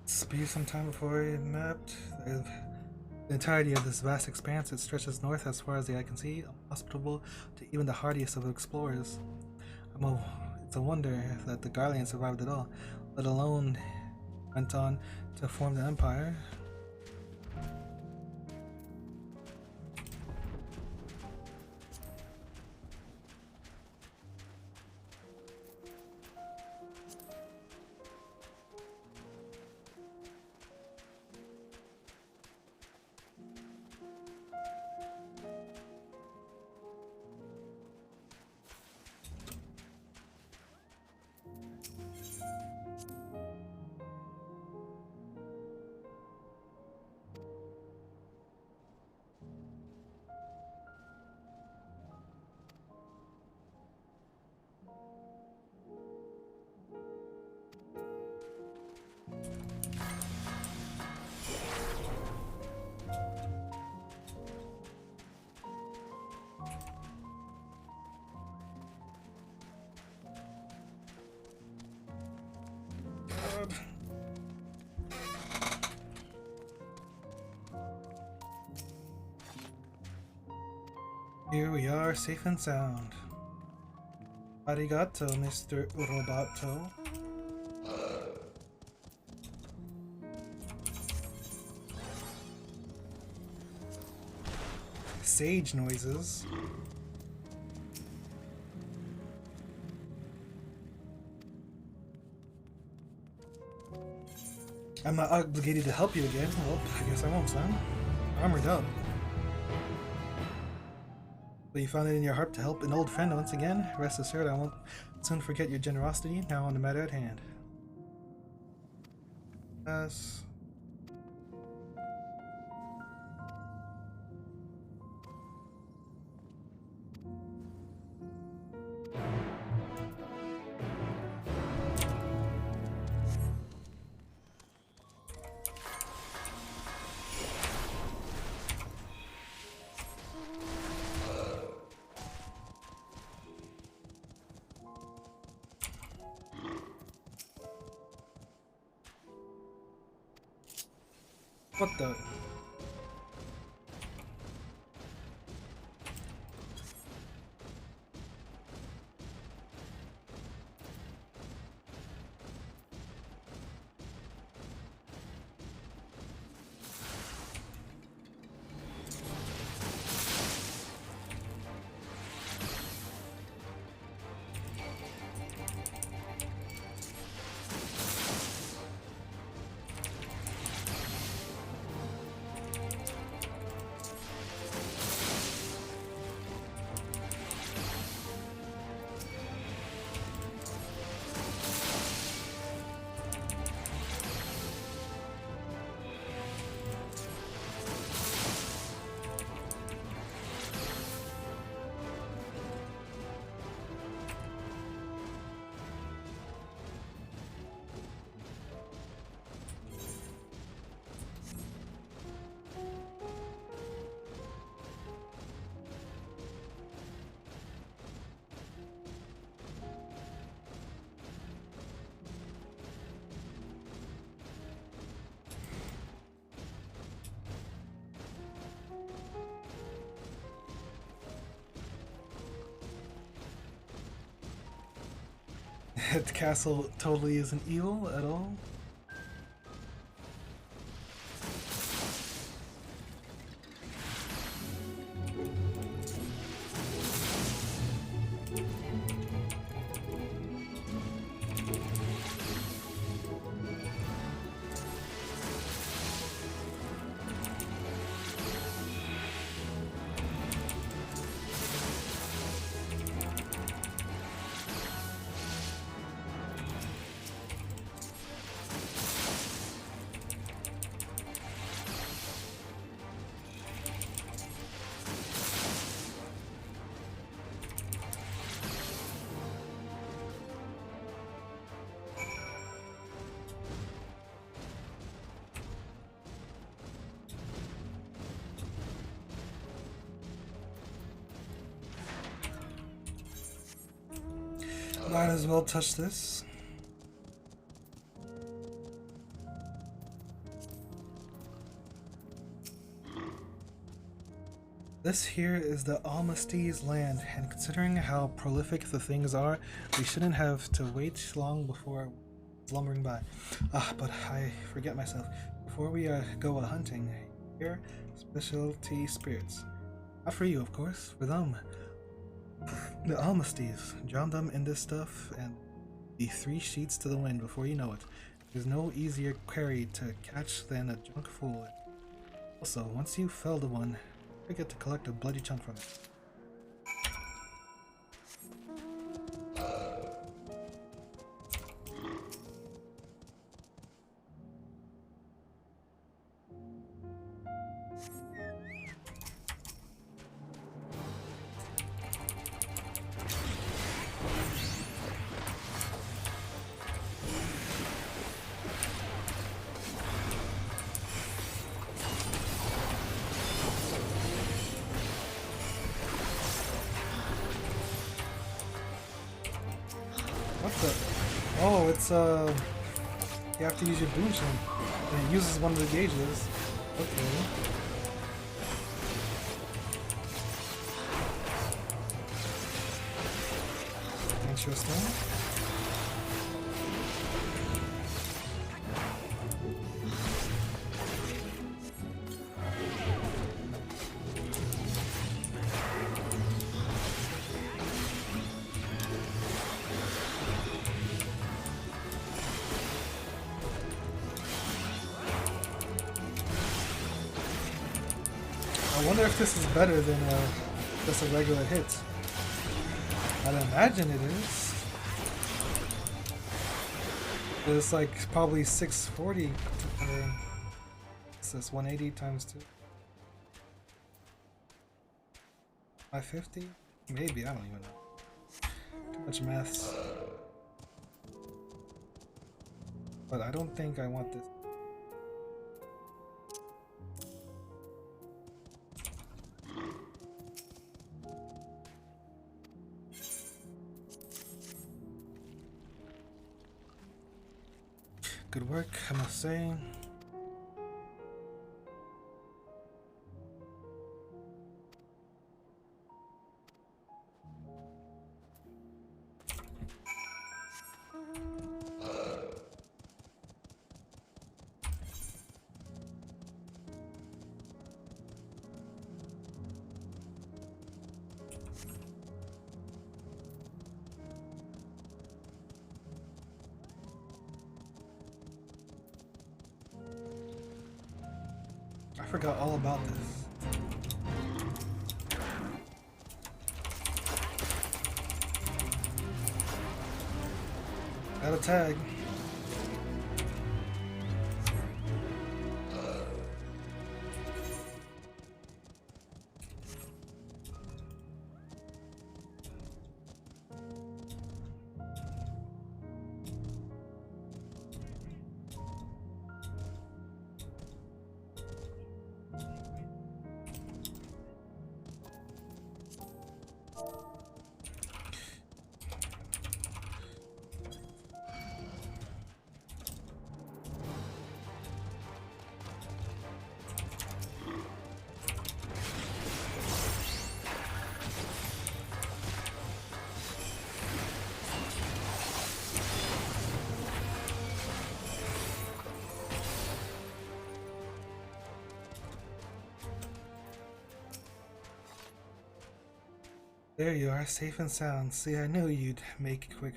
It's be some time before I mapped the entirety of this vast expanse. It stretches north as far as the eye can see, hospitable to even the hardiest of explorers. It's a wonder that the Garleans survived at all, let alone went on to form the Empire. Here we are, safe and sound. Arigato, Mr. Roboto. Sage noises. I'm not obligated to help you again. Well, I guess I won't, son. Armored up. But you found it in your heart to help an old friend once again. Rest assured, I won't soon forget your generosity. Now on the matter at hand. Yes. What the? The castle totally isn't evil at all. Might as well touch this. This here is the Almaste's land, and considering how prolific the things are, we shouldn't have to wait long before lumbering by. But I forget myself. Before we go hunting, here, specialty spirits. Not for you, of course, for them. The Almastes. Drown them in this stuff, and be 3 sheets to the wind before you know it. There's no easier quarry to catch than a junk fool. Also, once you fell the one, I get to collect a bloody chunk from it. What the? Oh, it's you have to use your boon chain, and it uses one of the gauges. Okay. Interesting. I wonder if this is better than just a regular hit. I'd imagine it is. But it's like probably 640. It's this 180 times 2. 550? Maybe, I don't even know. Too much maths. But I don't think I want this. Good work, I must say. I forgot all about this. Got a tag. There you are, safe and sound. See, I knew you'd make it quick.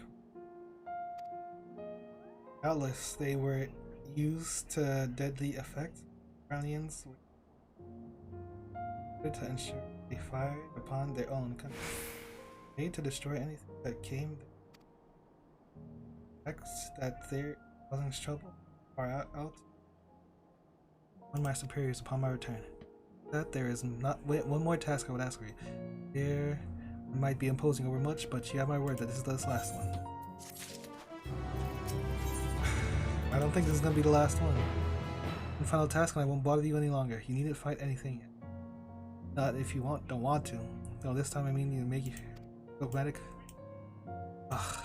Doubtless, they were used to deadly effect. Iranians were to ensure they fired upon their own country, made to destroy anything that came. That there wasn't trouble far out. One of my superiors upon my return. That there is not one more task I would ask of you. There might be imposing over much, but you have my word that this is this last one. I don't think this is gonna be the last one. One final task and I won't bother you any longer. You needn't fight anything. Not if you don't want to. No, this time I mean you make you dogmatic. Ugh.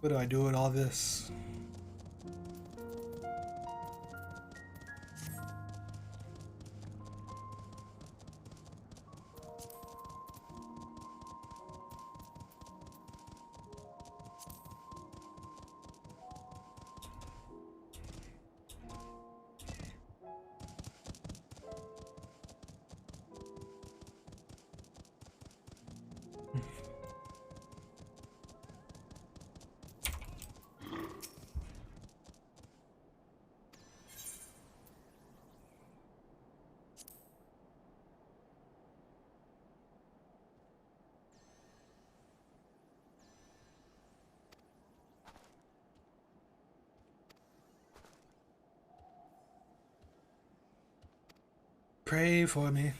What do I do with all this? Pray for me.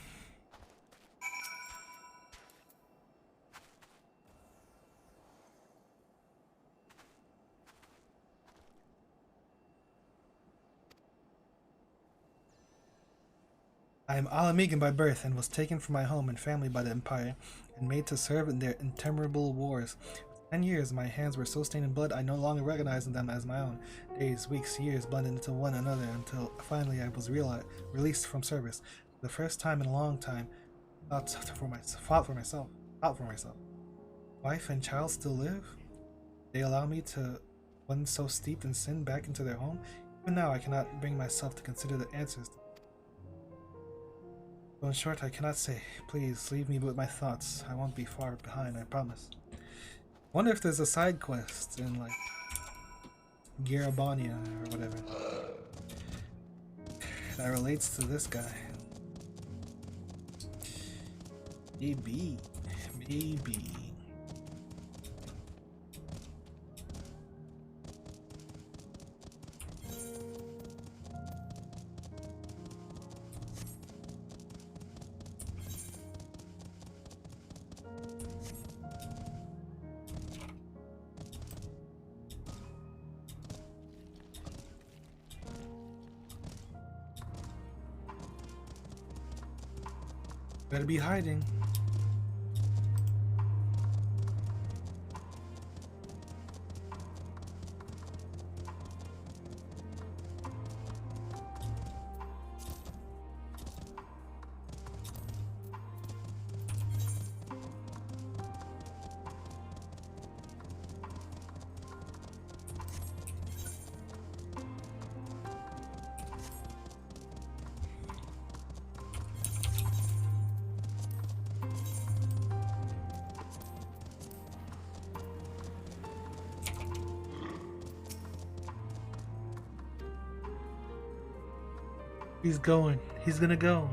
I am Alamegan by birth, and was taken from my home and family by the Empire, and made to serve in their interminable wars. For 10 years, my hands were so stained in blood I no longer recognized them as my own. Days, weeks, years blended into one another until finally I was released from service. For the first time in a long time, fought for myself. Wife and child still live? They allow me to, one so steeped in sin, back into their home? Even now, I cannot bring myself to consider the answers. So in short, I cannot say. Please leave me with my thoughts. I won't be far behind, I promise. Wonder if there's a side quest in like Garabania or whatever that relates to this guy. Maybe. Better be hiding. He's going. He's gonna go.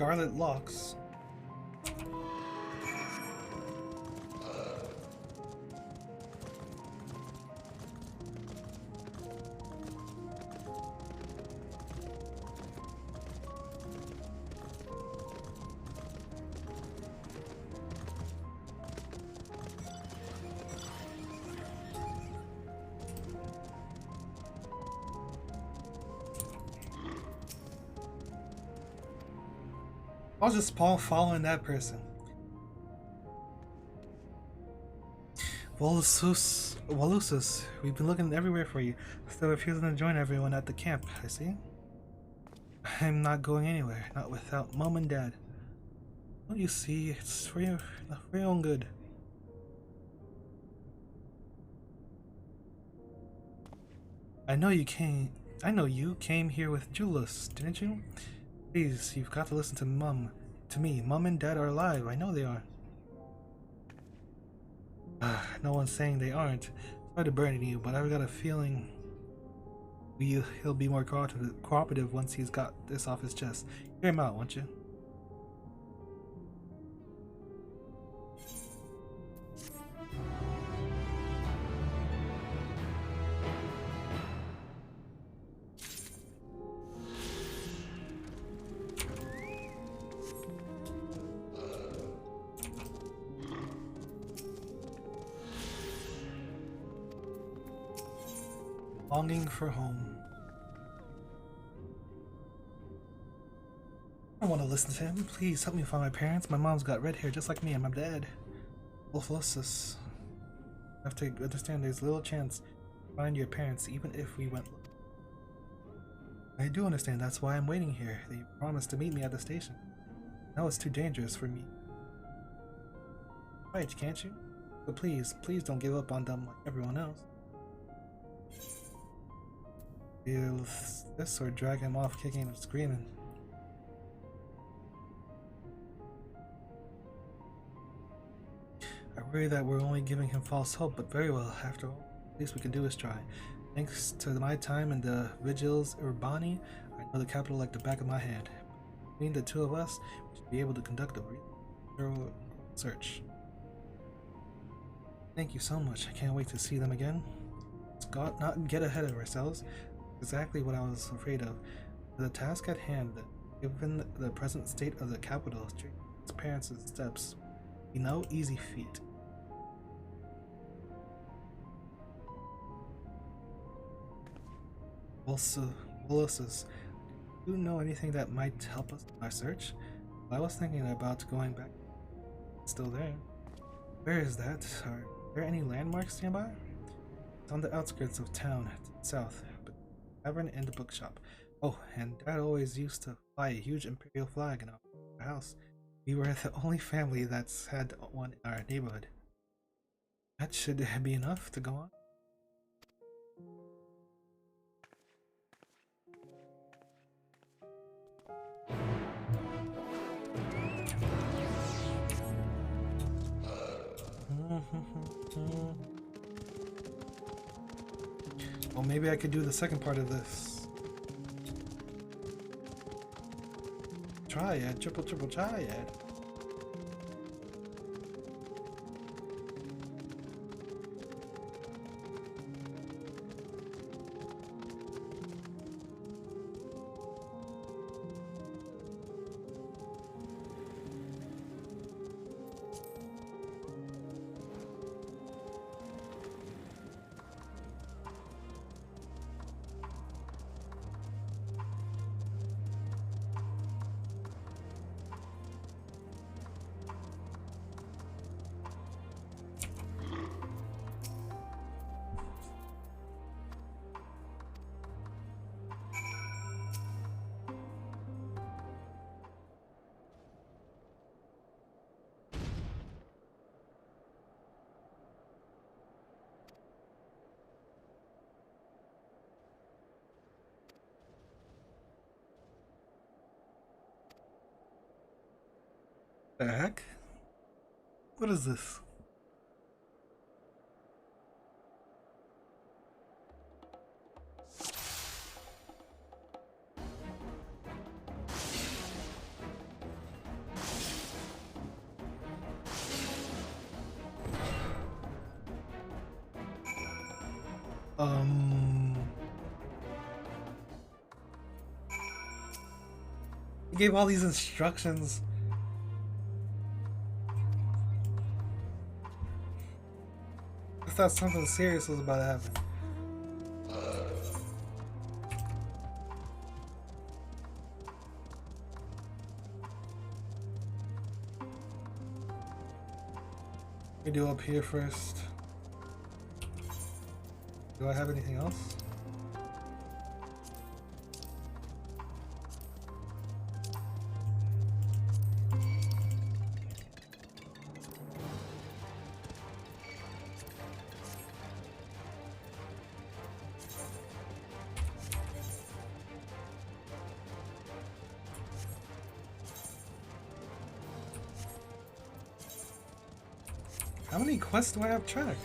scarlet locks. I'll just following that person. Walusus, we've been looking everywhere for you. Still refusing to join everyone at the camp, I see. I'm not going anywhere, not without Mom and Dad. Don't you see, it's for your own good. I know you came here with Julius, didn't you? Please, you've got to listen to me. Mom and Dad are alive, I know they are. No one's saying they aren't. Sorry to burden you, but I've got a feeling he'll be more cooperative once he's got this off his chest. Hear him out, won't you? Longing for home. I don't want to listen to him. Please help me find my parents. My mom's got red hair just like me and my dad. Wolflossus. I have to understand there's little chance to find your parents even if we went. I do understand, that's why I'm waiting here. They promised to meet me at the station. Now it's too dangerous for me. Right, can't you? But please don't give up on them like everyone else. Deal this or drag him off kicking and screaming. I worry that we're only giving him false hope, but very well, after all, the least we can do is try. Thanks to my time in the Vigils Urbani, I know the capital like the back of my hand. Between the two of us, we should be able to conduct a thorough search. Thank you so much, I can't wait to see them again. Let's not get ahead of ourselves. Exactly what I was afraid of. The task at hand, given the present state of the capital, its parents' steps, be no easy feat. Also, Willis, do you know anything that might help us in our search? I was thinking about going back. It's still there. Where is that? Are there any landmarks nearby? It's on the outskirts of town, to the south. Tavern and the bookshop. Oh, and Dad always used to fly a huge imperial flag in our house. We were the only family that's had one in our neighborhood. That should be enough to go on. Well, maybe I could do the second part of this. Triad, triple triad. The heck? What is this? He gave all these instructions. I thought something serious was about to happen. We do up here first. Do I have anything else? How many quests do I have tracked?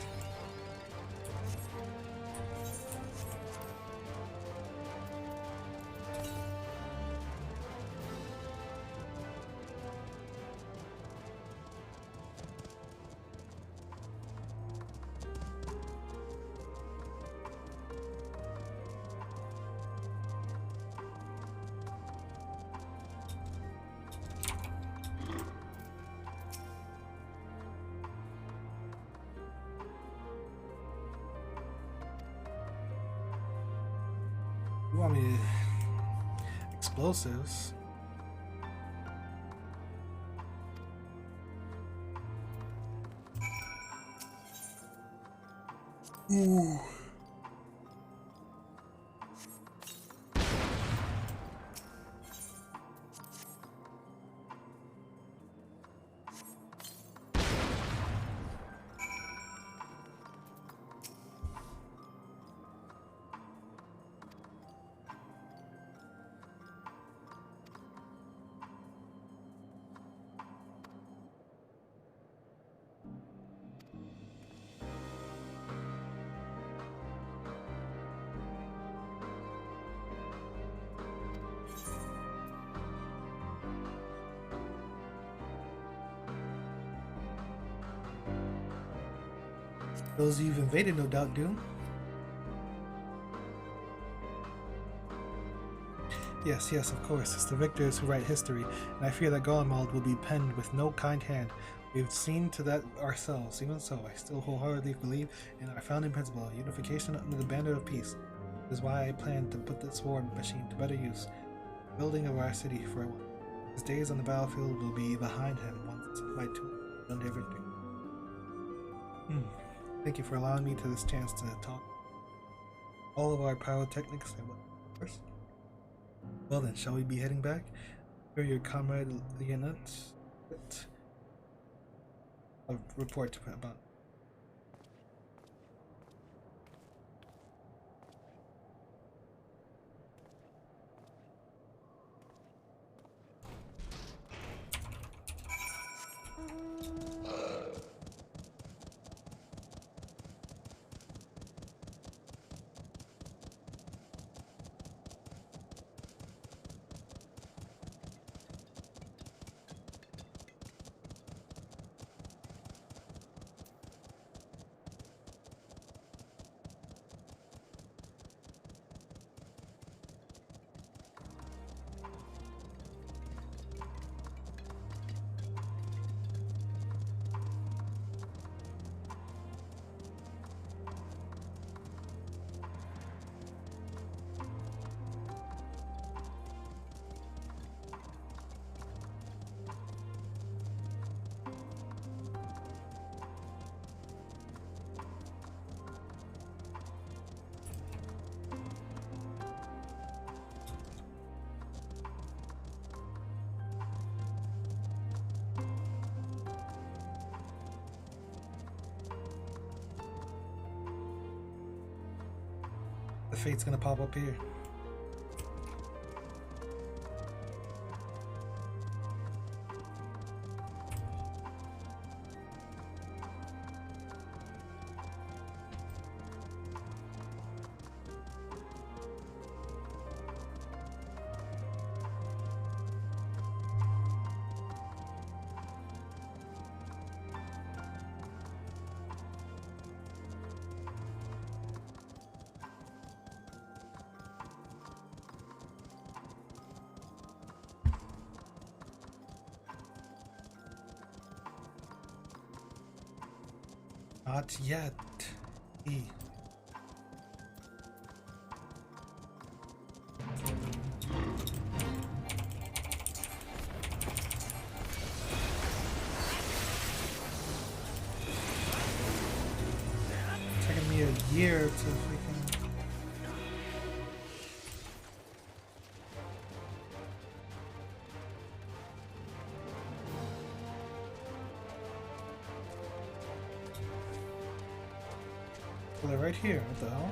You want me to... explosives? Ooh. Those you've invaded, no doubt, do. Yes, yes, of course. It's the victors who write history, and I fear that Garlemald will be penned with no kind hand. We've seen to that ourselves. Even so, I still wholeheartedly believe in our founding principle, unification under the banner of peace. This is why I plan to put this war machine to better use. The building of our city for his days on the battlefield will be behind him once my two done their victory. Thank you for allowing me to this chance to talk. All of our pyrotechnics and what? Well then, shall we be heading back? Hear your comrade Lieutenant. A report about. The fate's gonna pop up here. Not yet. E. Taking me a year to freaking. Well, they're right here. What the hell?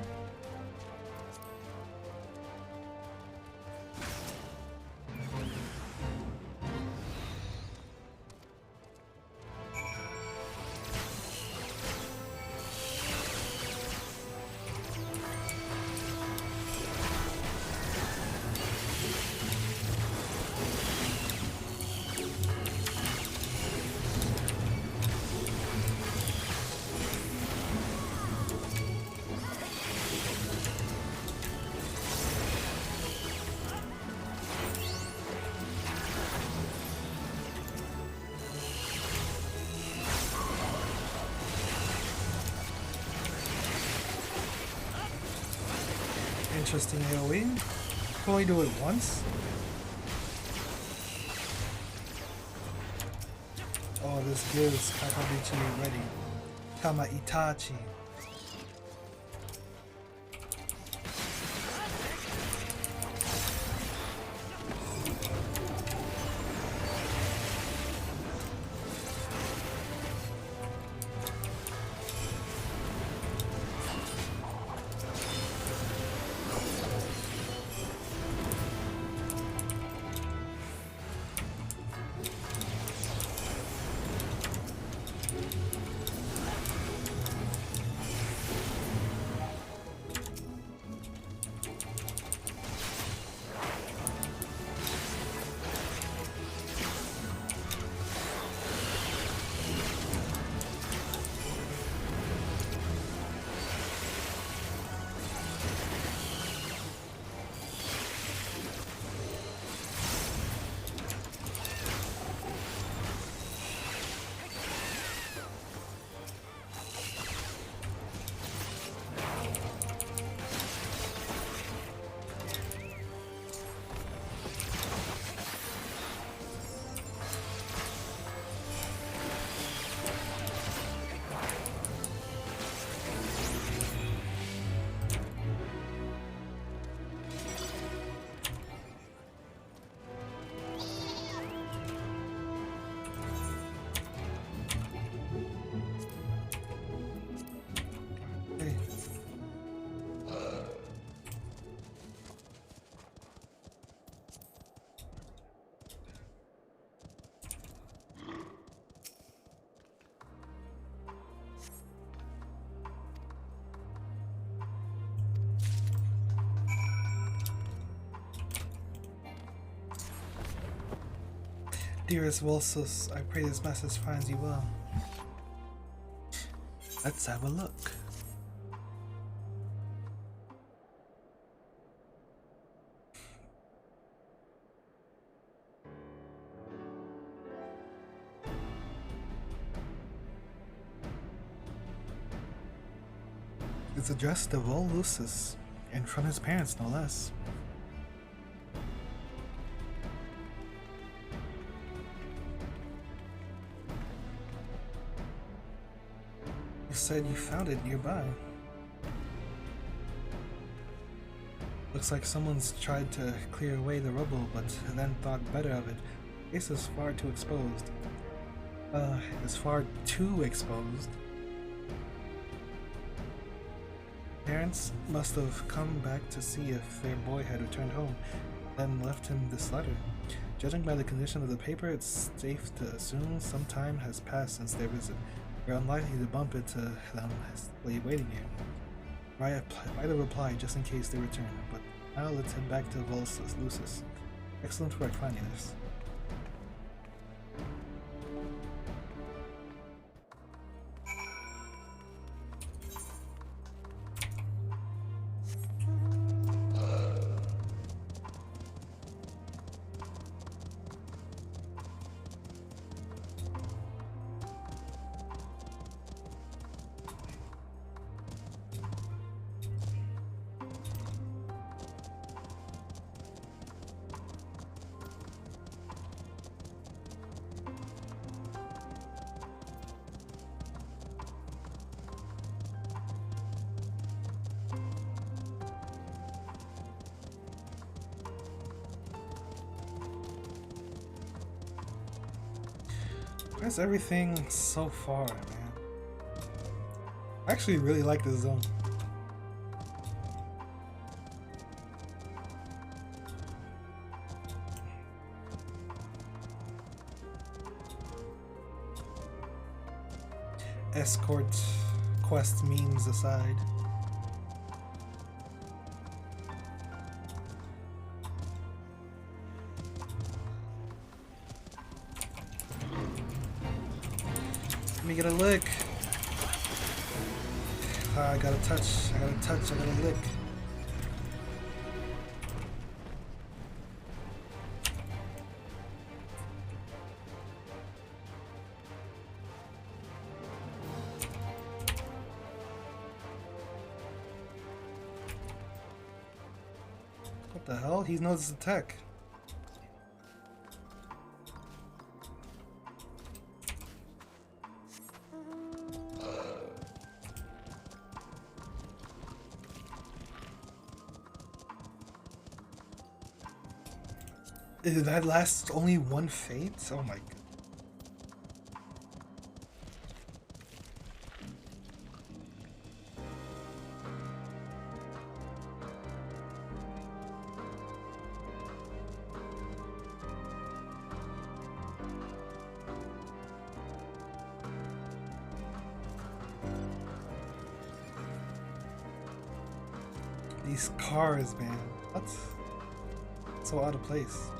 Interesting AoE. Can only do it once? Oh, this gives Kakabichi ready. Kama Itachi. Dearest Volsus, I pray this message finds you well. Let's have a look. It's addressed to Volusus, and from his parents, no less. You said you found it nearby. Looks like someone's tried to clear away the rubble, but then thought better of it. This is far too exposed. It's far too exposed. Parents must have come back to see if their boy had returned home, then left him this letter. Judging by the condition of the paper, it's safe to assume some time has passed since their visit. We're unlikely to bump into them waiting here. Write a reply just in case they return, but now let's head back to Lucis. Excellent work finding this. Where's everything so far, man? I actually really like this zone. Escort quest memes aside. Let me get a lick. I gotta touch, I gotta lick. What the hell? He knows the tech. That lasts only one fate? Oh my god. These cars, man. What? So out of place.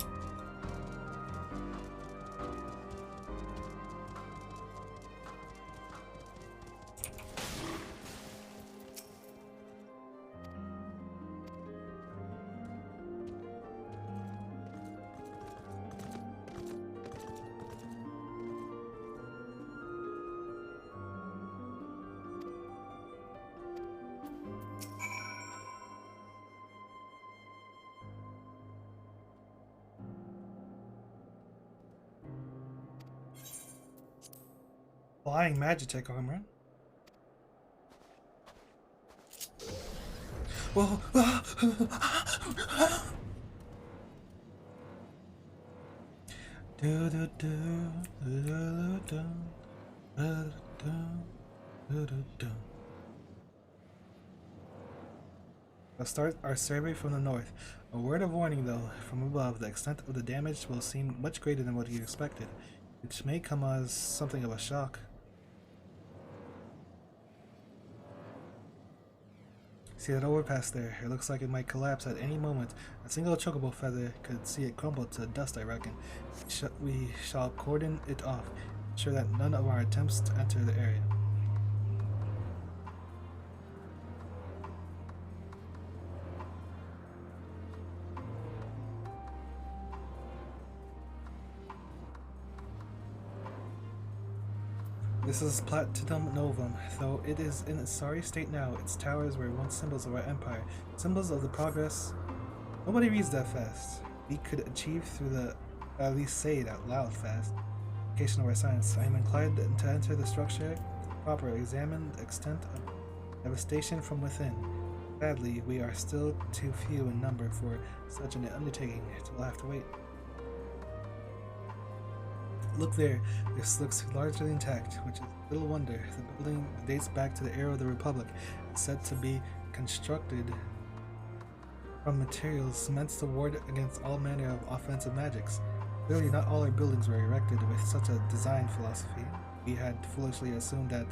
Flying Magitech armor. Whoa! Let's start our survey from the north. A word of warning though, from above, the extent of the damage will seem much greater than what you expected, which may come as something of a shock. See that overpass there? It looks like it might collapse at any moment. A single chocobo feather could see it crumble to dust, I reckon. We shall cordon it off, ensure that none of our attempts to enter the area. This is Platinum Novum, though it is in a sorry state now. Its towers were once symbols of our empire, symbols of the progress. Nobody reads that fast. We could achieve through the, at least say it out loud fast, application of our science. I am inclined to enter the structure, proper, examine the extent of devastation from within. Sadly, we are still too few in number for such an undertaking, so we'll have to wait. Look there, this looks largely intact, which is little wonder. The building dates back to the era of the Republic. It's said to be constructed from materials meant to ward against all manner of offensive magics. Clearly not all our buildings were erected with such a design philosophy. We had foolishly assumed that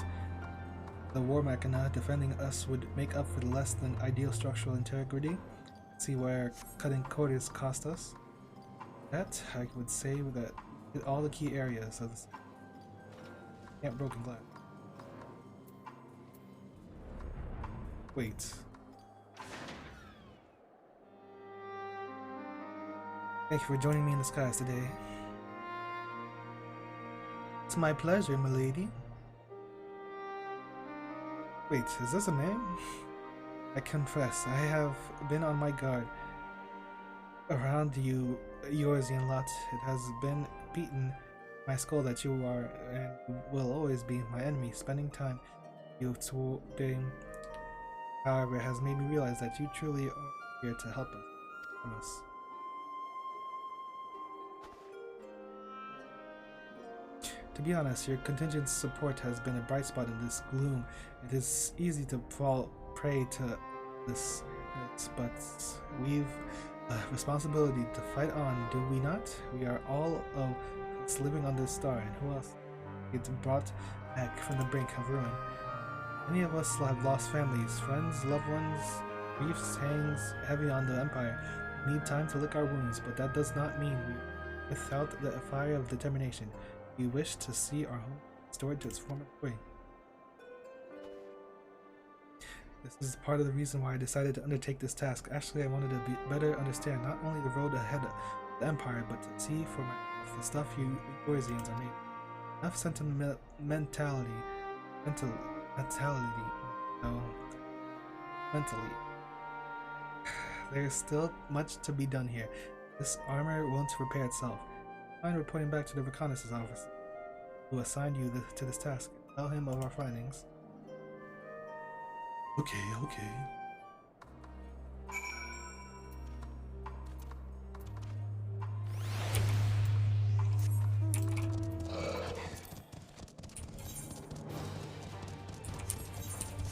the war machina defending us would make up for the less than ideal structural integrity. See where cutting quarters cost us. That, I would say that all the key areas of this can't broken glass. Wait. Thank you for joining me in the skies today. It's my pleasure, milady. Wait, is this a man? I confess, I have been on my guard around you, Eorzean lot. It has been beaten my skull that you are and will always be my enemy. Spending time you today, however, has made me realize that you truly are here to help us. Promise. To To be honest, your contingent's support has been a bright spot in this gloom. It is easy to fall prey to this, but we've a responsibility to fight on, do we not? We are all of us living on this star, and who else gets brought back from the brink of ruin? Many of us have lost families, friends, loved ones. Grief hangs heavy on the Empire. We need time to lick our wounds, but that does not mean we without the fire of determination. We wish to see our home restored to its former glory. This is part of the reason why I decided to undertake this task. Actually, I wanted to better understand not only the road ahead of the Empire, but to see for myself the stuff you Eorzeans are made. Enough mentally. There's still much to be done here. This armor won't repair itself. Mind reporting back to the reconnaissance officer who assigned you to this task. Tell him of our findings. Okay.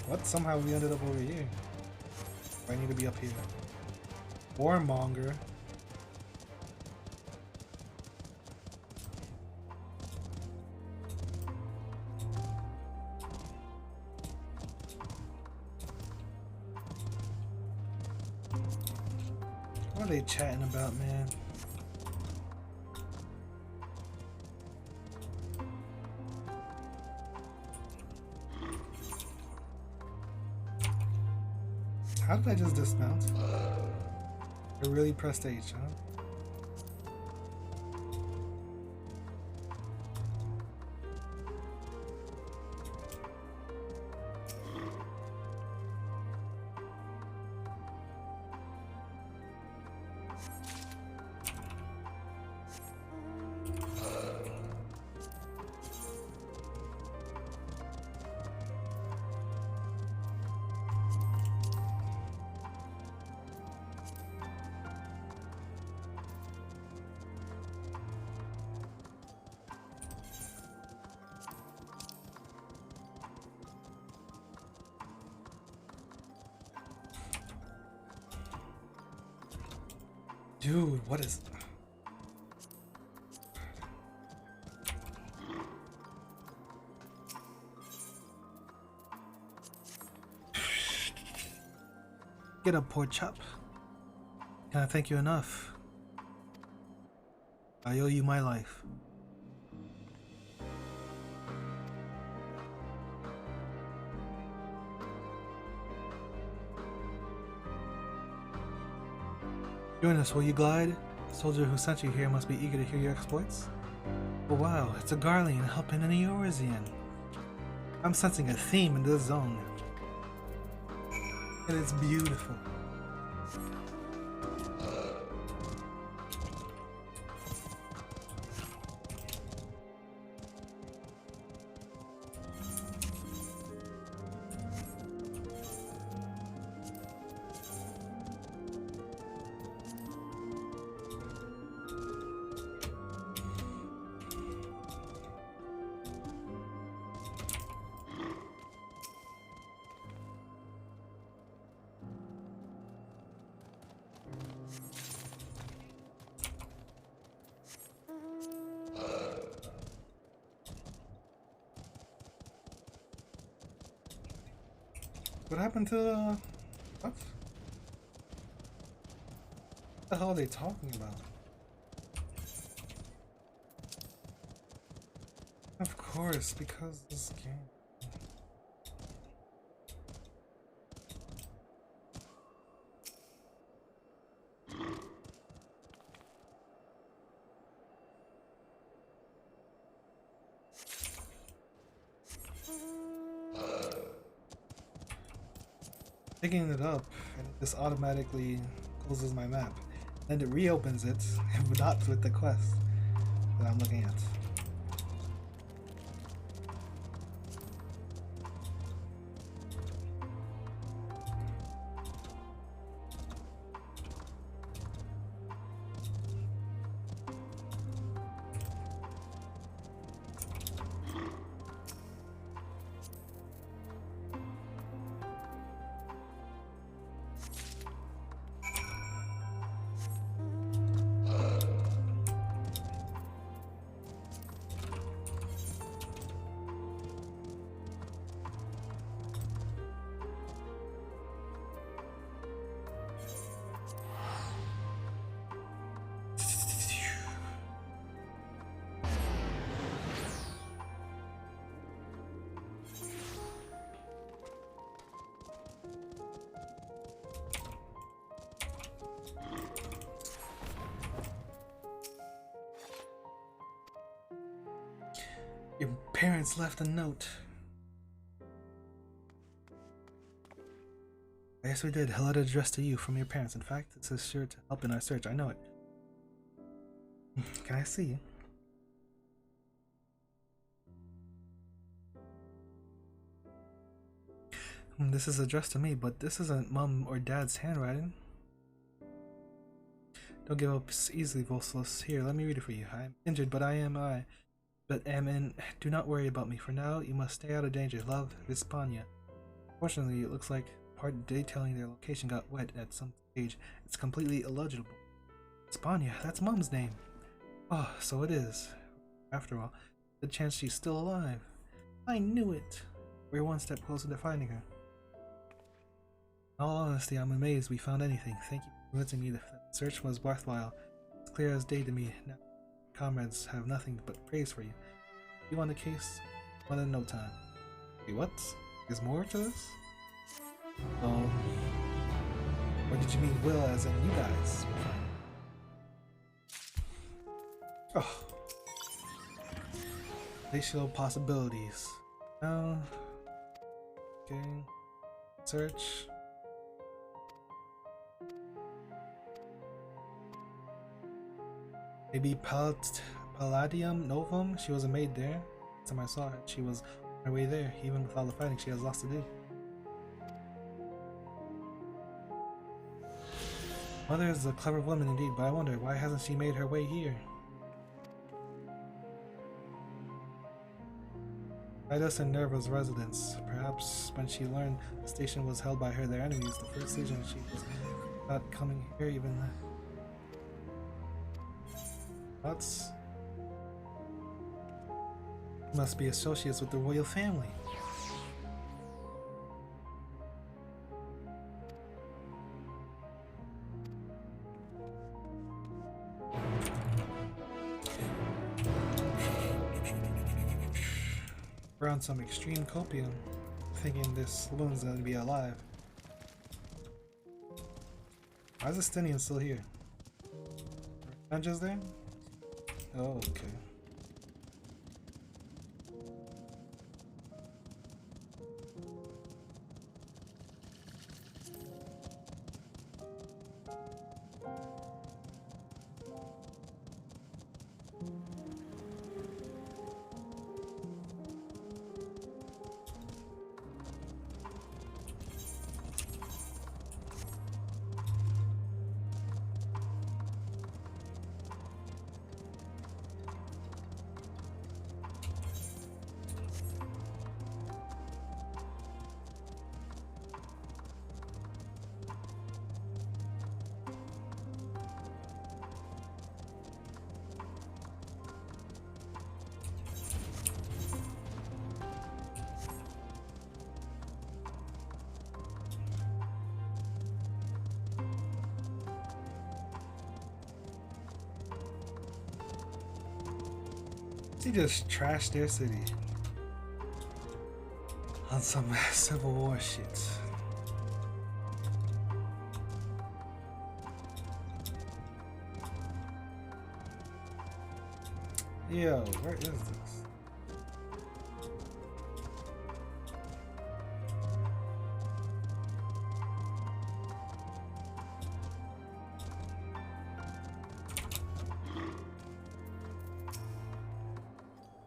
What? Somehow we ended up over here. I need to be up here. Warmonger. What are they chatting about, man? How did I just dismount? I really pressed H, huh? Dude, what is... Get up, poor chap. Can I thank you enough? I owe you my life. Join us, will you, Glide? The soldier who sent you here must be eager to hear your exploits. Oh wow, it's a Garlean helping an Eorzean. I'm sensing a theme in this zone. And it's beautiful. What happened to what? What the hell are they talking about? Of course, because this game. Picking it up, and this automatically closes my map. Then it reopens it, and not with the quest that I'm looking at. Your parents left a note. Yes, we did. A letter addressed to you from your parents. In fact, this is sure to help in our search. I know it. Can I see you? This is addressed to me, but this isn't Mom or Dad's handwriting. Don't give up easily, Voslus. Here, let me read it for you. I'm injured, but am in. Do not worry about me. For now, you must stay out of danger. Love, Vispania. Fortunately, it looks like part detailing their location got wet at some stage. It's completely illegible. Vispania, that's Mom's name. Oh, so it is. After all, the chance she's still alive. I knew it. We're one step closer to finding her. In all honesty, I'm amazed we found anything. Thank you for convincing me that the search was worthwhile. It's clear as day to me. Now, comrades have nothing but praise for you. You won the case, won in no time. Wait, what? There's more to this? Or did you mean will as in you guys will find it? Oh. Glacial possibilities. Okay. Search. Maybe Palladium Novum? She was a maid there. Last time I saw her, she was on her way there. Even with all the fighting, she has lots to do. Mother is a clever woman indeed, but I wonder, why hasn't she made her way here? Titus and Nerva's residence. Perhaps when she learned the station was held by their enemies, the first decision she was not coming here even. That's must be associates with the royal family. We're on some extreme copium, thinking this woman's gonna be alive. Why is Estinian still here? Not just there? Oh, okay. They just trashed their city on some Civil War shit. Yo, where is this?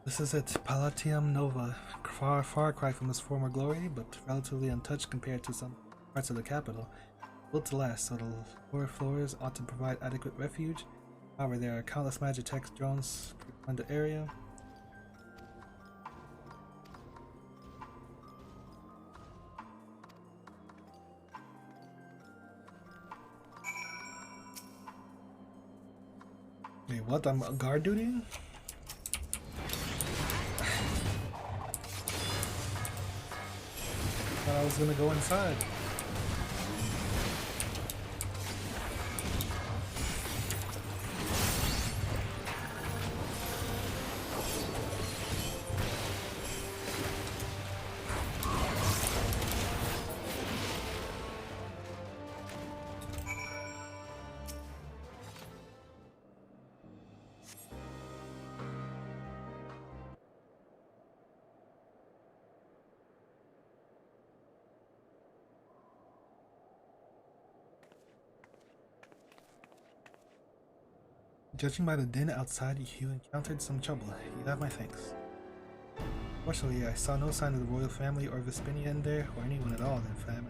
This is it, Palatium Nova. Far cry from its former glory, but relatively untouched compared to some parts of the capital. Built to last, so the lower floors ought to provide adequate refuge. However, there are countless Magitech drones in the area. Wait, what? I'm on guard duty? I was gonna go inside. Judging by the din outside, you encountered some trouble. You have my thanks. Fortunately, I saw no sign of the royal family or Vespinia in there, or anyone at all, in fact.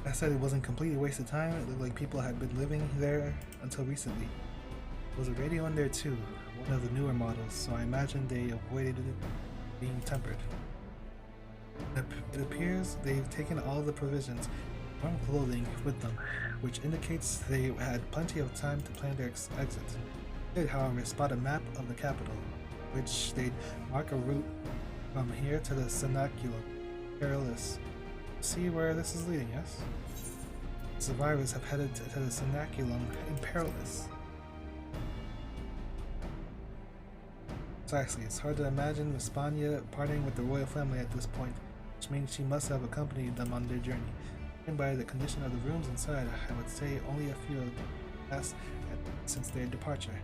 I said it wasn't completely a waste of time. It looked like people had been living there until recently. There was a radio in there too, one of the newer models, so I imagine they avoided it being tempered. It appears they've taken all the provisions and clothing with them, which indicates they had plenty of time to plan their exit. They did, however, spot a map of the capital, which they'd mark a route from here to the Cenaculum. Perilous. See where this is leading, yes? Survivors have headed to the Cenaculum in Perilous. Precisely, it's hard to imagine Vespania parting with the royal family at this point, which means she must have accompanied them on their journey. And by the condition of the rooms inside, I would say only a few have passed since their departure.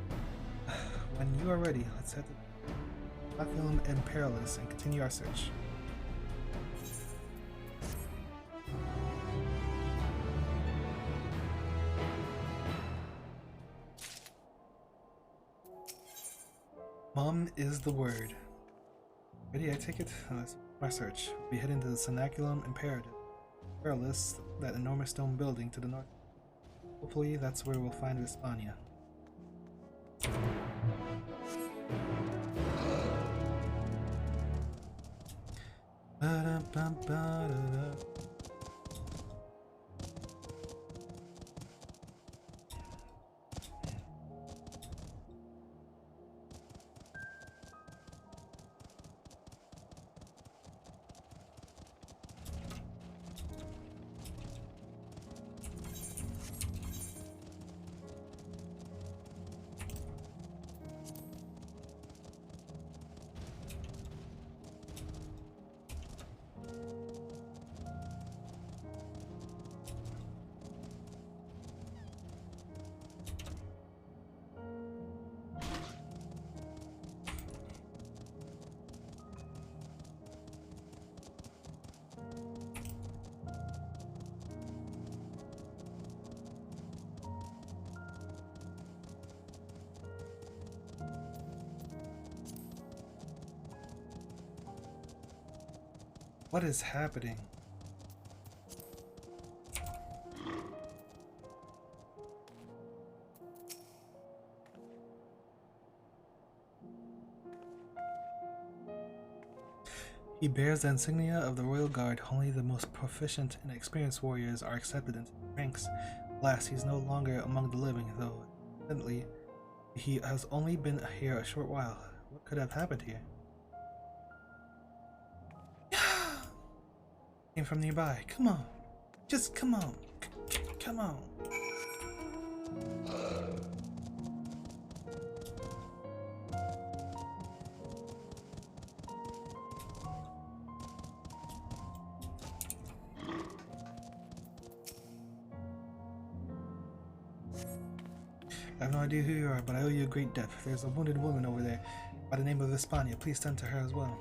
When you are ready, let's head to Cenaculum in Perilous and continue our search. Mum is the word. Ready, I take it? My search. We'll be heading to the Cenaculum Imperative. Perilous, that enormous stone building to the north. Hopefully, that's where we'll find Vespania. What is happening? He bears the insignia of the Royal Guard. Only the most proficient and experienced warriors are accepted into the ranks. Alas, he's no longer among the living, though evidently he has only been here a short while. What could have happened here? Came from nearby. Come on. Just come on. Come on. I have no idea who you are, but I owe you a great debt. There's a wounded woman over there by the name of Vespania. Please tend to her as well.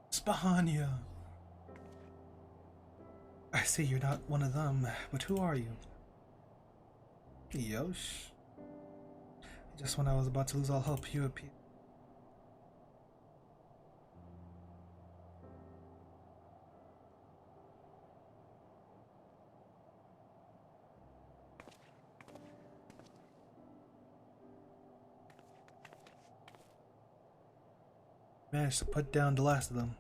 Spahania. I see you're not one of them, but who are you? Yosh. Just when I was about to lose all hope, you appeared. Managed to put down the last of them.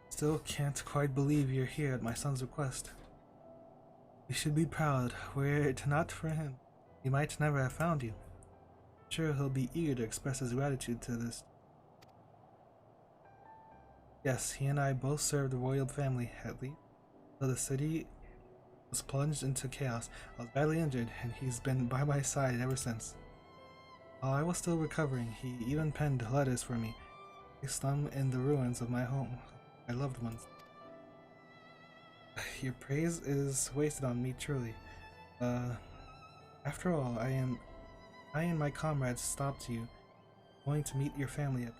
Still can't quite believe you're here at my son's request. You should be proud. Were it not for him, he might never have found you. I'm sure he'll be eager to express his gratitude to this. Yes, he and I both served the royal family, at least, till the city was plunged into chaos. I was badly injured, and he's been by my side ever since. While I was still recovering, he even penned letters for me. He placed them in the ruins of my home, my loved ones. Your praise is wasted on me, truly. After all, I and my comrades stopped you, going to meet your family at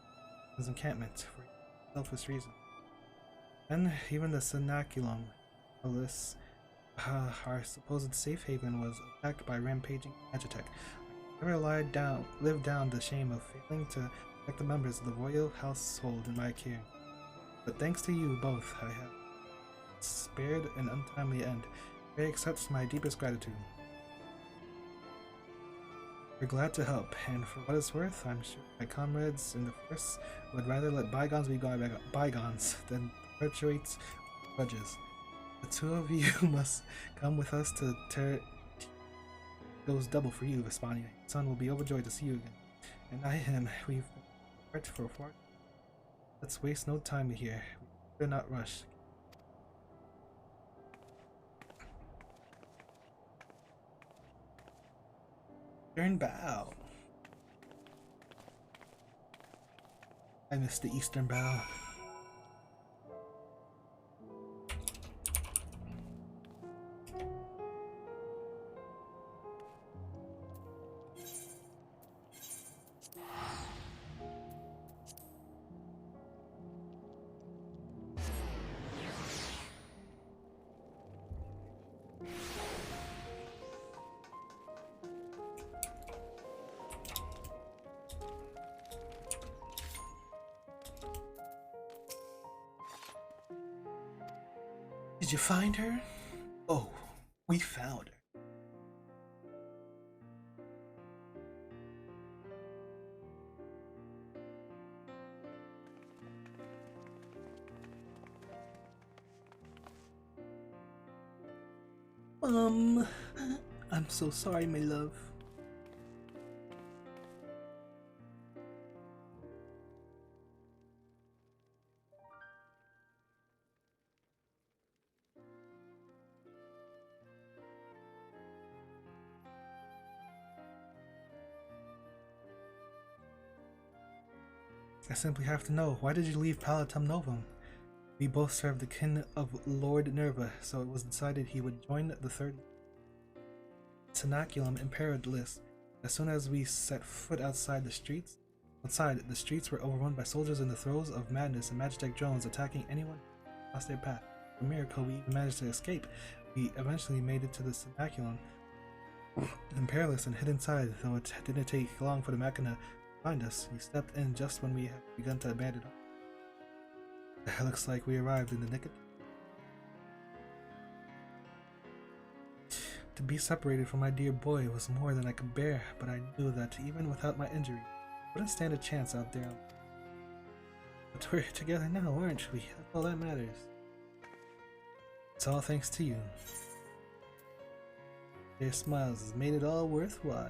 his encampment for selfish reasons. And even the Cenaculum, our supposed safe haven, was attacked by rampaging Magitech. I never lived down the shame of failing to protect the members of the royal household in my care. But thanks to you both, I have spared an untimely end. Ray accepts my deepest gratitude. We're glad to help, and for what it's worth, I'm sure my comrades in the force would rather let bygones be bygones than perpetuate grudges. The two of you must come with us to goes double for you, Vespania. Your son will be overjoyed to see you again. And I am. We've worked for far. Let's waste no time here. We better not rush. Eastern Bow. I missed the Eastern Bow. Did you find her? Oh, we found her. I'm so sorry, my love. I simply have to know, why did you leave Palatum Novum? We both served the kin of Lord Nerva, so it was decided he would join the third Cenaculum Imperalis. As soon as we set foot outside, the streets were overrun by soldiers in the throes of madness and Magitech drones attacking anyone who lost their path. For a miracle, we even managed to escape. We eventually made it to the Cenaculum Imperalis and hid inside, though it didn't take long for the Machina find us. We stepped in just when we had begun to abandon it. It looks like we arrived in the nick of time. To be separated from my dear boy was more than I could bear, but I knew that even without my injury, I wouldn't stand a chance out there. But we're together now, aren't we? That's all that matters. It's all thanks to you. Your smiles has made it all worthwhile.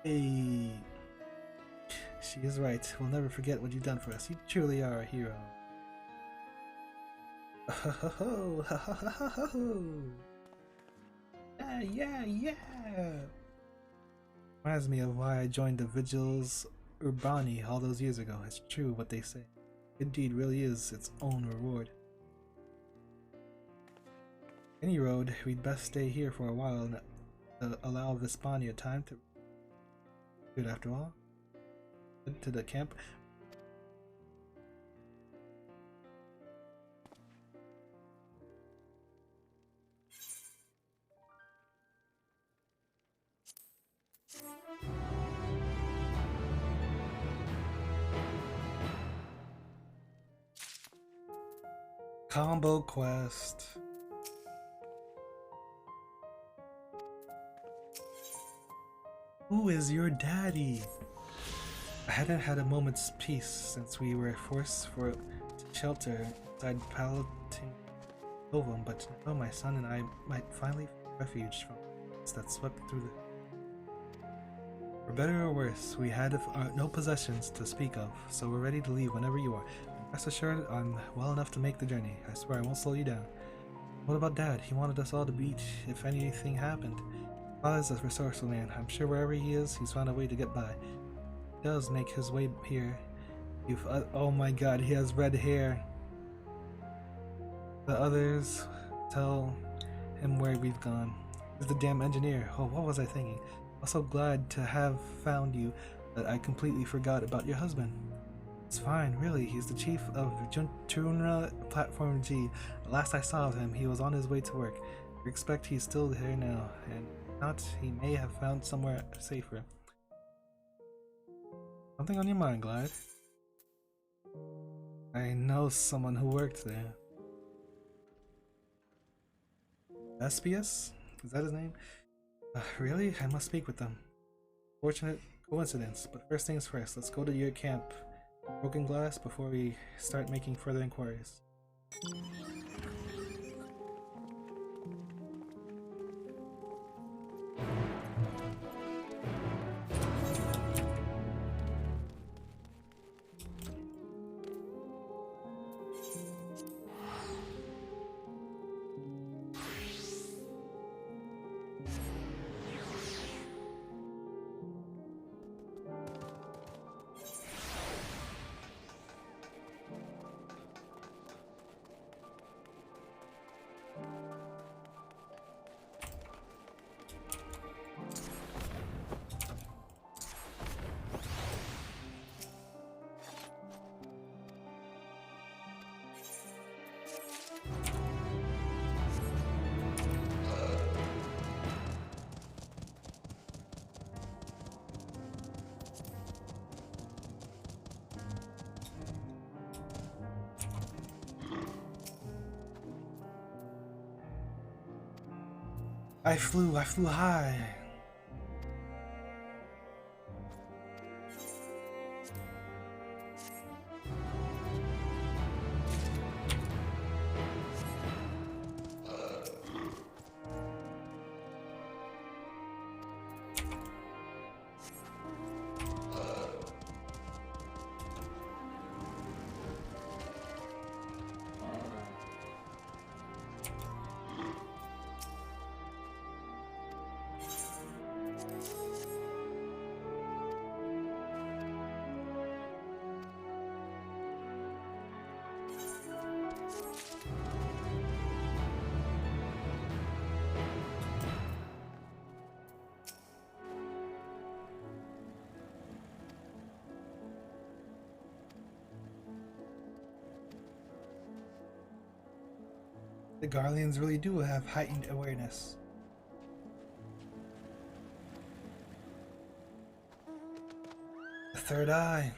Hey. She is right. We'll never forget what you've done for us. You truly are a hero. Oh, ho, ho, ho, ho, ho, ho. Yeah. Reminds me of why I joined the Vigils Urbani all those years ago. It's true what they say. Good deed really is its own reward. Any road, we'd best stay here for a while and allow Vespania time to do it after all. To the camp. Combo quest. Who is your daddy? I hadn't had a moment's peace since we were forced to shelter inside Palatum Novum, but now my son and I might finally find refuge from that swept through the... For better or worse, we had no possessions to speak of, so we're ready to leave whenever you are. And rest assured, I'm well enough to make the journey. I swear I won't slow you down. What about Dad? He wanted us all to beat if anything happened. Father's a resourceful man. I'm sure wherever he is, he's found a way to get by. He does make his way here. Oh my god, he has red hair. The others tell him where we've gone. He's the damn engineer. Oh, what was I thinking? I'm so glad to have found you that I completely forgot about your husband. It's fine, really. He's the chief of Juntra Platform G. Last I saw of him, he was on his way to work. I expect he's still here now, and if not, he may have found somewhere safer. Something on your mind, Glide? I know someone who worked there. Vespius? Is that his name? Really? I must speak with them. Fortunate coincidence, but first things first, let's go to your camp, Broken Glass, before we start making further inquiries. I flew high. The Garleans really do have heightened awareness. The third eye.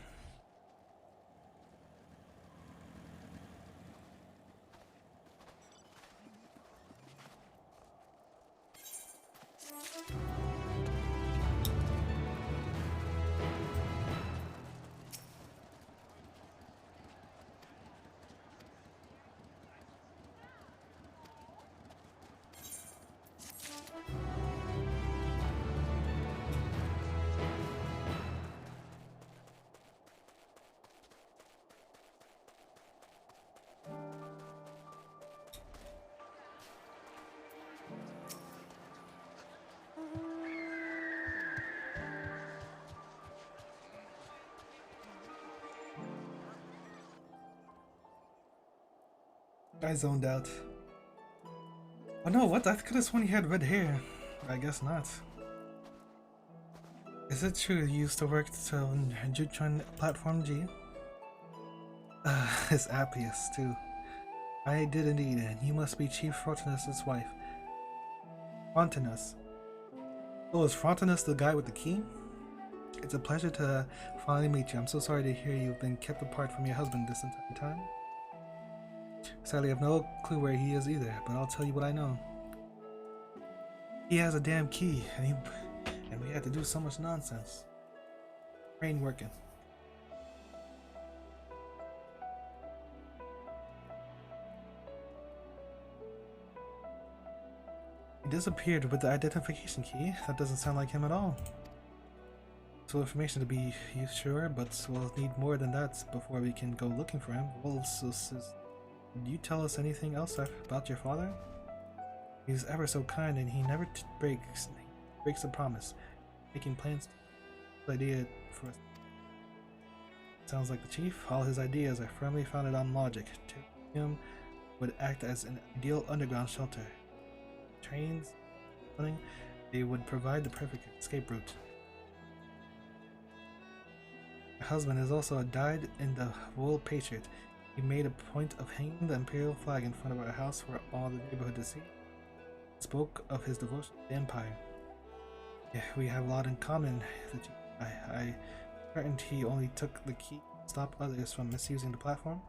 I zoned out. Oh no, what? I could have sworn he had red hair. I guess not. Is it true you used to work on Jutron Platform G? It's Appius, too. I did indeed, and you must be Chief Frontinus' wife. Frontinus. Oh, is Frontinus the guy with the key? It's a pleasure to finally meet you. I'm so sorry to hear you've been kept apart from your husband this entire time. Sadly, I have no clue where he is either, but I'll tell you what I know. He has a damn key, and we had to do so much nonsense. Brain working. He disappeared with the identification key. That doesn't sound like him at all. So information to be sure, but we'll need more than that before we can go looking for him. Well, did you tell us anything else about your father? He's ever so kind, and he never breaks a promise. Making plans, idea for us. Sounds like the chief. All his ideas are firmly founded on logic. Him would act as an ideal underground shelter. Trains, running, they would provide the perfect escape route. My husband is also a dyed-in-the-wool patriot. He made a point of hanging the imperial flag in front of our house for all the neighborhood to see. Spoke of his devotion to the empire. Yeah, we have a lot in common. I threatened he only took the key to stop others from misusing the platform.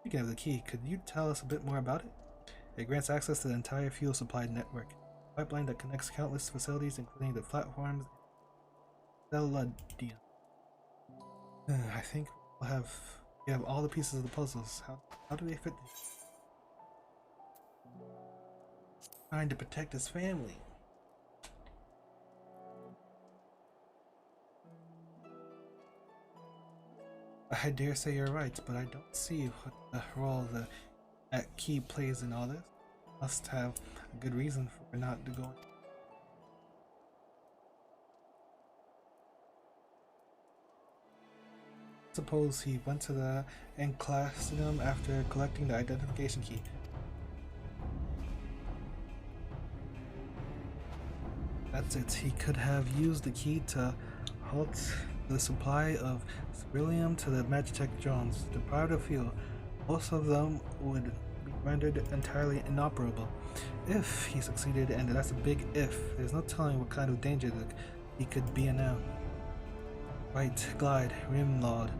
Speaking of the key, could you tell us a bit more about it? It grants access to the entire fuel supply network, a pipeline that connects countless facilities, including the platforms. Celadium. I think we have all the pieces of the puzzles. How do they fit this? Trying to protect his family. I dare say you're right, but I don't see what the role that key plays in all this. Must have a good reason for not to go. Suppose he went to the Enclassium after collecting the identification key. That's it. He could have used the key to halt the supply of beryllium to the Magitech drones. Deprived of fuel, most of them would be rendered entirely inoperable. If he succeeded, and that's a big if, there's no telling what kind of danger he could be in now. Right, glide, Rimlord.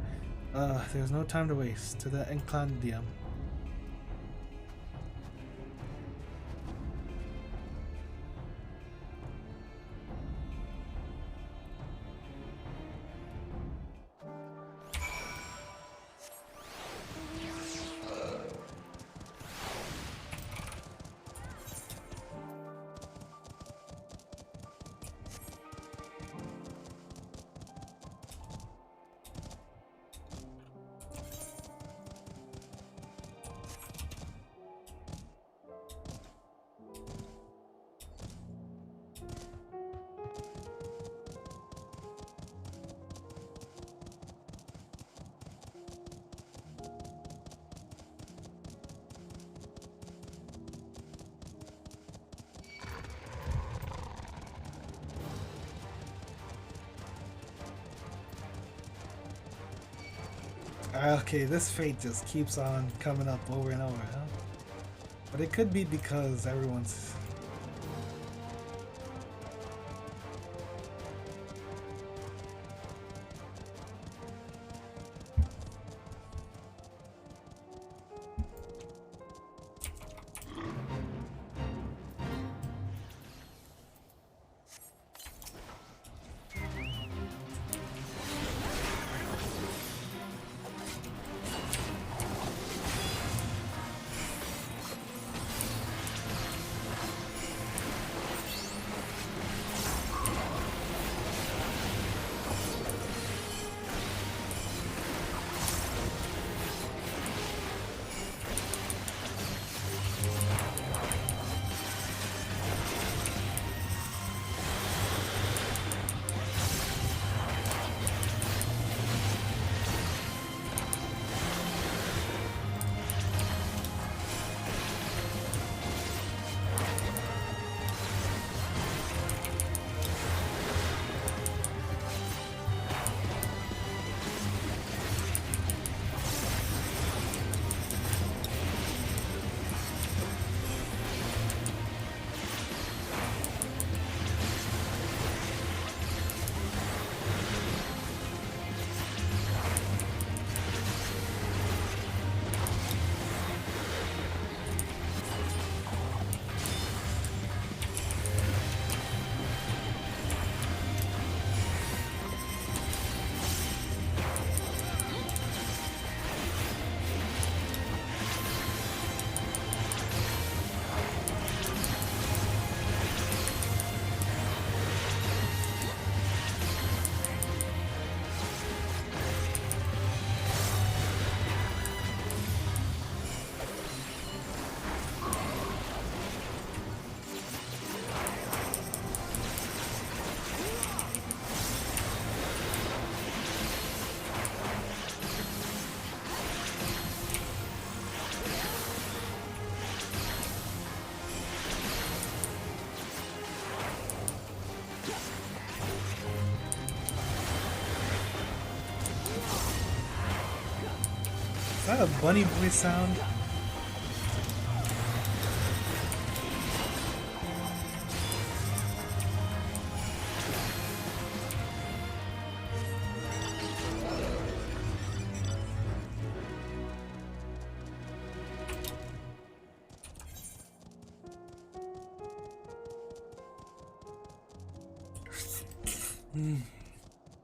There's no time to waste. To the Enclandium. Okay, this fate just keeps on coming up over and over, huh? But it could be because everyone's... that a bunny voice sound?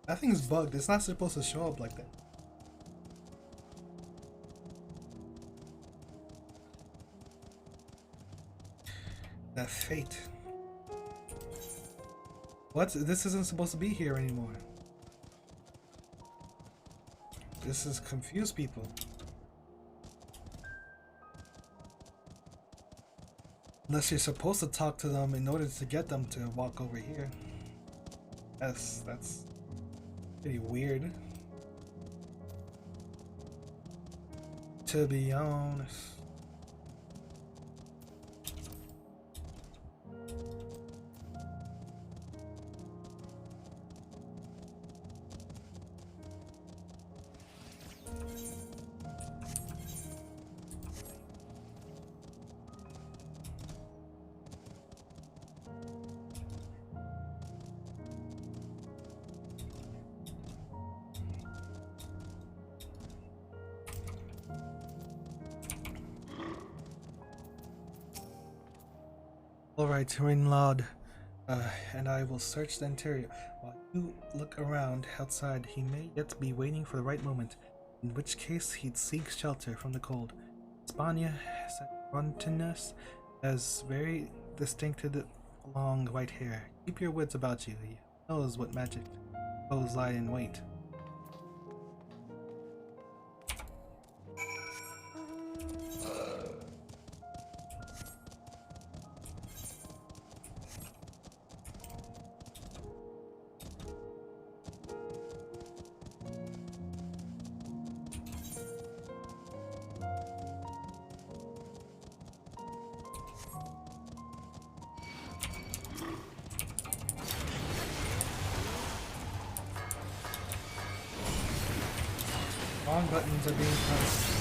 That thing's bugged. It's not supposed to show up like that. That fate. What? This isn't supposed to be here anymore. This has confused people. Unless you're supposed to talk to them in order to get them to walk over here. That's pretty weird, to be honest. Alright, Rinlod, and I will search the interior. While you look around outside, he may yet be waiting for the right moment, in which case he'd seek shelter from the cold. Spania Sancrontinus has very distincted long white hair. Keep your wits about you. He knows what magic foes lie in wait. Wrong buttons are being pressed.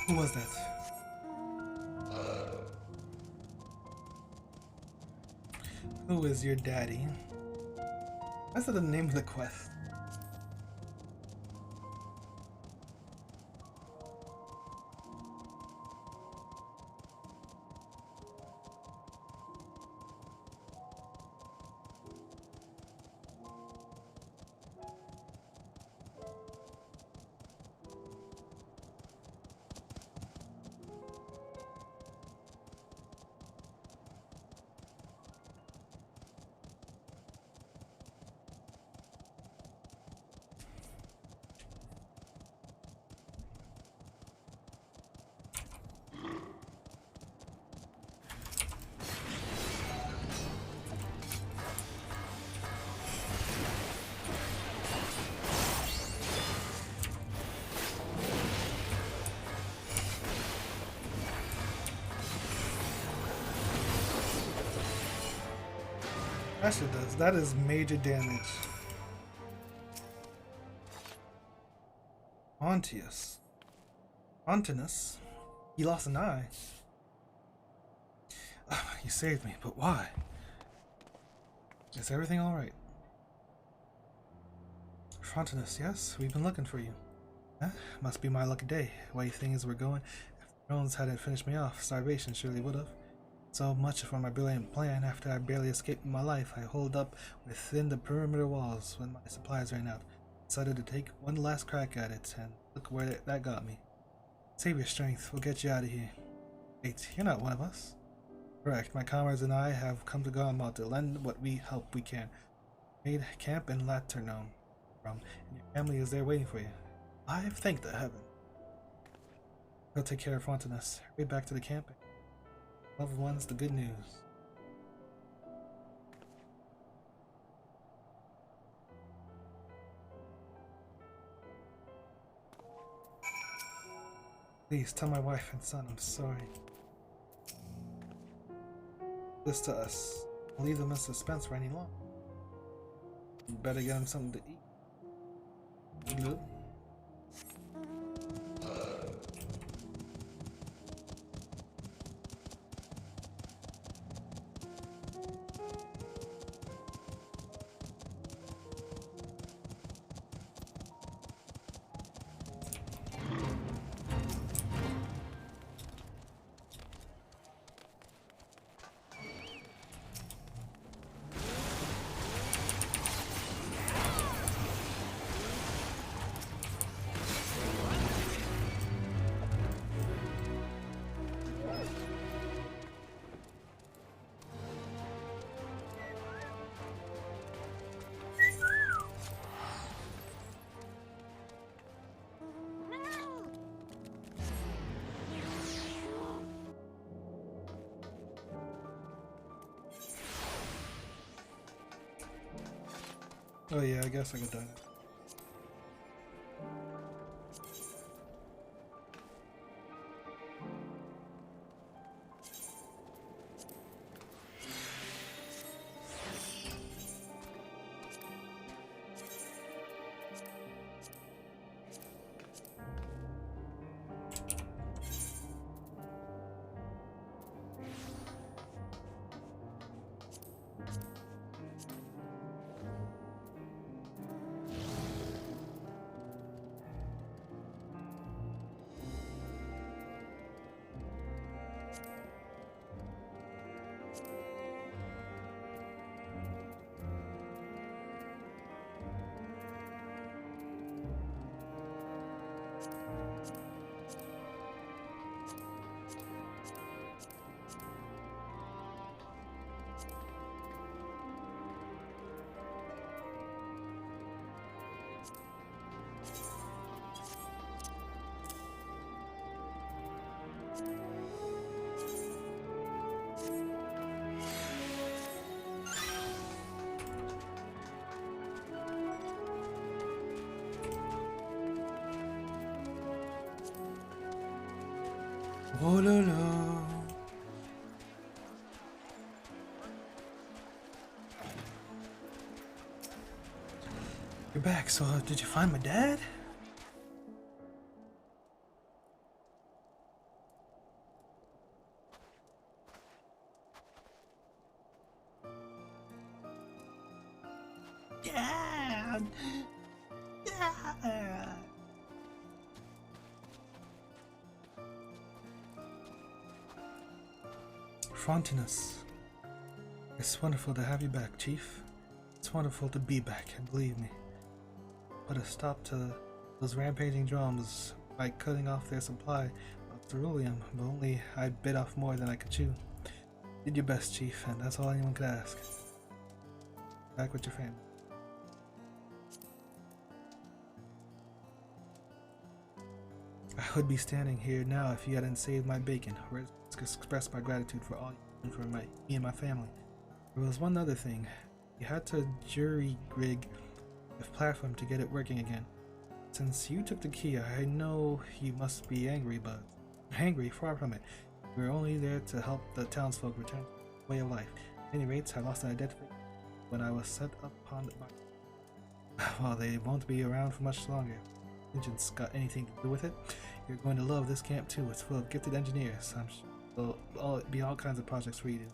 Who was that? Who is your daddy? That's not the name of the quest. That shit does. That is major damage. Pontius. Fontanus? He lost an eye. You saved me, but why? Is everything alright? Fontanus, yes? We've been looking for you. Must be my lucky day. Way things were going. If the drones hadn't finished me off, starvation surely would have. So much for my brilliant plan. After I barely escaped my life, I holed up within the perimeter walls when my supplies ran out. Decided to take one last crack at it, and look where that got me. Save your strength. We'll get you out of here. Wait, you're not one of us. Correct. My comrades and I have come to Godmouth to lend what help we can. Made camp in Laternom, and your family is there waiting for you. I've thanked the heaven. Go take care of Fontanus. Hurry back to the camp. Loved ones, the good news. Please tell my wife and son I'm sorry. This to us. I'll leave them in suspense for any long. You better get them something to eat. Good. Oh yeah, I guess I could die. Oh la la. You're back, so did you find my dad? Dad! Dad! Fontanus. It's wonderful to have you back, Chief. It's wonderful to be back, and believe me. Put a stop to those rampaging drums by cutting off their supply of ceruleum, but only I bit off more than I could chew. Did your best, Chief, and that's all anyone could ask. Back with your family. I would be standing here now if you hadn't saved my bacon, or expressed my gratitude for all you did for me and my family. There was one other thing. You had to jury-rig the platform to get it working again. Since you took the key, I know you must be angry, but far from it. We were only there to help the townsfolk return to the way of life. At any rate, I lost an identity when I was set upon by. Well, they won't be around for much longer. agents got anything to do with it. You're going to love this camp too. It's full of gifted engineers. I'm sure there'll be all kinds of projects for you to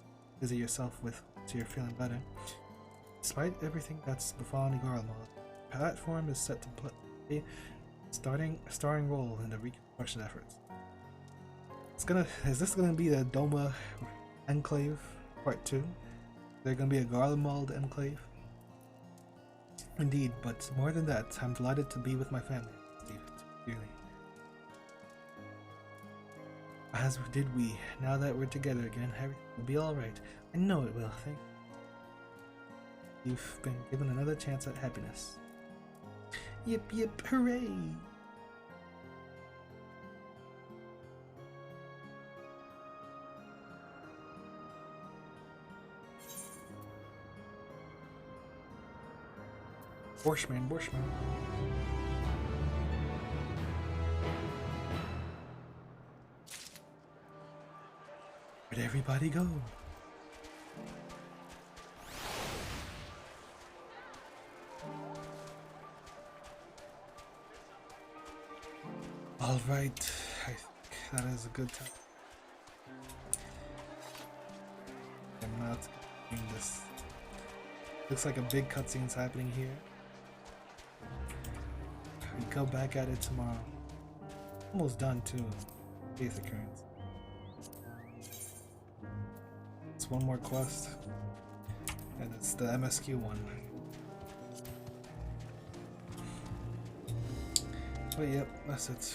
busy yourself with so you're feeling better. Despite everything that's befallen Garlemald, the platform is set to play a starring role in the reconstruction efforts. Is this gonna be the Doma Enclave Part 2? Is there gonna be a Garlemald Enclave? Indeed, but more than that, I'm delighted to be with my family, Steve, dearly. As did we. Now that we're together again, everything will be alright. I know it will, thank you. You've been given another chance at happiness. Yip yip, hooray! Bushman. Where'd everybody go? All right, I think that is a good time. I'm not doing this. Looks like a big cutscene's happening here. We go back at it tomorrow. Almost done too. 8th occurrence. It's one more quest, and it's the MSQ one. But yep, that's it.